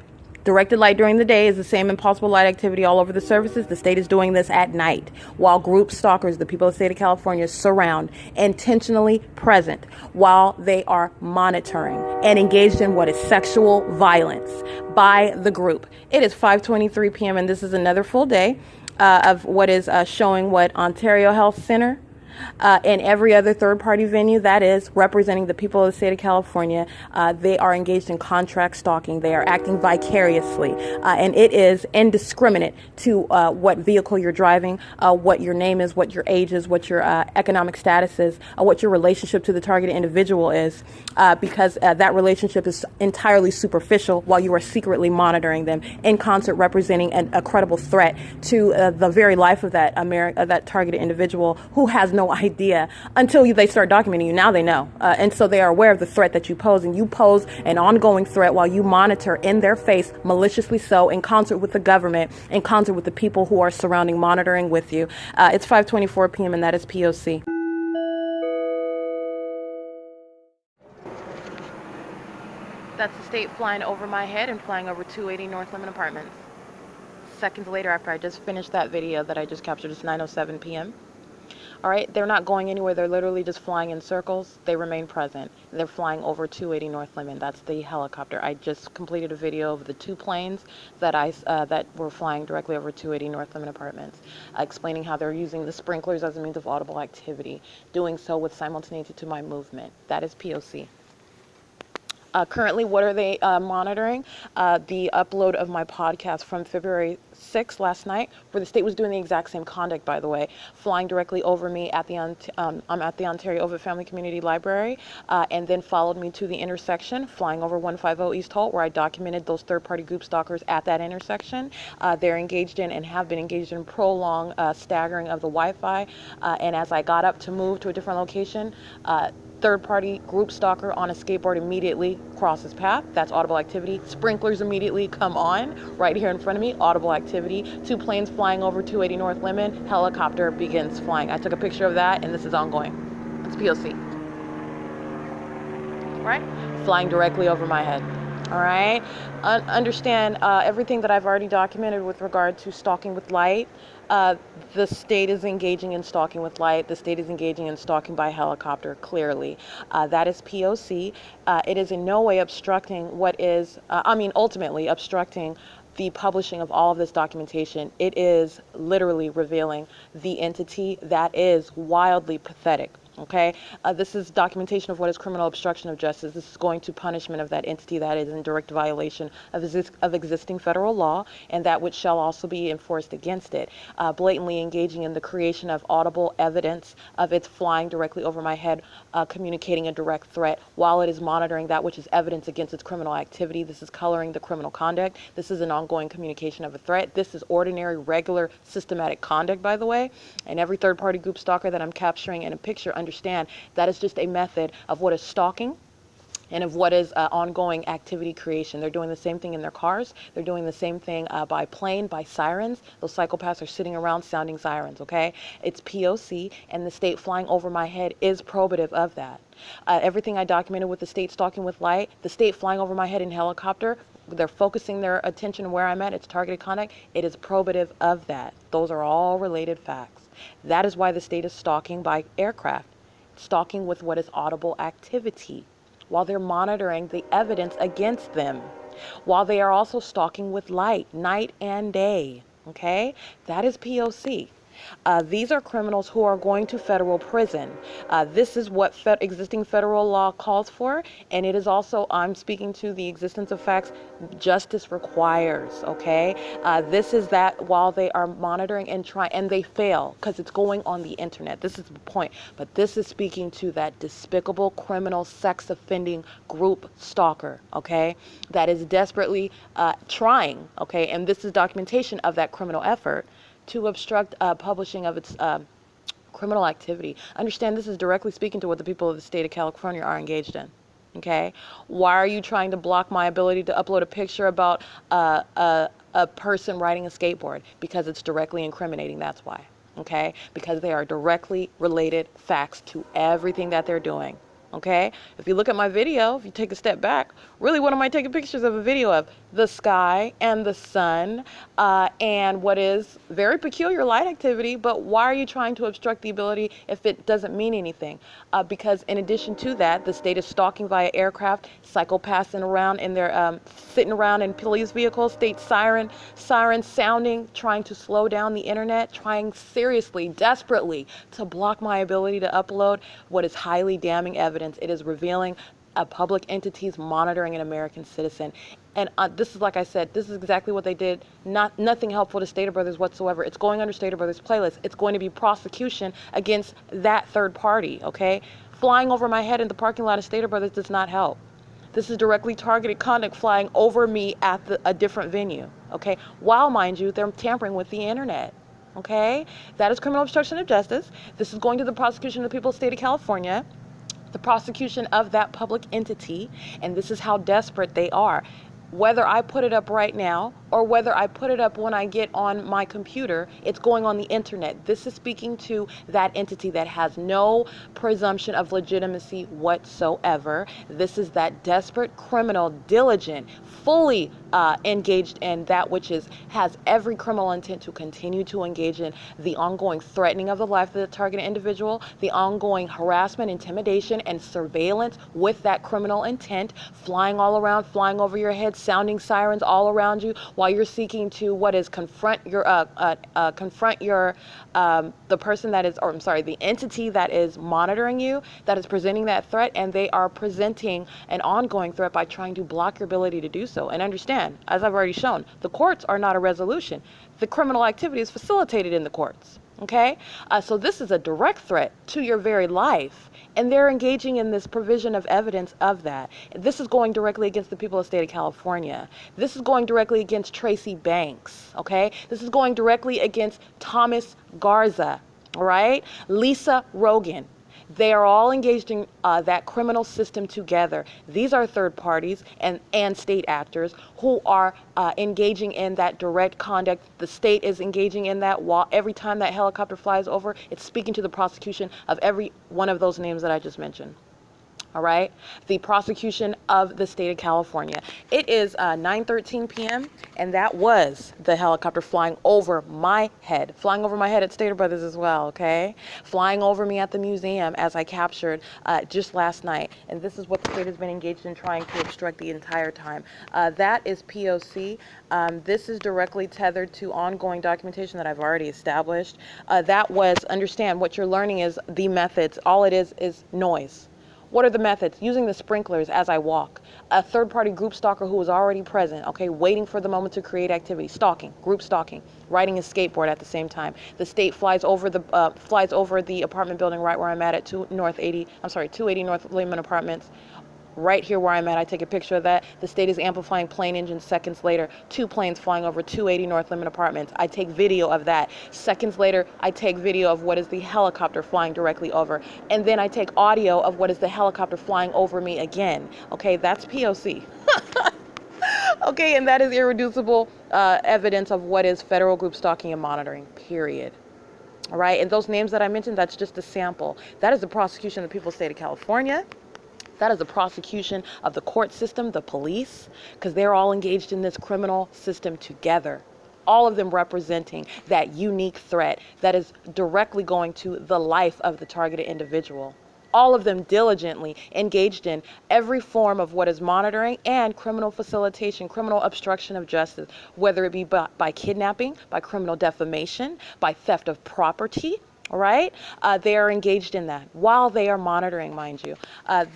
Directed light during the day is the same impossible light activity all over the surfaces. The state is doing this at night, while group stalkers, the people of the state of California, surround, intentionally present, while they are monitoring and engaged in what is sexual violence by the group. It is 5:23 p.m. and this is another full day of what is showing what Ontario Health Center and every other third-party venue that is representing the people of the state of California, they are engaged in contract stalking. They are acting vicariously, and it is indiscriminate to what vehicle you're driving, what your name is, what your age is, what your economic status is, what your relationship to the targeted individual is, because that relationship is entirely superficial while you are secretly monitoring them in concert, representing a credible threat to the very life of that targeted individual who has no idea until they start documenting you. Now they know. And so they are aware of the threat that you pose, and you pose an ongoing threat while you monitor in their face, maliciously so, in concert with the government, in concert with the people who are surrounding, monitoring with you. It's 5:24 p.m. and that is P.O.C. That's the state flying over my head and flying over 280 North Lemon Apartments. Seconds later, after I just finished that video that I just captured, it's 9:07 p.m. All right, they're not going anywhere. They're literally just flying in circles. They remain present. They're flying over 280 North Lemon. That's the helicopter. I just completed a video of the two planes that that were flying directly over 280 North Lemon Apartments, explaining how they're using the sprinklers as a means of audible activity, doing so with simultaneity to my movement. That is P.O.C. Currently, what are they monitoring? The upload of my podcast from February 6th, last night, where the state was doing the exact same conduct, by the way, flying directly over me at the I'm at the Ontario OVITT Family Community Library, and then followed me to the intersection, flying over 150 East Holt, where I documented those third-party group stalkers at that intersection. They're engaged in and have been engaged in prolonged staggering of the Wi-Fi, and as I got up to move to a different location, third-party group stalker on a skateboard immediately crosses path. That's audible activity. Sprinklers immediately come on right here in front of me. Audible activity. Two planes flying over 280 North Lemon. Helicopter begins flying. I took a picture of that, and this is ongoing. It's P.O.C. Right? Flying directly over my head. All right? Understand everything that I've already documented with regard to stalking with light. The state is engaging in stalking with light. The state is engaging in stalking by helicopter, clearly. That is P.O.C. It is in no way obstructing what is, ultimately obstructing the publishing of all of this documentation. It is literally revealing the entity that is wildly pathetic. Okay, this is documentation of what is criminal obstruction of justice. This is going to punishment of that entity that is in direct violation of existing federal law, and that which shall also be enforced against it. Blatantly engaging in the creation of audible evidence of its flying directly over my head, communicating a direct threat while it is monitoring that which is evidence against its criminal activity. This is coloring the criminal conduct. This is an ongoing communication of a threat. This is ordinary, regular, systematic conduct, by the way. And every third-party group stalker that I'm capturing in a picture, understand that is just a method of what is stalking and of what is ongoing activity creation. They're doing the same thing in their cars. They're doing the same thing by plane, by sirens. Those psychopaths are sitting around sounding sirens, okay? It's P.O.C., and the state flying over my head is probative of that. Everything I documented with the state stalking with light, the state flying over my head in helicopter, they're focusing their attention where I'm at, it's targeted conduct, it is probative of that. Those are all related facts. That is why the state is stalking by aircraft, stalking with what is audible activity, while they're monitoring the evidence against them, while they are also stalking with light, night and day, okay? That is P.O.C. These are criminals who are going to federal prison. This is what existing federal law calls for, and it is also, I'm speaking to the existence of facts justice requires, okay? This is that while they are monitoring and trying, and they fail because it's going on the internet. This is the point, but this is speaking to that despicable criminal sex offending group stalker, okay? That is desperately trying, okay? And this is documentation of that criminal effort to obstruct publishing of its criminal activity. Understand, this is directly speaking to what the people of the state of California are engaged in. Okay? Why are you trying to block my ability to upload a picture about a person riding a skateboard? Because it's directly incriminating, that's why. Okay? Because they are directly related facts to everything that they're doing. Okay? If you look at my video, if you take a step back, really what am I taking pictures of a video of? the sky and the sun, and what is very peculiar light activity. But why are you trying to obstruct the ability if it doesn't mean anything? Because in addition to that, the state is stalking via aircraft, psychopaths around in their sitting around in police vehicles, state sirens sounding, trying to slow down the internet, trying seriously, desperately to block my ability to upload what is highly damning evidence. It is revealing a public entity's monitoring an American citizen. And this is, like I said, this is exactly what they did. Nothing helpful to Stater Brothers whatsoever. It's going under Stater Brothers playlist. It's going to be prosecution against that third party, okay? Flying over my head in the parking lot of Stater Brothers does not help. This is directly targeted conduct flying over me at a different venue, okay? While, mind you, they're tampering with the internet, okay? That is criminal obstruction of justice. This is going to the prosecution of the people of the state of California, the prosecution of that public entity, and this is how desperate they are. Whether I put it up right now or whether I put it up when I get on my computer, it's going on the internet. This is speaking to that entity that has no presumption of legitimacy whatsoever. This is that desperate criminal, diligent, fully engaged in that which has every criminal intent to continue to engage in the ongoing threatening of the life of the targeted individual, the ongoing harassment, intimidation, and surveillance with that criminal intent, flying all around, flying over your head, sounding sirens all around you while you're seeking to confront your the person that is, or I'm sorry, the entity that is monitoring you, that is presenting that threat, and they are presenting an ongoing threat by trying to block your ability to do so. And understand, as I've already shown, the courts are not a resolution. The criminal activity is facilitated in the courts. Okay, so this is a direct threat to your very life, and they're engaging in this provision of evidence of that. This is going directly against the people of the state of California. This is going directly against Tracy Banks. Okay, this is going directly against Thomas Garza. All right, Lisa Rogan. They are all engaged in that criminal system together. These are third parties and state actors who are engaging in that direct conduct. The state is engaging in that while every time that helicopter flies over, it's speaking to the prosecution of every one of those names that I just mentioned. All right, the prosecution of the state of California. It is 9:13 p.m. and that was the helicopter flying over my head at Stater Brothers as well, okay? Flying over me at the museum as I captured just last night. And this is what the state has been engaged in trying to obstruct the entire time. That is P.O.C. This is directly tethered to ongoing documentation that I've already established. That was, understand, what you're learning is the methods. All it is noise. What are the methods? Using the sprinklers as I walk. A third-party group stalker who was already present, okay, waiting for the moment to create activity. Stalking, group stalking, riding a skateboard at the same time. The state flies over the apartment building right where I'm at 280 North Lehman Apartments. Right here where I'm at, I take a picture of that. The state is amplifying plane engines. Seconds later, 2 planes flying over 280 North Lemon Apartments. I take video of that. Seconds later, I take video of what is the helicopter flying directly over. And then I take audio of what is the helicopter flying over me again. Okay, that's P.O.C. Okay, and that is irreducible evidence of what is federal group stalking and monitoring, period. All right, and those names that I mentioned, that's just a sample. That is the prosecution of the people of the state of California. That is the prosecution of the court system, the police, because they're all engaged in this criminal system together. All of them representing that unique threat that is directly going to the life of the targeted individual. All of them diligently engaged in every form of what is monitoring and criminal facilitation, criminal obstruction of justice, whether it be by kidnapping, by criminal defamation, by theft of property. All right, they are engaged in that while they are monitoring, mind you.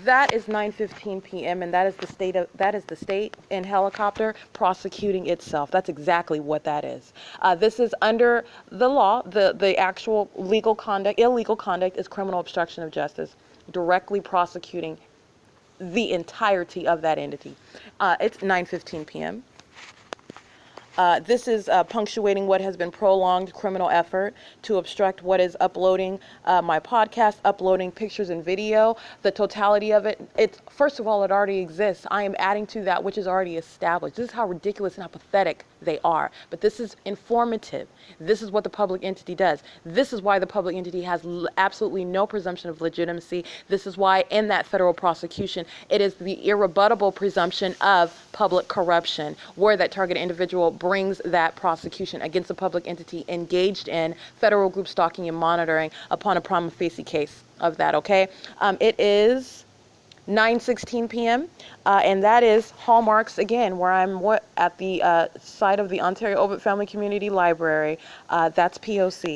That is 9:15 p.m. and that is the state in helicopter prosecuting itself. That's exactly what that is. This is under the law. The actual illegal conduct is criminal obstruction of justice, directly prosecuting the entirety of that entity. It's 9:15 p.m. This is punctuating what has been prolonged criminal effort to obstruct what is uploading my podcast, uploading pictures and video, the totality of it. First of all, it already exists. I am adding to that which is already established. This is how ridiculous and how pathetic they are. But this is informative. This is what the public entity does. This is why the public entity has absolutely no presumption of legitimacy. This is why in that federal prosecution, it is the irrebuttable presumption of public corruption, where that target individual brings that prosecution against a public entity engaged in federal group stalking and monitoring upon a prima facie case of that, okay? It is 9:16 p.m. And that is Hallmarks again, where I'm at the site of the Ontario OVITT Family Community Library. That's P.O.C.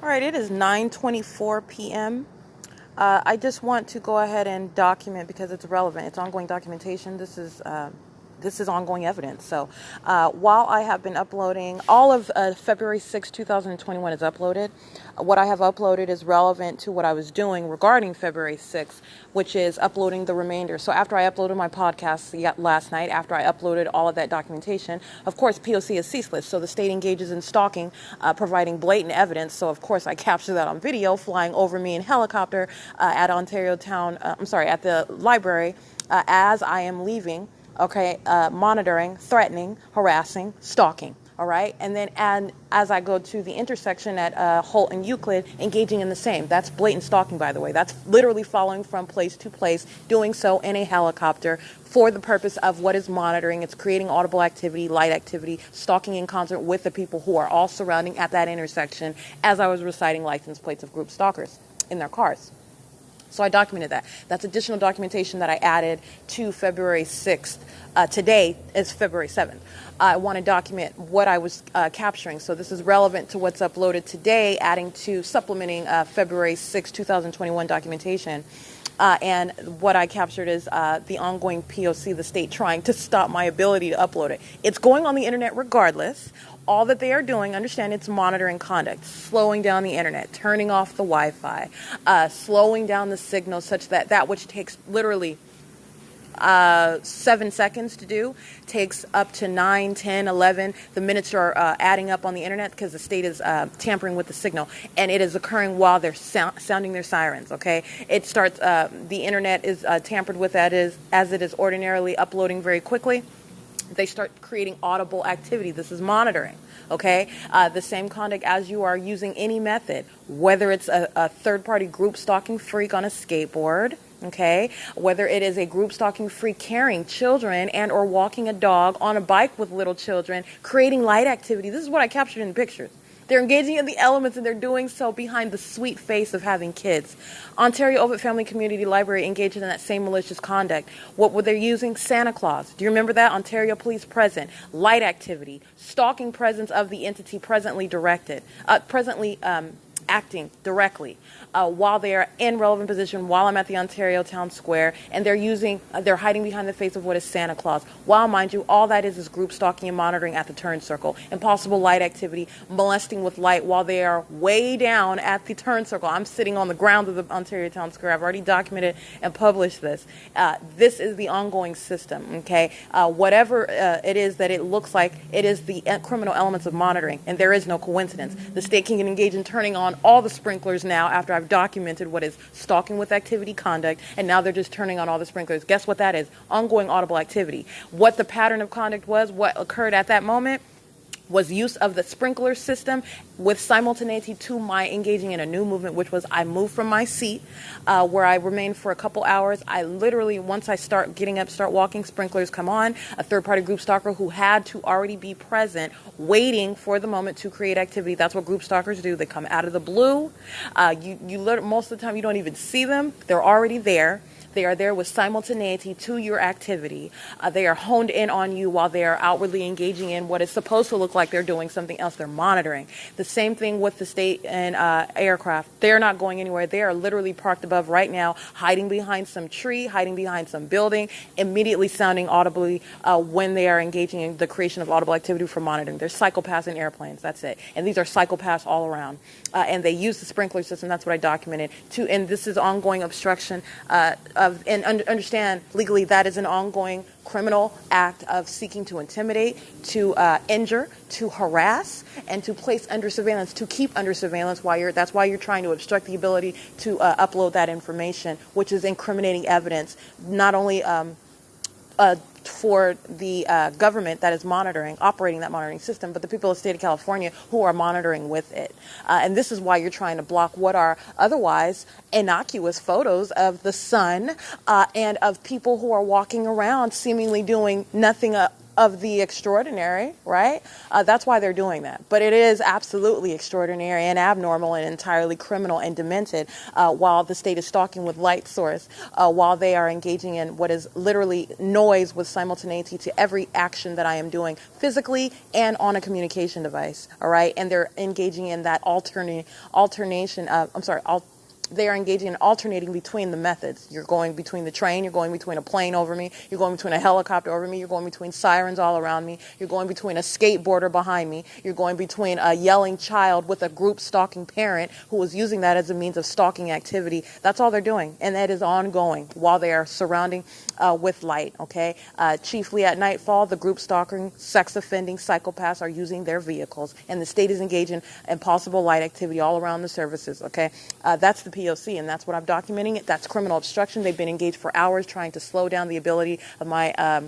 All right, it is 9:24 p.m. I just want to go ahead and document because it's relevant. It's ongoing documentation. This is ongoing evidence. So while I have been uploading, all of February 6, 2021 is uploaded. What I have uploaded is relevant to what I was doing regarding February 6, which is uploading the remainder. So after I uploaded my podcast last night, after I uploaded all of that documentation, of course, P.O.C. is ceaseless. So the state engages in stalking, providing blatant evidence. So of course, I capture that on video, flying over me in helicopter at at the library as I am leaving. Okay, monitoring, threatening, harassing, stalking. All right, and as I go to the intersection at HOLT and Euclid, engaging in the same. That's blatant stalking, by the way. That's literally following from place to place, doing so in a helicopter for the purpose of what is monitoring. It's creating audible activity, light activity, stalking in concert with the people who are all surrounding at that intersection as I was reciting license plates of group stalkers in their cars. So I documented that. That's additional documentation that I added to February 6th. Today is February 7th. I want to document what I was capturing. So this is relevant to what's uploaded today, supplementing February 6, 2021 documentation. And what I captured is the ongoing P.O.C., the state trying to stop my ability to upload it. It's going on the internet regardless. All that they are doing, understand, it's monitoring conduct, slowing down the internet, turning off the Wi-Fi, slowing down the signal such that which takes literally 7 seconds to do takes up to 9, 10, 11. The minutes are adding up on the internet because the state is tampering with the signal, and it is occurring while they're sounding their sirens. Okay, it starts. The internet is tampered with as it is ordinarily uploading very quickly. They start creating audible activity. This is monitoring, okay? The same conduct as you are using any method, whether it's a third-party group stalking freak on a skateboard, okay? Whether it is a group stalking freak carrying children and or walking a dog on a bike with little children, creating light activity. This is what I captured in the pictures. They're engaging in the elements, and they're doing so behind the sweet face of having kids. Ontario OVITT Family Community Library engaged in that same malicious conduct. What were they using? Santa Claus. Do you remember that? Ontario Police present. Light activity. Stalking presence of the entity presently acting directly while they are in relevant position, while I'm at the Ontario Town Square, and they're hiding behind the face of what is Santa Claus. While, mind you, all that is group stalking and monitoring at the turn circle. Impossible light activity, molesting with light while they are way down at the turn circle. I'm sitting on the ground of the Ontario Town Square. I've already documented and published this. This is the ongoing system, okay? Whatever it is that it looks like, it is the criminal elements of monitoring, and there is no coincidence. The state can engage in turning on all the sprinklers now after I've documented what is stalking with activity conduct, and now they're just turning on all the sprinklers. Guess what that is? Ongoing audible activity. What the pattern of conduct was, what occurred at that moment, was use of the sprinkler system with simultaneity to my engaging in a new movement, which was I moved from my seat where I remained for a couple hours. I literally, once I start getting up, start walking, sprinklers come on. A third-party group stalker who had to already be present, waiting for the moment to create activity. That's what group stalkers do. They come out of the blue. Most of the time, you don't even see them. They're already there. They are there with simultaneity to your activity. They are honed in on you while they are outwardly engaging in what is supposed to look like they're doing something else. They're monitoring. The same thing with the state and aircraft. They're not going anywhere. They are literally parked above right now, hiding behind some tree, hiding behind some building, immediately sounding audibly when they are engaging in the creation of audible activity for monitoring. They're psychopaths in airplanes. That's it. And these are psychopaths all around. And they use the sprinkler system. That's what I documented. And this is ongoing obstruction and understand legally that is an ongoing criminal act of seeking to intimidate, to injure, to harass, and to place under surveillance, to keep under surveillance that's why you're trying to obstruct the ability to upload that information, which is incriminating evidence, not only for the government that is operating that monitoring system, but the people of the state of California who are monitoring with it. And this is why you're trying to block what are otherwise innocuous photos of the sun and of people who are walking around seemingly doing nothing of the extraordinary, right? That's why they're doing that. But it is absolutely extraordinary and abnormal and entirely criminal and demented while the state is stalking with light source, while they are engaging in what is literally noise with simultaneity to every action that I am doing physically and on a communication device, all right? And they're engaging in that they are engaging in alternating between the methods. You're going between the train, you're going between a plane over me, you're going between a helicopter over me, you're going between sirens all around me, you're going between a skateboarder behind me, you're going between a yelling child with a group stalking parent who is using that as a means of stalking activity. That's all they're doing, and that is ongoing while they are surrounding with light, okay? Chiefly at nightfall, the group stalking, sex offending psychopaths are using their vehicles, and the state is engaging in possible light activity all around the services, okay? That's the P.O.C, and that's what I'm documenting it. That's criminal obstruction. They've been engaged for hours trying to slow down the ability of my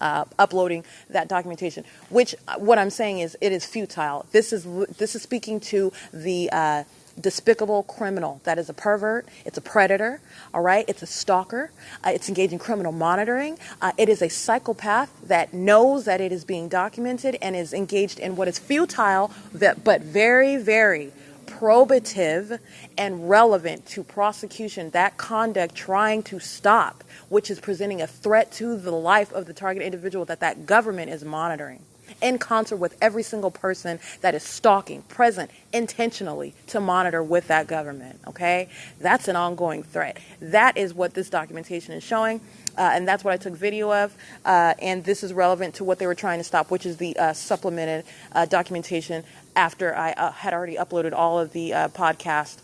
uploading that documentation, which what I'm saying is it is futile. This is speaking to the despicable criminal that is a pervert, it's a predator, all right, it's a stalker, it's engaged in criminal monitoring, it is a psychopath that knows that it is being documented and is engaged in what is futile but very, very probative and relevant to prosecution, that conduct trying to stop, which is presenting a threat to the life of the target individual that government is monitoring in concert with every single person that is stalking, present intentionally to monitor with that government, okay? That's an ongoing threat. That is what this documentation is showing, and that's what I took video of, and this is relevant to what they were trying to stop, which is the supplemented documentation after I had already uploaded all of the podcast,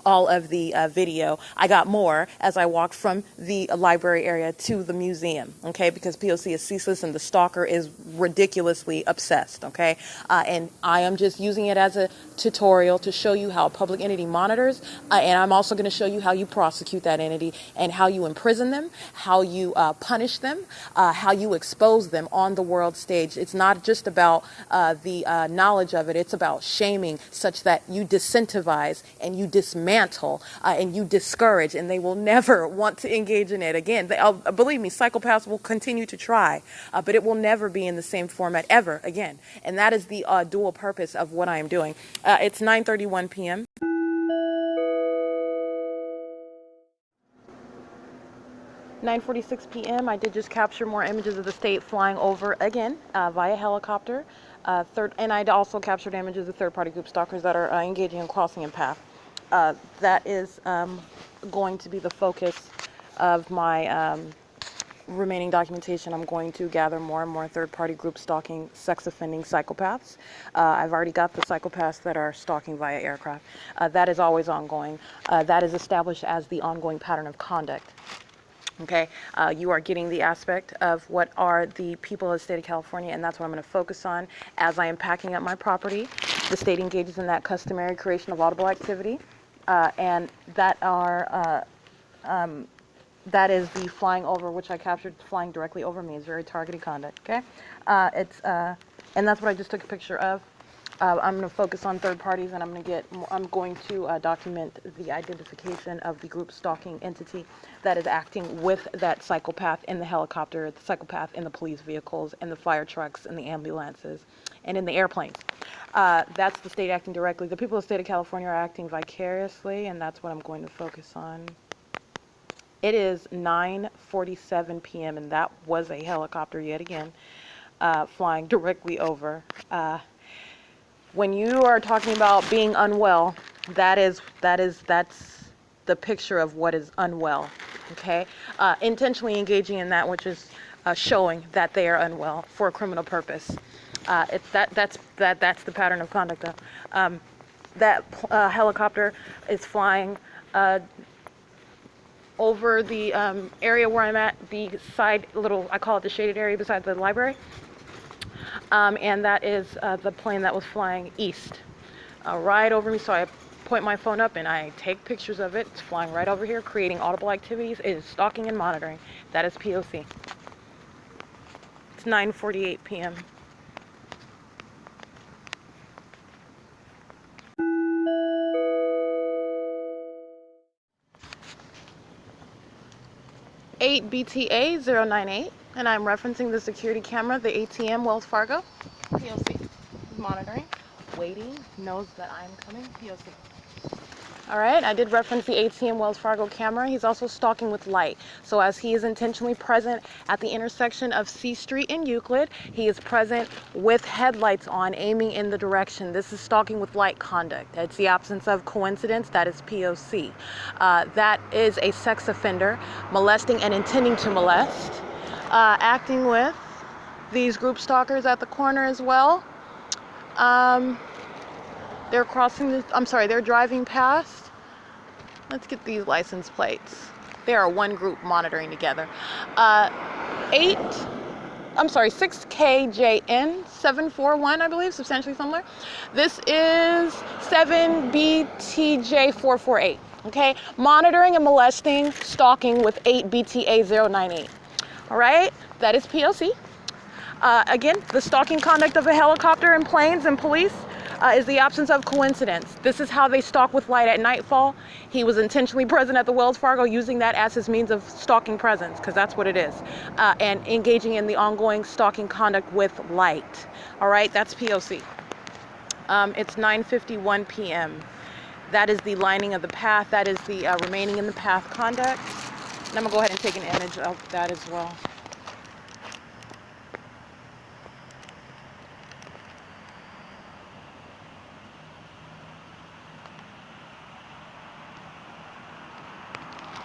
all of the video. I got more as I walked from the library area to the museum, okay, because P.O.C. is ceaseless and the stalker is ridiculously obsessed, okay, and I am just using it as a tutorial to show you how a public entity monitors, and I'm also going to show you how you prosecute that entity and how you imprison them, how you punish them, how you expose them on the world stage. It's not just about the knowledge of it, it's about shaming such that you disincentivize and you dismantle and you discourage, and they will never want to engage in it again. Believe me, psychopaths will continue to try, but it will never be in the same format ever again. And that is the dual purpose of what I am doing. It's 9:31 p.m. 9:46 p.m. I did just capture more images of the state flying over again via helicopter. And I also captured images of third-party group stalkers that are engaging in crossing in path. That is going to be the focus of my remaining documentation. I'm going to gather more and more third-party group stalking, sex offending psychopaths. I've already got the psychopaths that are stalking via aircraft. That is always ongoing. That is established as the ongoing pattern of conduct. Okay, you are getting the aspect of what are the people of the state of California, and that's what I'm going to focus on as I am packing up my property. The state engages in that customary creation of audible activity, and that is the flying over, which I captured flying directly over me. It's very targeted conduct. Okay, and that's what I just took a picture of. I'm going to focus on third parties, and I'm going to document the identification of the group stalking entity that is acting with that psychopath in the helicopter, the psychopath in the police vehicles, and the fire trucks, and the ambulances, and in the airplanes. That's the state acting directly. The people of the state of California are acting vicariously, and that's what I'm going to focus on. It is 9:47 p.m., and that was a helicopter yet again, flying directly over. When you are talking about being unwell, that's the picture of what is unwell, okay? Intentionally engaging in that which is showing that they are unwell for a criminal purpose. That's the pattern of conduct, though. That helicopter is flying over the area where I'm at, the side little, I call it the shaded area beside the library. And that is the plane that was flying east, right over me. So I point my phone up and I take pictures of it. It's flying right over here, creating audible activities. It is stalking and monitoring. That is P.O.C. It's 9:48 p.m. BTA 098, and I'm referencing the security camera, the ATM Wells Fargo. P.O.C. monitoring, waiting, knows that I'm coming. P.O.C. All right, I did reference the ATM Wells Fargo camera. He's also stalking with light. So as he is intentionally present at the intersection of C Street and Euclid, he is present with headlights on, aiming in the direction. This is stalking with light conduct. It's the absence of coincidence. That is P.O.C. That is a sex offender, molesting and intending to molest, acting with these group stalkers at the corner as well. They're they're driving past. Let's get these license plates. They are one group monitoring together. 6KJN 741, I believe, substantially similar. This is 7BTJ 448. Okay, monitoring and molesting, stalking with 8BTA 098. All right, that is P.O.C. Again, the stalking conduct of a helicopter and planes and police is the absence of coincidence. This is how they stalk with light at nightfall. He was intentionally present at the Wells Fargo, using that as his means of stalking presence, because that's what it is, and engaging in the ongoing stalking conduct with light. All right, that's P.O.C. It's 9:51 p.m. That is the lining of the path. That is the remaining in the path conduct. And I'm gonna go ahead and take an image of that as well.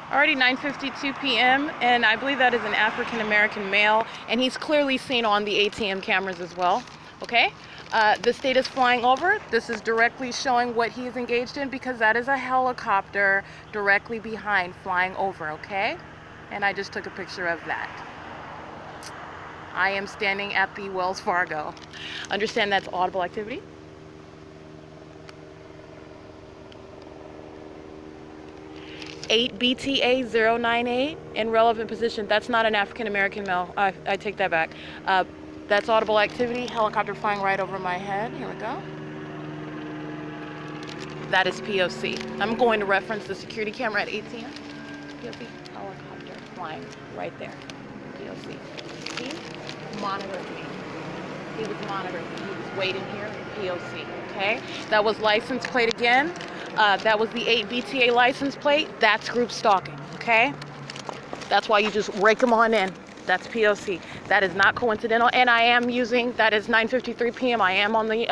Already 9:52 p.m. and I believe that is an African American male, and he's clearly seen on the ATM cameras as well. Okay, the state is flying over. This is directly showing what he is engaged in, because that is a helicopter directly behind flying over. Okay, and I just took a picture of that. I am standing at the Wells Fargo. Understand that's audible activity. BTA 098 in relevant position. That's not an African American male. I take that back. That's audible activity. Helicopter flying right over my head. Here we go. That is P.O.C. I'm going to reference the security camera at ATM. P.O.C. Helicopter flying right there. P.O.C. He monitored me. He was monitoring me. He was waiting here. P.O.C. Okay. That was license plate again. That was the 8BTA license plate. That's group stalking, okay? That's why you just rake them on in. That's P.O.C. That is not coincidental. And I am using, that is 9:53 p.m. I am on the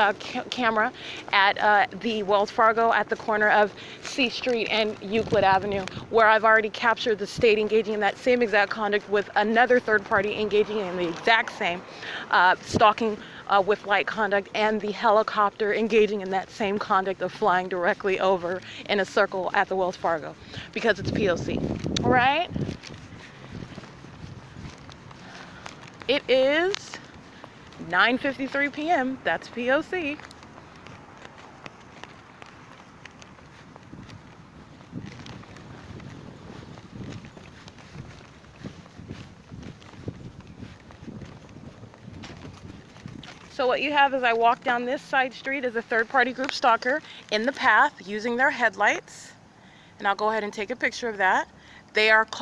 camera at the Wells Fargo at the corner of C Street and Euclid Avenue, where I've already captured the state engaging in that same exact conduct with another third party engaging in the exact same stalking with light conduct, and the helicopter engaging in that same conduct of flying directly over in a circle at the Wells Fargo, because it's P.O.C. All right? It is 9:53 p.m. That's P.O.C. So what you have as I walk down this side street is a third-party group stalker in the path using their headlights. And I'll go ahead and take a picture of that.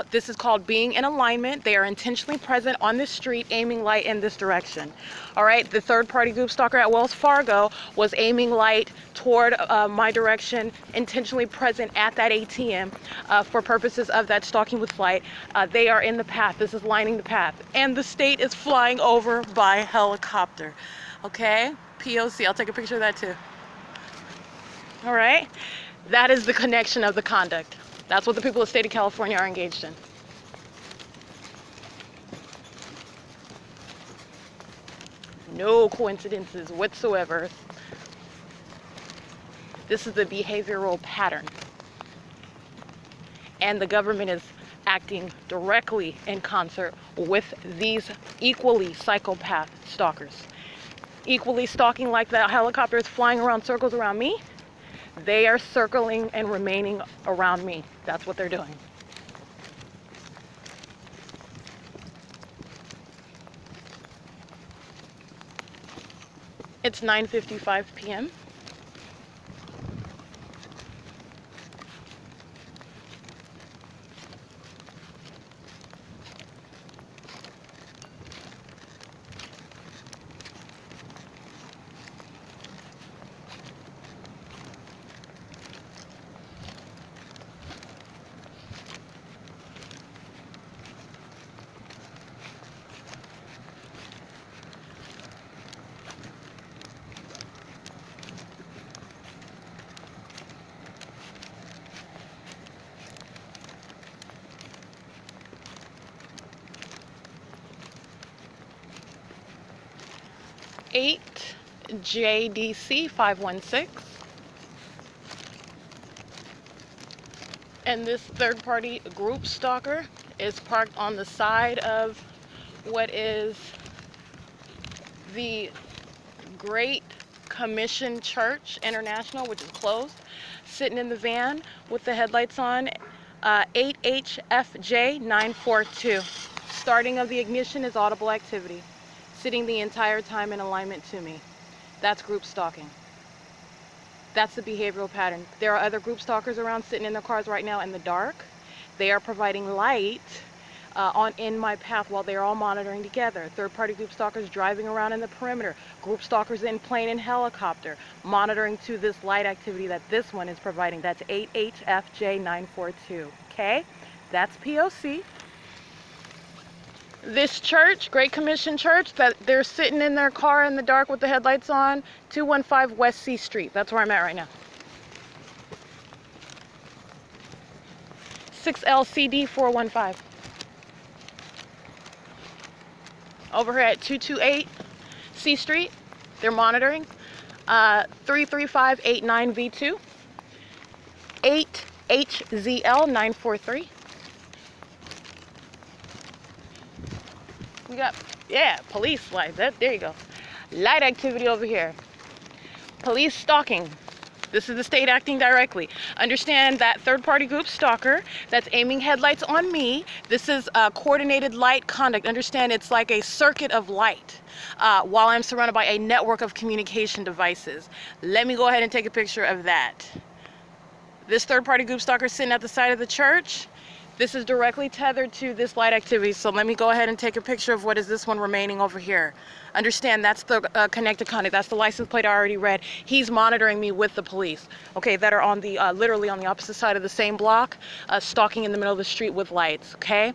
This is called being in alignment. They are intentionally present on this street, aiming light in this direction. All right, the third-party group stalker at Wells Fargo was aiming light toward my direction, intentionally present at that ATM for purposes of that stalking with light. They are in the path. This is lining the path. And the state is flying over by helicopter. Okay, P.O.C. I'll take a picture of that too. All right, that is the connection of the conduct. That's what the people of the state of California are engaged in. No coincidences whatsoever. This is the behavioral pattern. And the government is acting directly in concert with these equally psychopath stalkers. Equally stalking like that helicopter is flying around circles around me. They are circling and remaining around me. That's what they're doing. It's 9:55 p.m. JDC 516, and this third-party group stalker is parked on the side of what is the Great Commission Church International, which is closed, sitting in the van with the headlights on. 8HFJ 942. Starting of the ignition is audible activity, sitting the entire time in alignment to me. That's group stalking. That's the behavioral pattern. There are other group stalkers around sitting in their cars right now in the dark. They are providing light in my path while they're all monitoring together. Third-party group stalkers driving around in the perimeter. Group stalkers in plane and helicopter, monitoring to this light activity that this one is providing. That's 8HFJ 942. Okay? That's P.O.C. This church, Great Commission Church, that they're sitting in their car in the dark with the headlights on, 215 West C Street. That's where I'm at right now. 6LCD 415. Over here at 228 C Street, they're monitoring. 33589V2. 8HZL 943. We got, yeah, police lights. There you go. Light activity over here. Police stalking. This is the state acting directly. Understand that third-party group stalker that's aiming headlights on me. This is coordinated light conduct. Understand it's like a circuit of light while I'm surrounded by a network of communication devices. Let me go ahead and take a picture of that. This third-party group stalker sitting at the side of the church. This is directly tethered to this light activity, so let me go ahead and take a picture of what is this one remaining over here. Understand, that's the connected conduct. That's the license plate I already read. He's monitoring me with the police, okay, that are on the, literally on the opposite side of the same block, stalking in the middle of the street with lights, okay?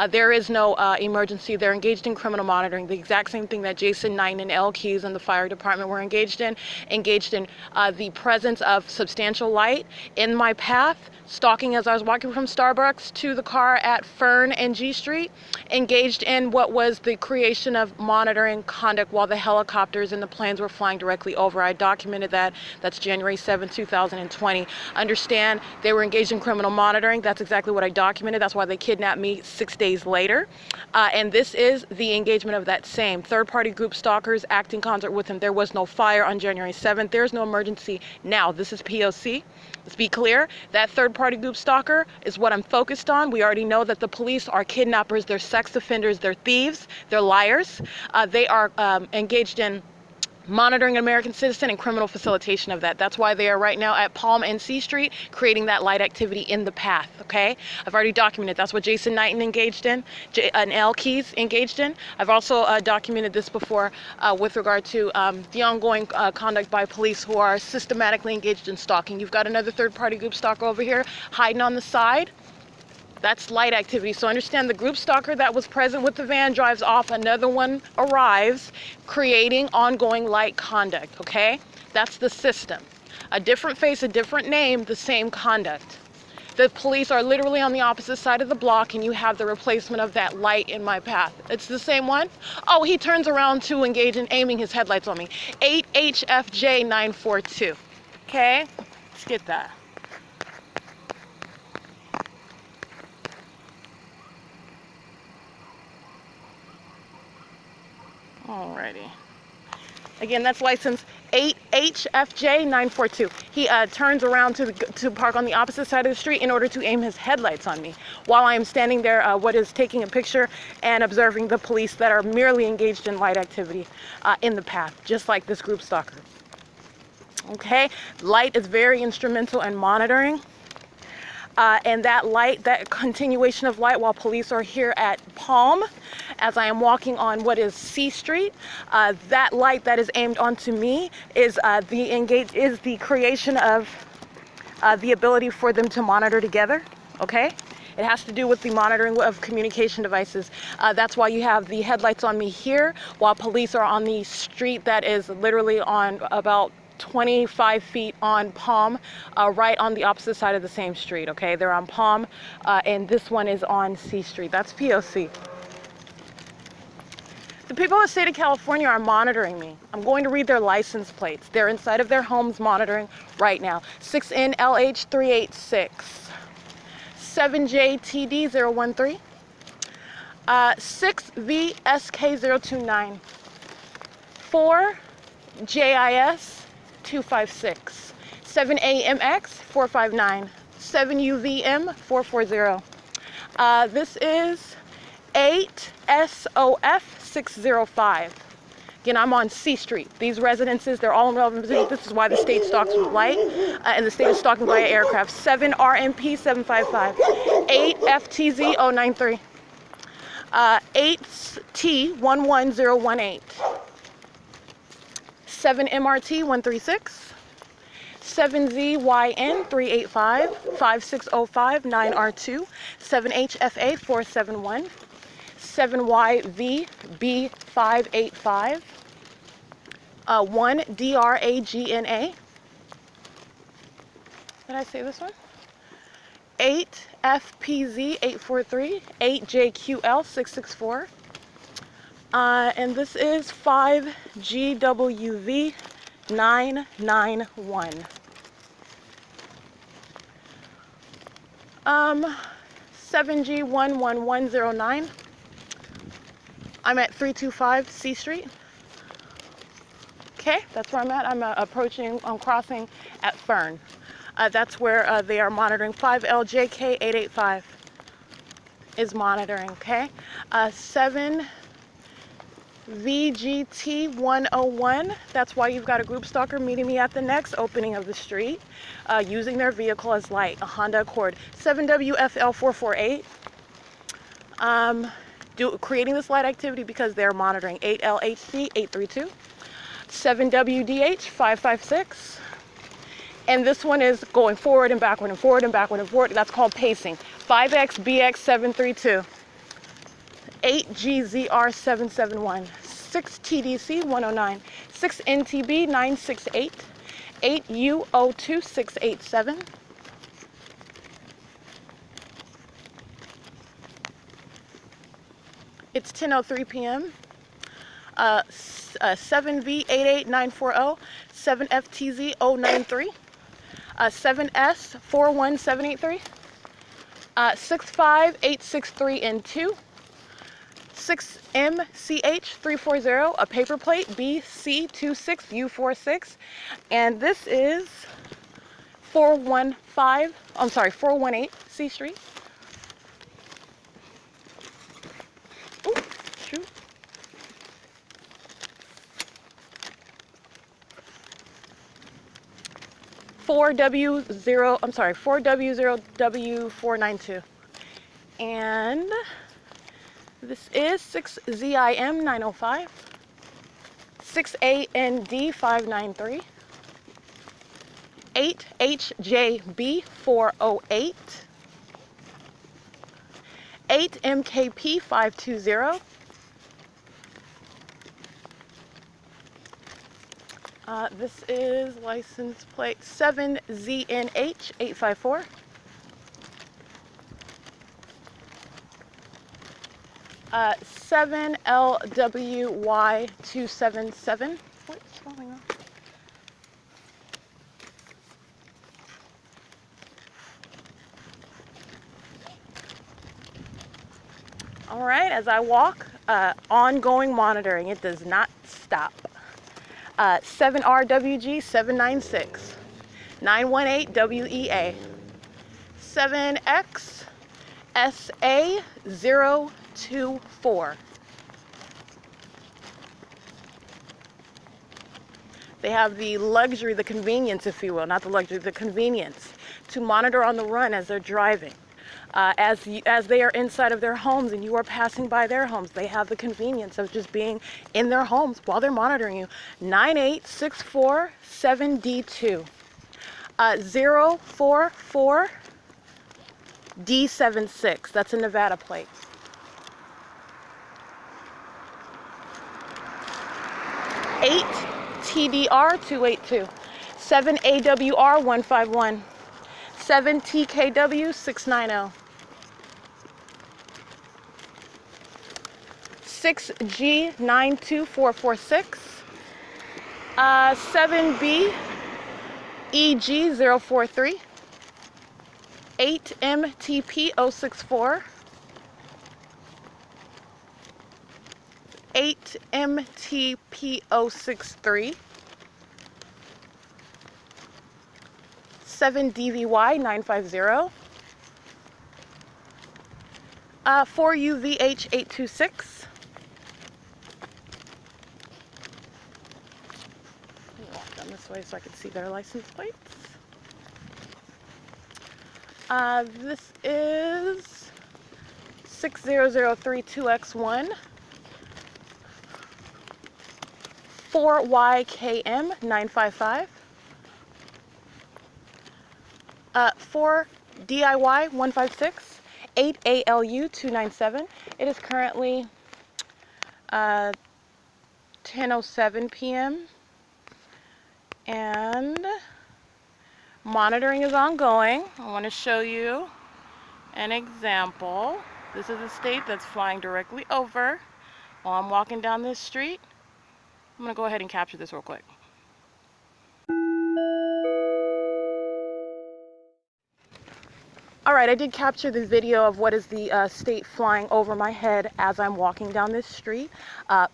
There is no emergency. They're engaged in criminal monitoring, the exact same thing that Jason Knighton and L. Keys and the fire department were engaged in the presence of substantial light in my path, stalking as I was walking from Starbucks to the car at Fern and G Street, engaged in what was the creation of monitoring conduct while the helicopters and the planes were flying directly over. I documented that. That's January 7, 2020. Understand, they were engaged in criminal monitoring. That's exactly what I documented. That's why they kidnapped me 6 days later. And this is the engagement of that same third-party group stalkers acting in concert with him. There was no fire on January 7th. There's no emergency. Now, this is P.O.C. Let's be clear. That third-party group stalker is what I'm focused on. We already know that the police are kidnappers, they're sex offenders, they're thieves, they're liars. They are engaged in monitoring an American citizen and criminal facilitation of that. That's why they are right now at Palm and C Street creating that light activity in the path, okay? I've already documented. That's what Jason Knighton engaged in, and L. Keys engaged in. I've also documented this before with regard to the ongoing conduct by police who are systematically engaged in stalking. You've got another third-party group stalker over here hiding on the side. That's light activity. So understand the group stalker that was present with the van drives off, another one arrives, creating ongoing light conduct, okay? That's the system. A different face, a different name, the same conduct. The police are literally on the opposite side of the block and you have the replacement of that light in my path. It's the same one? Oh, he turns around to engage in aiming his headlights on me. 8HFJ 942, okay? Let's get that. Alrighty. Again, that's license 8HFJ942. He turns around to park on the opposite side of the street in order to aim his headlights on me while I am standing there, taking a picture and observing the police that are merely engaged in light activity in the path, just like this group stalker. Okay, light is very instrumental in monitoring. And that light, that continuation of light while police are here at Palm, as I am walking on what is C Street, that light that is aimed onto me is the creation of the ability for them to monitor together. Okay, it has to do with the monitoring of communication devices. That's why you have the headlights on me here while police are on the street that is literally on about 25 feet on Palm, right on the opposite side of the same street. Okay, they're on Palm, and this one is on C Street. That's P.O.C. The people of the state of California are monitoring me. I'm going to read their license plates. They're inside of their homes monitoring right now. 6NLH386, 7JTD013, 6VSK029, 4JIS 256, 7AMX 459, 7UVM 440. This is 8SOF 605. Again, I'm on C Street. These residences, they're all in relevant positions. This is why the state stalks with light, and the state is stalking via aircraft. 7RMP 755, 8FTZ 093, 8T11018. 7MRT 136, 7ZYN 385, 5605 9R2, 7HFA 471, 7YVB 585, 1DRAGNA. Did I say this one? 8FPZ 843, 8JQL 664. And this is 5GWV 991. 7G11109. I'm at 325 C Street. Okay, that's where I'm at. I'm crossing at Fern. That's where they are monitoring. 5LJK885 is monitoring, okay? 7 VGT 101, that's why you've got a group stalker meeting me at the next opening of the street, using their vehicle as light, a Honda Accord. 7WFL 448, creating this light activity because they're monitoring. 8LHC 832, 7WDH 556, and this one is going forward and backward and forward and backward and forward. That's called pacing. 5XBX 732. 8GZR 771, 6TDC 109, 6NTB 968, 8UO2 687, it's 10:03 p.m. 7V88940, 7FTZ 093, 7S41783, 65863N2, 6MCH340, a paper plate BC26U46, and this is 418 C Street. Ooh, shoot. $4W0W492, and this is 6ZIM 905, 6AND 593, 8HJB 408, 8MKP 520. This is license plate 7ZNH 854. 7LWY 277. What's going on? All right, as I walk, ongoing monitoring. It does not stop. 7RWG 796, 918 WEA, 7X SA 024. They have the luxury, the convenience, if you will, not the luxury, the convenience to monitor on the run as they're driving. As they are inside of their homes and you are passing by their homes, they have the convenience of just being in their homes while they're monitoring you. 98647D2, 044D76. That's a Nevada plate. 8TDR282, 7AWR151, 7TKW690, 6G92446, 7BEG043, 8MTP064, 8MTP063, 7DVY950, 4UVH826. Walk down this way so I can see their license plates. This is 60032X1, 4YKM955, 4DIY156, 8ALU297. It is currently 10:07 p.m. and monitoring is ongoing. I want to show you an example. This is a state that's flying directly over while I'm walking down this street. I'm going to go ahead and capture this real quick. All right, I did capture the video of what is the state flying over my head as I'm walking down this street.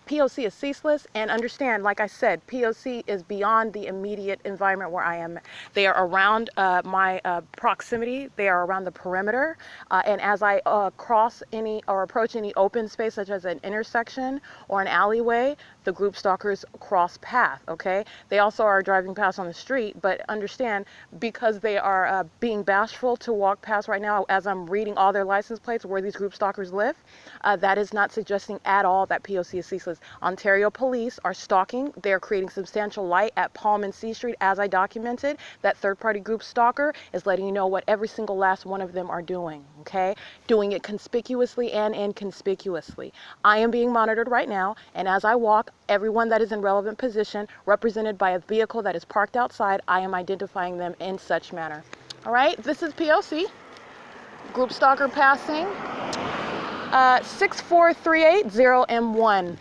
P.O.C. is ceaseless, and understand, like I said, P.O.C. is beyond the immediate environment where I am. They are around my proximity. They are around the perimeter, and as I cross any or approach any open space, such as an intersection or an alleyway, the group stalkers cross path, okay? They also are driving past on the street, but understand, because they are being bashful to walk past right now as I'm reading all their license plates where these group stalkers live, that is not suggesting at all that P.O.C. is ceaseless. Ontario police are stalking. They're creating substantial light at Palm and C Street, as I documented. That third-party group stalker is letting you know what every single last one of them are doing, okay? Doing it conspicuously and inconspicuously. I am being monitored right now, and as I walk, everyone that is in relevant position, represented by a vehicle that is parked outside, I am identifying them in such manner. All right, this is P.O.C. Group stalker passing 64380M1.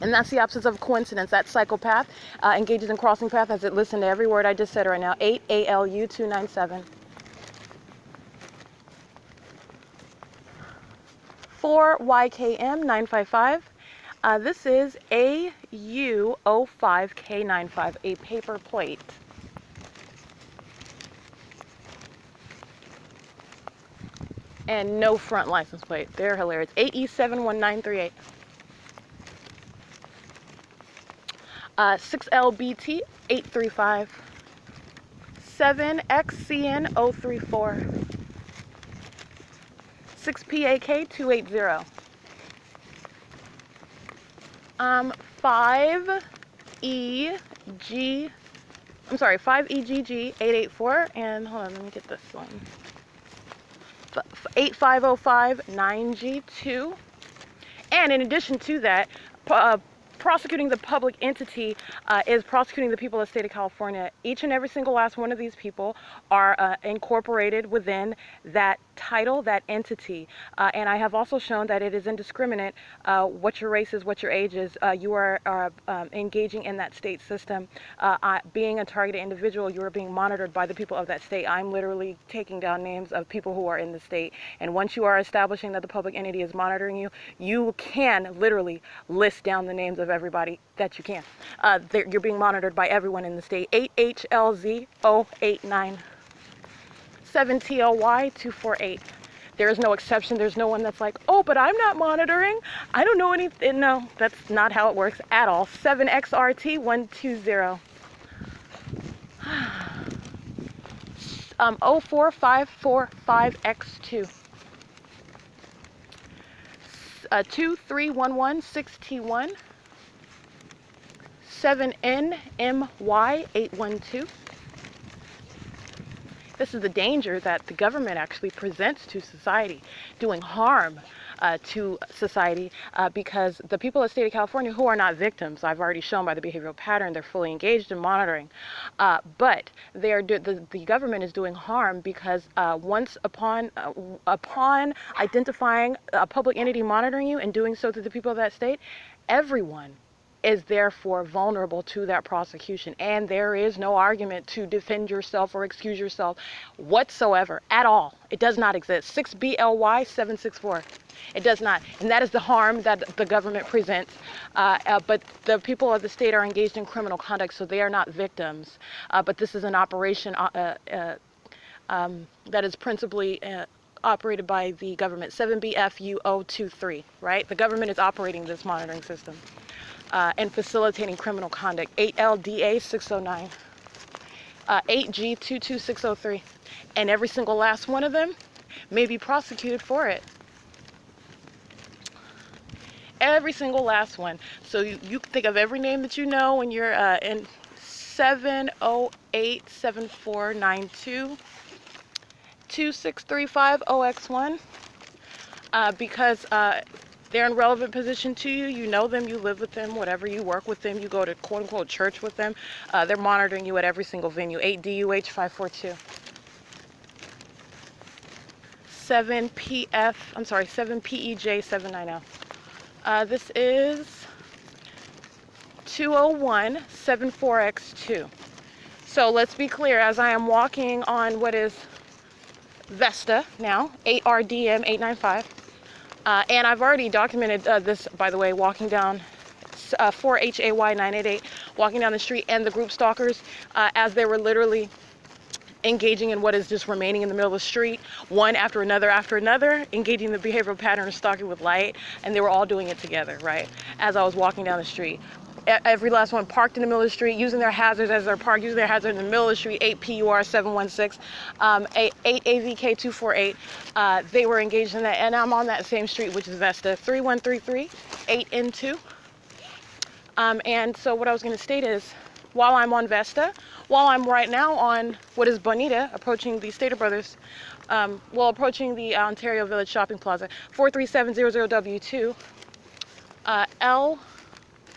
And that's the absence of coincidence. That psychopath engages in crossing path as it listened to every word I just said right now. 8ALU297. 4YKM955. This is AU05K95, a paper plate. And no front license plate. They're hilarious. AE71938. 6LBT 835. 7XCN034. 6PAK 280. 5EGG 884. And hold on, let me get this one. 8505 9G2. And in addition to that, prosecuting the public entity is prosecuting the people of the state of California. Each and every single last one of these people are incorporated within that title, that entity. And I have also shown that it is indiscriminate what your race is, what your age is. You are engaging in that state system. Being a targeted individual, you are being monitored by the people of that state. I'm literally taking down names of people who are in the state. And once you are establishing that the public entity is monitoring you, you can literally list down the names of everybody that you can. You're being monitored by everyone in the state. 8HLZ089 7TLY 248. There is no exception. There's no one that's like, oh, but I'm not monitoring. I don't know anything. No, that's not how it works at all. 7XRT 120. 04545X2. 23116T1. 7NMY812. This is the danger that the government actually presents to society, doing harm to society because the people of the state of California, who are not victims, I've already shown by the behavioral pattern, they're fully engaged in monitoring, but the government is doing harm because once upon identifying a public entity monitoring you and doing so to the people of that state, everyone is therefore vulnerable to that prosecution, and there is no argument to defend yourself or excuse yourself whatsoever at all. It does not exist. 6BLY 764. It does not, and that is the harm that the government presents. But the people of the state are engaged in criminal conduct, so they are not victims. But this is an operation that is principally operated by the government. 7BFU023, right? The government is operating this monitoring system. And facilitating criminal conduct. 8LDA 609, 8G 22603, and every single last one of them may be prosecuted for it. Every single last one. So you can think of every name that you know when you're in 7087492 26350X1 because they're in relevant position to you. You know them, you live with them, whatever, you work with them, you go to quote-unquote church with them. They're monitoring you at every single venue. 8DUH542. 7PEJ790. This is 20174X2. So let's be clear, as I am walking on what is Vesta now, 8RDM895. And I've already documented this, by the way, walking down 4HAY988, walking down the street, and the group stalkers as they were literally engaging in what is just remaining in the middle of the street, one after another, engaging the behavioral pattern of stalking with light, and they were all doing it together, right, as I was walking down the street. Every last one parked in the middle of the street, using their hazards as they're parked, using their hazard in the middle of the street. 8PUR716, 8AVK248. They were engaged in that, and I'm on that same street, which is Vesta. 3133, 8N2. And so what I was going to state is, while I'm on Vesta, while I'm right now on what is Bonita, approaching the Stater Brothers, approaching the Ontario Village Shopping Plaza, 43700W2,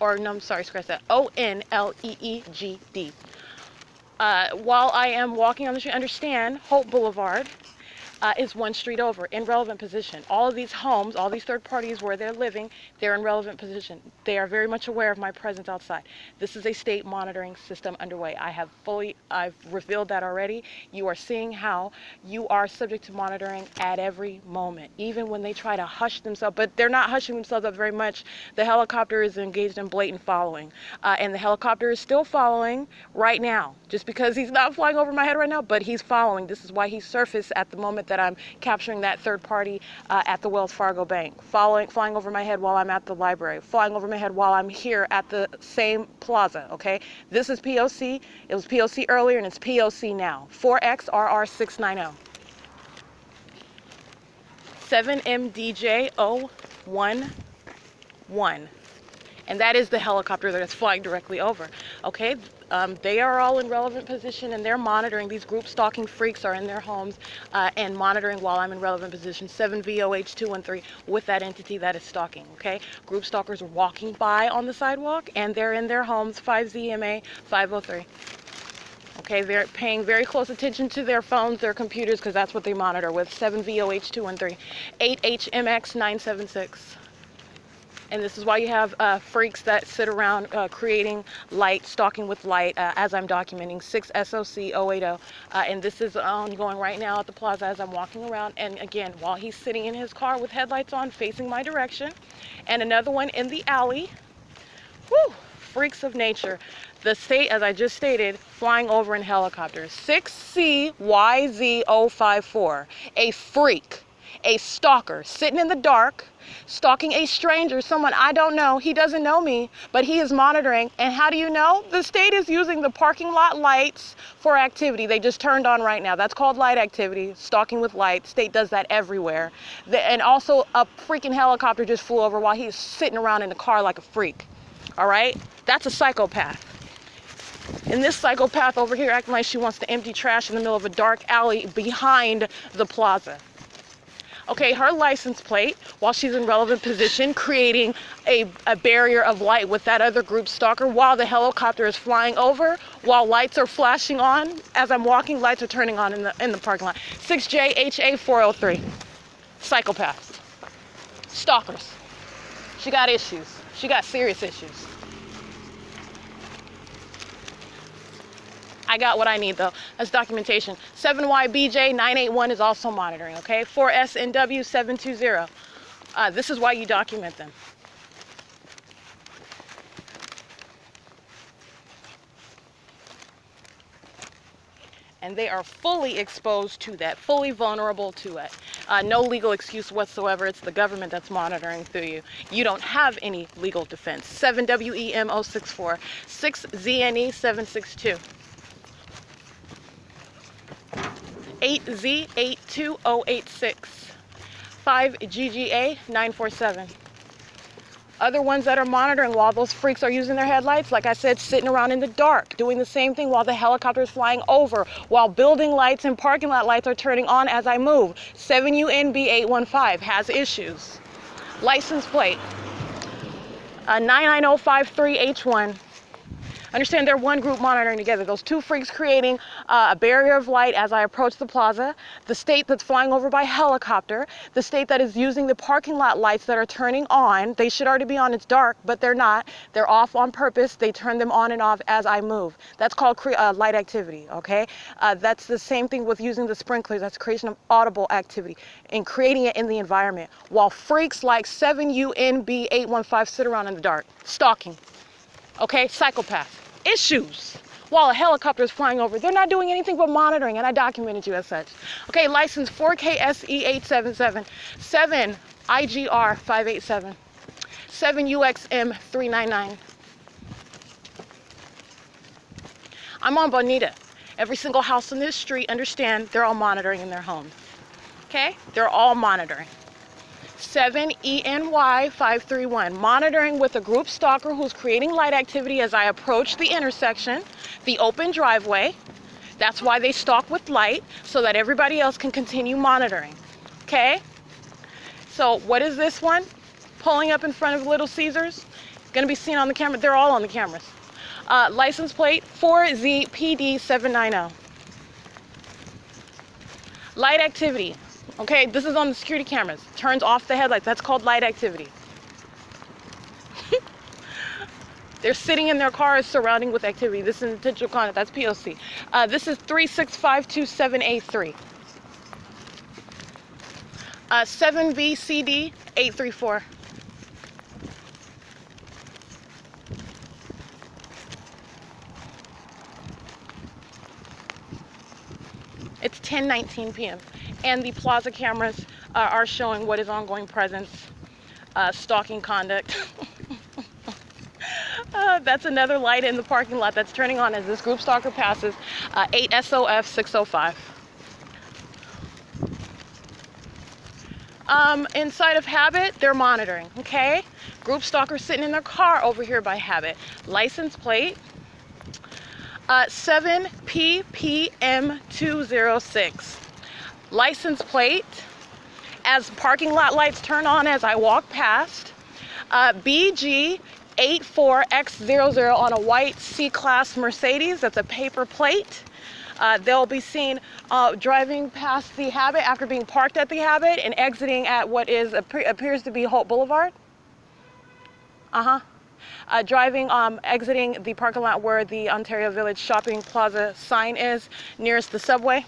ONLEEGD. While I am walking on the street, understand Holt Boulevard is one street over, in relevant position. All of these homes, all these third parties where they're living, they're in relevant position. They are very much aware of my presence outside. This is a state monitoring system underway. I've revealed that already. You are seeing how you are subject to monitoring at every moment, even when they try to hush themselves, but they're not hushing themselves up very much. The helicopter is engaged in blatant following, and the helicopter is still following right now, just because he's not flying over my head right now, but he's following. This is why he surfaced at the moment that I'm capturing that third party at the Wells Fargo Bank, flying over my head while I'm at the library, flying over my head while I'm here at the same plaza, okay? This is P.O.C. It was P.O.C. earlier, and it's P.O.C. now. 4XRR690. 7MDJ011. And that is the helicopter that is flying directly over, okay? They are all in relevant position, and they're monitoring. These group stalking freaks are in their homes and monitoring while I'm in relevant position. 7VOH213 with that entity that is stalking, okay? Group stalkers are walking by on the sidewalk, and they're in their homes. 5ZMA 503. Okay, they're paying very close attention to their phones, their computers, because that's what they monitor with. 7VOH213, 8HMX976. And this is why you have freaks that sit around creating light, stalking with light, as I'm documenting, 6SOC080. And this is ongoing right now at the plaza as I'm walking around. And again, while he's sitting in his car with headlights on, facing my direction. And another one in the alley. Woo! Freaks of nature. The state, as I just stated, flying over in helicopters. 6CYZ054. A freak, a stalker, sitting in the dark, stalking a stranger, someone I don't know. He doesn't know me, but he is monitoring. And how do you know? The state is using the parking lot lights for activity. They just turned on right now. That's called light activity, stalking with light. State does that everywhere. And also a freaking helicopter just flew over while he's sitting around in the car like a freak. All right? That's a psychopath. And this psychopath over here acting like she wants to empty trash in the middle of a dark alley behind the plaza. Okay, her license plate, while she's in relevant position, creating a barrier of light with that other group stalker while the helicopter is flying over, while lights are flashing on. As I'm walking, lights are turning on in the parking lot. 6JHA403. Psychopaths. Stalkers. She got issues. She got serious issues. I got what I need though. That's documentation. 7YBJ981 is also monitoring, okay? 4SNW720. This is why you document them. And they are fully exposed to that, fully vulnerable to it. No legal excuse whatsoever. It's the government that's monitoring through you. You don't have any legal defense. 7WEM064, 6ZNE762. 8Z82086, 5GGA947. Other ones that are monitoring while those freaks are using their headlights, like I said, sitting around in the dark, doing the same thing while the helicopter is flying over, while building lights and parking lot lights are turning on as I move. 7UNB815 has issues. License plate, 99053H1. Understand they're one group monitoring together. Those two freaks creating a barrier of light as I approach the plaza. The state that's flying over by helicopter. The state that is using the parking lot lights that are turning on. They should already be on. It's dark, but they're not. They're off on purpose. They turn them on and off as I move. That's called light activity, okay? That's the same thing with using the sprinklers. That's creation of audible activity and creating it in the environment. While freaks like 7UNB815 sit around in the dark. Stalking. Okay, psychopath. Issues. While a helicopter is flying over, they're not doing anything but monitoring, and I documented you as such. Okay, license 4KSE877, 7IGR587, 7UXM399. I'm on Bonita. Every single house on this street, understand, they're all monitoring in their homes. Okay, they're all monitoring. 7ENY531, monitoring with a group stalker who's creating light activity as I approach the intersection, the open driveway. That's why they stalk with light, so that everybody else can continue monitoring. Okay? So what is this one? Pulling up in front of Little Caesars. Going to be seen on the camera. They're all on the cameras. License plate 4ZPD790. Light activity. Okay, this is on the security cameras. Turns off the headlights. That's called light activity. They're sitting in their cars surrounding with activity. This is intentional conduct. That's P.O.C. This is 365278 7VCD834. It's 10:19 p.m. and the plaza cameras are showing what is ongoing presence, stalking conduct. That's another light in the parking lot that's turning on as this group stalker passes. 8SOF605. Inside of Habit, they're monitoring, okay? Group stalker sitting in their car over here by Habit. License plate 7PPM206. License plate, as parking lot lights turn on as I walk past, BG84X00 on a white C-Class Mercedes. That's a paper plate. They'll be seen driving past the Habit after being parked at the Habit and exiting at what is appears to be Holt Boulevard. Driving, exiting the parking lot where the Ontario Village Shopping Plaza sign is, nearest the subway.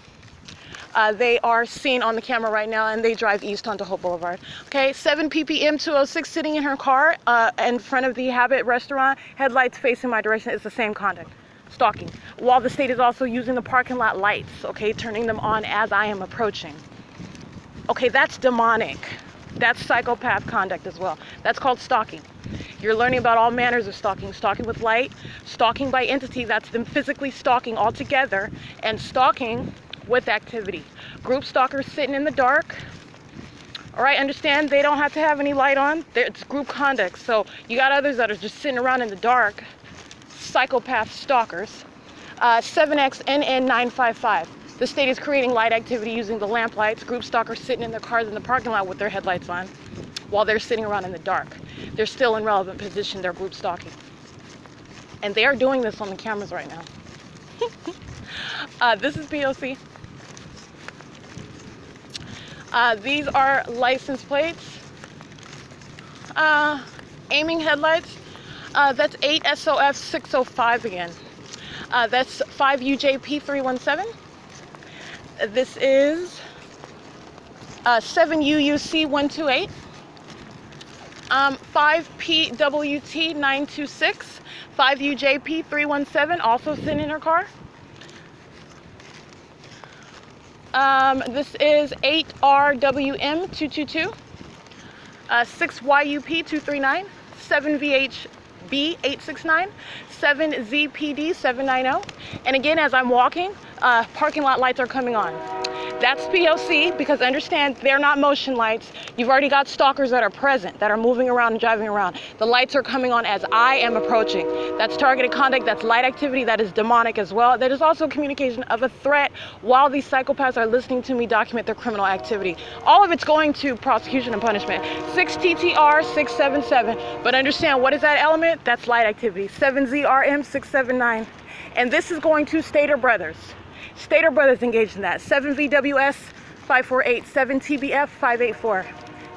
They are seen on the camera right now, and they drive east onto Hope Boulevard. Okay, 7 ppm 206, sitting in her car in front of the Habit restaurant, headlights facing my direction. Is the same conduct, stalking. While the state is also using the parking lot lights, okay, turning them on as I am approaching. Okay, that's demonic. That's psychopath conduct as well. That's called stalking. You're learning about all manners of stalking. Stalking with light, stalking by entity, that's them physically stalking all together, and stalking with activity. Group stalkers sitting in the dark. All right, understand they don't have to have any light on. It's group conduct. So you got others that are just sitting around in the dark. Psychopath stalkers. 7XNN955. The state is creating light activity using the lamp lights. Group stalkers sitting in their cars in the parking lot with their headlights on while they're sitting around in the dark. They're still in relevant position. They're group stalking. And they are doing this on the cameras right now. This is P.O.C. These are license plates. Aiming headlights. That's 8 SOF 605 again. That's 5 UJP 317. This is 7 UUC 128. 5 PWT 926. 5 UJP 317, also sitting in her car. This is 8 RWM 222. 6 YUP 239. 7 VHB 869. 7 ZPD 790. And again, as I'm walking, parking lot lights are coming on. That's P.O.C. because understand they're not motion lights. You've already got stalkers that are present, that are moving around and driving around. The lights are coming on as I am approaching. That's targeted conduct, that's light activity, that is demonic as well. That is also communication of a threat while these psychopaths are listening to me document their criminal activity. All of it's going to prosecution and punishment. 6 TTR 677, but understand what is that element? That's light activity. 7 ZRM 679, and this is going to Stater Brothers. Stater Brothers engaged in that. 7 VWS 548, 7 TBF 584.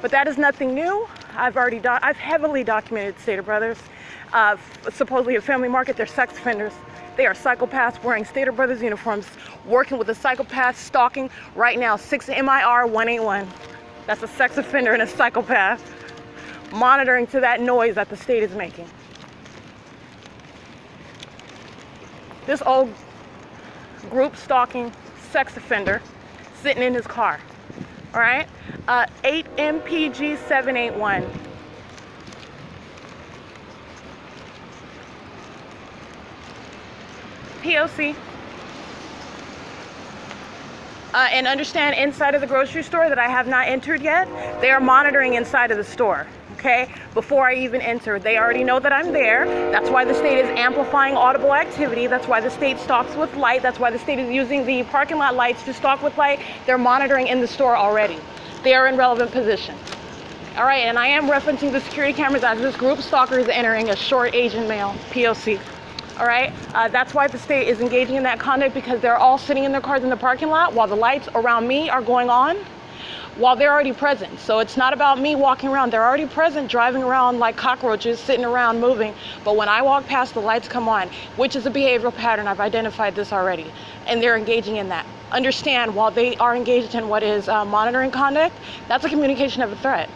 But that is nothing new. I've heavily documented Stater Brothers. Supposedly a family market, they're sex offenders. They are psychopaths wearing Stater Brothers uniforms, working with a psychopath, stalking right now. 6 MIR 181. That's a sex offender and a psychopath, monitoring to that noise that the state is making. This old group stalking sex offender sitting in his car. All right, 8 MPG 781. P.O.C. And understand inside of the grocery store that I have not entered yet, they are monitoring inside of the store. Okay, before I even enter, they already know that I'm there. That's why the state is amplifying audible activity. That's why the state stalks with light. That's why the state is using the parking lot lights to stalk with light. They're monitoring in the store already. They are in relevant position. All right, and I am referencing the security cameras as this group stalker is entering, a short Asian male, P.O.C. All right, that's why the state is engaging in that conduct, because they're all sitting in their cars in the parking lot while the lights around me are going on, while they're already present. So it's not about me walking around. They're already present, driving around like cockroaches, sitting around, moving. But when I walk past, the lights come on, which is a behavioral pattern. I've identified this already, and they're engaging in that. Understand, while they are engaged in what is monitoring conduct, that's a communication of a threat.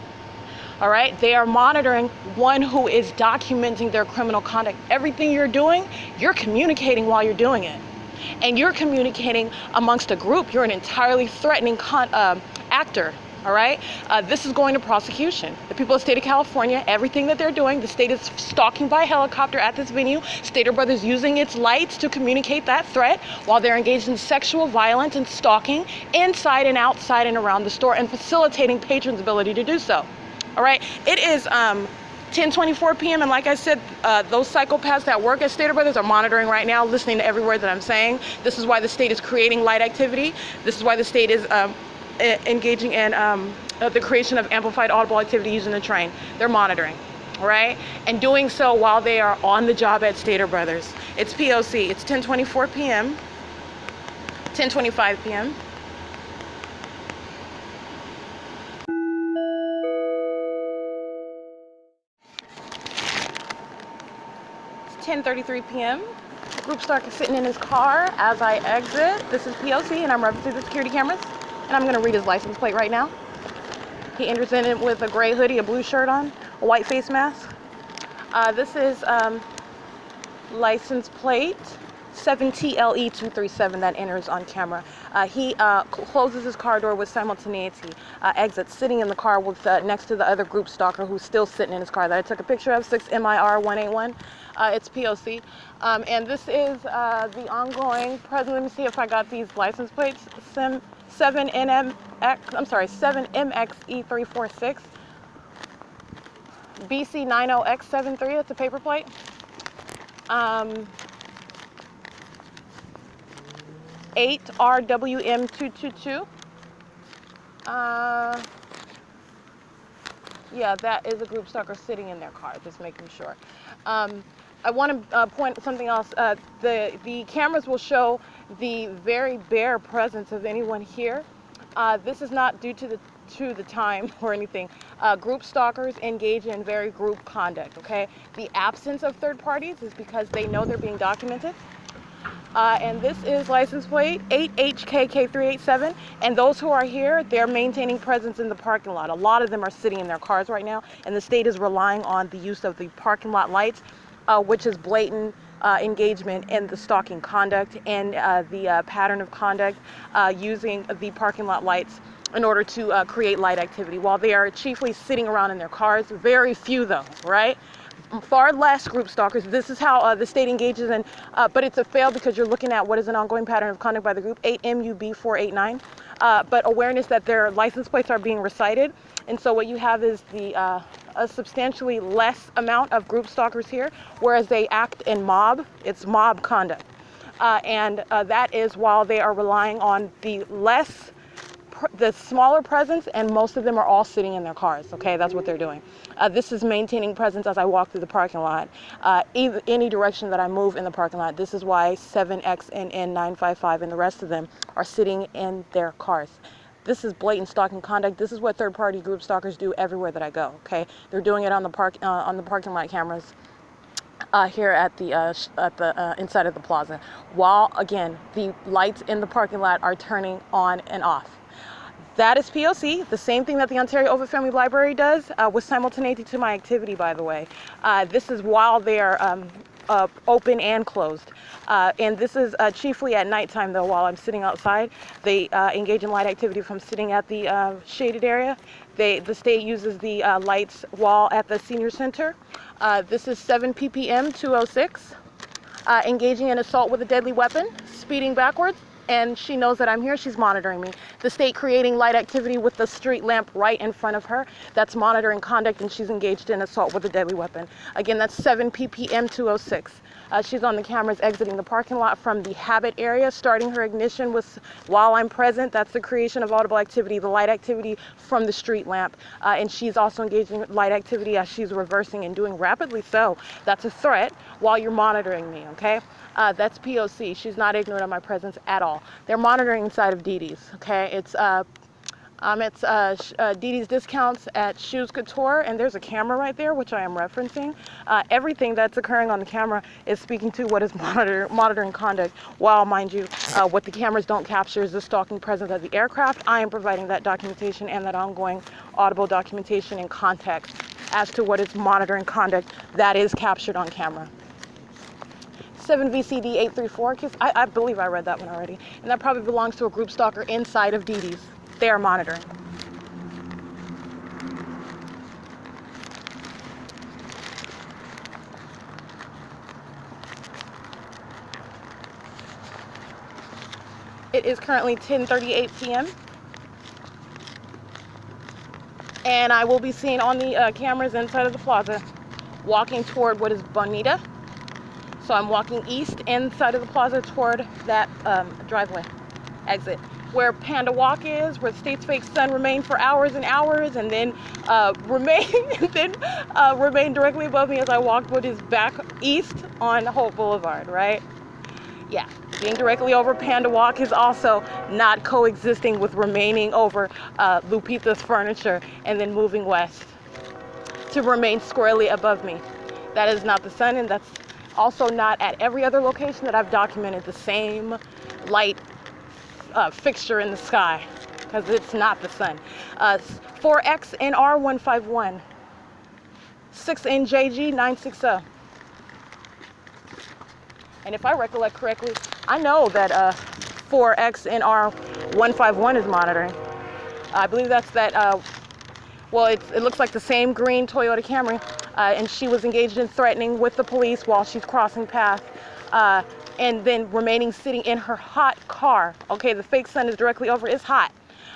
All right, they are monitoring one who is documenting their criminal conduct. Everything you're doing, you're communicating while you're doing it. And you're communicating amongst a group. You're an entirely threatening actor, all right? This is going to prosecution. The people of the state of California, everything that they're doing, the state is stalking by helicopter at this venue. Stater Brothers using its lights to communicate that threat while they're engaged in sexual violence and stalking inside and outside and around the store and facilitating patrons' ability to do so. All right, it is 10:24 p.m. and like I said, those psychopaths that work at Stater Brothers are monitoring right now, listening to every word that I'm saying. This is why the state is creating light activity. This is why the state is engaging in the creation of amplified audible activity using the train. They're monitoring, all right? And doing so while they are on the job at Stater Brothers. It's P.O.C. It's 10:24 p.m. 10:25 p.m. It's 10:33 p.m. Group Stalker is sitting in his car as I exit. This is P.O.C. and I'm referencing the security cameras. And I'm going to read his license plate right now. He enters in it with a gray hoodie, a blue shirt on, a white face mask. This is license plate 7TLE237 that enters on camera. He closes his car door with simultaneity, exits, sitting in the car with next to the other group stalker who's still sitting in his car that I took a picture of, 6MIR181. It's P.O.C. And this is the ongoing present. Let me see if I got these license plates. 7MXE346. BC90X73, that's a paper plate. 8RWM222. Yeah, that is a group stalker sitting in their car, just making sure. I want to point something else. The cameras will show the very bare presence of anyone here. This is not due to the time or anything. Group stalkers engage in very group conduct, okay? The absence of third parties is because they know they're being documented. And this is license plate 8HKK387. And those who are here, they're maintaining presence in the parking lot. A lot of them are sitting in their cars right now, and the state is relying on the use of the parking lot lights, which is blatant engagement in the stalking conduct and the pattern of conduct using the parking lot lights in order to create light activity. While they are chiefly sitting around in their cars, very few though, right? Far less group stalkers. This is how the state engages in, but it's a fail because you're looking at what is an ongoing pattern of conduct by the group, 8MUB489. But awareness that their license plates are being recited. And so what you have is a substantially less amount of group stalkers here, whereas they act in mob. It's mob conduct. And that is while they are relying on the smaller presence, and most of them are all sitting in their cars, okay? That's what they're doing. This is maintaining presence as I walk through the parking lot. Any direction that I move in the parking lot, this is why 7XNN955 and the rest of them are sitting in their cars. This is blatant stalking conduct. This is what third-party group stalkers do everywhere that I go, okay? They're doing it on the parking lot cameras here at the inside of the plaza, while, again, the lights in the parking lot are turning on and off. That is P.O.C., the same thing that the Ontario OVITT Family Library does with simultaneity to my activity, by the way. This is while they are open and closed. And this is chiefly at nighttime, though, while I'm sitting outside. They engage in light activity from sitting at the shaded area. The state uses the lights while at the senior center. This is 7 ppm 206, engaging in assault with a deadly weapon, speeding backwards. And she knows that I'm here. She's monitoring me. The state creating light activity with the street lamp right in front of her. That's monitoring conduct, and she's engaged in assault with a deadly weapon. Again, that's 7 ppm 206. She's on the cameras exiting the parking lot from the habit area, starting her ignition while I'm present. That's the creation of audible activity, the light activity from the street lamp. And she's also engaging in light activity as she's reversing and doing rapidly so. That's a threat while you're monitoring me, okay? That's P.O.C. She's not ignorant of my presence at all. They're monitoring inside of DD's, okay? It's DD's Discounts at Shoes Couture, and there's a camera right there, which I am referencing. Everything that's occurring on the camera is speaking to what is monitoring conduct, while, mind you, what the cameras don't capture is the stalking presence of the aircraft. I am providing that documentation and that ongoing audible documentation and context as to what is monitoring conduct that is captured on camera. 7VCD834, because I believe I read that one already, and that probably belongs to a group stalker inside of DD's. They are monitoring. It is currently 10:38 p.m. and I will be seen on the cameras inside of the plaza walking toward what is Bonita. So I'm walking east inside of the plaza toward that driveway exit, where Panda Walk is, where the state's fake sun remained for hours and hours, and then remained directly above me as I walked what is back east on Holt Boulevard, right? Yeah. Being directly over Panda Walk is also not coexisting with remaining over Lupita's furniture and then moving west to remain squarely above me. That is not the sun, and that's also not at every other location that I've documented the same light fixture in the sky, because it's not the sun. 4XNR151, 6NJG960. And if I recollect correctly, I know that 4XNR151 is monitoring. I believe that's that, well, it looks like the same green Toyota Camry, and she was engaged in threatening with the police while she's crossing path, and then remaining sitting in her hot car. Okay, the fake sun is directly over, it's hot.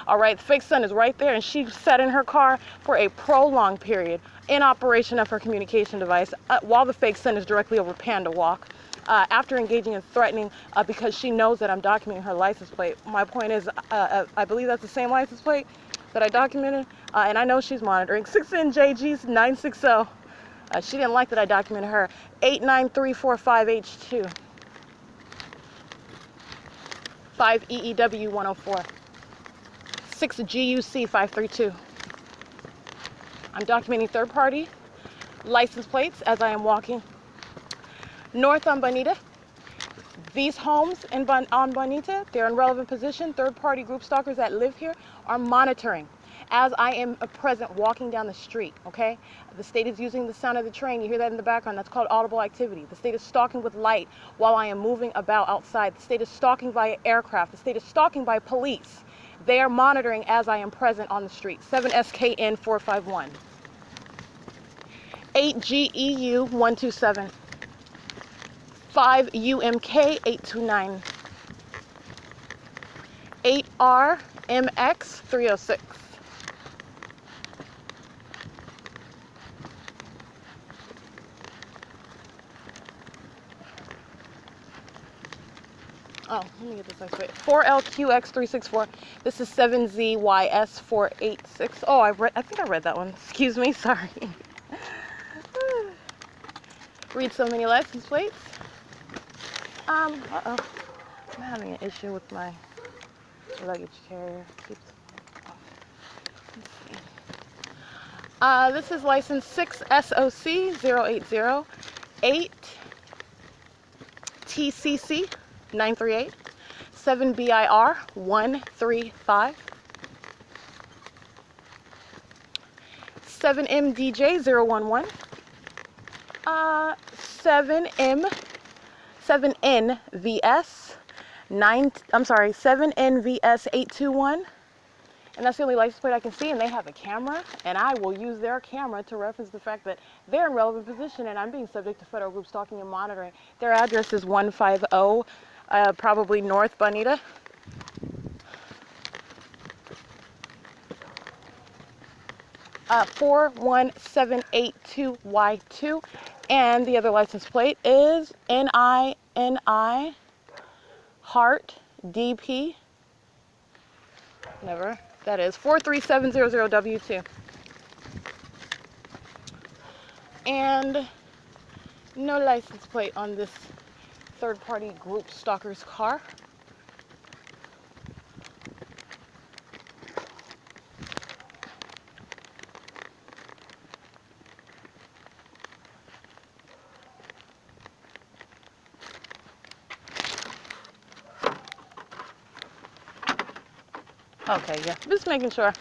All right, the fake sun is right there, and she sat in her car for a prolonged period in operation of her communication device while the fake sun is directly over Panda Walk. After engaging in threatening because she knows that I'm documenting her license plate. My point is, I believe that's the same license plate that I documented, and I know she's monitoring. 6NJGs960. She didn't like that I documented her. 89345H2. 5EEW104. 6GUC532. I'm documenting third-party license plates as I am walking north on Bonita. These homes on Bonita, they're in relevant position. Third-party group stalkers that live here are monitoring as I am present walking down the street, okay? The state is using the sound of the train. You hear that in the background. That's called audible activity. The state is stalking with light while I am moving about outside. The state is stalking via aircraft. The state is stalking by police. They are monitoring as I am present on the street. 7SKN451. 8GEU127. 5UMK829. 8RMX306. Oh, let me get this next way. 4LQX364. This is 7ZYS486. Oh, I think I read that one. Excuse me, sorry. Read so many license plates. Uh-oh. I'm having an issue with my luggage carrier. This is license 6SOC080 8TCC938 7BIR135 7MDJ011 7NVS821, and that's the only license plate I can see, and they have a camera, and I will use their camera to reference the fact that they're in relevant position and I'm being subject to federal group stalking and monitoring. Their address is 150, probably North Bonita. Uh, 41782Y2, and the other license plate is NI HART DP. Never. That is 43700W2. And no license plate on this third-party group stalker's car. Okay, yeah, just making sure.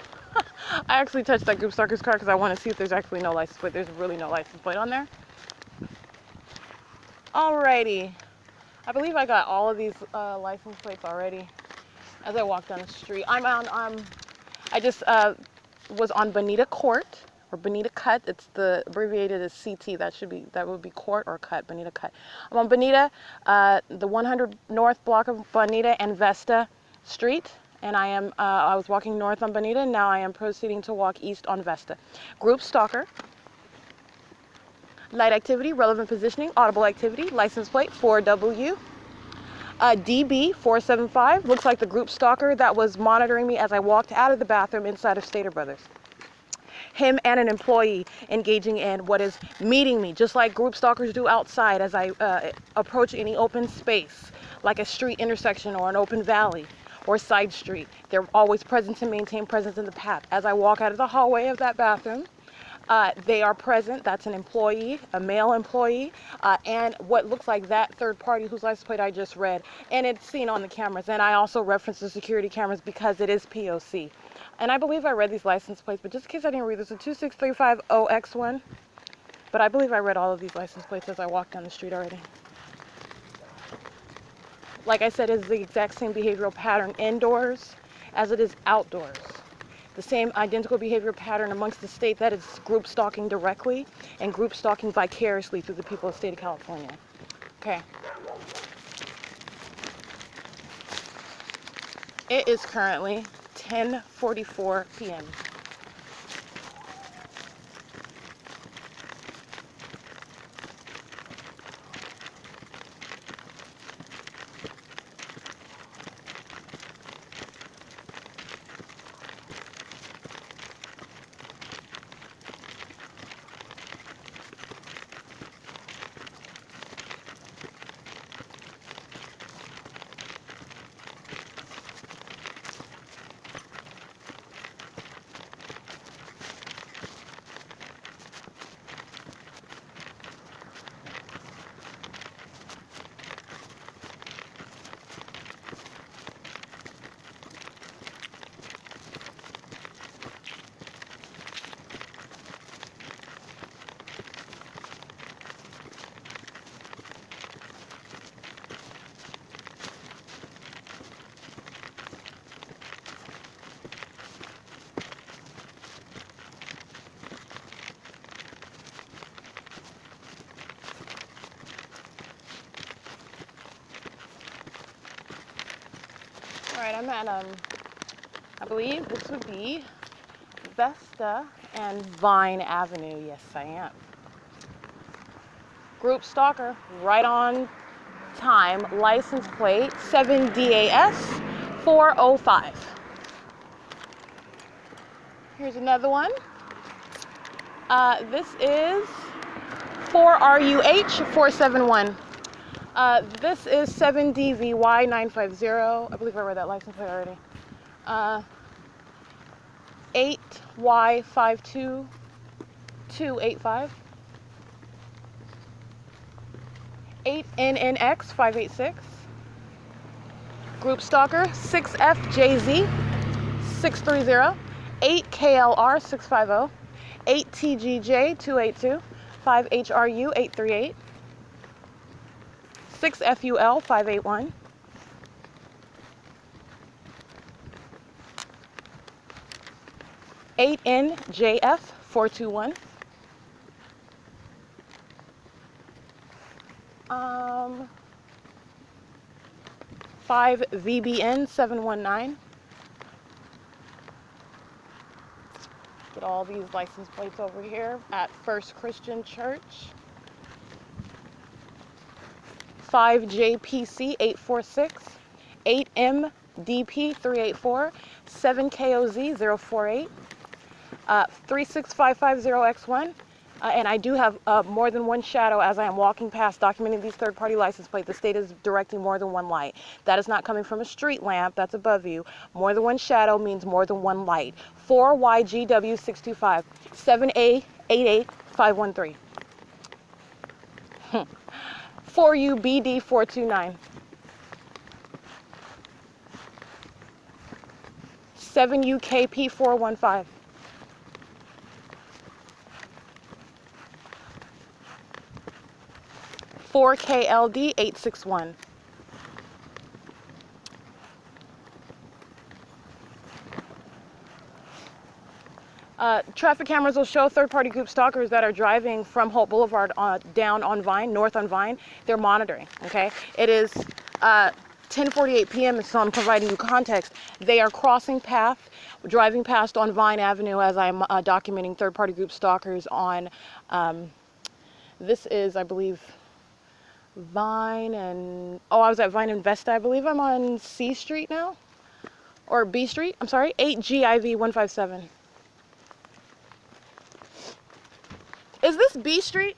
I actually touched that group stalker's car because I want to see if there's actually no license plate. There's really no license plate on there. Alrighty. I believe I got all of these license plates already as I walk down the street. I just was on Bonita Court, or Bonita Cut. It's the abbreviated as CT. That would be Court or Cut, Bonita Cut. I'm on Bonita, the 100 North block of Bonita and Vesta Street. And I was walking north on Bonita, and now I am proceeding to walk east on Vesta. Group stalker, light activity, relevant positioning, audible activity, license plate 4W, DB475, looks like the group stalker that was monitoring me as I walked out of the bathroom inside of Stater Brothers. him and an employee engaging in what is meeting me, just like group stalkers do outside as I approach any open space, like a street intersection or an open valley or side street. They're always present to maintain presence in the path. As I walk out of the hallway of that bathroom, they are present. That's an employee, a male employee, and what looks like that third party whose license plate I just read, and it's seen on the cameras. And I also reference the security cameras because it is P.O.C. And I believe I read these license plates, but just in case I didn't read this, a 26350X1. But I believe I read all of these license plates as I walked down the street already. Like I said, it's the exact same behavioral pattern indoors as it is outdoors. The same identical behavior pattern amongst the state that is group stalking directly and group stalking vicariously through the people of the state of California. Okay. It is currently 10:44 p.m. Alright, I'm at, I believe this would be Vesta and Vine Avenue. Yes, I am. Group stalker, right on time, license plate 7DAS 405. Here's another one. This is 4RUH 471. This is 7DVY 950. I believe I read that license plate already. 8Y52285. 8NNX 586. Group stalker 6FJZ 630. 8KLR 650. 8TGJ 282. 5HRU 838. 6FUL 581. 8NJF 421. 5VBN 719. Get all these license plates over here at First Christian Church. 5JPC 846. 8MDP 384. 7KOZ 048. 36550X1. And I do have more than one shadow as I am walking past documenting these third-party license plates. The state is directing more than one light. That is not coming from a street lamp that's above you. More than one shadow means more than one light. 4YGW625, 7A88513. 4UBD429. 7UKP415. 4KLD 861. Traffic cameras will show third-party group stalkers that are driving from Holt Boulevard down on Vine, north on Vine. They're monitoring, okay? It is 10:48 p.m., so I'm providing you context. They are crossing path, driving past on Vine Avenue as I'm documenting third-party group stalkers on, this is, I believe, Vine and, I was at Vine and Vesta. I believe I'm on C Street now, or B Street, I'm sorry, 8GIV 157. Is this B Street?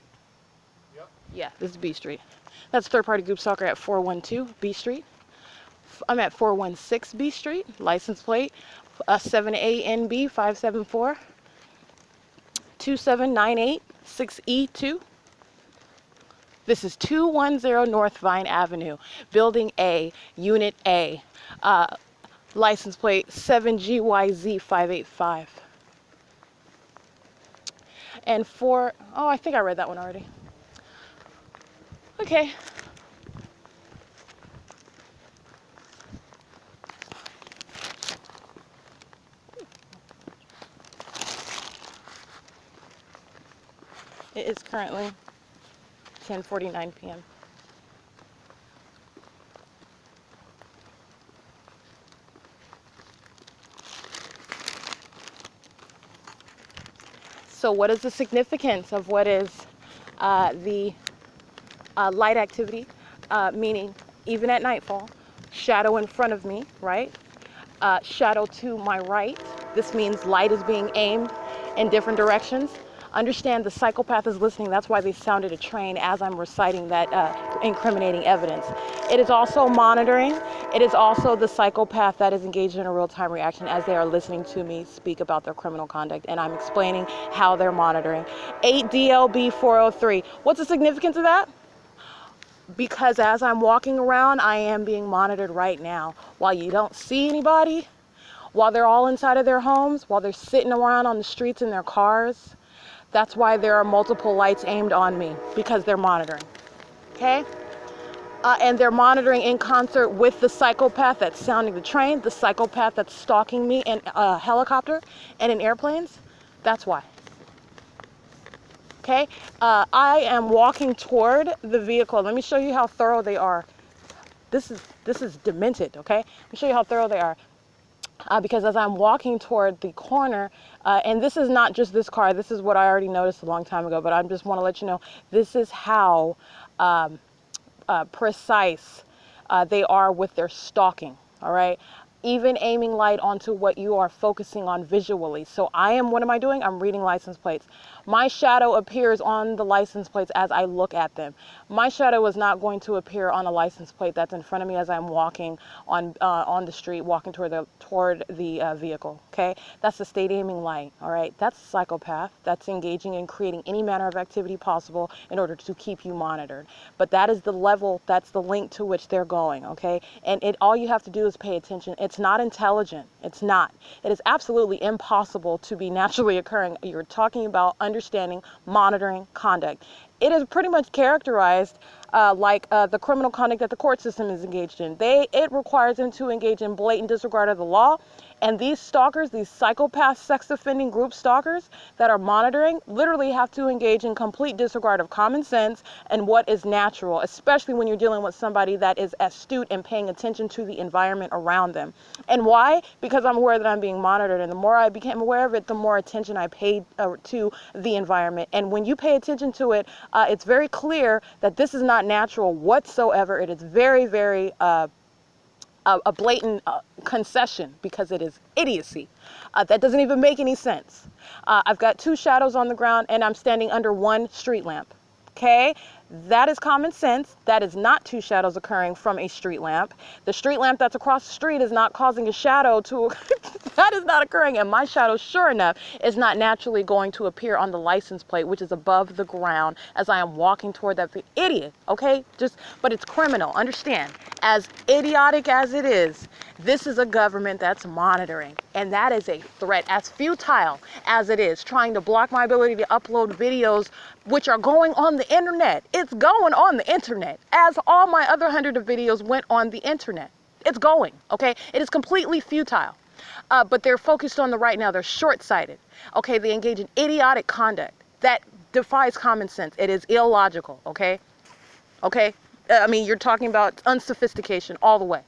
Yep. Yeah, this is B Street. That's third-party group stalker at 412 B Street. I'm at 416 B Street. License plate 7ANB 574 2798 6E2. This is 210 North Vine Avenue, Building A, Unit A. License plate 7GYZ 585. And oh, I think I read that one already. Okay. It is currently 10:49 p.m. So what is the significance of what is the light activity, meaning even at nightfall, shadow in front of me, right? Shadow to my right. This means light is being aimed in different directions. Understand the psychopath is listening. That's why they sounded a train as I'm reciting that incriminating evidence. It is also monitoring. It is also the psychopath that is engaged in a real-time reaction as they are listening to me speak about their criminal conduct, and I'm explaining how they're monitoring. 8 DLB 403. What's the significance of that? Because as I'm walking around, I am being monitored right now. While you don't see anybody, while they're all inside of their homes, while they're sitting around on the streets in their cars, that's why there are multiple lights aimed on me, because they're monitoring, okay? And they're monitoring in concert with the psychopath that's sounding the train, the psychopath that's stalking me in a helicopter and in airplanes. That's why. Okay, I am walking toward the vehicle. Let me show you how thorough they are. This is demented, okay? Let me show you how thorough they are. Because as I'm walking toward the corner, and this is not just this car, this is what I already noticed a long time ago, but I just want to let you know, this is how precise they are with their stalking, all right? Even aiming light onto what you are focusing on visually. So what am I doing? I'm reading license plates. My shadow appears on the license plates as I look at them. My shadow is not going to appear on a license plate that's in front of me as I'm walking on the street, walking toward the vehicle, okay? That's the state aiming light, all right? That's a psychopath that's engaging in creating any manner of activity possible in order to keep you monitored. But that is the level, that's the link to which they're going, okay? And all you have to do is pay attention. It's not intelligent. It's not. It is absolutely impossible to be naturally occurring. You're talking about understanding, monitoring conduct. It is pretty much characterized like the criminal conduct that the court system is engaged in. It requires them to engage in blatant disregard of the law. And these stalkers, these psychopath sex offending group stalkers that are monitoring, literally have to engage in complete disregard of common sense and what is natural, especially when you're dealing with somebody that is astute and paying attention to the environment around them. And why? Because I'm aware that I'm being monitored, and the more I became aware of it, the more attention I paid to the environment. And when you pay attention to it, it's very clear that this is not natural whatsoever. It is very, very a blatant concession, because it is idiocy. That doesn't even make any sense. I've got two shadows on the ground and I'm standing under one street lamp. Okay, that is common sense. That is not two shadows occurring from a street lamp. The street lamp that's across the street is not causing a shadow to that is not occurring, and my shadow, sure enough, is not naturally going to appear on the license plate, which is above the ground as I am walking toward that idiot. Okay, but it's criminal. Understand, as idiotic as it is, this is a government that's monitoring, and that is a threat. As futile as it is trying to block my ability to upload videos which are going on the internet. It's going on the internet, as all my other hundred of videos went on the internet. It's going, okay? It is completely futile. But they're focused on the right now. They're short-sighted. Okay, they engage in idiotic conduct that defies common sense. It is illogical, okay? Okay? I mean, you're talking about unsophistication all the way.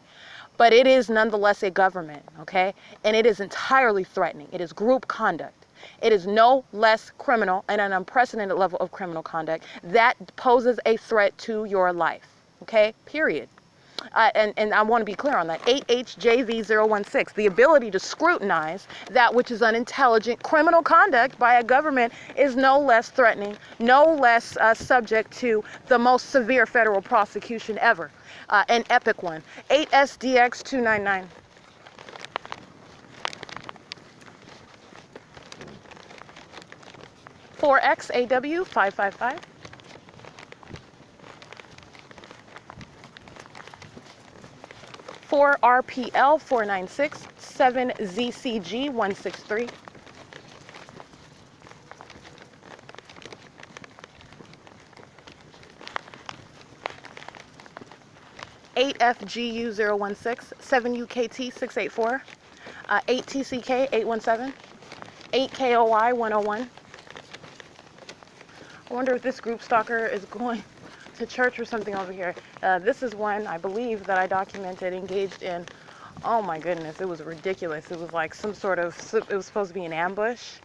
But it is nonetheless a government, okay? And it is entirely threatening. It is group conduct. It is no less criminal and an unprecedented level of criminal conduct that poses a threat to your life, okay? Period. and I want to be clear on that, 8HJV016, the ability to scrutinize that which is unintelligent criminal conduct by a government is no less threatening, no less subject to the most severe federal prosecution ever, an epic one. 8SDX299. 4XAW555. 4RPL496, 7ZCG163. 8FGU016, 7UKT684, 8TCK817, 8KOI101. I wonder if this group stalker is going to church or something over here. This is one, I believe, that I documented engaged in, oh my goodness, it was ridiculous. It was like some sort of, it was supposed to be an ambush.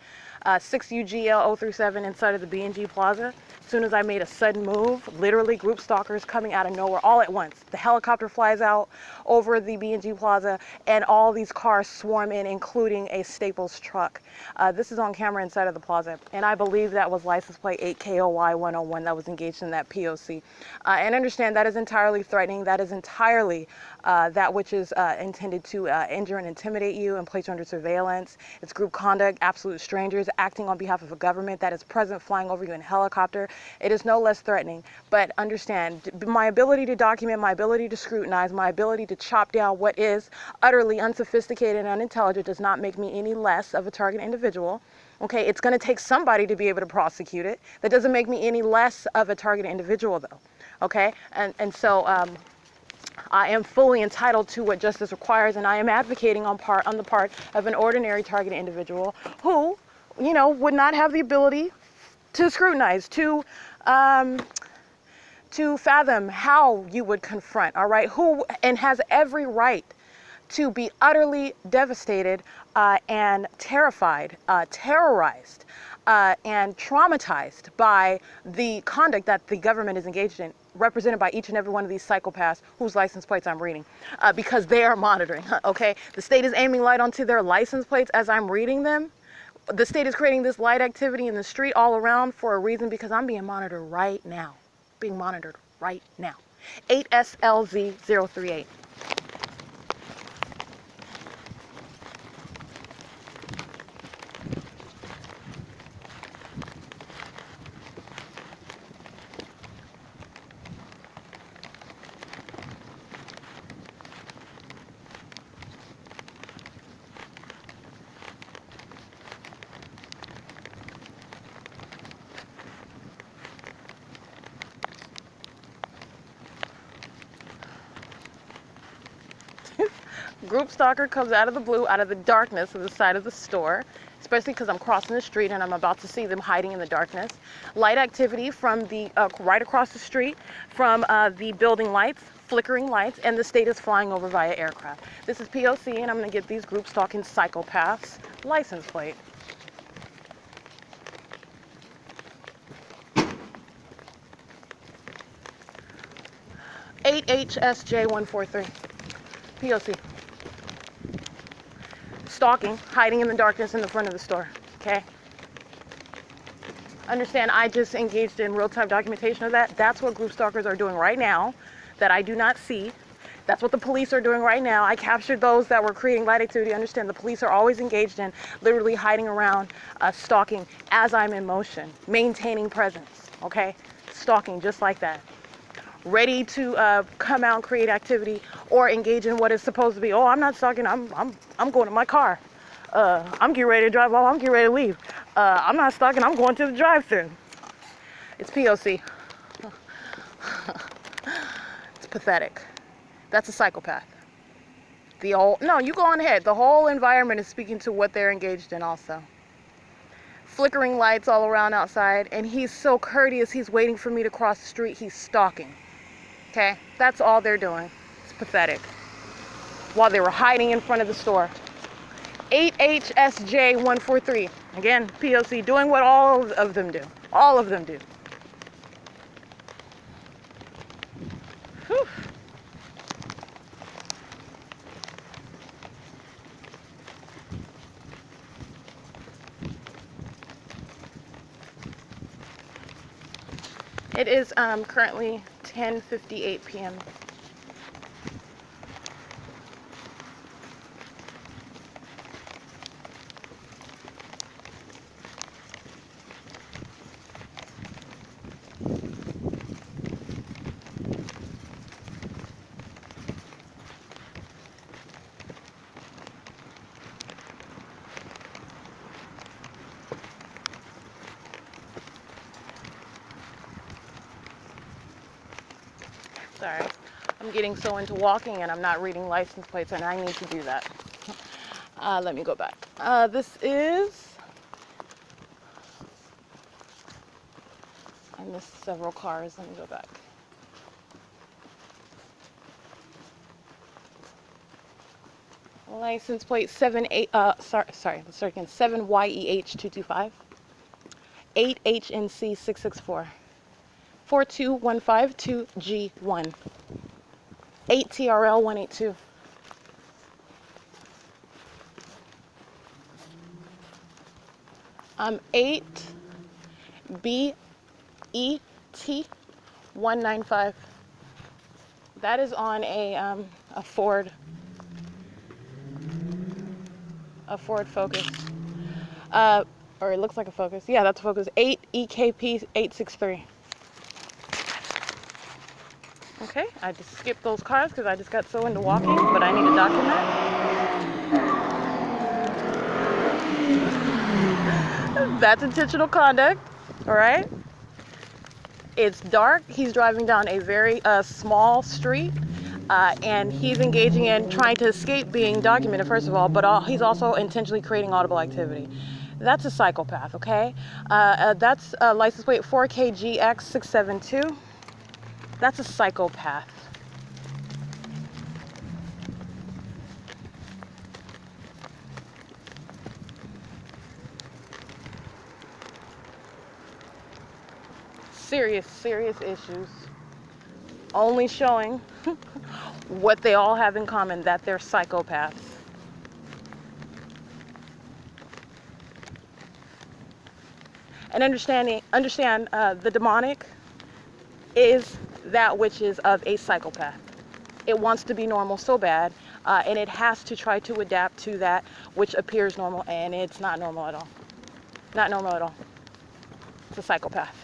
6UGL037 inside of the B&G Plaza. As soon as I made a sudden move, literally group stalkers coming out of nowhere all at once. The helicopter flies out over the B&G Plaza and all these cars swarm in, including a Staples truck. This is on camera inside of the plaza, and I believe that was license plate 8KOY101 that was engaged in that P.O.C. And understand that is entirely threatening. That is entirely that which is intended to injure and intimidate you and place you under surveillance. It's group conduct, absolute strangers acting on behalf of a government that is present flying over you in a helicopter. It is no less threatening, but understand my ability to document, my ability to scrutinize, my ability to chop down what is utterly unsophisticated and unintelligent does not make me any less of a target individual. Okay, it's going to take somebody to be able to prosecute it. That doesn't make me any less of a target individual though. Okay, and so I am fully entitled to what justice requires, and I am advocating on the part of an ordinary target individual who, you know, would not have the ability to scrutinize, to fathom how you would confront, all right, who, and has every right to be utterly devastated and terrified, terrorized, and traumatized by the conduct that the government is engaged in, represented by each and every one of these psychopaths whose license plates I'm reading, because they are monitoring, okay? The state is aiming light onto their license plates as I'm reading them. The state is creating this light activity in the street all around for a reason, because I'm being monitored right now. Being monitored right now. 8SLZ038. Group stalker comes out of the blue, out of the darkness of the side of the store, especially because I'm crossing the street and I'm about to see them hiding in the darkness. Light activity from the right across the street from the building lights, flickering lights, and the state is flying over via aircraft. This is P.O.C. and I'm going to get these group stalking psychopaths license plate. HSJ143. P.O.C. Stalking, hiding in the darkness in the front of the store, okay? Understand, I just engaged in real-time documentation of that. That's what group stalkers are doing right now that I do not see. That's what the police are doing right now. I captured those that were creating light activity. Understand, the police are always engaged in literally hiding around, stalking as I'm in motion, maintaining presence, okay? Stalking just like that. Ready to come out and create activity or engage in what is supposed to be, oh, I'm not stalking, I'm going to my car. I'm getting ready to drive off, I'm getting ready to leave. I'm not stalking, I'm going to the drive-thru. It's P.O.C. It's pathetic. That's a psychopath. No, you go on ahead. The whole environment is speaking to what they're engaged in also. Flickering lights all around outside, and he's so courteous, he's waiting for me to cross the street, he's stalking. Okay, that's all they're doing. It's pathetic. While they were hiding in front of the store. 8HSJ143. Again, P.O.C. doing what all of them do. All of them do. Whew. It is currently 10:58 p.m. Sorry, I'm getting so into walking and I'm not reading license plates, and I need to do that. Let me go back. This is, I missed several cars. Let me go back. License plate 7YEH225, 8HNC 664. 42152G1, 8TRL 182. I'm 8BET 195. That is on a Ford Focus. Or it looks like a Focus. Yeah, that's a Focus. 8EKP 863. Okay, I just skipped those cars because I just got so into walking, but I need to document. That's intentional conduct, all right? It's dark. He's driving down a very small street, and he's engaging in trying to escape being documented, first of all, but he's also intentionally creating audible activity. That's a psychopath, okay? That's license plate 4KGX672. That's a psychopath. Serious issues. Only showing what they all have in common, that they're psychopaths. And understand the demonic is that which is of a psychopath. It wants to be normal so bad, and it has to try to adapt to that which appears normal, and it's not normal at all. Not normal at all. It's a psychopath.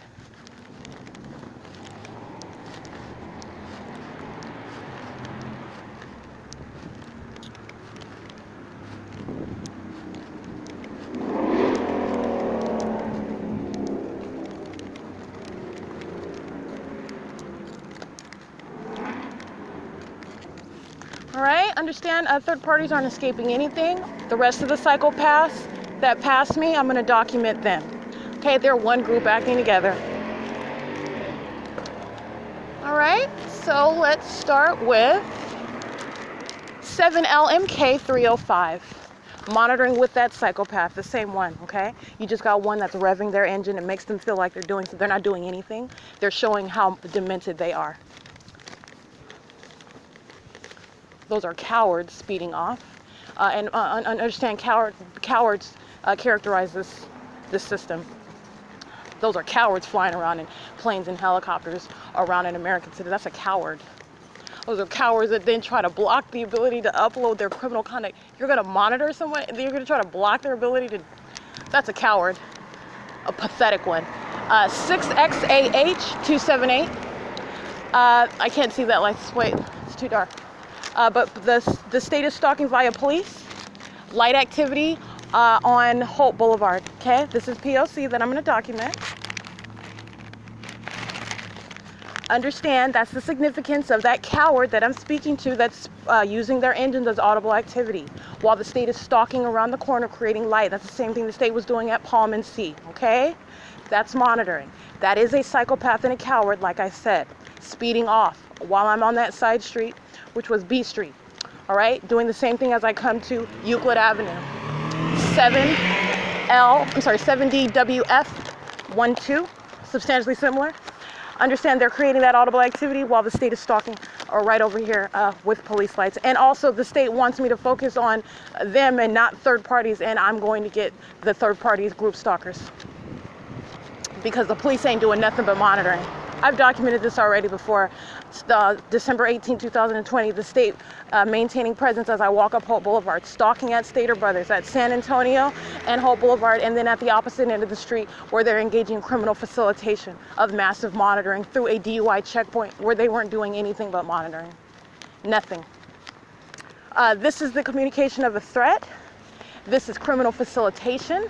All right, understand third parties aren't escaping anything. The rest of the psychopaths that pass me, I'm gonna document them. Okay, they're one group acting together. All right, so let's start with 7LMK305. Monitoring with that psychopath, the same one, okay? You just got one that's revving their engine and makes them feel like they're not doing anything. They're showing how demented they are. Those are cowards speeding off, and understand cowards characterize this system. Those are cowards flying around in planes and helicopters around an American city. That's a coward. Those are cowards that then try to block the ability to upload their criminal conduct. You're gonna monitor someone, and you're gonna try to block their ability to. That's a coward, a pathetic one. 6XAH278. I can't see that license plate. It's too dark. But the state is stalking via police, light activity on HOLT Boulevard, okay? This is P.O.C. that I'm gonna document. Understand that's the significance of that coward that I'm speaking to that's using their engines as audible activity while the state is stalking around the corner creating light. That's the same thing the state was doing at Palm and C, okay? That's monitoring. That is a psychopath and a coward, like I said, speeding off while I'm on that side street, which was B Street, all right? Doing the same thing as I come to Euclid Avenue. 7DWF12, substantially similar. Understand they're creating that audible activity while the state is stalking right over here with police lights. And also the state wants me to focus on them and not third parties, and I'm going to get the third parties group stalkers because the police ain't doing nothing but monitoring. I've documented this already before. December 18, 2020, the state maintaining presence as I walk up Holt Boulevard, stalking at Stater Brothers, at San Antonio and Holt Boulevard, and then at the opposite end of the street where they're engaging in criminal facilitation of massive monitoring through a DUI checkpoint where they weren't doing anything but monitoring. Nothing. This is the communication of a threat. This is criminal facilitation.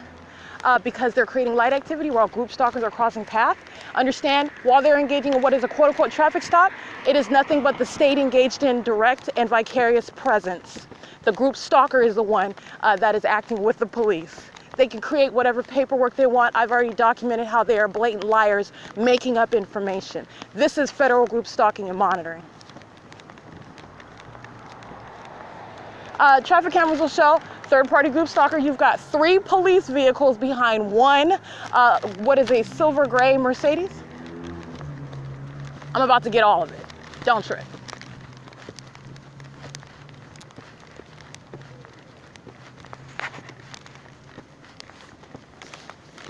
Because they're creating light activity while group stalkers are crossing path. Understand, while they're engaging in what is a quote-unquote traffic stop, it is nothing but the state engaged in direct and vicarious presence. The group stalker is the one that is acting with the police. They can create whatever paperwork they want. I've already documented how they are blatant liars making up information. This is federal group stalking and monitoring. Traffic cameras will show third-party group stalker. You've got 3 police vehicles behind one, what is a silver gray Mercedes? I'm about to get all of it. Don't trip.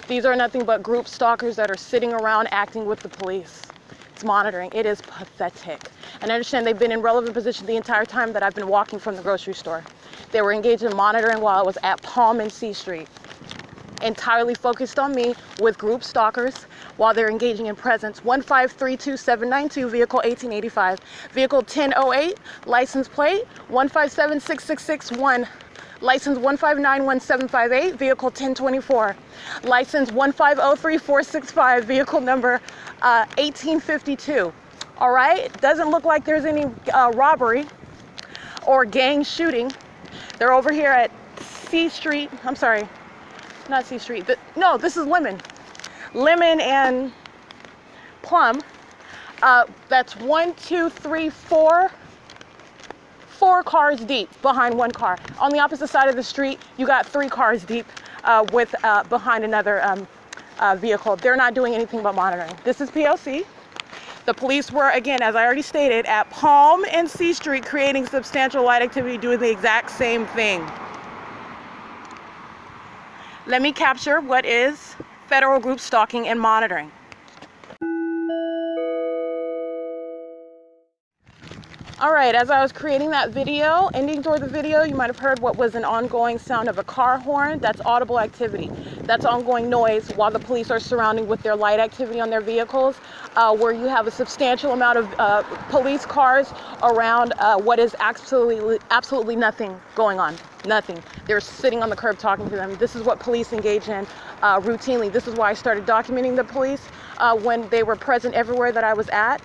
These are nothing but group stalkers that are sitting around acting with the police. It's monitoring. It is pathetic. And I understand they've been in relevant position the entire time that I've been walking from the grocery store. They were engaged in monitoring while I was at Palm and C Street. Entirely focused on me with group stalkers while they're engaging in presence. 1532792, vehicle 1885. Vehicle 1008, license plate 1576661. License 1591758, vehicle 1024. License 1503465, vehicle number 1852. All right, it doesn't look like there's any robbery or gang shooting. They're over here at C Street. I'm sorry, not C Street. No, this is Lemon. Lemon and Plum. That's 1, 2, 3, 4 cars deep behind one car. On the opposite side of the street, you got 3 cars deep with behind another vehicle. They're not doing anything but monitoring. This is P.O.C. The police were, again, as I already stated, at Palm and C Street creating substantial light activity, doing the exact same thing. Let me capture what is federal group stalking and monitoring. All right, as I was creating that video, ending toward the video, you might have heard what was an ongoing sound of a car horn. That's audible activity. That's ongoing noise while the police are surrounding with their light activity on their vehicles, where you have a substantial amount of police cars around what is absolutely nothing going on. Nothing. They're sitting on the curb talking to them. This is what police engage in routinely. This is why I started documenting the police when they were present everywhere that I was at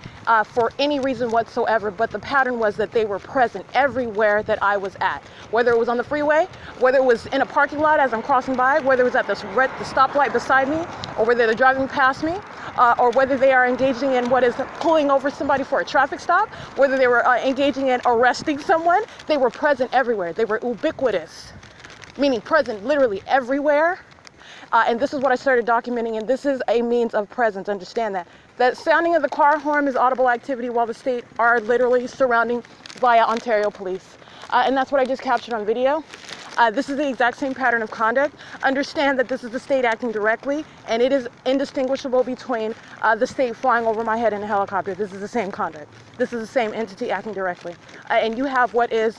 for any reason whatsoever. But the pattern was that they were present everywhere that I was at, whether it was on the freeway, whether it was in a parking lot as I'm crossing by, whether it was at the stoplight beside me, or whether they're driving past me, or whether they are engaging in what is pulling over somebody for a traffic stop, whether they were engaging in arresting someone. They were present everywhere. They were ubiquitous, meaning present literally everywhere. And this is what I started documenting, and this is a means of presence. Understand that. The sounding of the car horn is audible activity while the state are literally surrounding via Ontario police. And that's what I just captured on video. This is the exact same pattern of conduct. Understand that this is the state acting directly, and it is indistinguishable between the state flying over my head in a helicopter. This is the same conduct. This is the same entity acting directly. And you have what is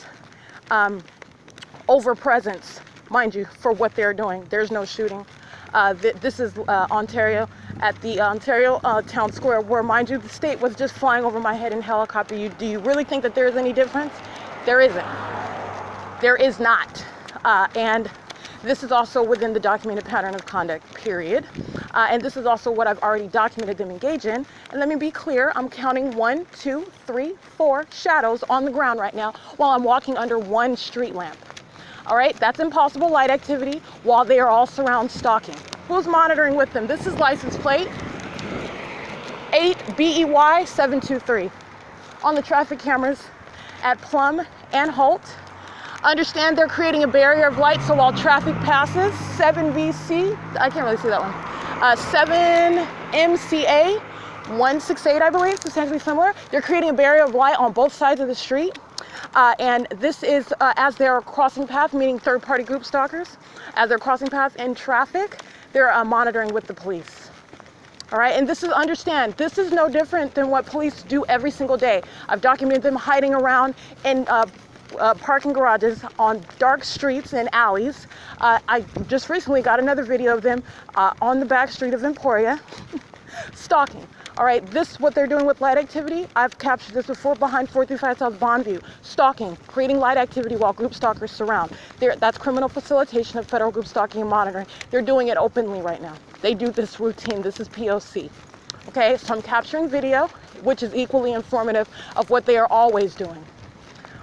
over-presence, mind you, for what they're doing. There's no shooting. This is Ontario, at the Ontario town square, where, mind you, the state was just flying over my head in a helicopter. Do you really think that there is any difference? There isn't. There is not. And this is also within the documented pattern of conduct, period. And this is also what I've already documented them engage in. And let me be clear, I'm counting 1, 2, 3, 4 shadows on the ground right now while I'm walking under one street lamp. All right, that's impossible light activity while they are all surround stalking. Who's monitoring with them? This is license plate 8BEY 723 on the traffic cameras at Plum and Holt. Understand they're creating a barrier of light, so while traffic passes, 7VC, I can't really see that one, 7MCA 168, I believe, substantially similar. They're creating a barrier of light on both sides of the street. And this is as they're crossing paths, meaning third-party group stalkers. As they're crossing paths in traffic, they're monitoring with the police. All right, and understand, this is no different than what police do every single day. I've documented them hiding around in parking garages on dark streets and alleys. I just recently got another video of them on the back street of Emporia, stalking. All right, this what they're doing with light activity. I've captured this before behind 435 South Bondview. Stalking, creating light activity while group stalkers surround. That's criminal facilitation of federal group stalking and monitoring. They're doing it openly right now. They do this routine. This is P.O.C. Okay, so I'm capturing video, which is equally informative of what they are always doing.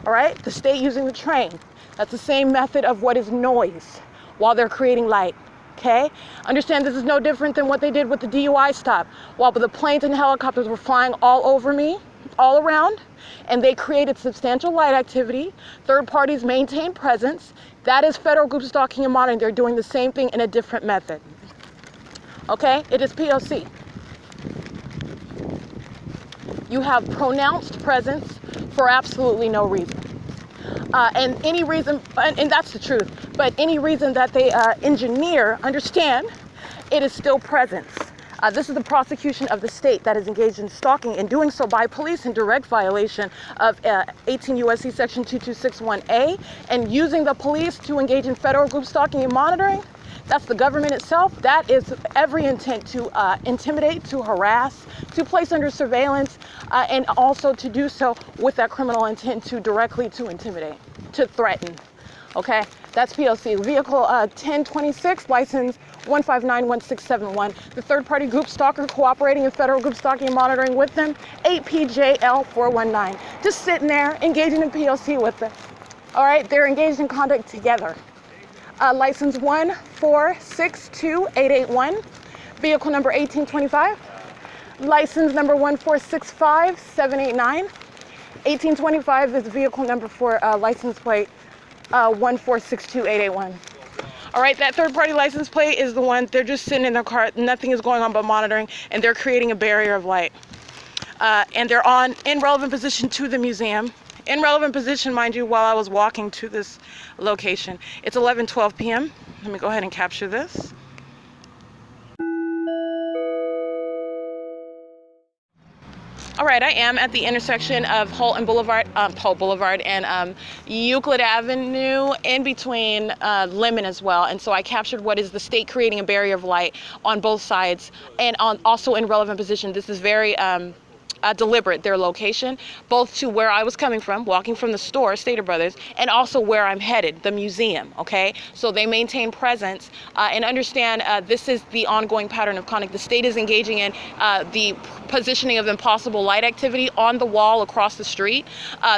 All right, the state using the train. That's the same method of what is noise while they're creating light. Okay, understand this is no different than what they did with the DUI stop. While the planes and helicopters were flying all over me, all around, and they created substantial light activity, third parties maintain presence. That is federal group stalking and monitoring. They're doing the same thing in a different method. Okay, it is P.O.C. You have pronounced presence for absolutely no reason. And any reason, and that's the truth, but any reason that they engineer, understand, it is still presence. This is the prosecution of the state that is engaged in stalking and doing so by police in direct violation of 18 U.S.C. section 2261A, and using the police to engage in federal group stalking and monitoring. That's the government itself. That is every intent to intimidate, to harass, to place under surveillance, and also to do so with that criminal intent to directly to intimidate, to threaten. Okay, that's P.O.C. Vehicle 1026, license 1591671. The third party group stalker cooperating in federal group stalking and monitoring with them, 8PJL419. Just sitting there engaging in P.O.C. with them. All right, they're engaged in conduct together. License 1462881, vehicle number 1825, license number 1465789. 1825 is vehicle number for license plate 1462881. All right, that third party license plate is the one, they're just sitting in their car, nothing is going on but monitoring, and they're creating a barrier of light. And they're in relevant position to the museum. In relevant position, mind you, while I was walking to this location. It's 11:12 p.m. Let me go ahead and capture this. All right, I am at the intersection of Holt Boulevard and Euclid Avenue, in between Lemon as well. And so I captured what is the state creating a barrier of light on both sides, and also in relevant position. This is very deliberate, their location, both to where I was coming from, walking from the store, Stater Brothers, and also where I'm headed, the museum, okay? So they maintain presence and understand this is the ongoing pattern of conduct. The state is engaging in the positioning of impossible light activity on the wall across the street.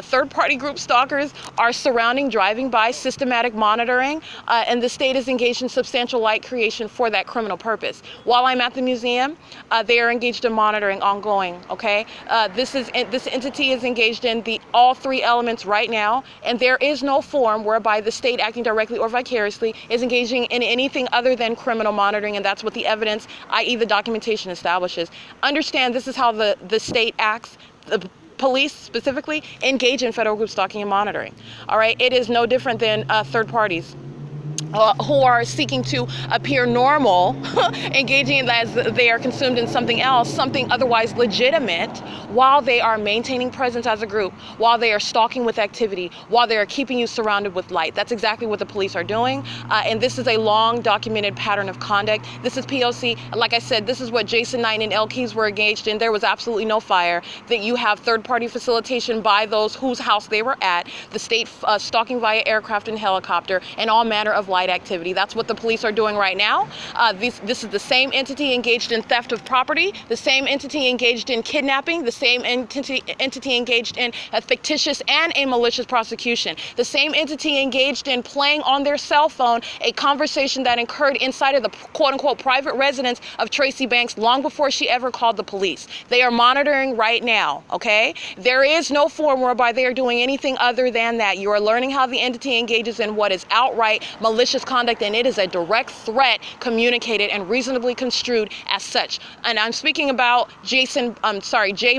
Third-party group stalkers are surrounding, driving by, systematic monitoring, and the state is engaged in substantial light creation for that criminal purpose. While I'm at the museum, they are engaged in monitoring ongoing, okay? This entity is engaged in all three elements right now, and there is no form whereby the state, acting directly or vicariously, is engaging in anything other than criminal monitoring, and that's what the evidence, i.e. the documentation, establishes. Understand, this is how the state acts. The police specifically engage in federal group stalking and monitoring. All right, it is no different than third parties who are seeking to appear normal, engaging in that as they are consumed in something else, something otherwise legitimate, while they are maintaining presence as a group, while they are stalking with activity, while they are keeping you surrounded with light. That's exactly what the police are doing, and this is a long documented pattern of conduct. This is P.O.C. Like I said, this is what Jason Knight and El Keys were engaged in. There was absolutely no fire. That you have third-party facilitation by those whose house they were at, the state stalking via aircraft and helicopter, and all manner of light activity. That's what the police are doing right now. This is the same entity engaged in theft of property, the same entity engaged in kidnapping, the same entity engaged in a fictitious and a malicious prosecution, the same entity engaged in playing on their cell phone a conversation that occurred inside of the quote-unquote private residence of Tracy Banks long before she ever called the police. They are monitoring right now, okay? There is no form whereby they are doing anything other than that. You are learning how the entity engages in what is outright malicious conduct, and it is a direct threat communicated and reasonably construed as such. And I'm speaking about Jay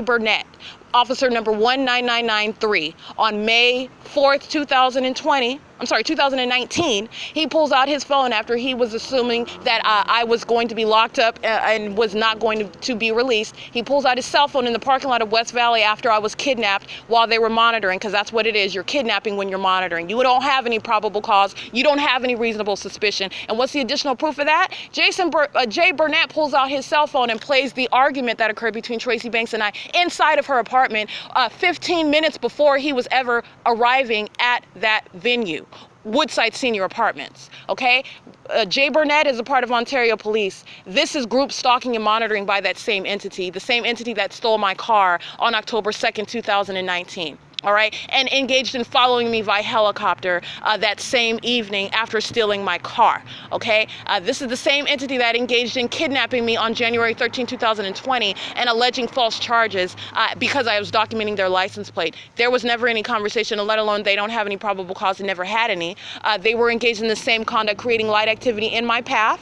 Burnett, officer number 19993, on May 4th, 2020. I'm sorry, 2019, he pulls out his phone after he was assuming that I was going to be locked up and was not going to be released. He pulls out his cell phone in the parking lot of West Valley after I was kidnapped while they were monitoring, because that's what it is. You're kidnapping when you're monitoring. You don't have any probable cause. You don't have any reasonable suspicion. And what's the additional proof of that? Jay Burnett pulls out his cell phone and plays the argument that occurred between Tracy Banks and I inside of her apartment 15 minutes before he was ever arriving at that venue. Woodside Senior Apartments, okay? Jay Burnett is a part of Ontario Police. This is group stalking and monitoring by that same entity, the same entity that stole my car on October 2nd, 2019. All right, and engaged in following me via helicopter that same evening after stealing my car, okay? This is the same entity that engaged in kidnapping me on January 13, 2020 and alleging false charges because I was documenting their license plate. There was never any conversation, let alone they don't have any probable cause and never had any. They were engaged in the same conduct, creating light activity in my path,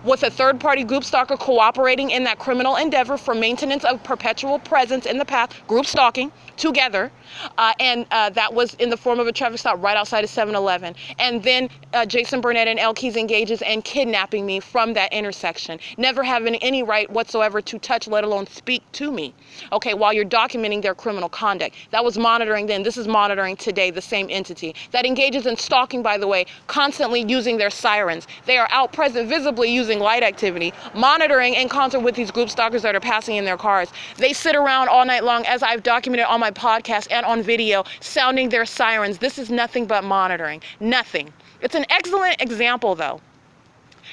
with a third-party group stalker cooperating in that criminal endeavor for maintenance of perpetual presence in the path, group stalking together, and that was in the form of a traffic stop right outside of 7-Eleven. And then Jason Burnett and L. Keys engages in kidnapping me from that intersection, never having any right whatsoever to touch, let alone speak to me, okay, while you're documenting their criminal conduct. That was monitoring then. This is monitoring today, the same entity that engages in stalking, by the way, constantly using their sirens. They are out present visibly using light activity, monitoring in concert with these group stalkers that are passing in their cars. They sit around all night long, as I've documented on my podcast and on video, sounding their sirens. This is nothing but monitoring. Nothing. It's an excellent example, though.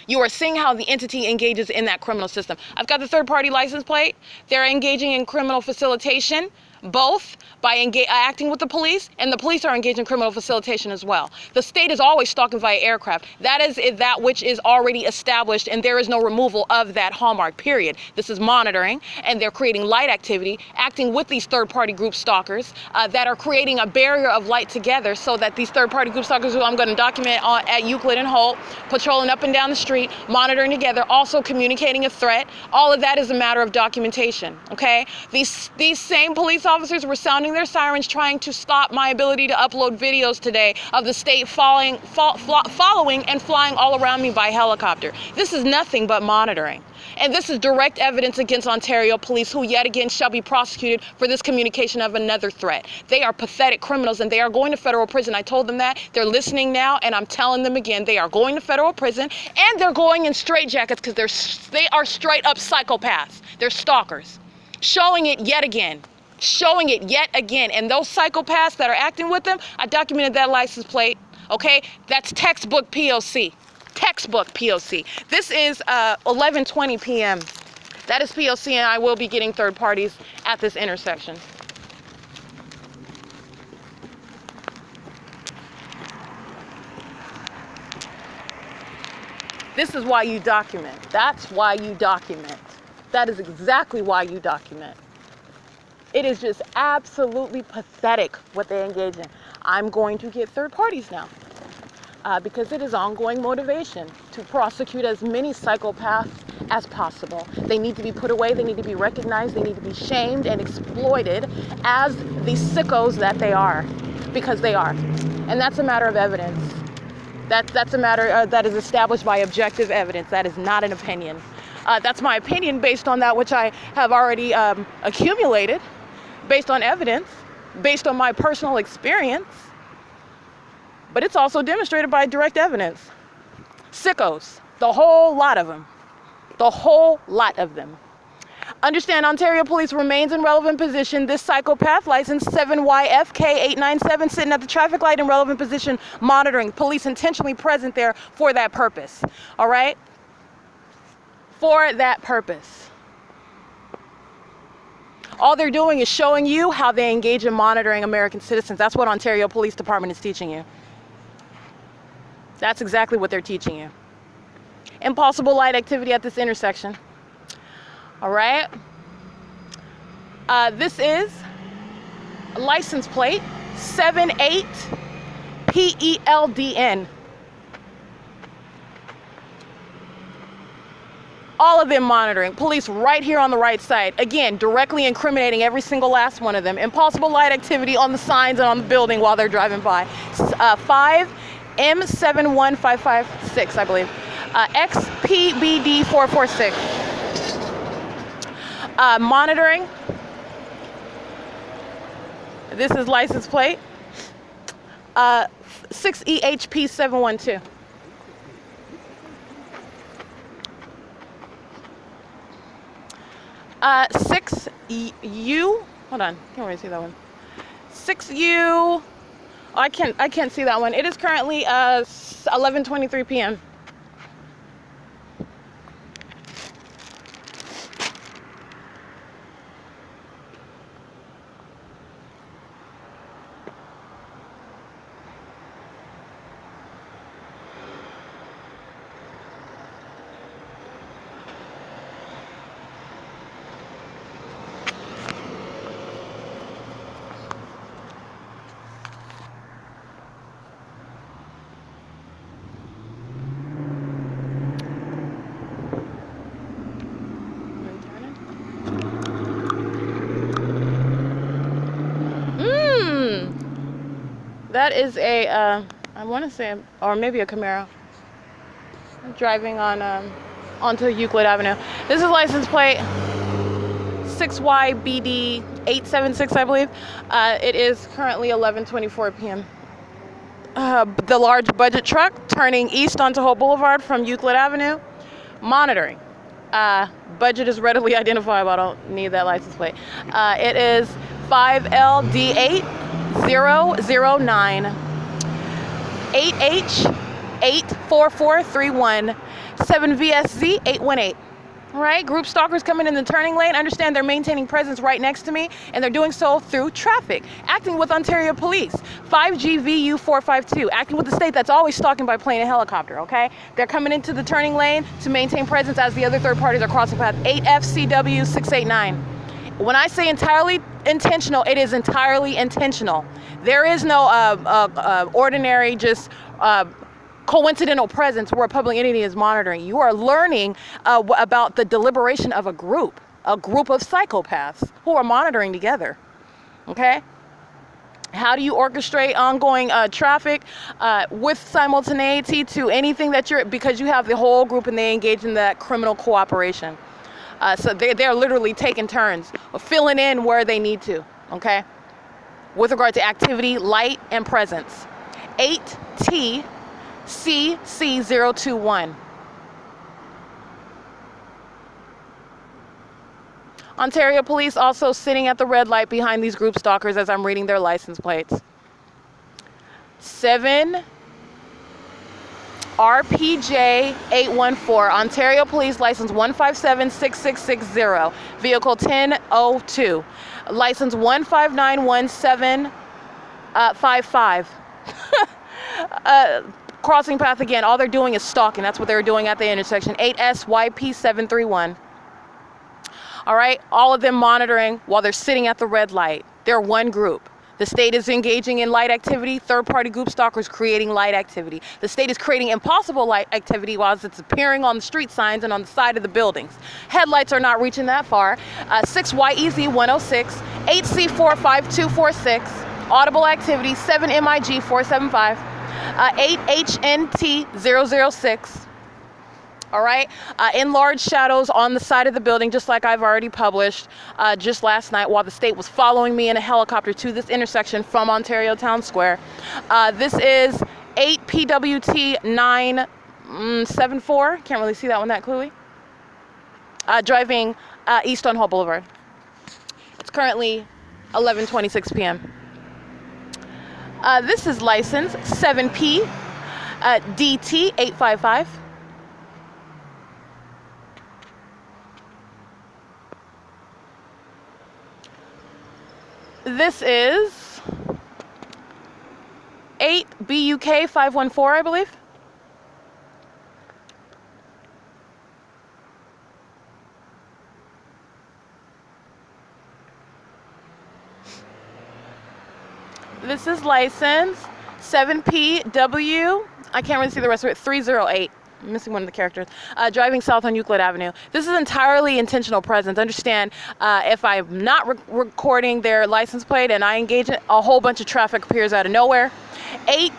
You are seeing how the entity engages in that criminal system. I've got the third-party license plate. They're engaging in criminal facilitation, both by acting with the police, and the police are engaged in criminal facilitation as well. The state is always stalking via aircraft. That is that which is already established, and there is no removal of that hallmark, period. This is monitoring, and they're creating light activity, acting with these third-party group stalkers that are creating a barrier of light together so that these third-party group stalkers, who I'm going to document at Euclid and HOLT, patrolling up and down the street, monitoring together, also communicating a threat. All of that is a matter of documentation, okay? These same police officers were sounding their sirens, trying to stop my ability to upload videos today of the state following and flying all around me by helicopter. This is nothing but monitoring. And this is direct evidence against Ontario Police, who yet again shall be prosecuted for this communication of another threat. They are pathetic criminals, and they are going to federal prison. I told them that. They're listening now, and I'm telling them again, they are going to federal prison, and they're going in straitjackets because they are straight up psychopaths. They're stalkers. Showing it yet again. Showing it yet again. And those psychopaths that are acting with them, I documented that license plate, okay? That's textbook P.O.C. Textbook P.O.C. This is 11:20 p.m. That is P.O.C. and I will be getting third parties at this intersection. This is why you document. That's why you document. That is exactly why you document. It is just absolutely pathetic what they engage in. I'm going to get third parties now because it is ongoing motivation to prosecute as many psychopaths as possible. They need to be put away. They need to be recognized. They need to be shamed and exploited as the sickos that they are, because they are. And that's a matter of evidence. That's a matter that is established by objective evidence. That is not an opinion. That's my opinion based on that which I have already accumulated, based on evidence, based on my personal experience, but it's also demonstrated by direct evidence. Sickos, the whole lot of them, the whole lot of them. Understand, Ontario Police remains in relevant position. This psychopath license 7YFK897 sitting at the traffic light in relevant position, monitoring. Police intentionally present there for that purpose, all right? For that purpose. All they're doing is showing you how they engage in monitoring American citizens. That's what Ontario Police Department is teaching you. That's exactly what they're teaching you. Impossible light activity at this intersection. All right. This is a license plate 78PELDN. All of them monitoring. Police right here on the right side. Again, directly incriminating every single last one of them. Impossible light activity on the signs and on the building while they're driving by. 5 M71556, I believe. XPBD 446. Monitoring. This is license plate. 6EHP 712. Six U. Hold on, can't really see that one. 6U. I can't see that one. It is currently 11:23 p.m. That is a, I want to say, or maybe a Camaro. I'm driving on onto Euclid Avenue. This is license plate 6YBD 876, I believe. It is currently 11:24 p.m. The large budget truck turning east onto Holt Boulevard from Euclid Avenue. Monitoring. Budget is readily identifiable. I don't need that license plate. It is 5LD8. 009 8H 84431 7VSZ 818. All right, group stalkers coming in the turning lane. Understand they're maintaining presence right next to me, and they're doing so through traffic. Acting with Ontario Police. 5GVU 452. Acting with the state that's always stalking by plane and helicopter. Okay, they're coming into the turning lane to maintain presence as the other third parties are crossing path. 8FCW 689. When I say entirely intentional, it is entirely intentional. There is no ordinary, just coincidental presence where a public entity is monitoring. You are learning about the deliberation of a group of psychopaths who are monitoring together. Okay? How do you orchestrate ongoing traffic with simultaneity to anything that because you have the whole group and they engage in that criminal cooperation. So they're literally taking turns, filling in where they need to, okay? With regard to activity, light, and presence. 8TCC021. Ontario Police also sitting at the red light behind these group stalkers as I'm reading their license plates. 7 RPJ 814, Ontario Police license 1576660, vehicle 1002, license 1591755. Crossing path again. All they're doing is stalking. That's what they were doing at the intersection. 8SYP731. All right, all of them monitoring while they're sitting at the red light. They're one group. The state is engaging in light activity. Third-party group stalkers creating light activity. The state is creating impossible light activity while it's appearing on the street signs and on the side of the buildings. Headlights are not reaching that far. 6YEZ106, 8C45246, audible activity, 7MIG475, 8HNT006. All right, in large shadows on the side of the building, just like I've already published just last night, while the state was following me in a helicopter to this intersection from Ontario Town Square. This is 8PWT974. Can't really see that one that clearly. Driving east on Holt Boulevard. It's currently 11:26 p.m. This is license 7P DT 855. This is 8 BUK 514, I believe. This is license 7PW. I can't really see the rest of it. 308. I'm missing one of the characters. Driving south on Euclid Avenue. This is entirely intentional presence. Understand, if I'm not recording their license plate and I engage in, a whole bunch of traffic appears out of nowhere. 8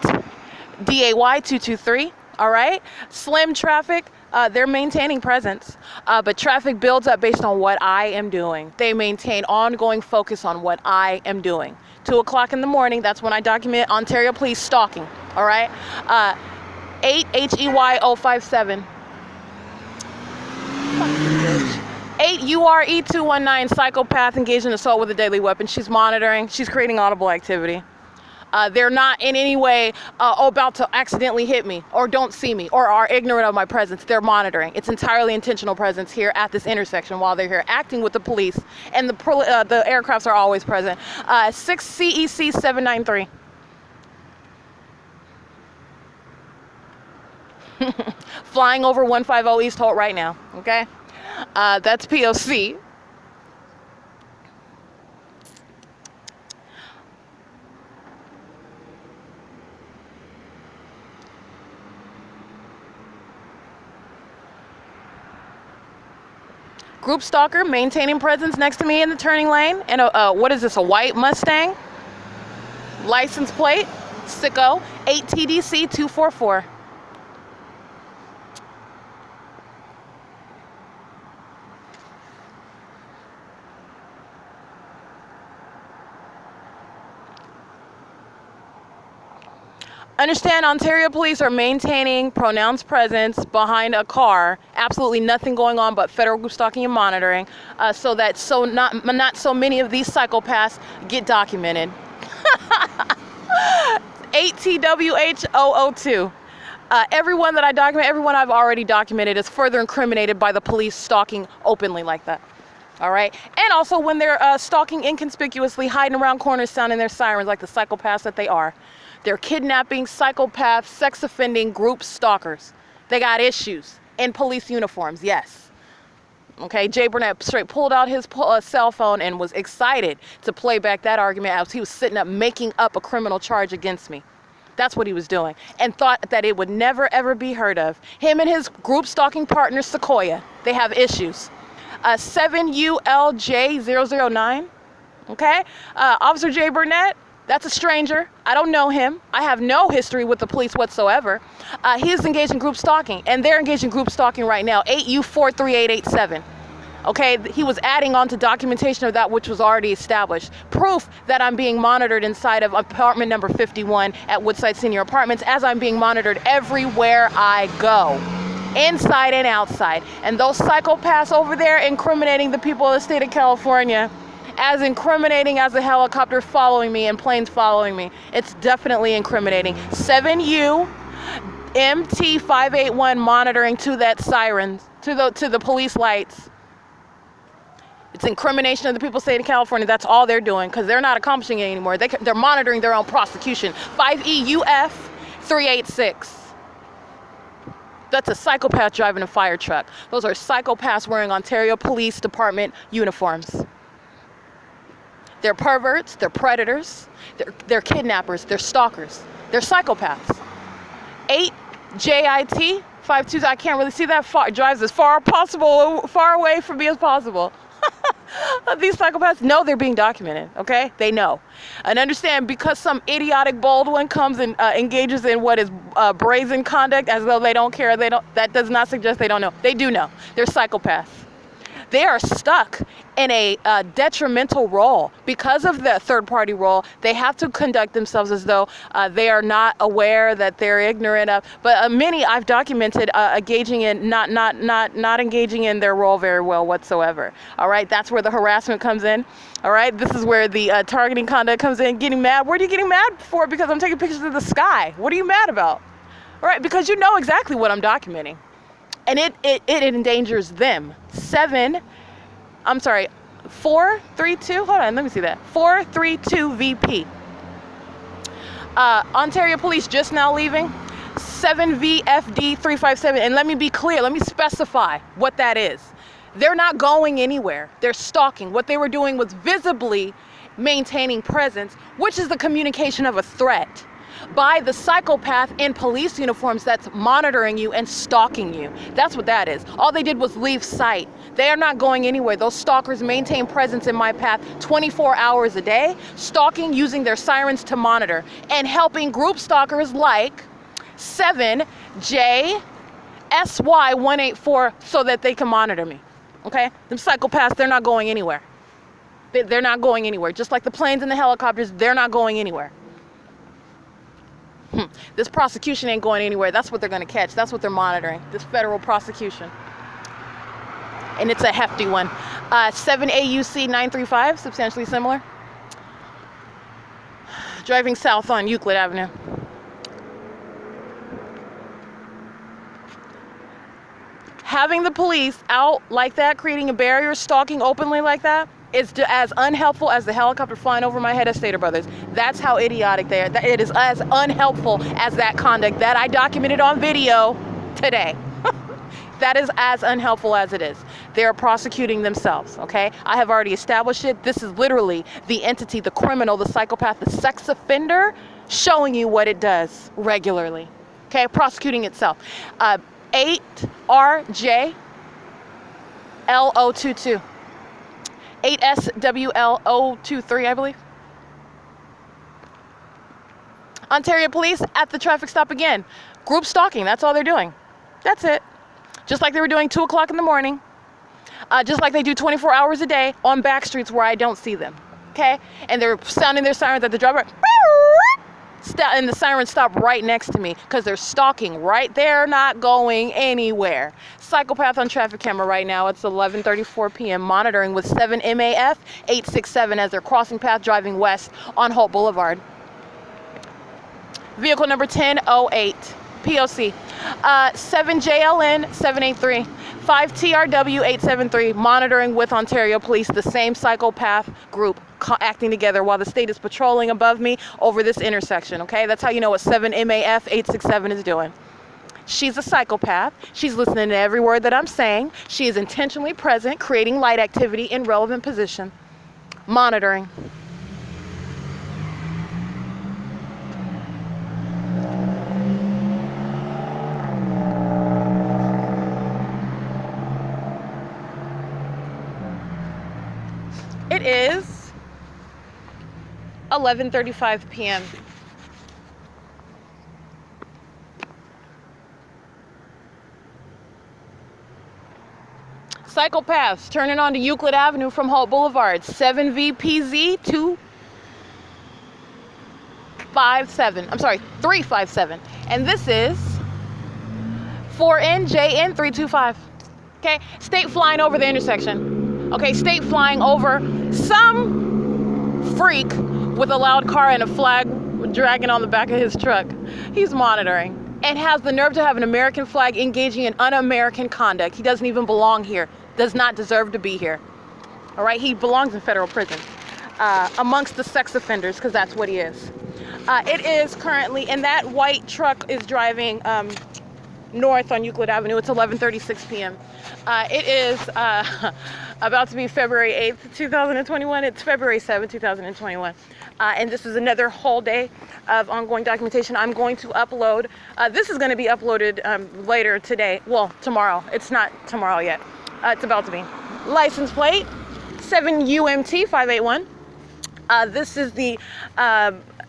DAY 223. All right, slim traffic. They're maintaining presence, but traffic builds up based on what I am doing. They maintain ongoing focus on what I am doing. 2 o'clock in the morning, that's when I document Ontario Police stalking. All right, 8 HEY 057. 8 URE 219, psychopath engaged in assault with a deadly weapon. She's monitoring. She's creating audible activity. They're not in any way about to accidentally hit me or don't see me or are ignorant of my presence. They're monitoring. It's entirely intentional presence here at this intersection while they're here acting with the police, and the aircrafts are always present. 6 CEC 793. Flying over 150 East Holt right now, okay? That's P.O.C. Group stalker maintaining presence next to me in the turning lane. And what is this, a white Mustang? License plate, sicko, 8 TDC 244. Understand, Ontario Police are maintaining pronounced presence behind a car. Absolutely nothing going on but federal group stalking and monitoring, so that not so many of these psychopaths get documented. 8 TWH 002. Everyone that I document, everyone I've already documented is further incriminated by the police stalking openly like that. All right, and also when they're stalking inconspicuously, hiding around corners, sounding their sirens like the psychopaths that they are. They're kidnapping, psychopaths, sex offending group stalkers. They got issues in police uniforms, yes. Okay, Jay Burnett straight pulled out his cell phone and was excited to play back that argument as he was sitting up making up a criminal charge against me. That's what he was doing, and thought that it would never ever be heard of. Him and his group stalking partner, Sequoia, they have issues. 7ULJ009, okay? Officer Jay Burnett, that's a stranger. I don't know him. I have no history with the police whatsoever. He is engaged in group stalking, and they're engaged in group stalking right now, 8U43887. Okay, he was adding on to documentation of that which was already established. Proof that I'm being monitored inside of apartment number 51 at Woodside Senior Apartments, as I'm being monitored everywhere I go, inside and outside. And those psychopaths over there incriminating the people of the state of California, as incriminating as a helicopter following me and planes following me. It's definitely incriminating. 7U MT581 monitoring to that sirens, to the police lights. It's incrimination of the people of the state of California. That's all they're doing, because they're not accomplishing it anymore. They're monitoring their own prosecution. 5EUF 386. That's a psychopath driving a fire truck. Those are psychopaths wearing Ontario Police Department uniforms. They're perverts, they're predators, they're kidnappers, they're stalkers, they're psychopaths. 8 JIT 52, I can't really see that far, drives as far away from me as possible. These psychopaths know they're being documented, okay? They know. And understand, because some idiotic bold one comes and engages in what is brazen conduct as though they don't care, that does not suggest they don't know. They do know. They're psychopaths. They are stuck in a detrimental role. Because of the third-party role, they have to conduct themselves as though they are not aware, that they're ignorant of. But many I've documented engaging in not engaging in their role very well whatsoever. All right, that's where the harassment comes in. All right, this is where the targeting conduct comes in. Getting mad. What are you getting mad for? Because I'm taking pictures of the sky. What are you mad about? All right, because you know exactly what I'm documenting. And it endangers them. 432, hold on, let me see that. 432 VP. Ontario Police just now leaving. 7VFD 357. And let me be clear, let me specify what that is. They're not going anywhere. They're stalking. What they were doing was visibly maintaining presence, which is the communication of a threat by the psychopath in police uniforms that's monitoring you and stalking you. That's what that is. All they did was leave sight. They are not going anywhere. Those stalkers maintain presence in my path 24 hours a day, stalking, using their sirens to monitor, and helping group stalkers like 7JSY184 so that they can monitor me. Okay? Them psychopaths, they're not going anywhere. They're not going anywhere. Just like the planes and the helicopters, they're not going anywhere. This prosecution ain't going anywhere. That's what they're going to catch. That's what they're monitoring. This federal prosecution. And it's a hefty one. 7AUC 935, substantially similar. Driving south on Euclid Avenue. Having the police out like that, creating a barrier, stalking openly like that, is as unhelpful as the helicopter flying over my head at Stater Brothers. That's how idiotic they are. It is as unhelpful as that conduct that I documented on video today. That is as unhelpful as it is. They're prosecuting themselves, okay? I have already established it. This is literally the entity, the criminal, the psychopath, the sex offender, showing you what it does regularly, okay? Prosecuting itself. 8RJLO22. 8SWL023, I believe. Ontario Police at the traffic stop again. Group stalking, that's all they're doing. That's it. Just like they were doing 2 o'clock in the morning. Just like they do 24 hours a day on back streets where I don't see them. Okay? And they're sounding their sirens at the driver. And the sirens stop right next to me because they're stalking right there, not going anywhere. Psychopath on traffic camera right now. It's 11:34 p.m. monitoring with 7 MAF 867 as they're crossing path driving west on Holt Boulevard. Vehicle number 1008. P.O.C. 7JLN 783. 5TRW 873. Monitoring with Ontario Police. The same psychopath group acting together while the state is patrolling above me over this intersection, okay? That's how you know what 7 MAF 867 is doing. She's a psychopath. She's listening to every word that I'm saying. She is intentionally present, creating light activity in relevant position. Monitoring. It is 11:35 p.m. Psychopaths turning onto Euclid Avenue from Holt Boulevard. 7VPZ 257. I'm sorry, 357. And this is 4NJN 325. Okay, state flying over the intersection. Okay, state flying over some freak with a loud car and a flag dragging on the back of his truck. He's monitoring and has the nerve to have an American flag engaging in un-American conduct. He doesn't even belong here, does not deserve to be here. All right, he belongs in federal prison amongst the sex offenders, because that's what he is. It is currently, and that white truck is driving north on Euclid Avenue. It's 11:36 p.m. It is about to be February 8th, 2021. It's February 7th, 2021. And this is another whole day of ongoing documentation. I'm going to upload. This is going to be uploaded later today. Well, tomorrow. It's not tomorrow yet. It's about to be. License plate 7UMT581. This is the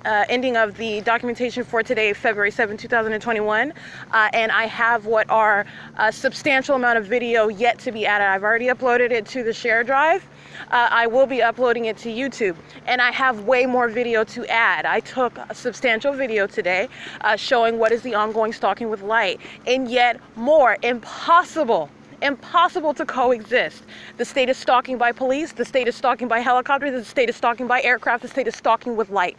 ending of the documentation for today, February 7, 2021. And I have what are a substantial amount of video yet to be added. I've already uploaded it to the share drive. I will be uploading it to YouTube. And I have way more video to add. I took a substantial video today showing what is the ongoing stalking with light. And yet more. Impossible to coexist. The state is stalking by police, the state is stalking by helicopters, the state is stalking by aircraft, the state is stalking with light.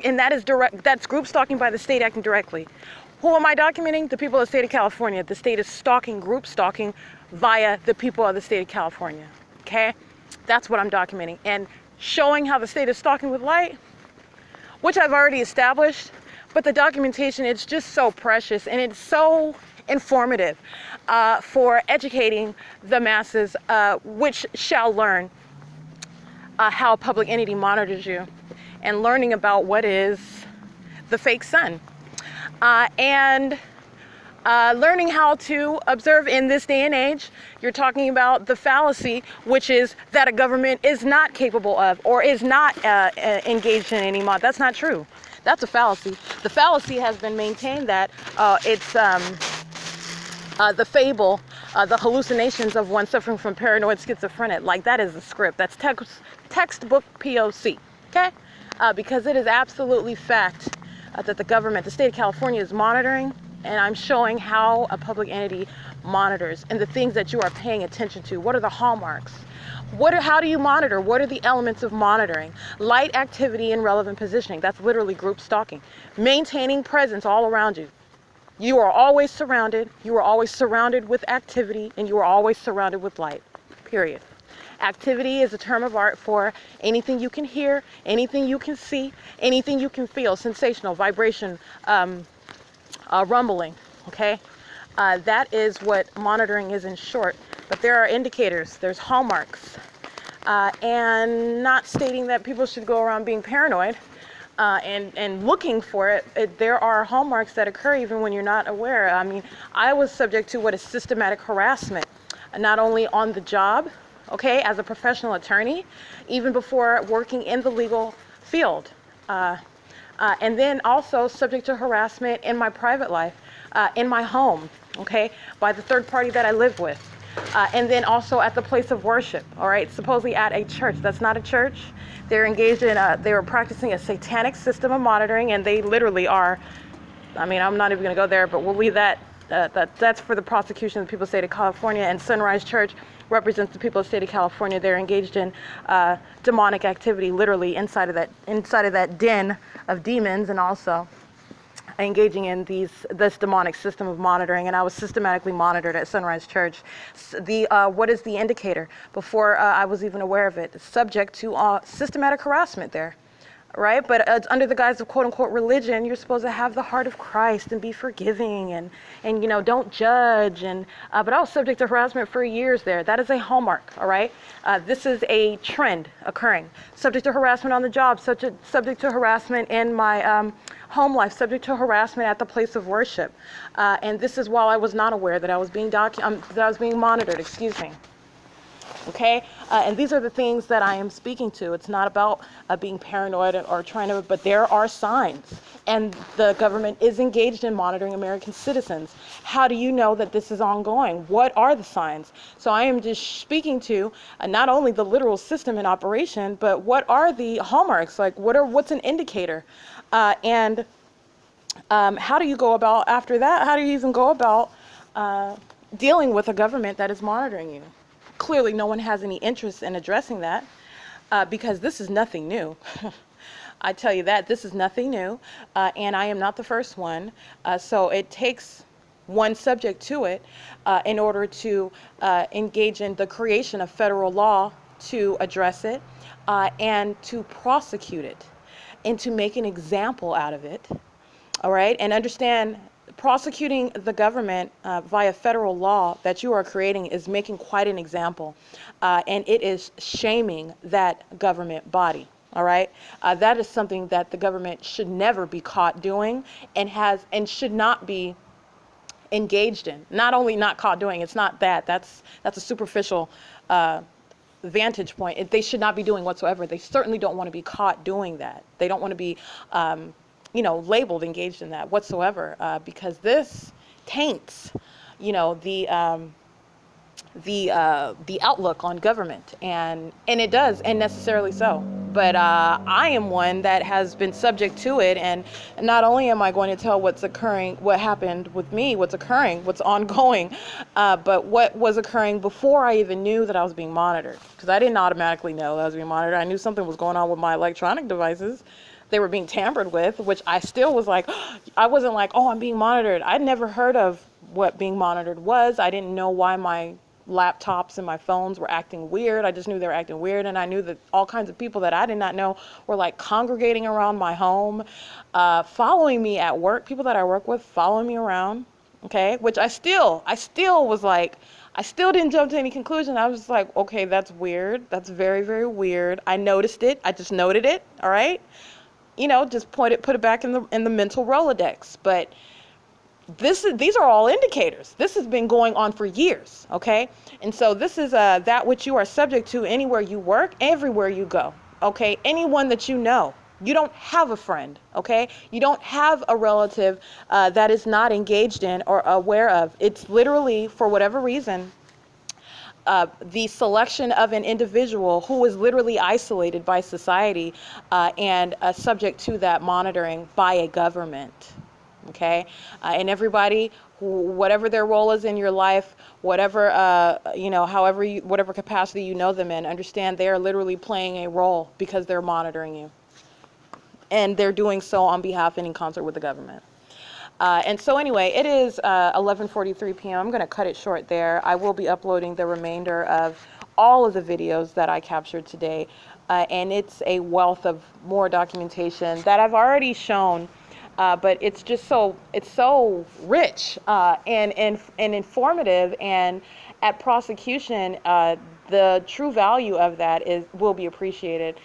And that is direct, that's group stalking by the state acting directly. Who am I documenting? The people of the state of California. The state is stalking, group stalking via the people of the state of California. Okay? That's what I'm documenting. And showing how the state is stalking with light, which I've already established, but the documentation, it's just so precious and it's so informative for educating the masses, which shall learn how a public entity monitors you, and learning about what is the fake sun, and learning how to observe in this day and age. You're talking about the fallacy, which is that a government is not capable of or is not engaged in any mod. That's not true. That's a fallacy. The fallacy has been maintained that it's the fable, the hallucinations of one suffering from paranoid schizophrenia. Like, that is the script. That's textbook P.O.C. Okay? Because it is absolutely fact that the government, the state of California, is monitoring, and I'm showing how a public entity monitors and the things that you are paying attention to. What are the hallmarks? How do you monitor? What are the elements of monitoring? Light, activity, and relevant positioning. That's literally group stalking. Maintaining presence all around you. You are always surrounded. You are always surrounded with activity, and you are always surrounded with light. Period. Activity is a term of art for anything you can hear, anything you can see, anything you can feel, sensational, vibration, rumbling, okay? That is what monitoring is in short. But there are indicators, there's hallmarks, and not stating that people should go around being paranoid and looking for it. There are hallmarks that occur even when you're not aware. I mean, I was subject to what is systematic harassment, not only on the job, okay, as a professional attorney, even before working in the legal field. And then also subject to harassment in my private life, in my home, okay, by the third party that I live with. And then also at the place of worship, all right, supposedly at a church. That's not a church. They're engaged in, they were practicing a satanic system of monitoring, and they literally are, I mean, I'm not even going to go there, but we'll leave that. That's for the prosecution of the people of the state of California, and Sunrise Church represents the people of the state of California. They're engaged in demonic activity, literally inside of that den of demons, and also engaging in this demonic system of monitoring. And I was systematically monitored at Sunrise Church. What is the indicator? Before I was even aware of it, subject to systematic harassment there. Right? But under the guise of quote unquote religion, you're supposed to have the heart of Christ and be forgiving and you know, don't judge. But I was subject to harassment for years there. That is a hallmark. All right. This is a trend occurring. Subject to harassment on the job, subject to harassment in my home life, subject to harassment at the place of worship. And this is while I was not aware that I was being monitored, excuse me. Okay, and these are the things that I am speaking to. It's not about being paranoid or trying to, but there are signs, and the government is engaged in monitoring American citizens. How do you know that this is ongoing? What are the signs? So I am just speaking to not only the literal system in operation, but what are the hallmarks? Like, what's an indicator? And how do you go about after that? How do you even go about dealing with a government that is monitoring you? Clearly, no one has any interest in addressing that because this is nothing new. I tell you that, this is nothing new, and I am not the first one. So it takes one subject to it in order to engage in the creation of federal law to address it and to prosecute it and to make an example out of it. All right, and understand, prosecuting the government via federal law that you are creating is making quite an example, and it is shaming that government body. All right, that is something that the government should never be caught doing, and should not be engaged in. Not only not caught doing, it's not that. That's a superficial vantage point. They should not be doing whatsoever. They certainly don't want to be caught doing that. They don't want to be you know, labeled engaged in that whatsoever, because this taints, you know, the outlook on government, and it does, and necessarily so. But I am one that has been subject to it, and not only am I going to tell what's occurring, what happened with me, what's occurring, what's ongoing, but what was occurring before I even knew that I was being monitored, because I didn't automatically know that I was being monitored. I knew something was going on with my electronic devices. They were being tampered with, which I still was like, I wasn't like, oh, I'm being monitored. I'd never heard of what being monitored was. I didn't know why my laptops and my phones were acting weird. I just knew they were acting weird, and I knew that all kinds of people that I did not know were like congregating around my home, following me at work, people that I work with following me around, okay, which I still was like, I still didn't jump to any conclusion. I was like, okay, that's weird. That's very, very weird. I noticed it. I just noted it, all right? You know, just put it back in the mental Rolodex. But these are all indicators. This has been going on for years, okay? And so this is that which you are subject to anywhere you work, everywhere you go, okay? Anyone that you know, You don't have a friend, okay? You don't have a relative that is not engaged in or aware of. It's literally, for whatever reason, the selection of an individual who is literally isolated by society and subject to that monitoring by a government, okay? And everybody, whatever their role is in your life, whatever, however, whatever capacity you know them in, understand they are literally playing a role because they're monitoring you. And they're doing so on behalf and in concert with the government. And so anyway, it is 11:43 p.m. I'm going to cut it short there. I will be uploading the remainder of all of the videos that I captured today. And it's a wealth of more documentation that I've already shown, but it's just so rich and informative, and at prosecution, the true value of that will be appreciated.